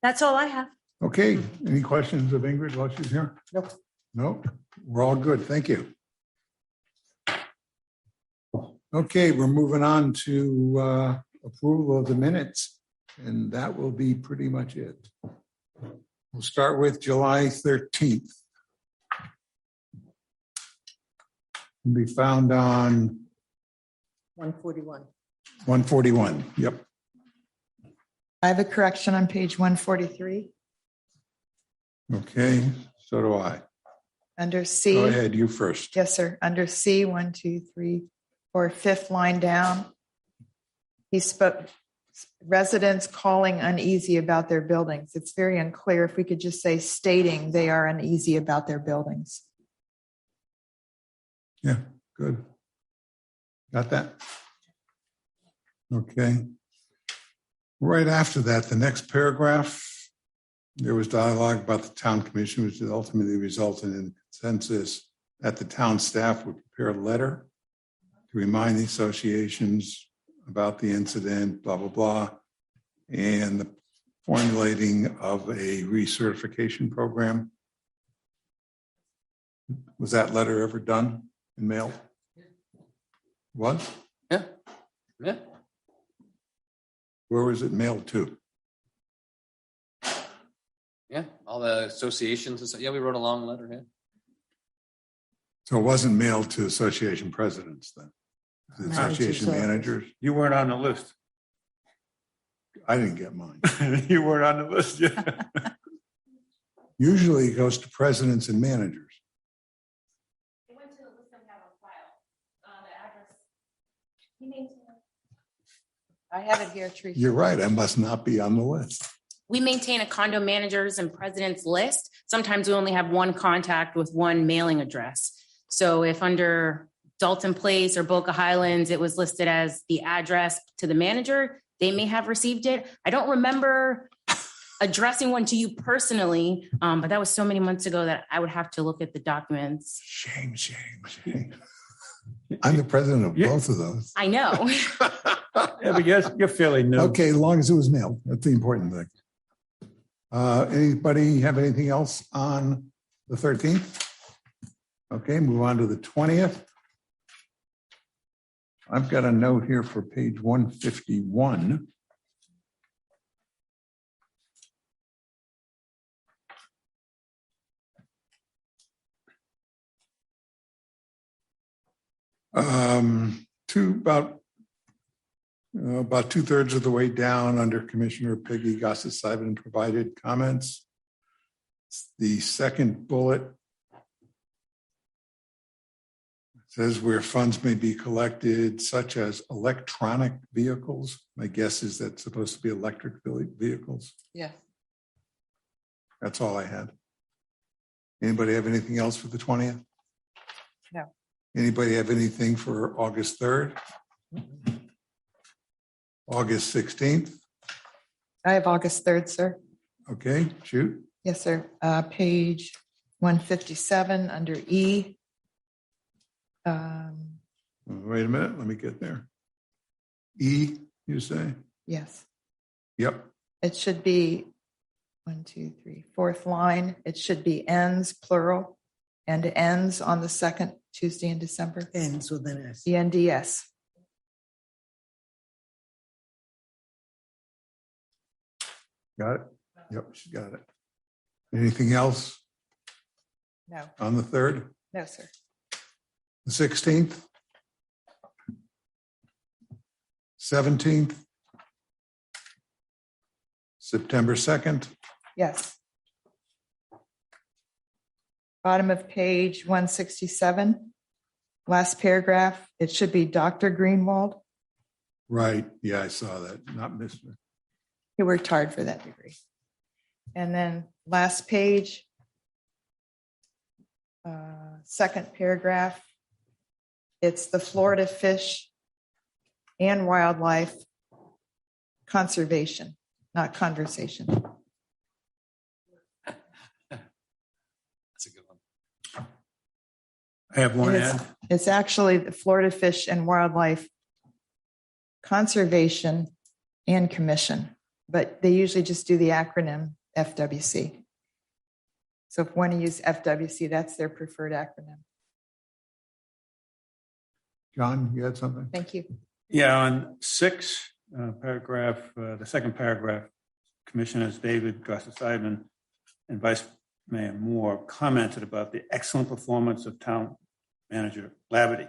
that's all I have. Okay. Any questions of Ingrid while she's here? Nope. Nope. We're all good. Thank you. Okay, we're moving on to approval of the minutes, and that will be pretty much it. We'll start with July 13th. Can be found on 141. 141. Yep. I have a correction on page 143. Okay, so do I. Under C. Go ahead, you first. Yes, sir. Under C, 1, 2, 3, 4, 5th line down. He spoke residents calling uneasy about their buildings. It's very unclear. If we could just say stating they are uneasy about their buildings. Yeah, good. Got that? Okay. Right after that, the next paragraph, there was dialogue about the town commission, which ultimately resulted in consensus that the town staff would prepare a letter to remind the associations about the incident, blah, blah, blah, and the formulating of a recertification program. Was that letter ever done and mailed? What? Yeah. Yeah. Where was it mailed to? Yeah. All the associations. And stuff. Yeah, we wrote a long letter. Yeah. So it wasn't mailed to association presidents then? The association managers? You weren't on the list. I didn't get mine. You weren't on the list yet. Usually it goes to presidents and managers. It went to the list I have on file. The address. I have it here, Teresa. You're right. I must not be on the list. we maintain a condo managers and presidents list. Sometimes we only have one contact with one mailing address. So if under Dalton Place or Boca Highlands, it was listed as the address to the manager, they may have received it. I don't remember addressing one to you personally, but that was so many months ago that I would have to look at the documents. Shame. I'm the president of both of those. I know. Yeah, but you're fairly new. Okay, as long as it was mailed. That's the important thing. Anybody have anything else on the 13th? Okay, move on to the 20th. I've got a note here for page 151. About 2/3 of the way down under Commissioner Peggy Gossett-Simon provided comments. The second bullet says where funds may be collected, such as electronic vehicles. My guess is that's supposed to be electric vehicles. Yeah. That's all I had. Anybody have anything else for the 20th? No. Anybody have anything for August 3rd? August 16th? I have August 3rd, sir. Okay, shoot. Yes, sir. Page 157 under E. Wait a minute, let me get there. E, you say? Yes. Yep. It should be 1, 2, 3, fourth line. It should be ends, plural, and ends on the second Tuesday in December. Ends with an S. ENDS. Got it? Yep, she got it. Anything else No. on the 3rd? No, sir. The 16th? 17th? September 2nd? Yes. Bottom of page 167, last paragraph. It should be Dr. Greenwald. Right, yeah, I saw that, not Mr. He worked hard for that degree. And then last page, second paragraph. It's the Florida Fish and Wildlife Conservation, not conversation. That's a good one. I have one And ad. it's actually the Florida Fish and Wildlife Conservation and Commission, but they usually just do the acronym FWC. So if you want to use FWC, that's their preferred acronym. John, you had something? Thank you. Yeah, on 6 paragraph, the second paragraph, Commissioners David Gossett-Simon and Vice Mayor Moore commented about the excellent performance of Town Manager Laverty.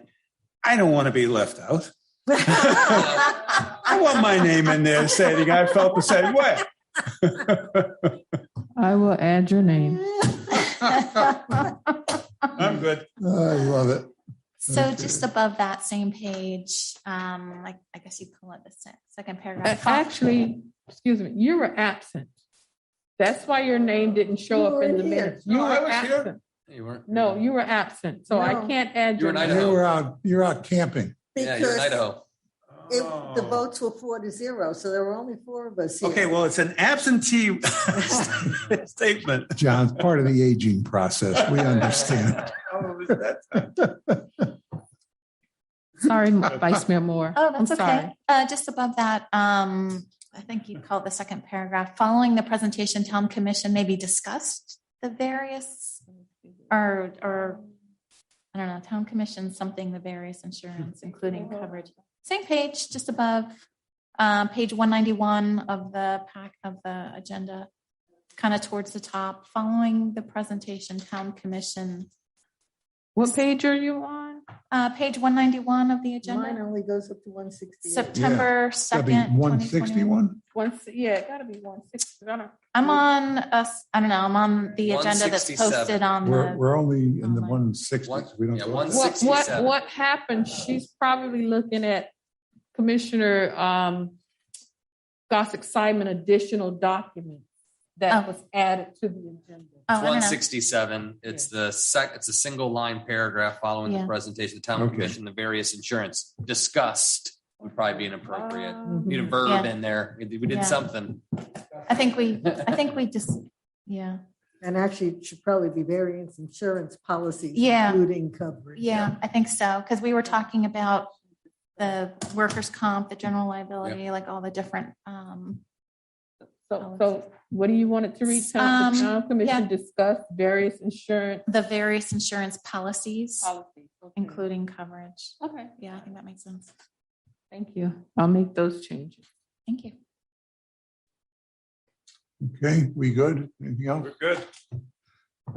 I don't want to be left out. I want my name in there saying I felt the same way. I will add your name. I'm good. I love it. So Okay. just above that same page, I guess you call it the second paragraph. Actually, excuse me, you were absent. That's why your name didn't show up in the minutes. You No, were I was here. absent. You weren't. No, you were absent. So I No. can't add You were your in name. Idaho. You're out camping. Yeah, you're in Because Idaho. the votes were 4-0, so there were only 4 of us here. Okay, well, it's an absentee statement. John's part of the aging process. We understand. Sorry, Vice Mayor Moore. Oh, that's I'm sorry. okay. Just above that, I think you'd call it the second paragraph. Following the presentation, Town Commission maybe discussed the various, or I don't know, Town Commission something, the various insurance, including coverage. Same page, just above, page 191 of the pack of the agenda, kind of towards the top. Following the presentation, Town Commission. What page are you on? Page 191 of the agenda. Mine only goes up to 168. September That'd 2nd, be 161? Yeah, it got to be 160. I'm on us. I don't know. I'm on the agenda that's 167. posted on We're only in the 160s. We don't Yeah, go. 167. What happened? She's probably looking at Commissioner Gossett-Simon additional documents. that was added to the agenda. Oh, I don't know. 167. It's it's a single line paragraph following Yeah. the presentation of the town Okay. commission, the various insurance discussed would probably be inappropriate. Need a verb Yeah. in there. We did Yeah. something. I think we just, yeah. And actually, it should probably be variance insurance policies, Yeah. including coverage. Yeah, I think so. Because we were talking about the workers' comp, the general liability, like all the different. So what do you want it to read? The town commission discussed various insurance. The various insurance policies, Okay. including coverage. Okay. Yeah, I think that makes sense. Thank you. I'll make those changes. Thank you. Okay, we good? Anything else? We're good.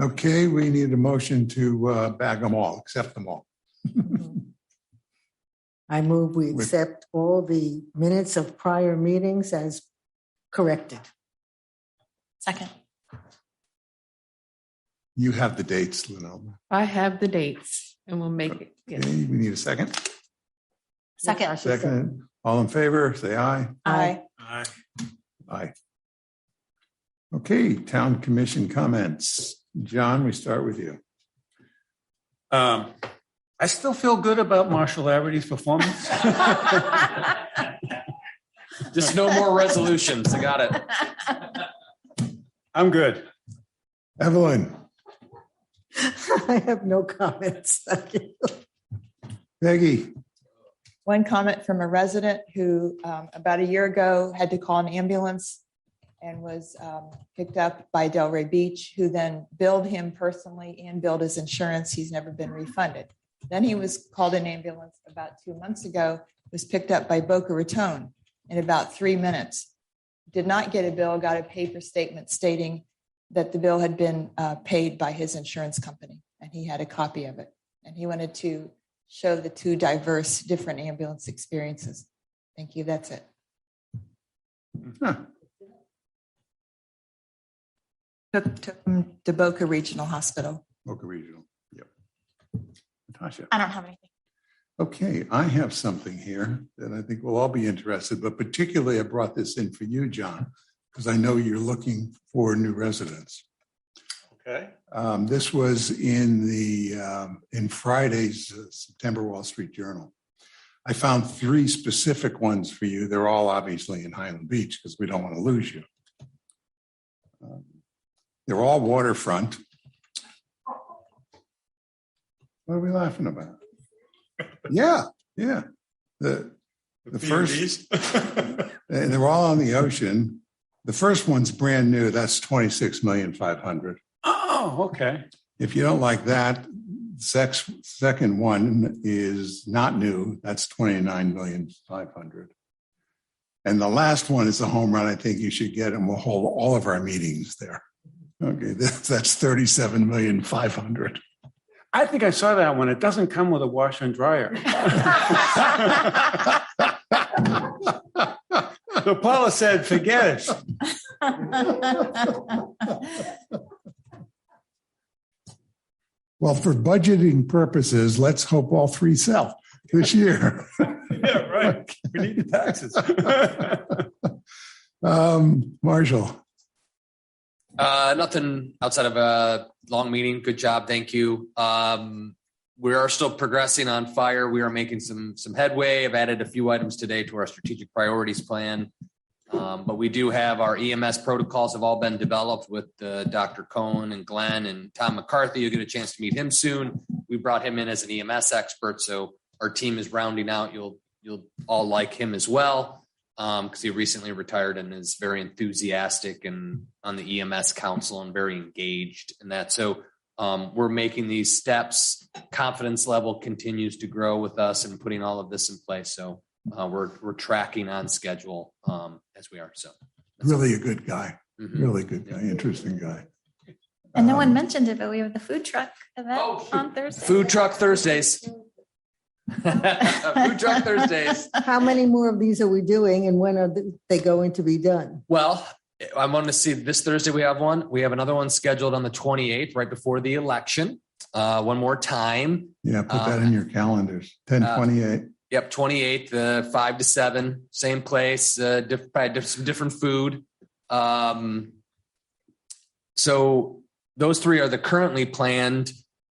Okay, we need a motion to bag them all, accept them all. I move we accept all the minutes of prior meetings as corrected. Second. You have the dates, Lynell. I have the dates and we'll make it. Yes. Okay, we need a second. Second. Second. All in favor, say aye. Aye. Aye. Aye. Okay, town commission comments. John, we start with you. I still feel good about Marshall Laverty's performance. Just no more resolutions. I got it. I'm good. Evelyn. I have no comments. Thank you. Peggy. One comment from a resident who about a year ago had to call an ambulance and was picked up by Delray Beach, who then billed him personally and billed his insurance. He's never been refunded. Then he was called an ambulance about 2 months ago, was picked up by Boca Raton in about 3 minutes. Did not get a bill, got a paper statement stating that the bill had been paid by his insurance company, and he had a copy of it. And he wanted to show the two diverse, different ambulance experiences. Thank you. That's it. Huh. Took him to Boca Regional Hospital. Boca Regional. Yep. Natasha. I don't have anything. Okay, I have something here that I think we'll all be interested, but particularly I brought this in for you, John, because I know you're looking for new residents. Okay. This was in in Friday's September Wall Street Journal. I found 3 specific ones for you. They're all obviously in Highland Beach because we don't want to lose you. They're all waterfront. What are we laughing about? Yeah. The first, and they're all on the ocean. The first one's brand new. That's 26,500,000. Oh, okay. If you don't like that, second one is not new. That's 29,500,000. And the last one is a home run. I think you should get, and we'll hold all of our meetings there. Okay, that's 37,500,000. I think I saw that one. It doesn't come with a washer and dryer. So Paula said, forget it. Well, for budgeting purposes, let's hope all 3 sell this year. Yeah, right. We need the taxes. Marshall. Nothing outside of a long meeting. Good job. Thank you. We are still progressing on fire. We are making some headway. I've added a few items today to our strategic priorities plan. But we do have our EMS protocols have all been developed with Dr. Cohn and Glenn and Tom McCarthy. You'll get a chance to meet him soon. We brought him in as an EMS expert. So our team is rounding out. You'll all like him as well. Because he recently retired and is very enthusiastic and on the EMS council and very engaged in that. So we're making these steps. Confidence level continues to grow with us and putting all of this in place. So we're tracking on schedule as we are. So Really a good guy. Mm-hmm. Really good guy. Interesting guy. And no one mentioned it, but we have the food truck event on Thursday. Food truck Thursdays. Food truck Thursdays. How many more of these are we doing and when are they going to be done? Well, I want to see this Thursday. We have one. We have another one scheduled on the 28th, right before the election. One more time. Yeah, put that in your calendars. 10/28. Yep, 28th, 5 to 7, same place. Probably some different food. So those three are the currently planned.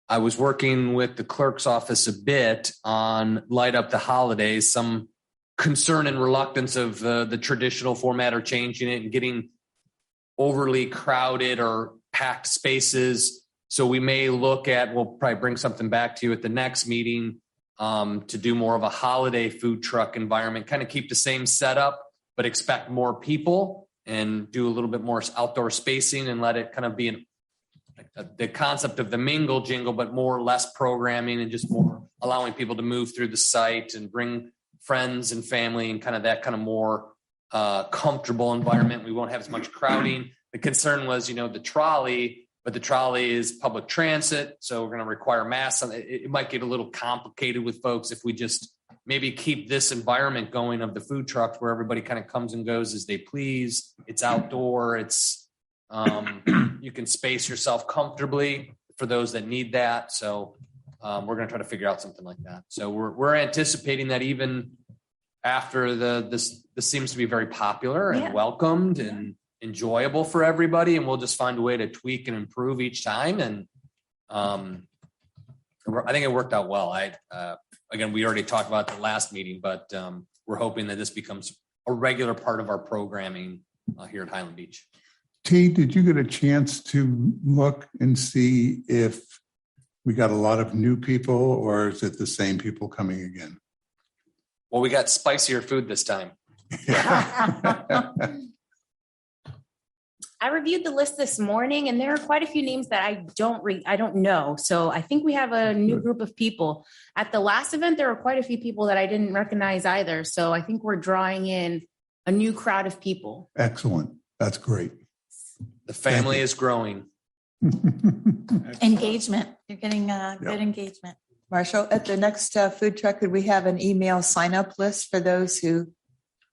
I was working with the clerk's office a bit on light up the holidays, some concern and reluctance of the traditional format or changing it and getting overly crowded or packed spaces. So we may look at, we'll probably bring something back to you at the next meeting to do more of a holiday food truck environment, kind of keep the same setup, but expect more people and do a little bit more outdoor spacing and let it kind of be the concept of the mingle jingle, but more less programming and just more allowing people to move through the site and bring friends and family and kind of that kind of more comfortable environment. We won't have as much crowding. The concern was, the trolley, but the trolley is public transit. So we're going to require masks. It might get a little complicated with folks if we just maybe keep this environment going of the food trucks where everybody kind of comes and goes as they please. It's outdoor. It's you can space yourself comfortably for those that need that. So we're going to try to figure out something like that. So we're anticipating that even after this seems to be very popular and welcomed and enjoyable for everybody, and we'll just find a way to tweak and improve each time. And I think it worked out well. Again, we already talked about the last meeting, but we're hoping that this becomes a regular part of our programming here at Highland Beach. T, did you get a chance to look and see if we got a lot of new people, or is it the same people coming again? Well, we got spicier food this time. I reviewed the list this morning, and there are quite a few names that I don't know. So I think we have a new group of people. At the last event, there were quite a few people that I didn't recognize either. So I think we're drawing in a new crowd of people. Excellent. That's great. The family is growing. Engagement. You're getting good engagement. Marshall, at the next food truck, could we have an email sign up list for those who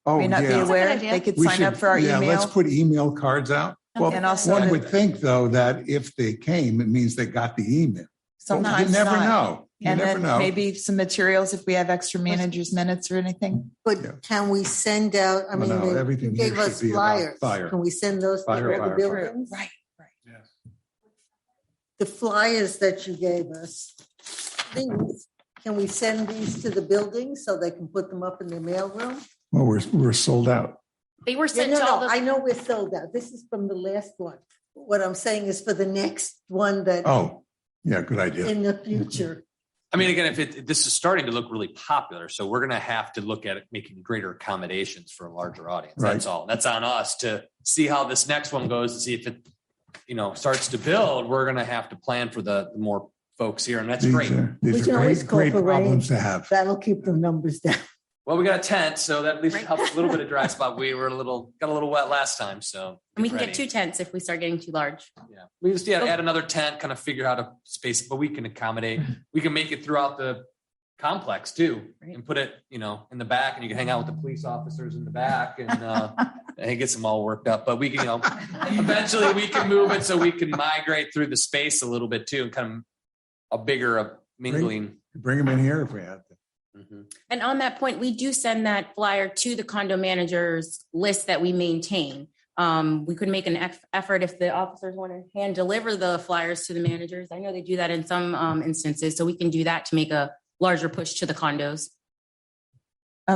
may not be aware? They could sign up for our email. Let's put email cards out. Well, and also one would think, though, that if they came, it means they got the email. Sometimes you never not. know. You and never then know. Maybe some materials if we have extra managers' minutes or anything. But can we send out, everything you gave here us should be about flyers. fire. Can we send those to all the buildings? Right. Yes. The flyers that you gave us, can we send these to the buildings so they can put them up in their mailroom? Well, we're sold out. They were sent to all the... I know we're sold out. This is from the last one. What I'm saying is for the next one that... Oh, yeah, good idea. In the future. I mean, again, if this is starting to look really popular, so we're going to have to look at it, making greater accommodations for a larger audience. Right. That's all. That's on us to see how this next one goes and see if it, starts to build. We're going to have to plan for the more folks here, and that's great. These are great problems to have. That'll keep the numbers down. Well, we got a tent, so that at least helps a little bit of dry spot. We were got a little wet last time, so. And we can get 2 tents if we start getting too large. Yeah, we just add another tent, kind of figure out a space, but we can accommodate. We can make it throughout the complex too, and put it, in the back, and you can hang out with the police officers in the back, and it gets them all worked up. But we can, eventually we can move it so we can migrate through the space a little bit too, and kind of a bigger mingling. Bring them in here if we have to. Mm-hmm. And on that point, we do send that flyer to the condo managers list that we maintain. We could make an effort if the officers want to hand deliver the flyers to the managers. I know they do that in some instances, so we can do that to make a larger push to the condos.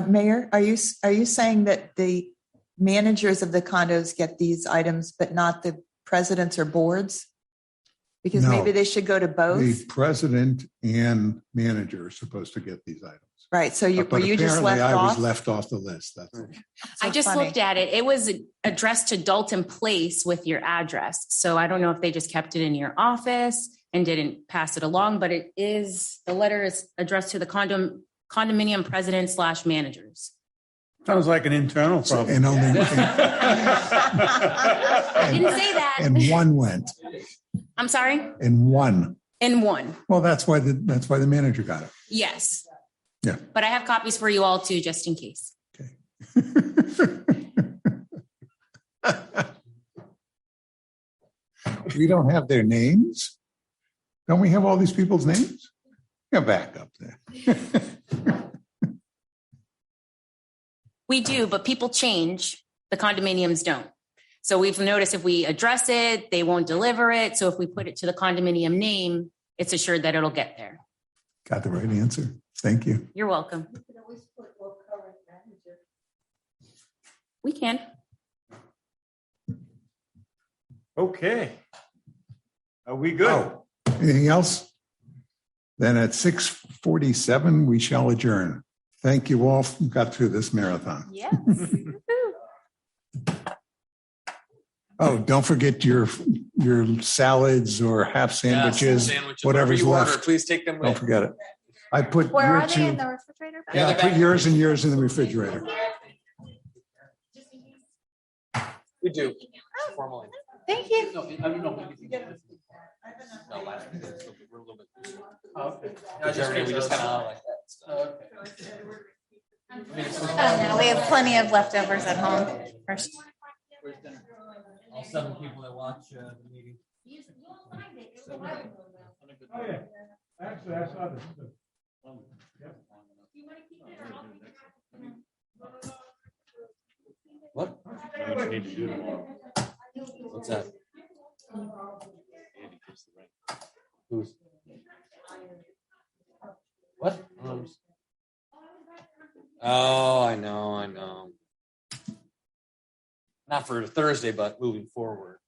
Mayor, are you saying that the managers of the condos get these items, but not the presidents or boards? Because maybe they should go to both. The president and manager are supposed to get these items. Right. So were you just left off? I was off? left off the list. That's all. I just looked at it. It was addressed to Dalton Place with your address. So I don't know if they just kept it in your office and didn't pass it along, but the letter is addressed to the condominium president / managers. Sounds like an internal problem. And only I didn't say that. And one went. I'm sorry? And one. In one. Well, that's why the manager got it. Yes. Yeah. But I have copies for you all too, just in case. We don't have their names. Don't we have all these people's names? Yeah, back up there. We do, but people change. The condominiums don't. So we've noticed if we address it, they won't deliver it. So if we put it to the condominium name, it's assured that it'll get there. Got the right answer. Thank you. You're welcome. We can. Okay. Are we good? Oh, anything else? Then at 6:47, we shall adjourn. Thank you all who got through this marathon. Yes. Oh, don't forget your salads or half sandwiches, whatever's left. Please take them Don't forget it. I put Where your are they in two. the refrigerator? Yeah, I put yours and yours in the refrigerator. We do formally. Thank you. No, I don't know. No, last week, so we're a little bit. Okay. We just kind of like that. Oh, no, we have plenty of leftovers at home. First. All 7 people that watch the meeting. Oh, yeah. Actually, I saw this. What? What's that? Who's? What? Oh, I know. Not for Thursday, but moving forward.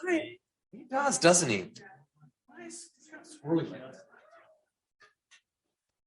He does, doesn't he? Nice. Swirly.